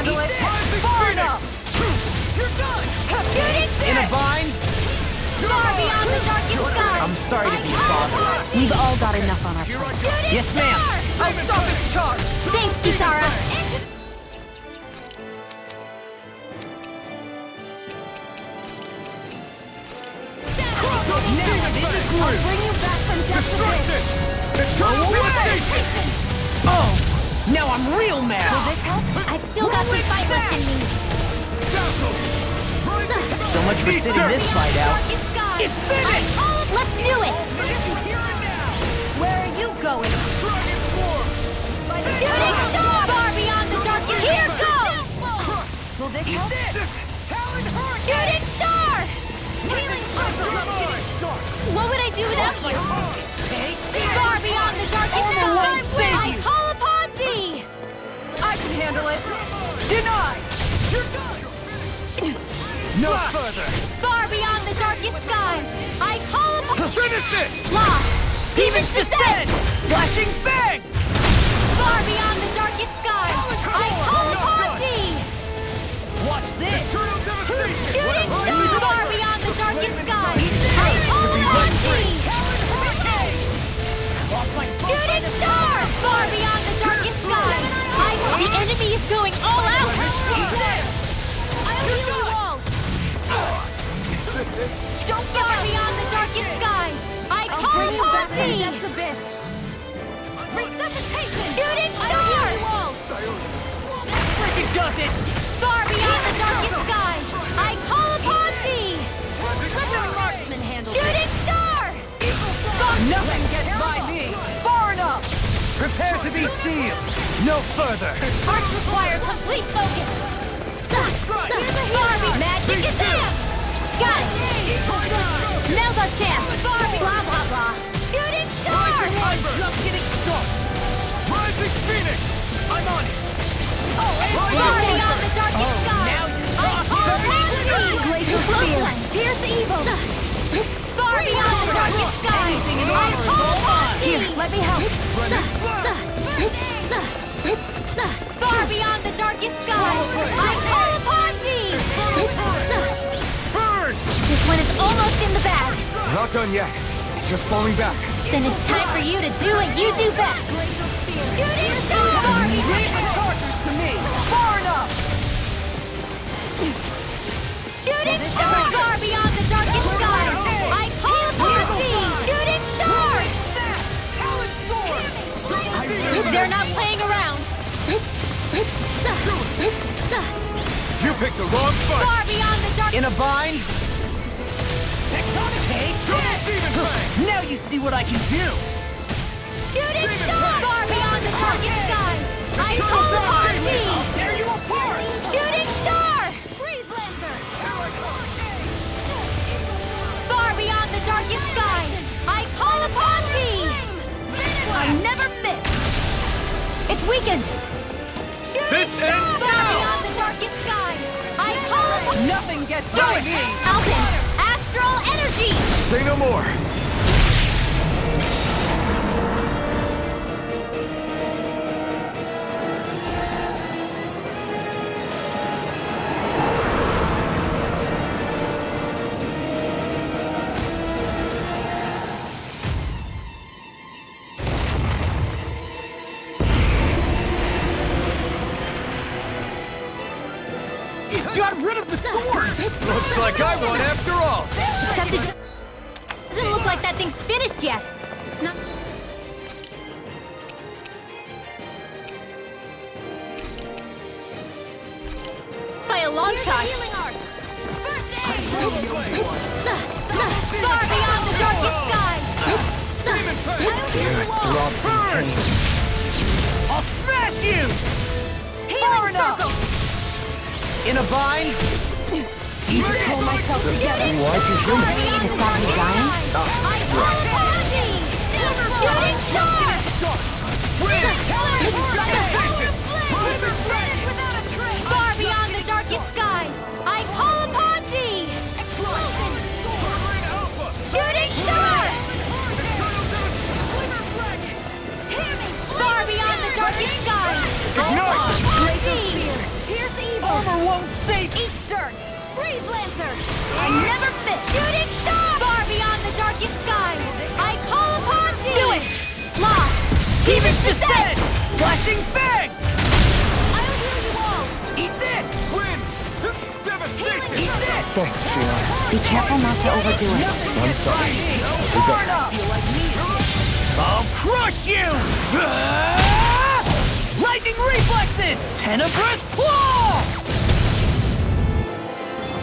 handle it. Far enough. You're done! In a vine? Far beyond the darkest sky! I'm sorry to be bothered. We've all got enough on our plate. Yes, ma'am. I'll stop its charge. Thanks, Kisara! I'll bring you back from Destruction! Eternal devastation! Oh, now I'm real mad. Will this help? I've still got some fight left in me. So much for sitting this fight out. It's finished! Let's do it! Where are you going? Shooting star! Far beyond the darkest. Here goes! Will this help? Shooting star! What would I do without you? Far beyond the darkest sky! I call upon thee! I can handle it. Denied! No further. Far beyond the darkest skies! I call upon... Finish it! Lost! Demons descend! Flashing fang! Far beyond the darkest skies! I call upon thee! Watch this! Eternal devastation! Shooting star! Far beyond the darkest skies! I call upon thee! Shooting star! Far beyond the darkest skies! The enemy is going all out! I'll heal you all! Far beyond the darkest skies! I call upon thee! Resuscitation! Shooting star! Freaking does it! Far beyond the darkest skies! I call upon thee! Let the marksman handle Shooting star! Nothing gets by me. Far enough. Prepare to be sealed! No further! Arts require complete focus! Barbie, magic is there! Got it! Now's our chance! Barbie, blah blah blah! Shooting star! I'm just getting started! Rising Phoenix! I'm on it! Barbie on the darkest sky! now I call upon thee! Glacial spear. Pierce evil! Barbie on the darkest sky! I call upon thee! Here, let me help. Far beyond the darkest sky! I call upon thee! Burn! This one is almost in the bag. Not done yet. It's just falling back. Then it's time for you to do what you do best. Shooting star! Barbie! Leave the chargers to me. Far enough. Shooting star! Far beyond the darkest sky! I call upon thee! Shooting star! They're not playing around. You picked the wrong fight! Far beyond the dark. In a vine? Take Double demon fang! Now you see what I can do! Shooting star! Far beyond the darkest sky! I call upon thee! I'll tear you apart! Shooting star! Freeze Lancer! Far beyond the darkest sky! I call upon thee! I never miss! It's weakened! This ends Far now! beyond the darkest sky! I call upon... Nothing gets by me. Alton! Astral energy! Say no more. Got rid of the sword! Looks like I won after all! Except it doesn't look like that thing's finished yet. No. By a long shot. Far beyond the darkest sky. I'll smash you! Far enough. In a vine? Need to pull myself together. Why'd you do that? To stop me dying? I call upon thee! Shooting star! Far beyond the darkest skies, I call upon thee! Shooting star! Far beyond the darkest skies, I call upon thee! save Eat dirt! Freeze Lancer! I never fit! Shooting star! Far beyond the darkest skies! I call upon thee! Do it! Lost! Demon's Descent! Flashing Fang! I'll heal you all! Eat this! Win! Devastation! Eat this! Thanks, Shion. Be careful not to overdo it. I'm sorry. Hard up! I'll crush you! Ah! Lightning reflexes! Tenebrous claw!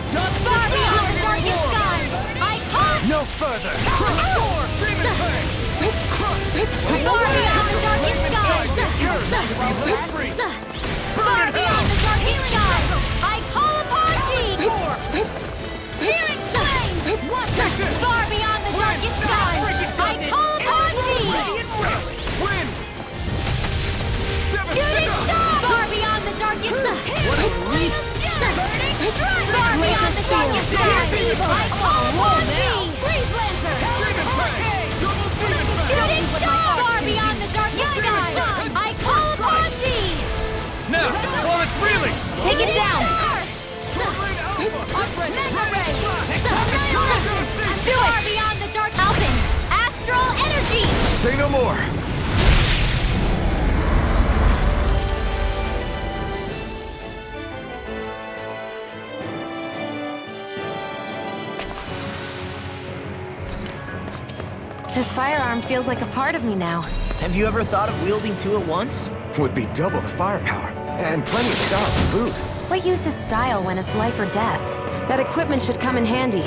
Just Far beyond the darkest skies! I call... no further! Far beyond the darkest skies! Far beyond the darkest skies! I call upon thee! Searing flame! Far beyond the darkest skies! I call upon thee! Win! Shooting star! Far beyond the darkest skies! What a leap! Far beyond the darkest skies! I call upon thee! Freeze Lancer! Shooting star! Far beyond the darkest skies! I call upon thee! Now, while it's reeling! Take it down! Do it! Far beyond the dark Alpin! Astral energy! Say no more. This firearm feels like a part of me now. Have you ever thought of wielding two at once? Would be double the firepower. And plenty of style and food. What use is style when it's life or death? That equipment should come in handy.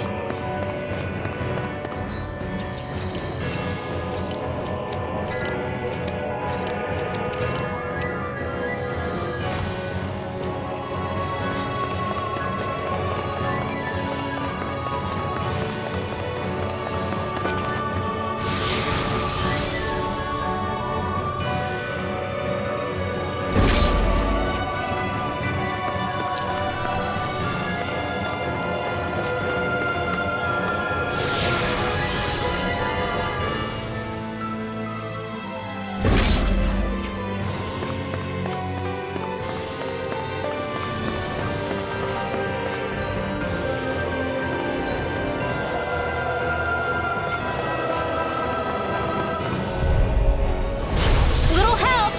Little help!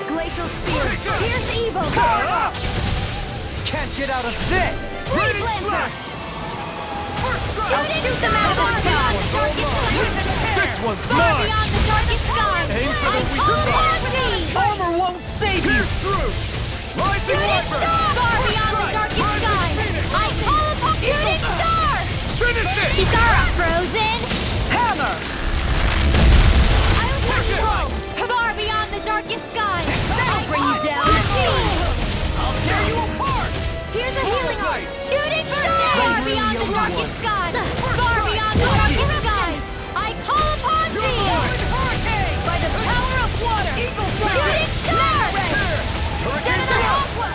Glacial Spear! Here's evil! Can't get out of this! Freeze Lancer! Shooting shoot them out of the sky! This one's Far mine! beyond the darkest skies! Aim for the I weaker call point. upon thee! Armor won't save you! Pierce through! Rising Shooting Viper! star! Far beyond the darkest skies! I call upon Shooting star! Finish it! Kisara! Frozen! Hammer! I'll touch you! Far beyond the darkest skies! That'll bring you down! I'll tear you apart! Here's a healing art! Shooting star! Far beyond the darkest skies! Far beyond the darkest skies! I call upon thee! By the power of water! Eagle Shooting star! Gemini Aqua!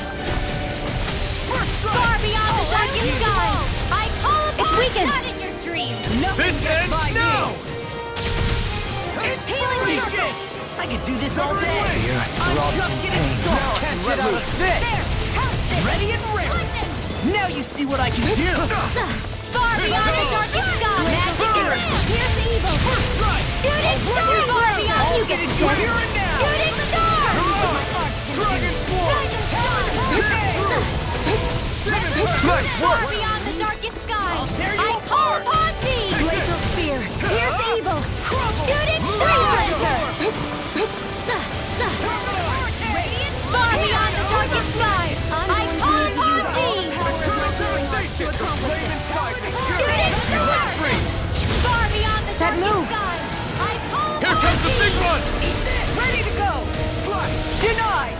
Far beyond the darkest skies! I call upon thee! Not in your dreams! This ends now! Healing circle! I could do this all day! Dear, I'm just getting started! Can't get out of this! Ready and ready! Now you see what I can do! Far beyond the darkest skies! Magic and here's evil! Shooting star! Far beyond you get Here and now! Shooting star! Dragon Force! Nice Far work! beyond the darkest skies! I call upon thee! Glacial Spear! Here's evil! Shooting Far beyond the darkest skies! I call upon thee! Shooting star! Far beyond the That darkest move. skies! I call upon Here comes the thee! big one! Ready to go! Denied!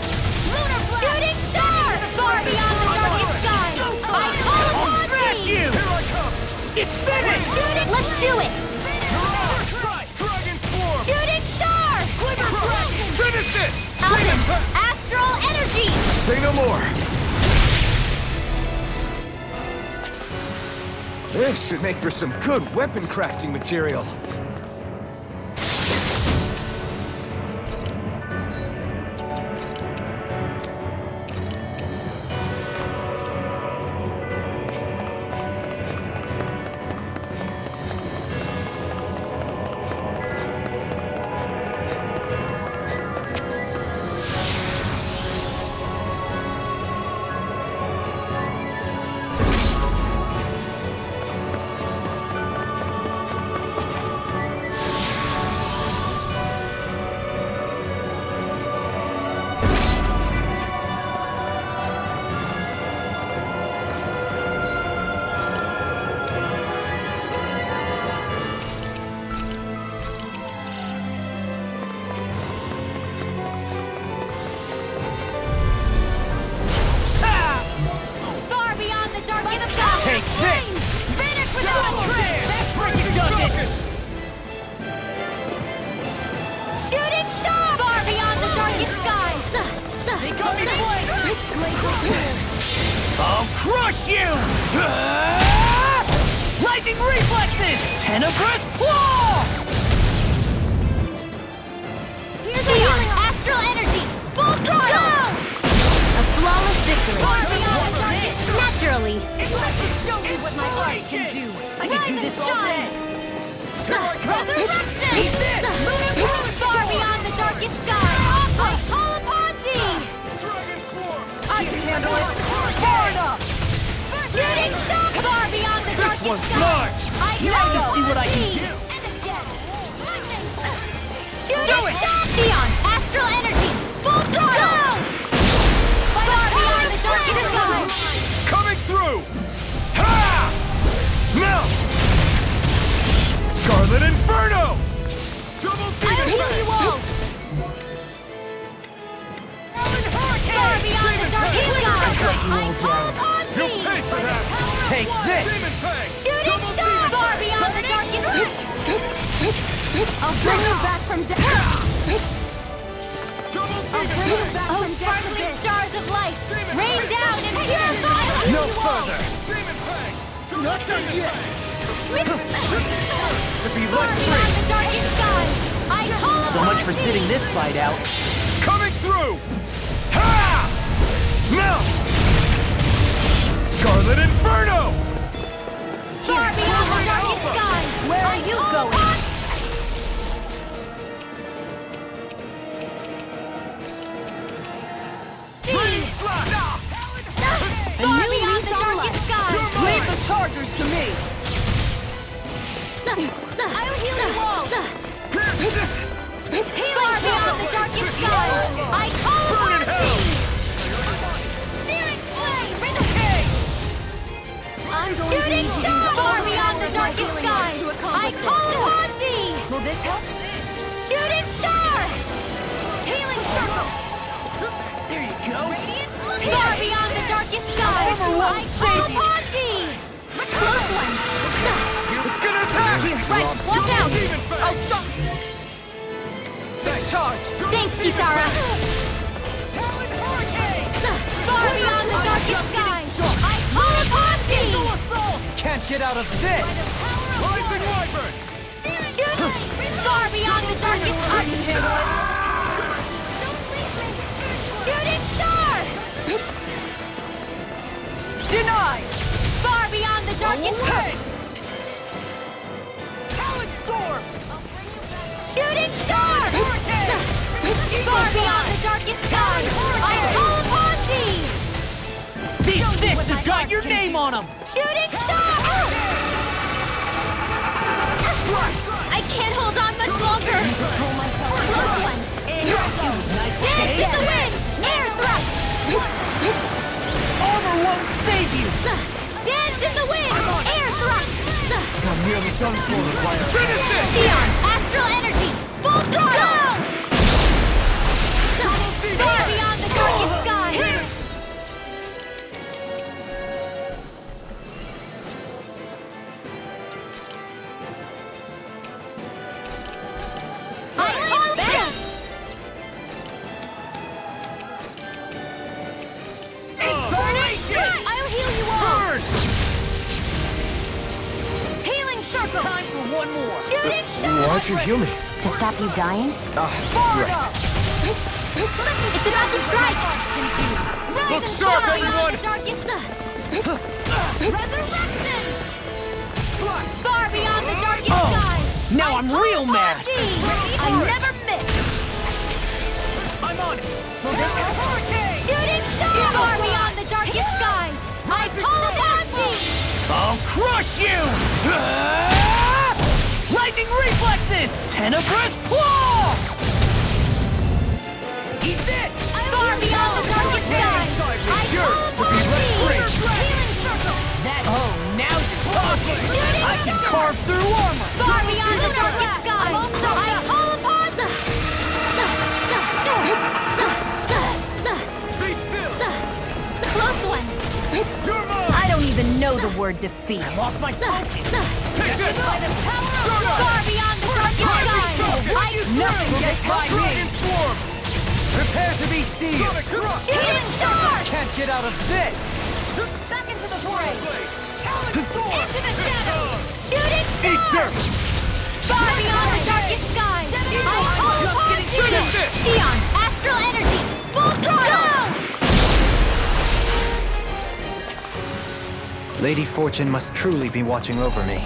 Shooting star! Far beyond the darkest skies! I call upon thee! Here I come! It's finished! Shooting! Let's do it! Dragon Force! Shooting star! Finish it! Alpin! Astral energy! Say no more. This should make for some good weapon crafting material. I'll crush you! Lightning reflexes! Tenebrous claw! Here's the healing astral energy! Full throttle! A flawless victory! Naturally! Let me show you what my art can do! I can do this all day! Resurrection! Eat this! Lunar moon far beyond the darkest sky! I call upon thee! I can handle it! Far enough! Shooting star far beyond the darkest one's sky! mine! I Now you see what I can thee. do! Shooting star Dion! Astral energy! Full throttle! Far beyond the darkest sky! Coming through! Ha! Now! Scarlet Inferno! Double I'll heal you all! Far beyond the darkest sky! I call upon thee! You'll pay for that! Take this! Demon Fang! Shooting star far beyond the darkest sky! I'll bring you back from death! I'll bring you back from sparkling stars of light! Rain down and purify! No further! Demon Fang! Not done yet! To be Far let beyond free! the darkest sky! I call So upon much for thee. sitting this fight out. Coming through! Ha! Now! Scarlet Inferno! Far beyond the darkest sky! Where are you going? Far beyond the darkest sky! Leave the chargers to me! I'll heal you all! Far beyond the darkest sky! I call upon thee! Searing flame! Bring the I'm going Shooting to star! Far beyond the darkest sky! I call upon thee! Will this help? Shooting star! Healing circle! There you go! Far beyond the darkest sky! I call upon thee! Close one! It's gonna attack! Right, watch out! Demon Fang! I'll stop! Let's charge! Thanks, Kisara! Far beyond the darkest sky! I call upon thee! Can't get out of this! Rising Wyvern! Shoot! Far beyond the darkest sky! I can handle it! Shooting star! Denied! Far beyond the darkest sky! Talon Storm! Shooting star! Far beyond the darkest sky! I call upon thee! These fists have got your name on them! Shooting star! I can't hold on much longer! Close one! Dance in the wind! Air thrust! Armor won't save you! Dance in the wind! Air thrust! I'm nearly done for the fire. Finish this! Dion! Astral energy! Full throttle! Far beyond the darkest sky! I call back! I'll heal you all! Burn! Healing circle! Time for one more! Shooting star! Why'd you heal me? To stop you dying? Far enough! It's about to strike! Rise Look and sharp, fly beyond everyone! the darkest Resurrection! Far beyond the darkest sky! Now I'm real upon mad! thee. I never miss! I'm on it! Shooting star! Far beyond the darkest sky! I call upon thee! I'll crush you! Lightning reflexes! Tenebrous claw! Eat this! Far beyond the darkest sky! I call upon thee! Healing circle! Now you're talking! I can carve through armor! Far beyond the darkest sky! I call upon thee! Be still! Close one! You're mine! I don't even know the word defeat. Lost my focus! Take this! Far beyond the darkest sky! Nothing gets by me! Dragon Swarm! Prepare to be seized! Sonic Crush! Shooting star! can't get out of this! Back into the fray! Into the shadows! Shooting Eat star! dirt! Far beyond the darkest skies! I call upon you! Eon, astral energy, full throttle! Lady Fortune must truly be watching over me.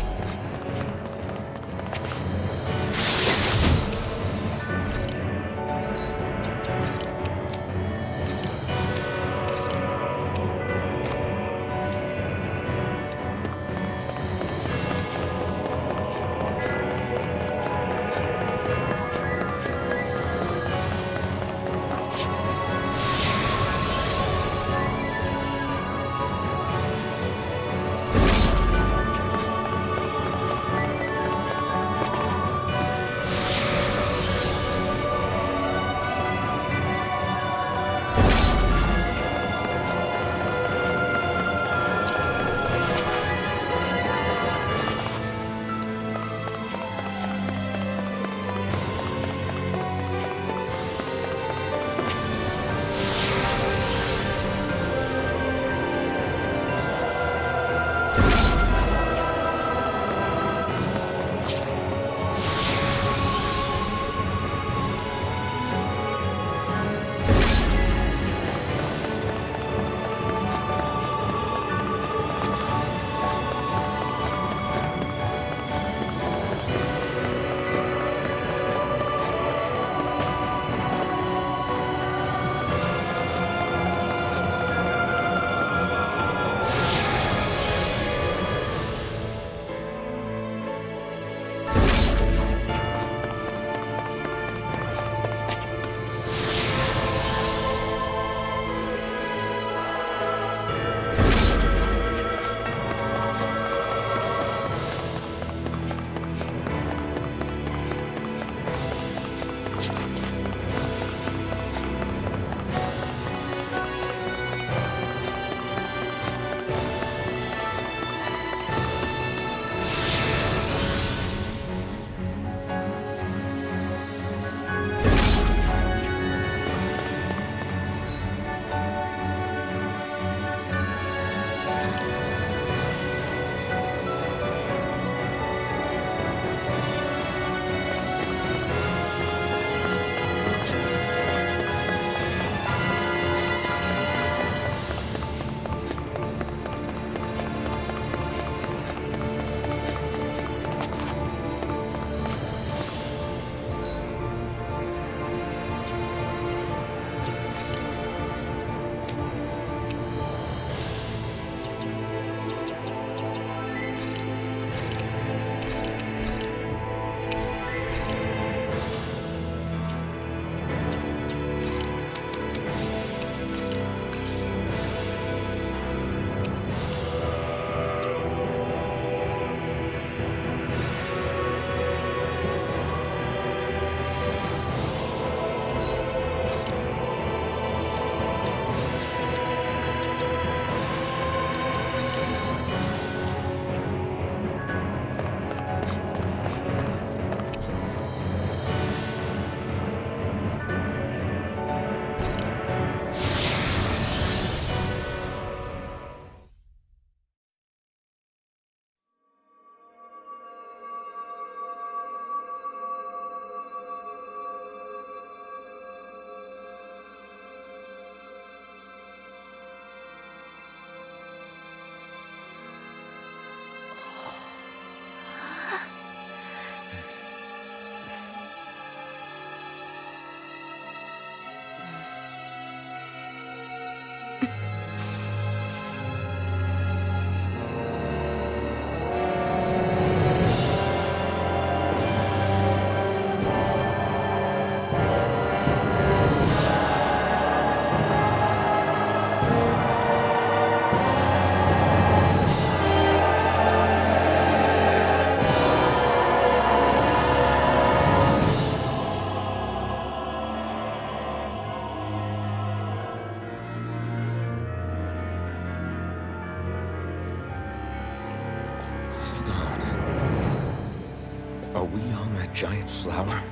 giant flower?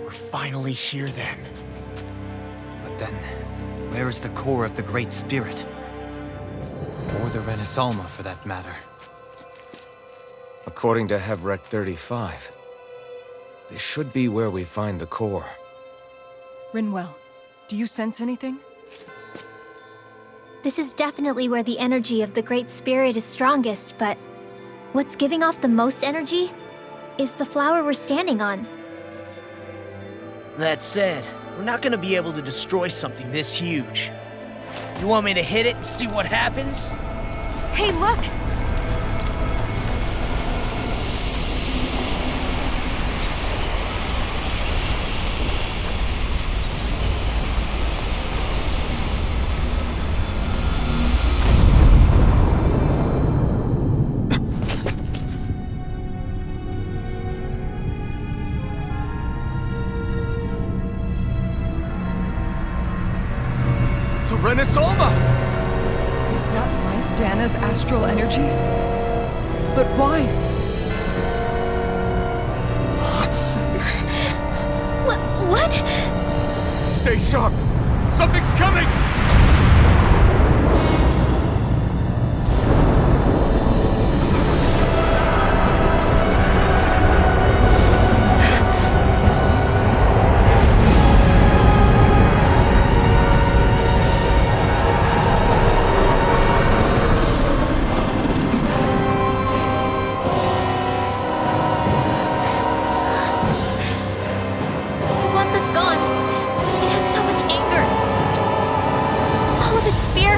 We're finally here then. But Then, where is the core of the Great Spirit? Or the Renaissance, for that matter. According to Hevrek 35, this should be where we find the core. Rinwell, do you sense anything? This is definitely where the energy of the Great Spirit is strongest, but what's giving off the most energy is the flower we're standing on. That said, we're not gonna be able to destroy something this huge. You want me to hit it and see what happens? Hey, look! Renaissance! Is that like Dana's astral energy? But why? What? Stay sharp! Something's coming! Once it's gone, it has so much anger. All of its fear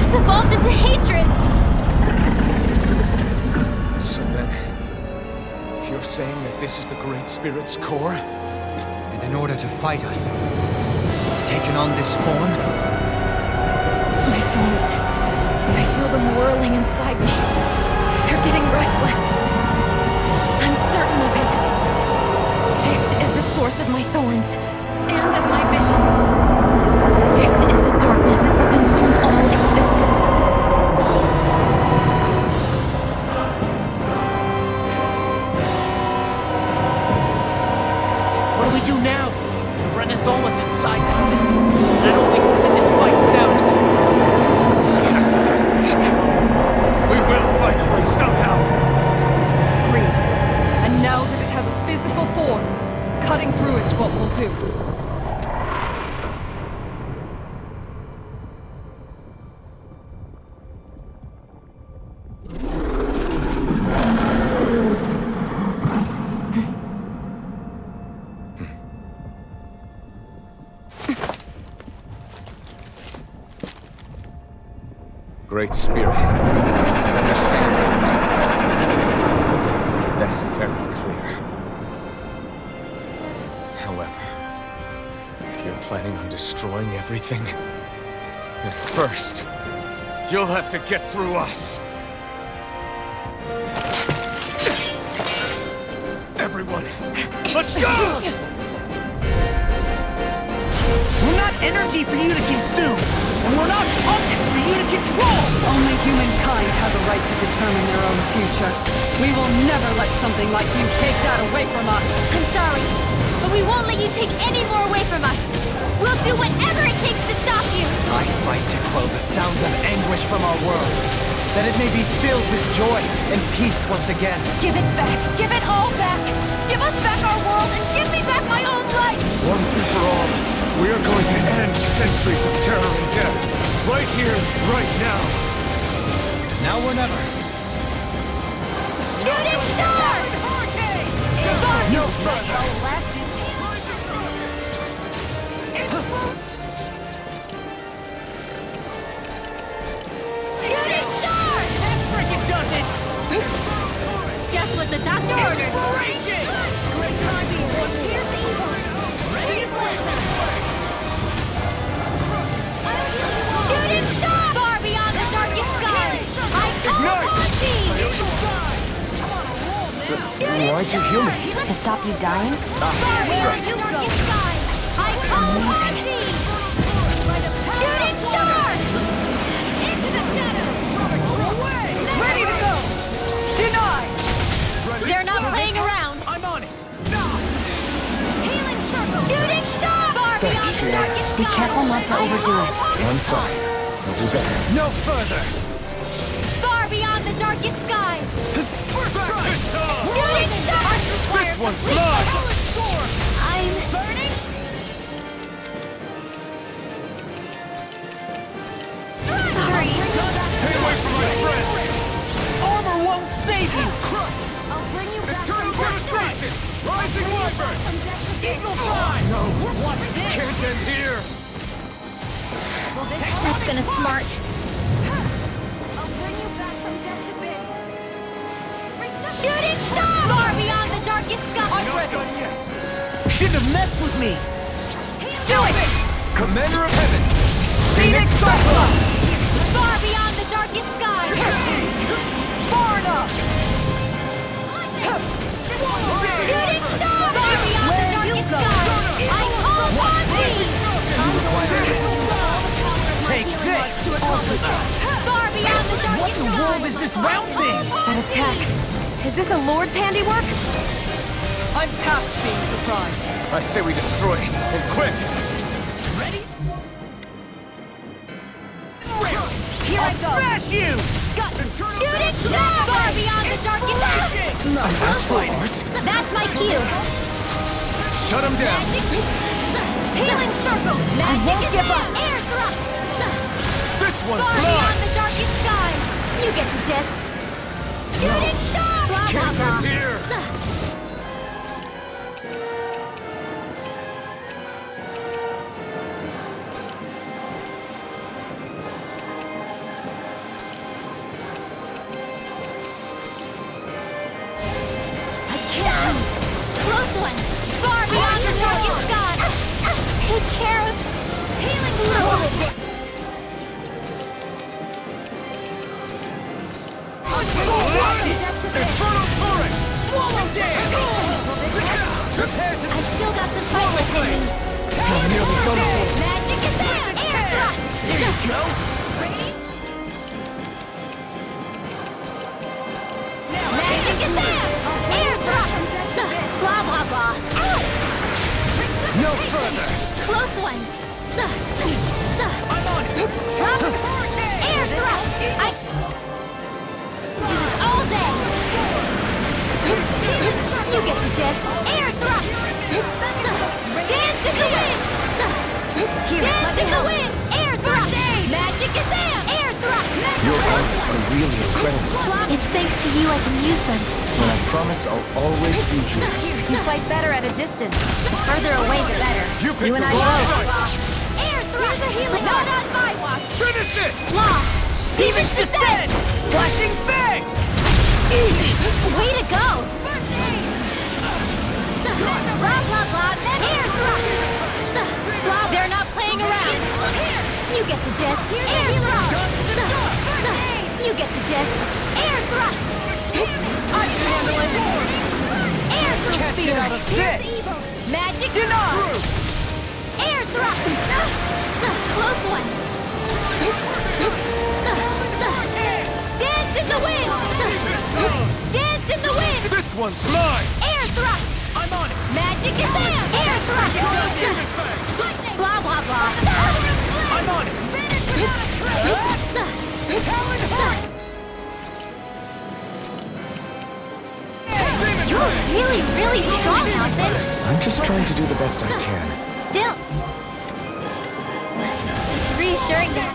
has evolved into hatred. So then, you're saying that this is the Great Spirit's core? And in order to fight us, it's taken on this form? My thorns. I feel them whirling inside me. They're getting restless. I'm certain of it. This is the source of my thorns, and of my visions. This is the darkness that will consume all existence. What do we do now? The Renaissance was inside that thing. And I don't think we'll win this fight without it. We have to get it back. We will find a way somehow. Agreed. And now that it has a physical form, cutting through it's what we'll do. Great Spirit, I understand you want to live. You've made that very clear. However, if you're planning on destroying everything, then first, you'll have to get through us. Everyone, let's go! We're not energy for you to consume, and we're not puppets for you to control! Only humankind has a right to determine their own future. We will never let something like you take that away from us. I'm sorry, but we won't let you take any more away from us. We'll do whatever it takes to stop you. I fight to quell the sounds of anguish from our world, that it may be filled with joy and peace once again. Give it back. Give it all back. Give us back our world and give me back my own life. Once and for all, we are going to end centuries of terror and death. Right here, right now. Now or never. Shooting star! No further! Shooting star! That frickin' does it! Just what the doctor ordered. Great timing, one more! Shooting star! Far beyond the darkest skies! I call upon thee! Why'd you heal me? To stop you dying? Far beyond the darkest skies! I call upon thee! Shooting star! Into the shadows! Ready to go! Denied! They're not playing around! I'm on it! Healing circle! Shooting star! Far beyond the darkest Be careful not to overdo it. I'm sorry. We'll do better. No further! Far beyond the darkest skies! Shooting star! This one's mine! I'm burning. Sorry. Stay away from my friend! Armor won't save you! I'll bring you back from Eternal devastation! Rising wyvern! Eagle Fly! No! What's this? Can't end here! That's gonna smart. I'll bring you back from death to biz. Shooting star! Far beyond the darkest skies! Not done yet! Shouldn't have messed with me! Do it! Commander of Heaven! Phoenix Cyclone! Far beyond the darkest skies! Far enough! Shooting star! Far beyond the darkest skies! I call upon thee! Take this! Far beyond the darkest What in the world is this round thing? That attack. Is this a Lord's handiwork? I'm past being surprised. I say we destroy it, and quick! Ready? Here I go! Smash you! Shooting star! Far beyond the darkest skies! An astral art? That's my cue! Shut him down! Healing circle! I won't give up! Air thrust! This one's Far mine! beyond the darkest skies! You get the gist! Shooting star! Blah, blah, Can't blah. end here! Close one! Far beyond the darkest skies! Take care of... Healing circle! Infernal torrent! Swallow dance! I still got some fight left in me. Magic is there! Air thrust! There you go! Magic is there! Air thrust! Blah, blah, blah. No further! Close one! I'm on it! Air thrust! All day! You get the gist! Air thrust! Dance in the wind! Dance in the wind! Air thrust! Magic is there! Air thrust! Your arts are really incredible. It's thanks to you I can use them. And I promise I'll always be here. You fight better at a distance. The further away, the better. You and I picked the wrong both. fight! Air thrust! Not on my watch! Finish it! Lost! Demons descend! Flashing bang! Easy! Way to go! Blah, blah, blah, then air thrust! Blah, they're not playing around! You get the gist! Air thrust! You get the gist! Air thrust! I can handle it! Air thrust! Can't get out of this! Magic denied! Air thrust! Close one! Dance in the wind! Dance in the wind! This one's mine! Air thrust! I'm on it! Magic is there! Air thrust! Blah, blah, blah. I'm on it! You're really, really strong, Alvin. I'm just trying to do the best I can. Still. It's reassuring that.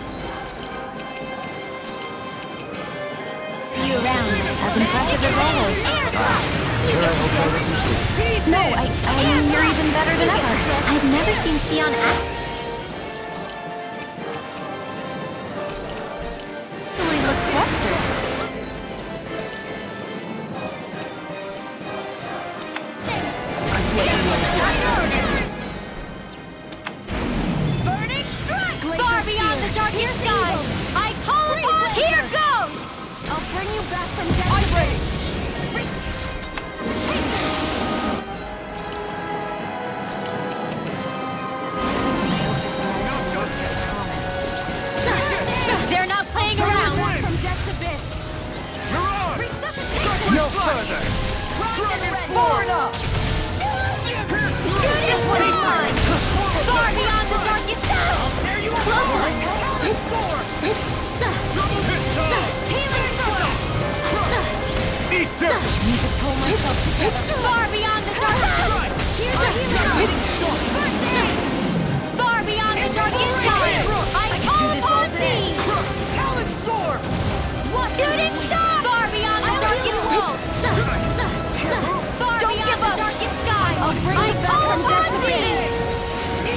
See you around. As impressive as always. Air thrust! Here I hope I wasn't too. No, I mean, you're even better than ever. I've never seen Xion act. Really look flustered. Burning strike! Far beyond the darkest skies! I call upon... Here goes! I'll bring you back from death. I'm ready! yourself together. Far beyond the darkest. Here's a healing storm. First aid. Far beyond the darkest time. I call upon thee. Talon Storm! Shooting star. Far beyond the darkest world. Far beyond the darkest sky. I'll bring you back from destiny.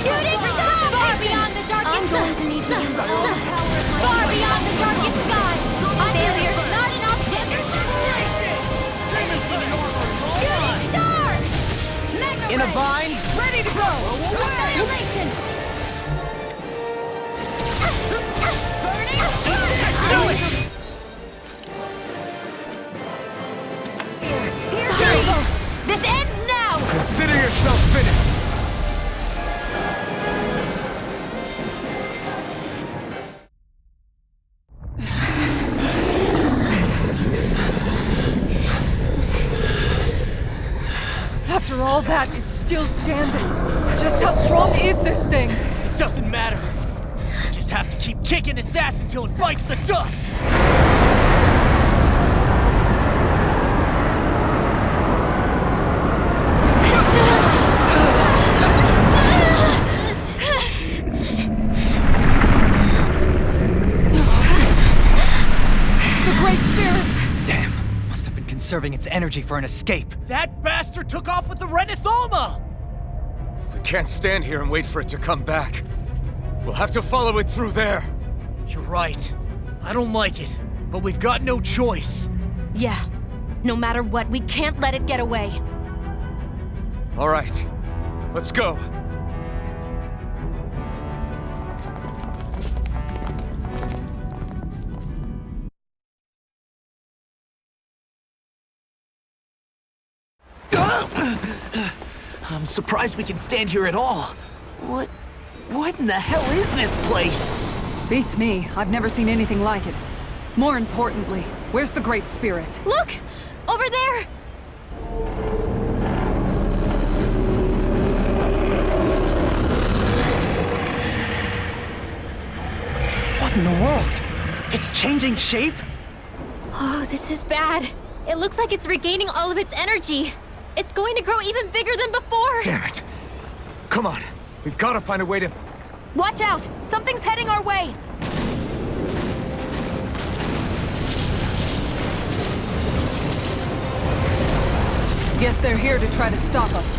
Shooting star. Far beyond the darkest. I'm going to need to use the whole power. Far beyond the darkest sky. Failure's not an option. Shooting star. In a vine, ready to go! Annihilation. Do it! This ends now! Consider yourself finished! After all that, it's still standing. Just how strong is this thing? It doesn't matter. We just have to keep kicking its ass until it bites the dust! The Great Spirits! Damn, must have been conserving its energy for an escape. That bastard took off with the Renaissama! We can't stand here and wait for it to come back. We'll have to follow it through there. You're right. I don't like it, but we've got no choice. Yeah. No matter what, we can't let it get away. All right, let's go. I'm surprised we can stand here at all. What in the hell is this place? Beats me. I've never seen anything like it. More importantly, where's the Great Spirit? Look! Over there! What in the world? It's changing shape? Oh, this is bad. It looks like it's regaining all of its energy. It's going to grow even bigger than before. Damn it. Come on. We've got to find a way to... Watch out! Something's heading our way! Guess they're here to try to stop us.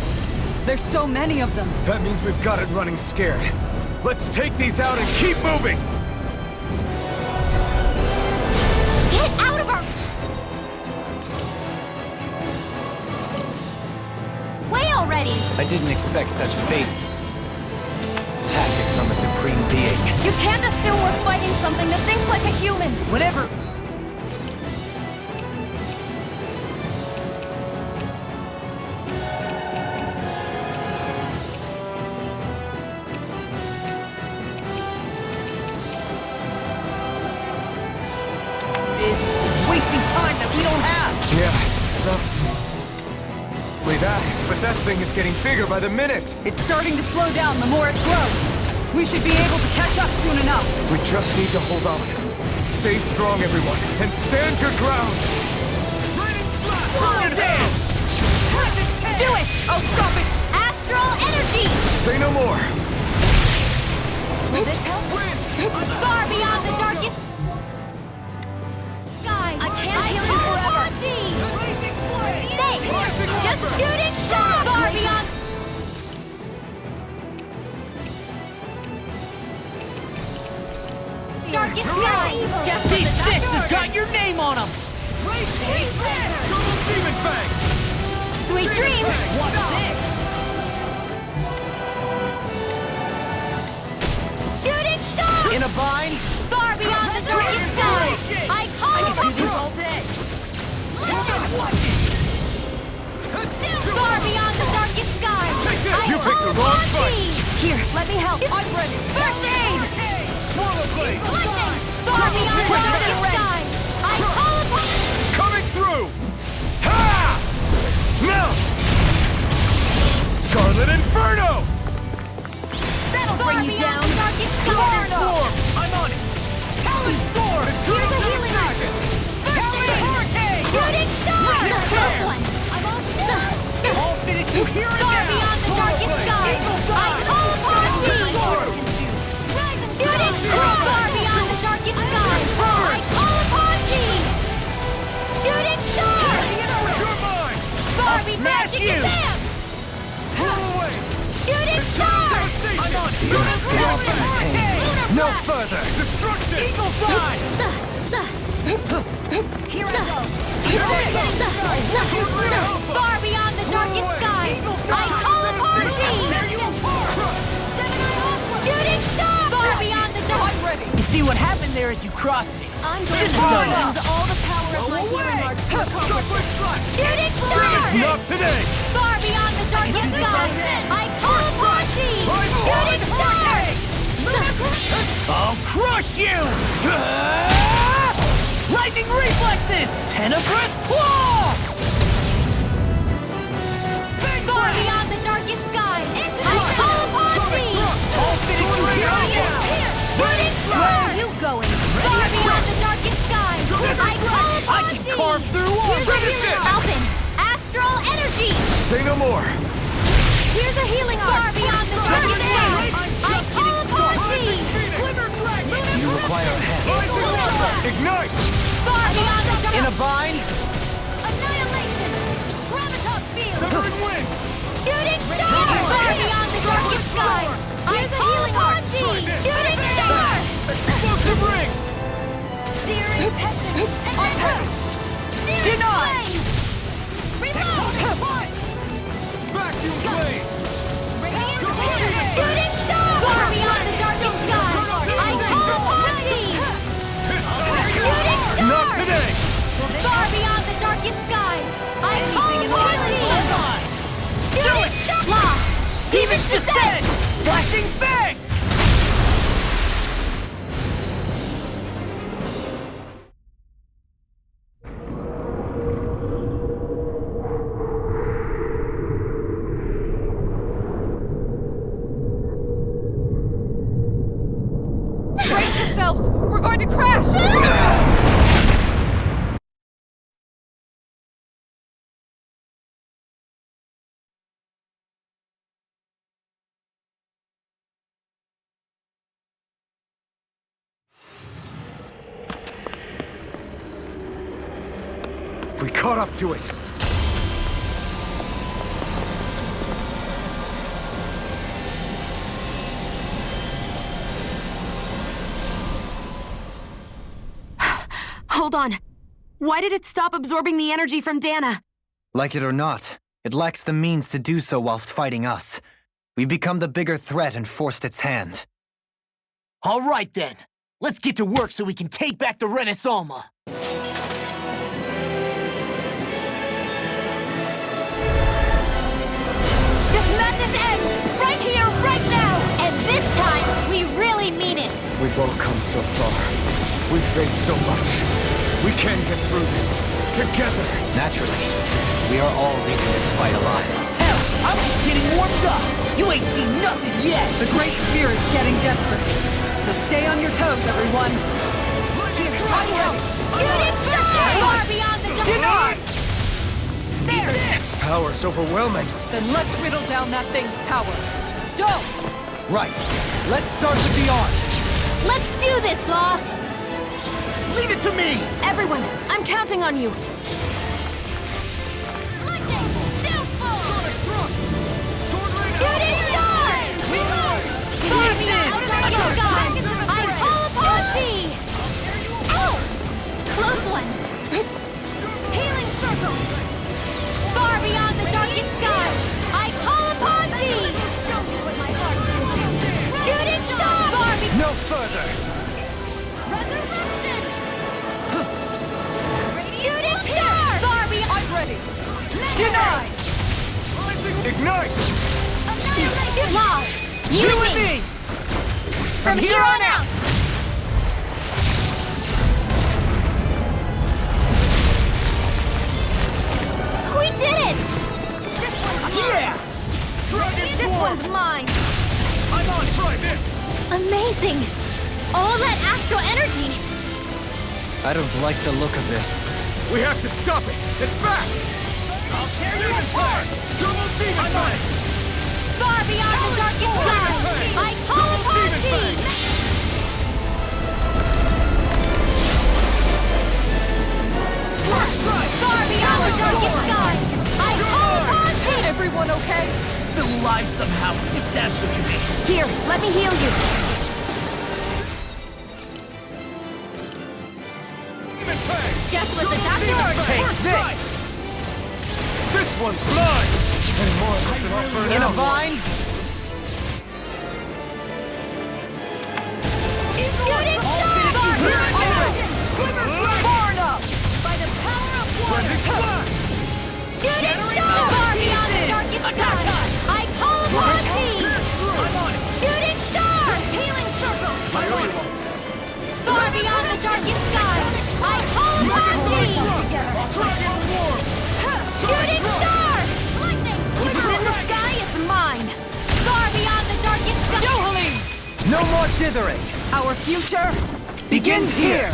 There's so many of them. That means we've got it running scared. Let's take these out and keep moving! Get out of our way already! I didn't expect such fate. Tactics from a supreme being. You can't assume we're fighting something that thinks like a human! Whatever. It's wasting time that we don't have. Yeah, but that thing is getting bigger by the minute. It's starting to slow down the more it grows. We should be able to catch up soon enough. We just need to hold on. Stay strong, everyone, and stand your ground! Do it! I'll stop it! Astral energy! Say no more! Will this help? Far beyond the darkest sky! I can't heal you forever! Thanks! Just shooting star! Far beyond... darkest sky! Just These fists has got your name on them! Sweet dreams! What's this? Shooting star! In a vine? Far beyond the darkest sky! I call I can do upon... this all day! Far beyond the darkest sky! You picked the wrong fight! Here, let me help. I'm ready. First aid! Lightning! Far beyond the darkest sky! I call upon... Coming through! Ha! Now! Scarlet Inferno! That'll Far bring you beyond down. the darkest Talon sky! Storm! I'm on it! Talon Storm! Here's a healing art! First aid! Hurricane! Shooting star! Right The there! first one! I'm all here and Far now! beyond the darkest sky, I call upon thee! Shooting star! Far beyond the darkest sky, I call upon thee! Shooting star! You're mine! Far be smash magic you! Sam! Pull away! Shooting star! I'm on No further! Destruction! Eagle Fly! Here I go! Far beyond the darkest sky, I call upon thee! Shooting star! Far beyond the dark... You see, what happened there is you crossed me. I'm going Shouldn't to have done that. use all the power of my healing arts to accomplish this. Shooting star! Not today! Far beyond the darkest sky, I call upon thee! Shooting star! I'll crush you! Lightning reflexes! Tenebrous claw! Far beyond the darkest sky, I call upon thee! I'll finish you here! Shooting star! Where are you going? Far beyond the darkest sky, I call upon I can thee! carve through all Here's a healing Alphen! Astral energy! Say no more. Here's a healing art! Far beyond the darkest sky, I call upon thee! You require a hand. Ignite! Far beyond the darkest In a bind? Annihilation! Gravitas field! Severing wind! Shooting star! Far beyond the darkest sky! I call upon thee! Shooting star! Explosive ring! Searing pestilence! Denied! Reload! Vacuum blade! Shooting star! Far beyond the darkest sky! I call upon thee! Shooting star! Not today! Far beyond the darkest skies! I call upon thee! Shooting star! Demon's Descent! Flashing Fang! Brace yourselves! We're going to crash! We caught up to it. Hold on. Why did it stop absorbing the energy from Dana? Like it or not, it lacks the means to do so whilst fighting us. We've become the bigger threat and forced its hand. All right, then. Let's get to work so we can take back the Renaissance. This madness ends! Right here, right now! And this time, we really mean it! We've all come so far. We've faced so much. We can get through this. Together. Naturally, we are all leaving this fight alive. Hell, I'm just getting warmed up. You ain't seen nothing yet. The Great Spirit's getting desperate. So stay on your toes, everyone. Shooting star! Far beyond the Denied! There! Its power's overwhelming. Then let's riddle down that thing's power. Don't! Right. Let's start with the arm. Let's do this, Law! Leave it to me! Everyone, I'm counting on you. Lightning! Downfall! Shooting star! Reload! Far beyond the darkest sky! I call upon thee! Ow! Close one! Healing circle! Far beyond the darkest sky! I call upon thee! Shooting star! Far beyond... No further! Resurrection! Shooting star! Far beyond... I'm ready! Denied! Ignite! Annihilation! Law! You and me! From here on out! We did it! Yeah! This one's mine! I'm on, try this! Amazing! All that astral energy! I don't like the look of this. We have to stop it! It's back! I'll tear you apart! Double Demon Fang! Far beyond the darkest sky, I call upon thee! Far beyond the darkest sky, I call upon thee! Everyone okay? Still alive somehow, if that's what you mean. Here, let me heal you. Demon Fang! Just what the doctor ordered! Take this! This one's mine! And more of this than I'll burn In a out. vine? Shooting star! Far enough! By the power of Blending Flash! Shooting star! Far beyond the darkest sky, I call upon thee! I'm on it! Shooting star! Healing circle! I owe you one. Far beyond the darkest sky, I call upon thee! Dragon Warp! Shooting star! Lightning! What's in the sky is mine! Far beyond the darkest sky! No more dithering! Our future begins here!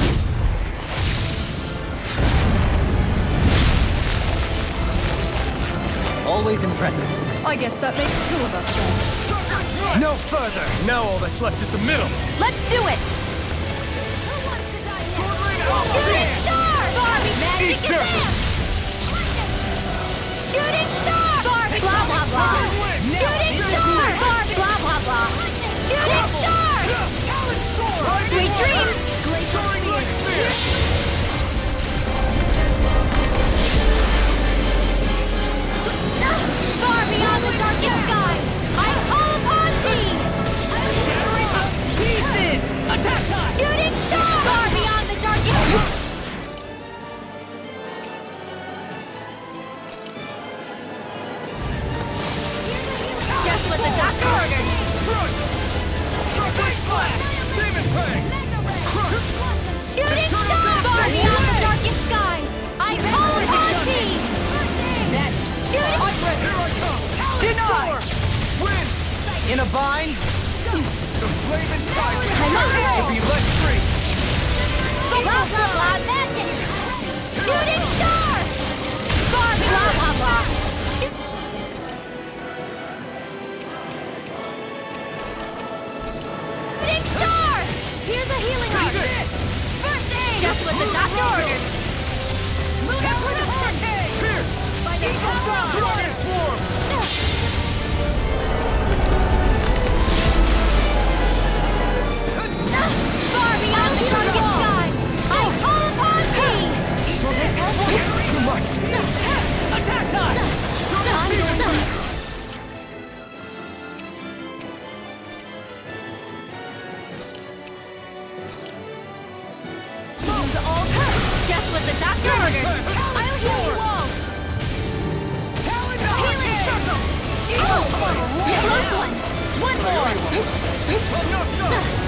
Always impressive. I guess that makes two of us then. No further! Now all that's left is the middle! Let's do it! Shooting star! Barbie! Magic advance! Shooting star! Barbie! Blah, blah, blah! Shooting star! Barbie! Blah, blah, blah! Shooting star! Sweet dreams! Far beyond the darkest sky, I call upon thee! Pieces! Attack time! Shooting star! Far beyond the darkest sky! Just what the doctor ordered! Big Flash! Demon Fang! Shooting star! Far beyond the darkest sky, I call upon thee! Shooting star! Here I come! Deny! Win! In a vine? The flaming tyrant! I'm on If you let free! Blah, blah, blah, magic! Shooting star! Far blah, blah, blah! Shooting star! Here's a healing art! First aid! Just what the doctor ordered! Move out with a Pierce! by the power of Dragon Form! Far beyond the darkest sky, I call upon thee! Will this help? It's too much! Attack time! Just what the doctor ordered! I'll heal you all! Healing circle! Close one! One more!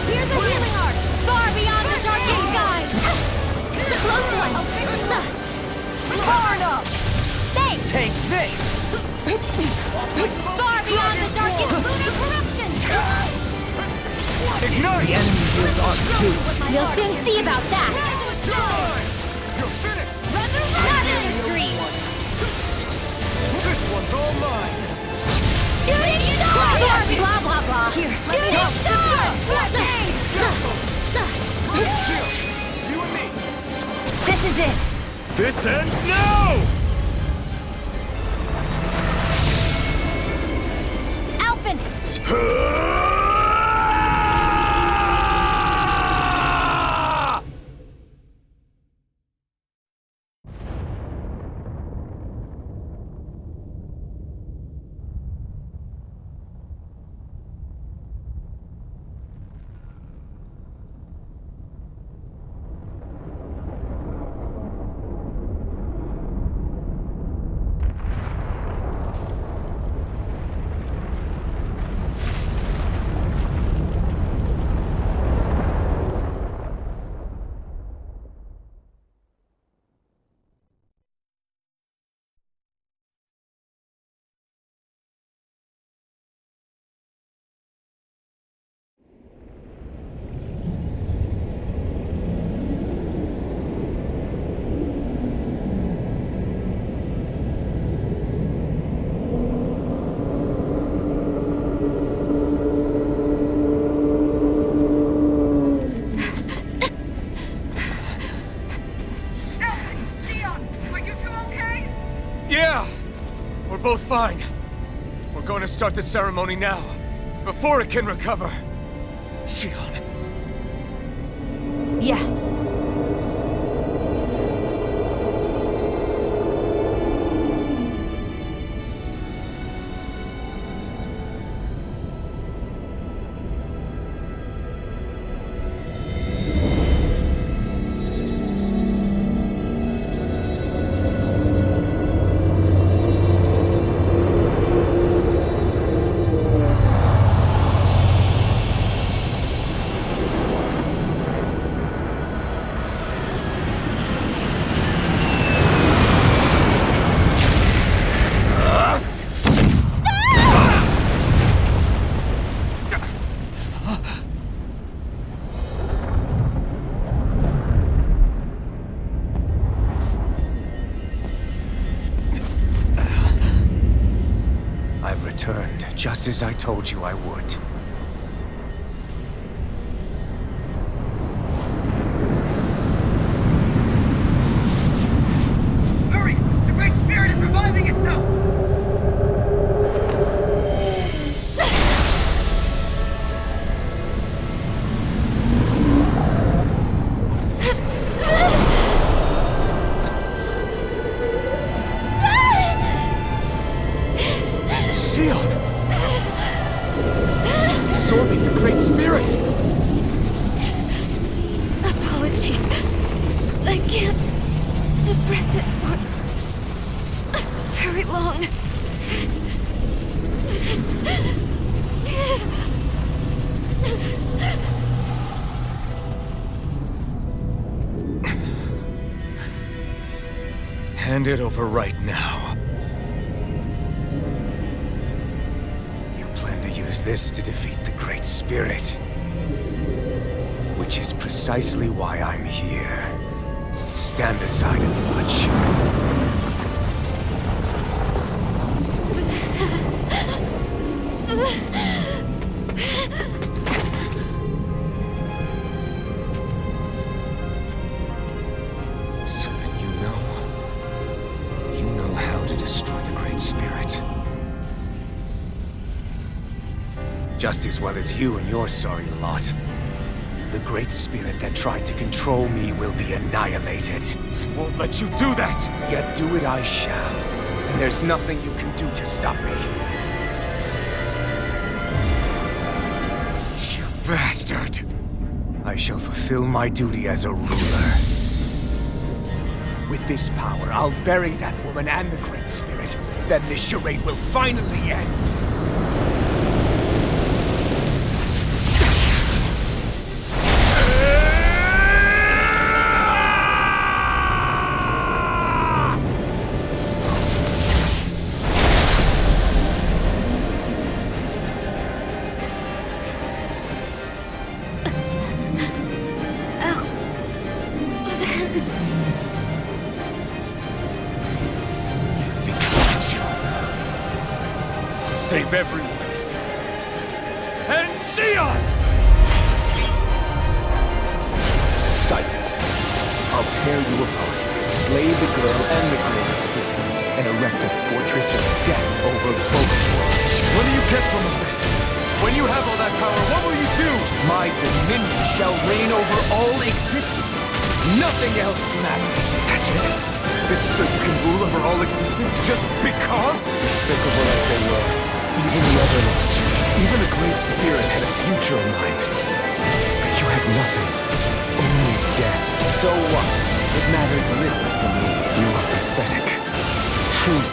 Here's a healing art! Far beyond the darkest sky! Close one! Far enough! Thanks! Take this! Far beyond the darkest lunar corruption! Ignore the enemy yields art too! You'll soon see about that! You're finished! Another dream! This one's all mine! Shooting star! Blah, blah, blah! Here, shooting star! You and me! This is it! This ends now! Alphen! fine. We're going to start the ceremony now, before it can recover. Shion. Yeah. I've returned, just as I told you I would. Hurry! The Great Spirit is reviving itself! Shion! Absorbing the Great Spirit! Apologies. I can't suppress it for very long. Hand it over right now. You plan to use this to defeat the Great Spirit. Which is precisely why I'm here. Stand aside and watch. So then you know how to destroy the Great Spirit. Just as well as you and your sorry lot. The Great Spirit that tried to control me will be annihilated. I won't let you do that! Yet do it I shall. And there's nothing you can do to stop me. You bastard! I shall fulfill my duty as a ruler. With this power, I'll bury that woman and the Great Spirit. Then this charade will finally end. Save everyone. And Shion! Silence. I'll tear you apart, slay the girl and the Great Spirit, and erect a fortress of death over both worlds. What do you get from all this? When you have all that power, what will you do? My dominion shall reign over all existence. Nothing else matters. That's it? This is so you can rule over all existence just because? Despicable as they were, even the other lords, even the Great Spirit had a future in mind. But you have nothing. Only death. So what? It matters little to me. You are pathetic. True.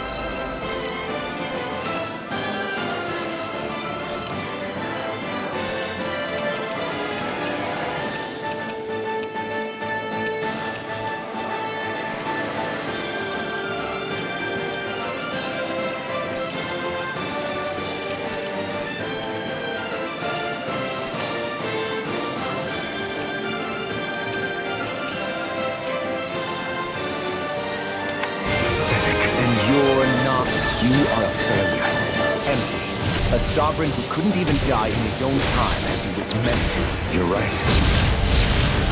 You are a failure. Empty. A sovereign who couldn't even die in his own time as he was meant to. You're right.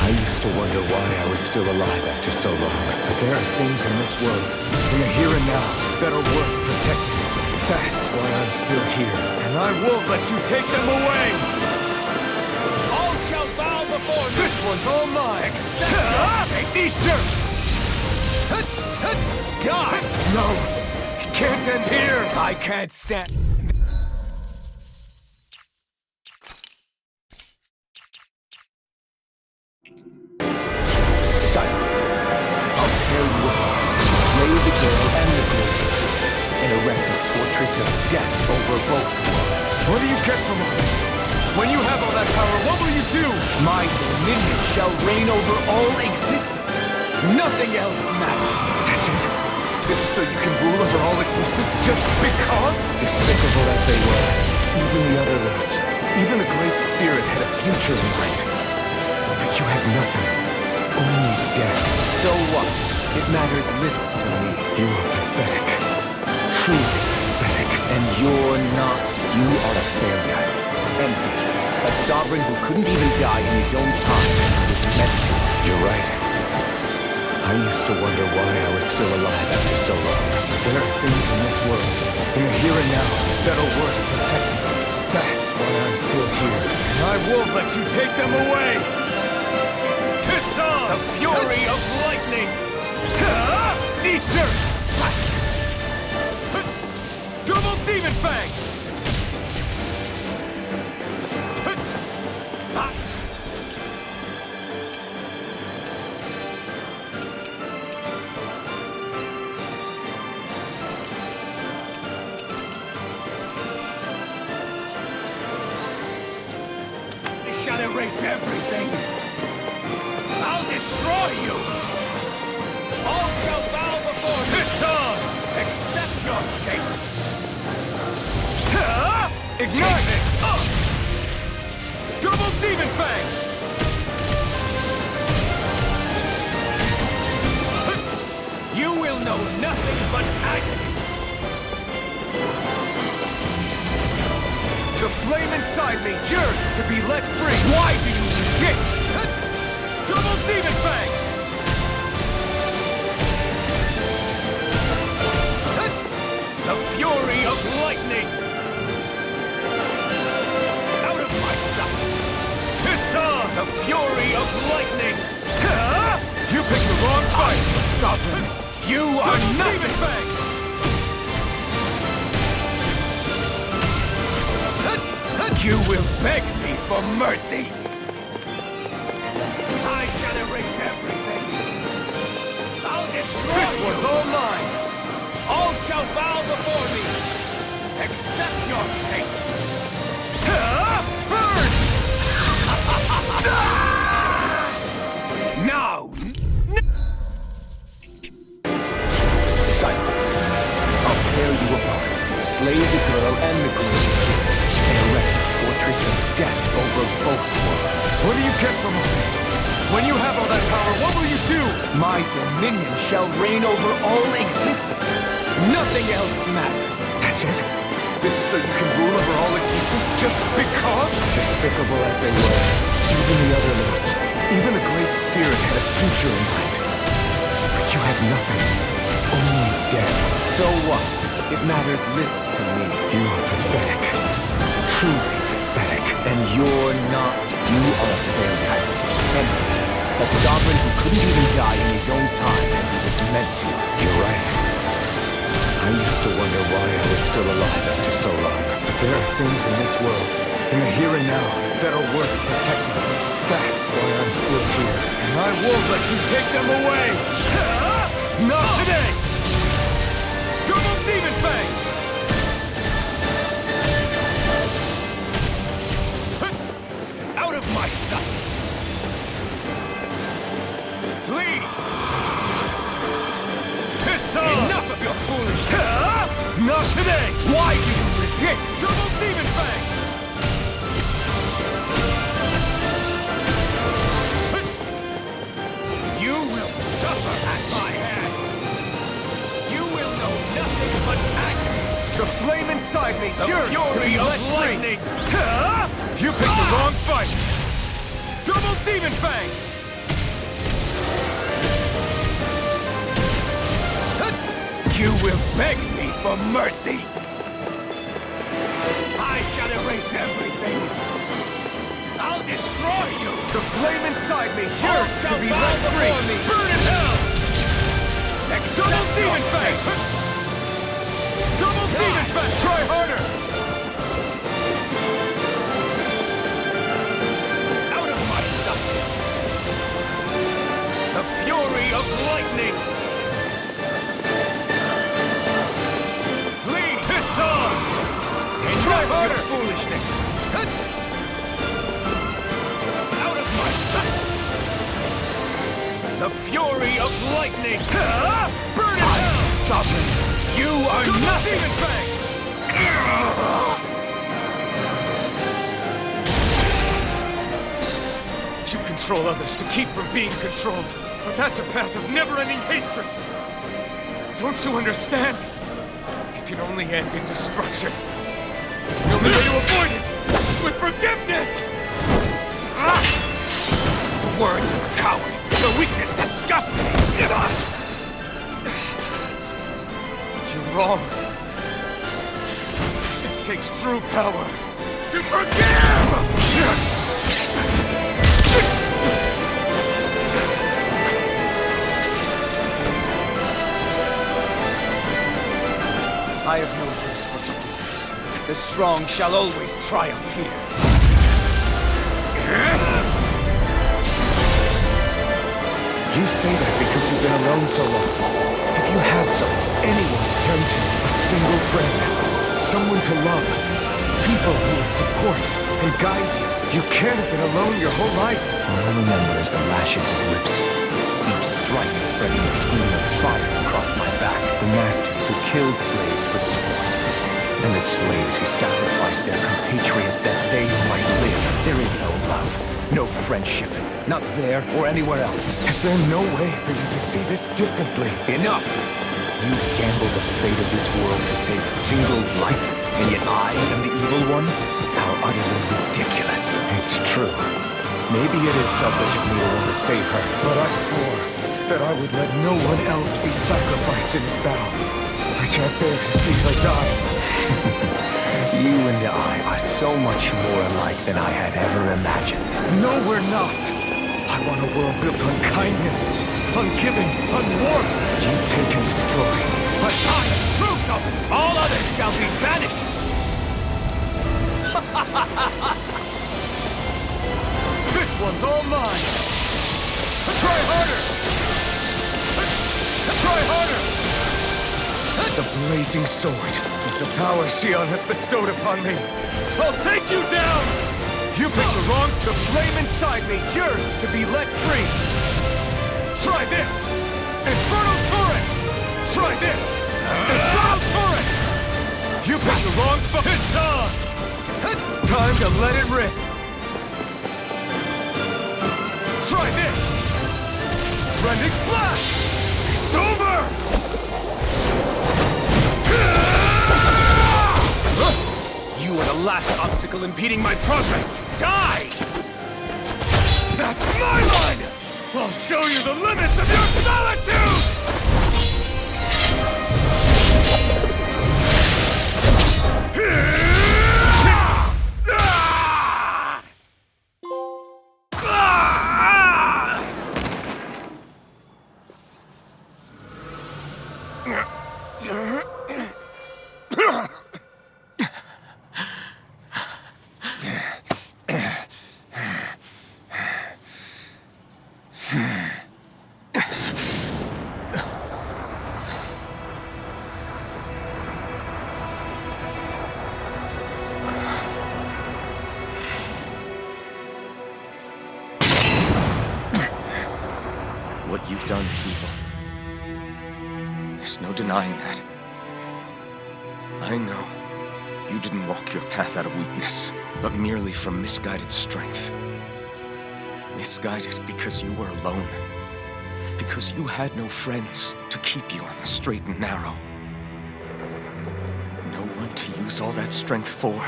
I used to wonder why I was still alive after so long. But there are things in this world, in the here and now, that are worth protecting. That's why I'm still here. And I won't let you take them away! All shall bow before me! This one's all mine! Easter! Die! No! It can't end here! I can't stand... Silence. I'll tear you apart, slay the girl and the great, and erect a fortress of death over both worlds. What do you get from all this? When you have all that power, what will you do? My dominion shall reign over all existence. Nothing else matters. That's it. This is so you can rule over all existence just because? Despicable as they were, even the other lords, even the Great Spirit had a future in mind. But you have nothing. Only death. So what? It matters little to me. You are pathetic. Truly pathetic. And you're not. You are a failure. Empty. A sovereign who couldn't even die in his own time as he was meant to. You're right. I used to wonder why I was still alive after so long. There are things in this world, in the here and now, that are worth protecting. That's why I'm still here. And I won't let you take them away! The fury of lightning! Easter! Double Demon Fang! I shall erase everything! I'll destroy you! All shall bow before me! Titan! Accept your fate! Ignite it! Double Demon Fang! You will know nothing but agony! The flame inside me yearns to be let free! Why do you resist? Double Demon Fang! The fury of lightning! Out of my sight! Titan! The fury of lightning! You picked the wrong fight! Sovereign! You are nothing! Demon Fang! You will beg me for mercy! I shall erase everything! I'll destroy you! This one's all mine! All shall bow before me! Accept your fate! Burn! Now! Silence. I'll tear you apart, slay the girl and the great spirit, and erect a fortress of death over both worlds. What do you get from all this? When you have all that power, what will you do? My dominion shall reign over all existence. Nothing else matters. That's it? This is so you can rule over all existence just because? Despicable as they were, even the other lords, even the Great Spirit had a future in mind. But you have nothing. Only death. So what? It matters little to me. You are pathetic. Truly pathetic. And you're not. You are a failure. Empty. A sovereign who couldn't even die in his own time as he was meant to. You're right. I used to wonder why I was still alive after so long. But there are things in this world, in the here and now, that are worth protecting. That's why I'm still here. And I won't let you take them away! Not today! Double Demon Fang! Out of my sight! Flee! Enough of your foolishness! Not today! Why do you resist? Double Demon Fang! You will suffer at my hands! You will know nothing but agony! The flame inside me yearns to be let lightning! You picked the wrong fight! Double Demon Fang! You will beg me for mercy! erase everything. I'll destroy you! The flame inside me yearns to be let free! Burn in hell! Double demon fang! Double demon fang! Try harder! Out of my sight! The fury of lightning! Flee! It's on! Try harder! Foolishness! Out of my sight! The fury of lightning! Burn it hell! Sovereign! You are nothing! Demon fang! You control others to keep from being controlled, but that's a path of never-ending hatred! Don't you understand? It can only end in destruction. The only way to avoid it is with forgiveness! The words of a coward! The weakness disgusts me! You're wrong. It takes true power to forgive! I have no use for forgiveness. The strong shall always triumph here. You say that because you've been alone so long. If you had someone, anyone to turn to, a single friend, someone to love, people who would support and guide you, you can't have been alone your whole life. All I remember is the lashes of whips, each strike spreading a stream of fire across my back. The masters who killed slaves for sport, and the slaves who sacrificed their compatriots that they might live. There is no love, no friendship. Not there or anywhere else. Is there no way for you to see this differently? Enough! You gambled the fate of this world to save a single life, and yet I am the evil one? How utterly ridiculous. It's true. Maybe it is selfish of me to want to save her, but I swore that I would let no one else be sacrificed in this battle. I can't bear to see her die. You and I are so much more alike than I had ever imagined. No, we're not! I want a world built on kindness, on giving, on warmth. You take and destroy. But I approve of it. All others shall be banished. This one's all mine. Try harder. Try harder. The blazing sword, the power Shion has bestowed upon me. I'll take you down. You picked the wrong. The flame inside me yearns to be let free. Try this! Infernal Torrent! Try this! Infernal Torrent! You picked the wrong It's on! Time to let it rip! Try this! Rending Flash! It's over! You are the last obstacle impeding my progress! Die! That's my line! I'll show you the limits of your solitude! What you've done is evil. There's no denying that. I know you didn't walk your path out of weakness, but merely from misguided strength. Misguided because you were alone. Because you had no friends to keep you on the straight and narrow. No one to use all that strength for,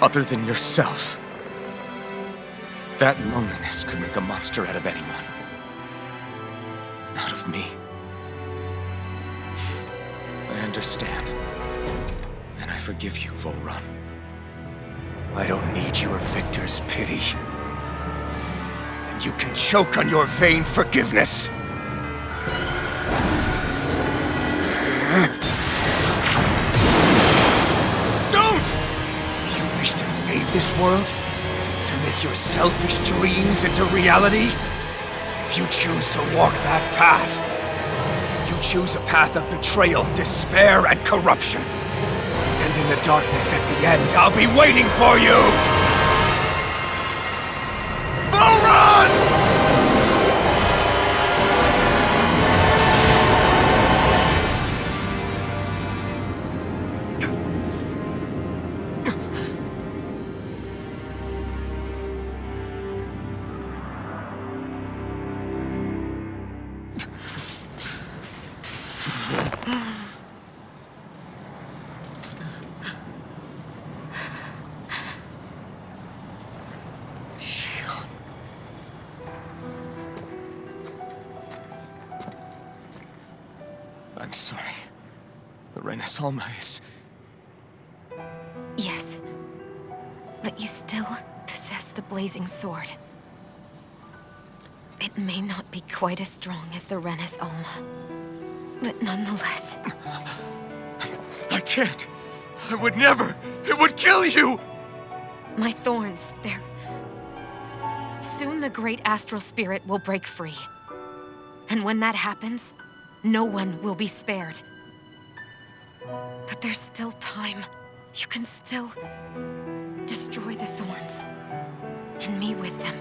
other than yourself. That loneliness could make a monster out of anyone. Out of me. I understand. And I forgive you, Volron. I don't need your victor's pity. And you can choke on your vain forgiveness. Don't! You wish to save this world? To make your selfish dreams into reality? If you choose to walk that path, you choose a path of betrayal, despair, and corruption. And in the darkness at the end, I'll be waiting for you! Full run! I'm sorry. The Renaissance is... Yes. But you still possess the blazing sword. It may not be quite as strong as the Rena's Alma, but nonetheless... I can't! I would never! It would kill you! My thorns, they're... Soon the great astral spirit will break free. And when that happens, no one will be spared. But there's still time. You can still destroy the thorns. And me with them.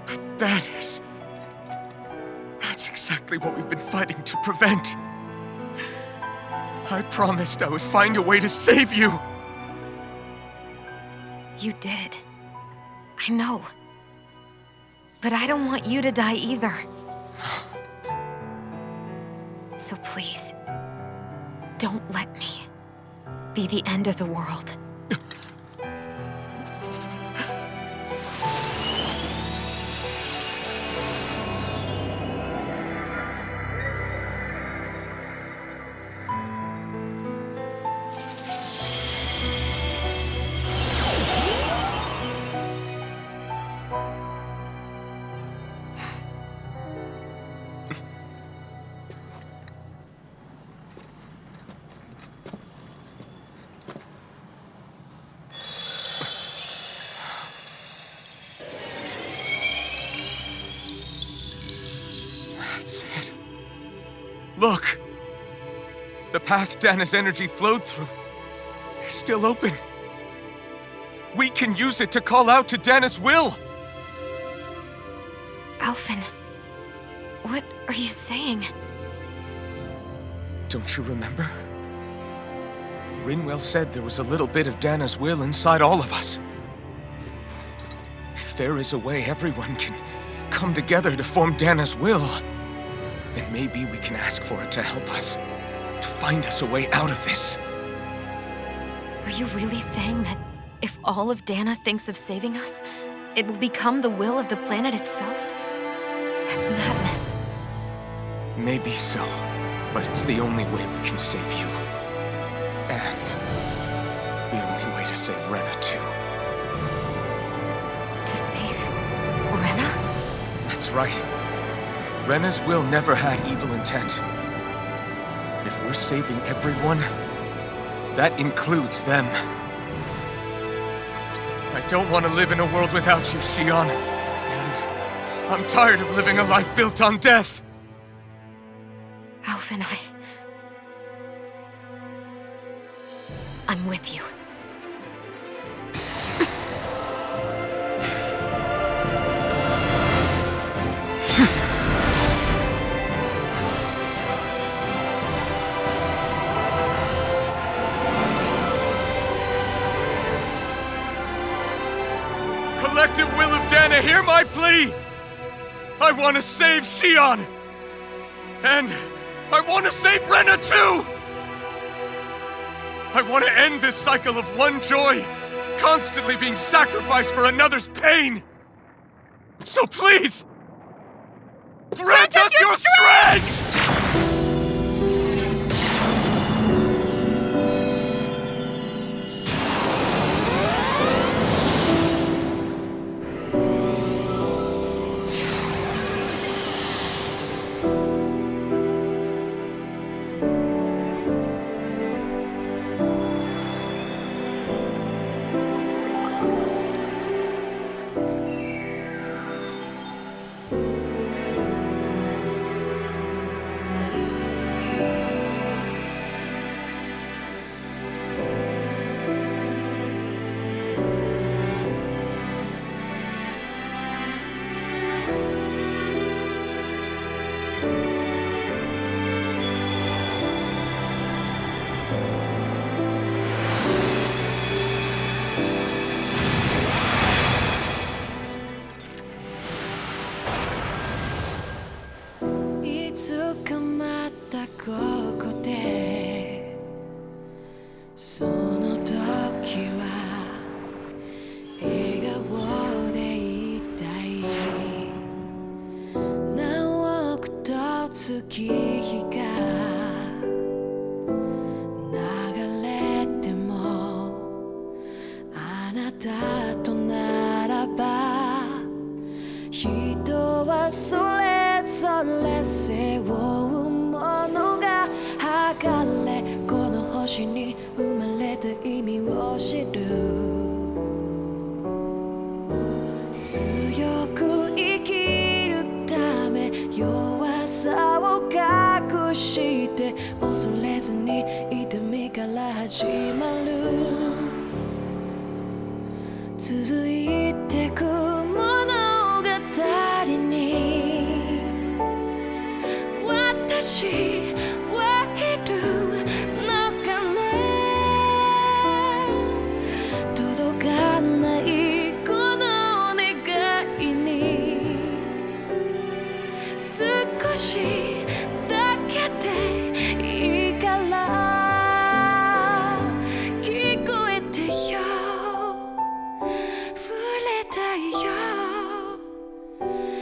But that's exactly what we've been fighting to prevent. I promised I would find a way to save you. You did. I know. But I don't want you to die either. So please, don't let me be the end of the world. That's it. Look! The path Dana's energy flowed through is still open. We can use it to call out to Dana's will! Alphen, what are you saying? Don't you remember? Rinwell said there was a little bit of Dana's will inside all of us. If there is a way everyone can come together to form Dana's will, then maybe we can ask for it to help us, to find us a way out of this. Are you really saying that if all of Dana thinks of saving us, it will become the will of the planet itself? That's madness. Maybe so, but it's the only way we can save you. And the only way to save Rena, too. To save Rena? That's right. Rena's will never had evil intent. If we're saving everyone, that includes them. I don't want to live in a world without you, Xion. And I'm tired of living a life built on death. Alphen, I'm with you. Collective will of Dana, hear my plea! I want to save Xion! And I want to save Rena too! I want to end this cycle of one joy, constantly being sacrificed for another's pain! So please, grant us your strength! 月日が流れてもあなたとならば人はそれぞれ背負うものが測れこの星に生まれた意味を知る強く生きるため弱さを隠して恐れずに痛みから始まる続いてく物語に私はいるのかね届かないこの願いに少しだけでいいから聞こえてよ触れたいよ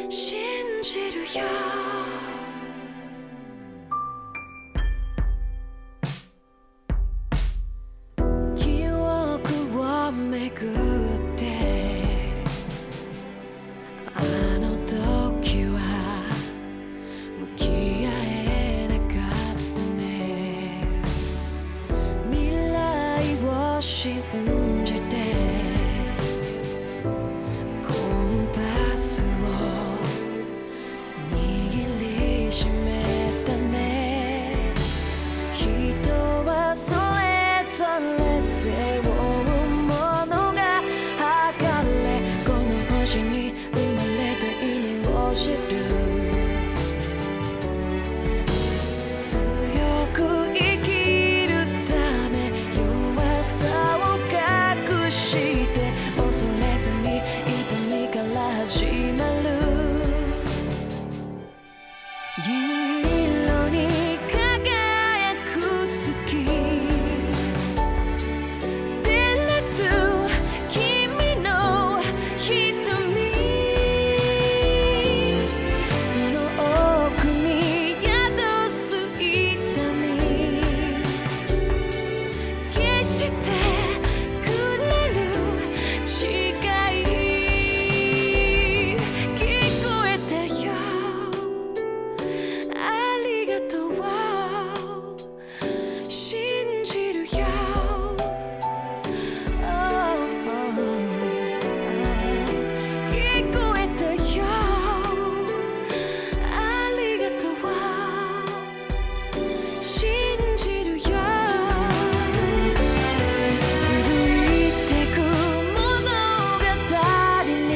信じるよ記憶をめぐってあの時は向き合えなかったね未来を信じてコンパスを握りしめたね人はそれぞれ背負うものが測れこの星に生まれた意味を知る強く生きるため弱さを隠して恐れずに痛みから始まる銀色に輝く月照らす君の瞳その奥に宿す痛み決してくれる誓い聞こえたよありがとう信じるよ聞こえたよありがとう信じるよ続いてく物語に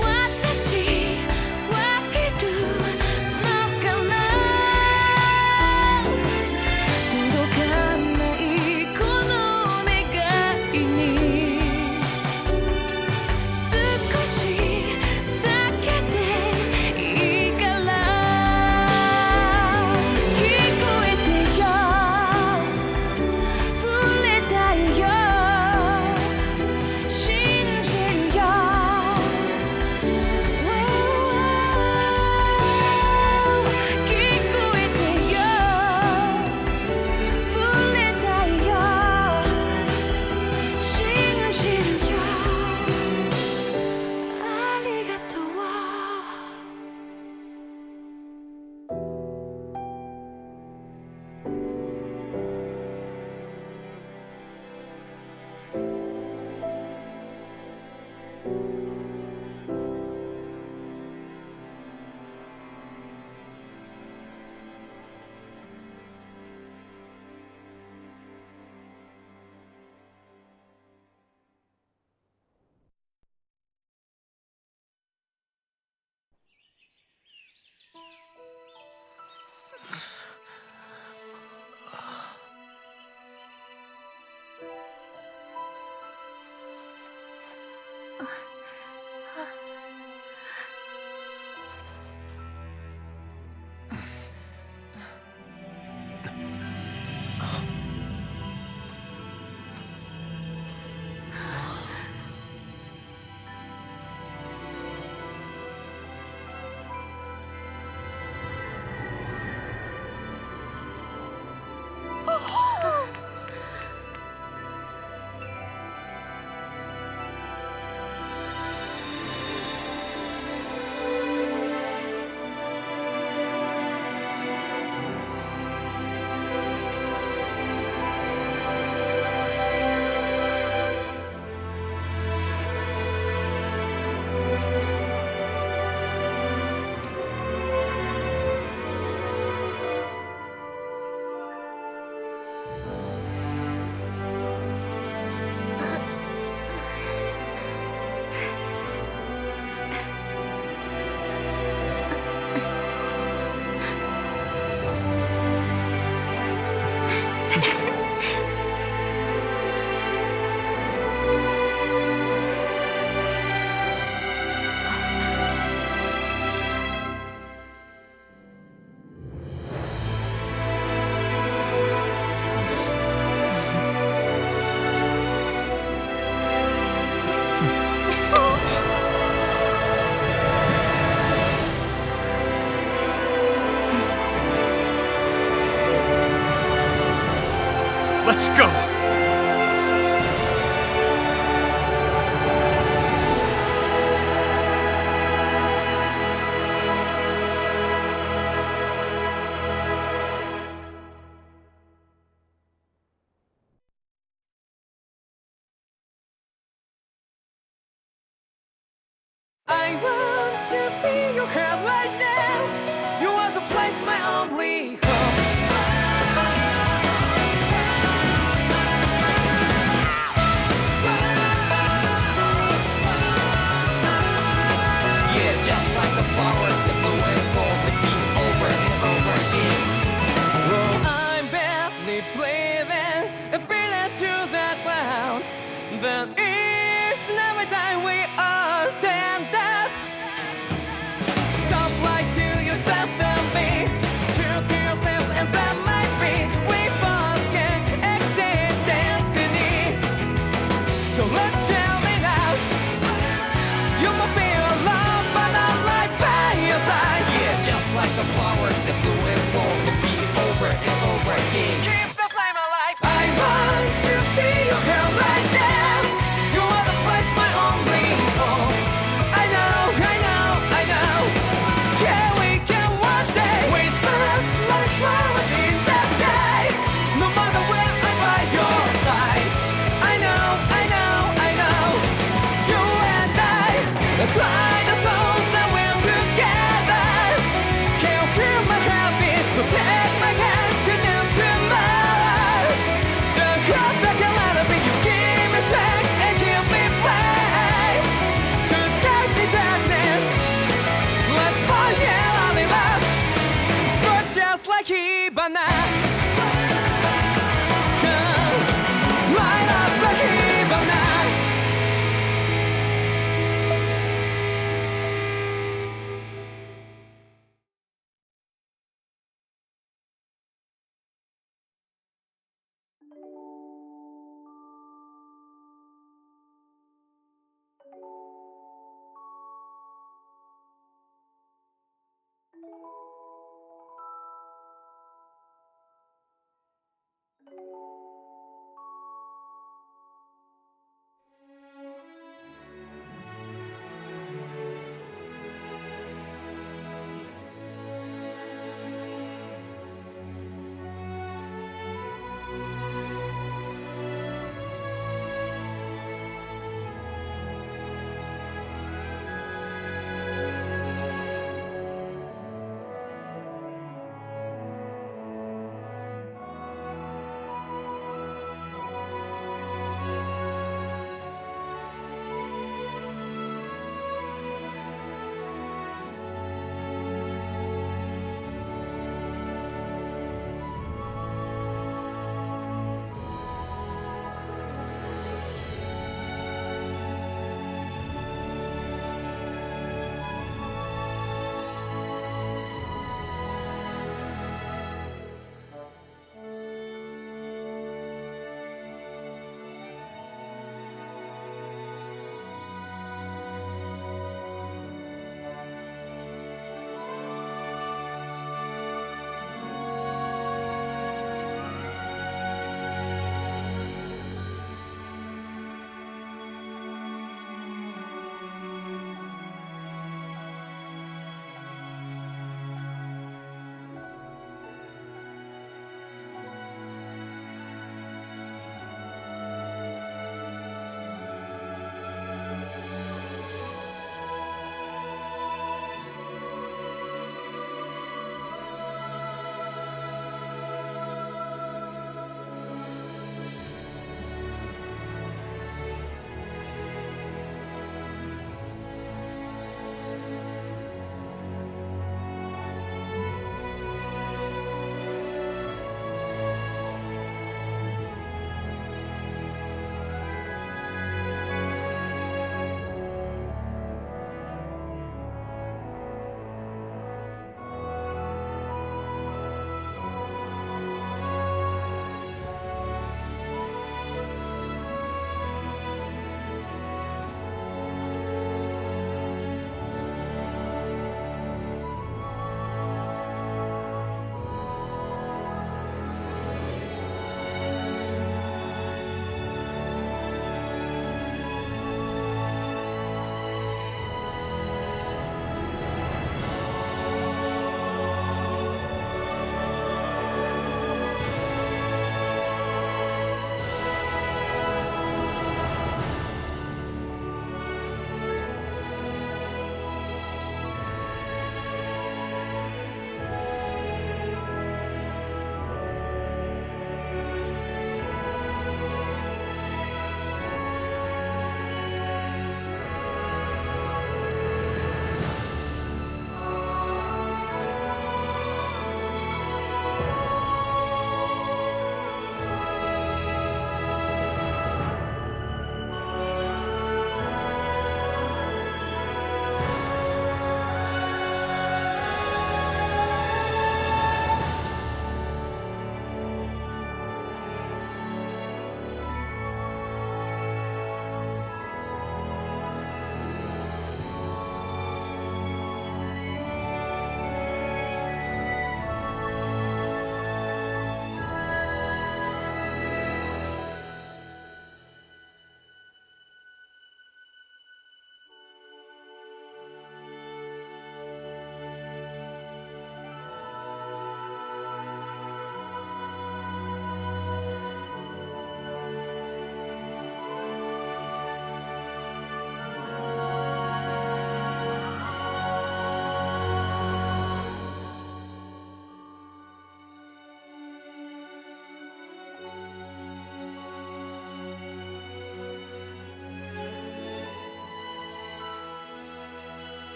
私はいるのかな届かないこの願いに少しだけでいいから聞こえてよ触れたいよ信じるよ聞こえてよ触れたいよ信じるよありがとう Let's go! I want to feel your hair right now. You are the place, my only home. Yeah, just like the flowers that blew and fall with me over and over again. Oh, I'm barely breathing and breathing to that ground, but each and every time we all stand up. Stop like to yourself and me, true to yourself, and that might be we both can exceed destiny. So let's tell me now, you will feel love, but not like by your side. Yeah, just like the flowers that blew and fall to be over and over again. Keep the flame alive. I want to feel your hair right now. You are the place, my only home. I know, I know, I know. Yeah, we can one day whisper like flowers in the sky. No matter where I'm by your side. I know, I know, I know.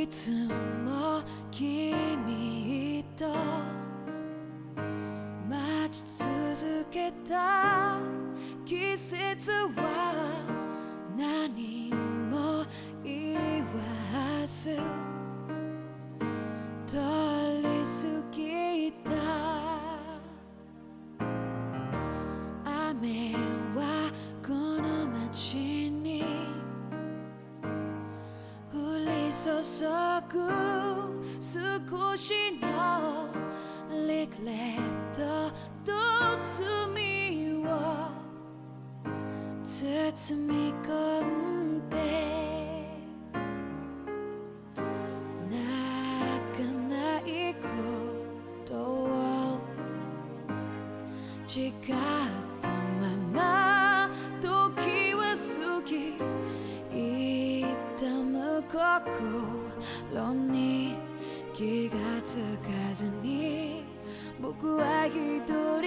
いつも君と待ち続けた季節は何も言わず通り過ぎた。雨はこの街に降り注ぐ少しのリグレットと罪を包み込んで泣かないことを誓ったまま時は過ぎ痛む心に気がつかずに僕は一人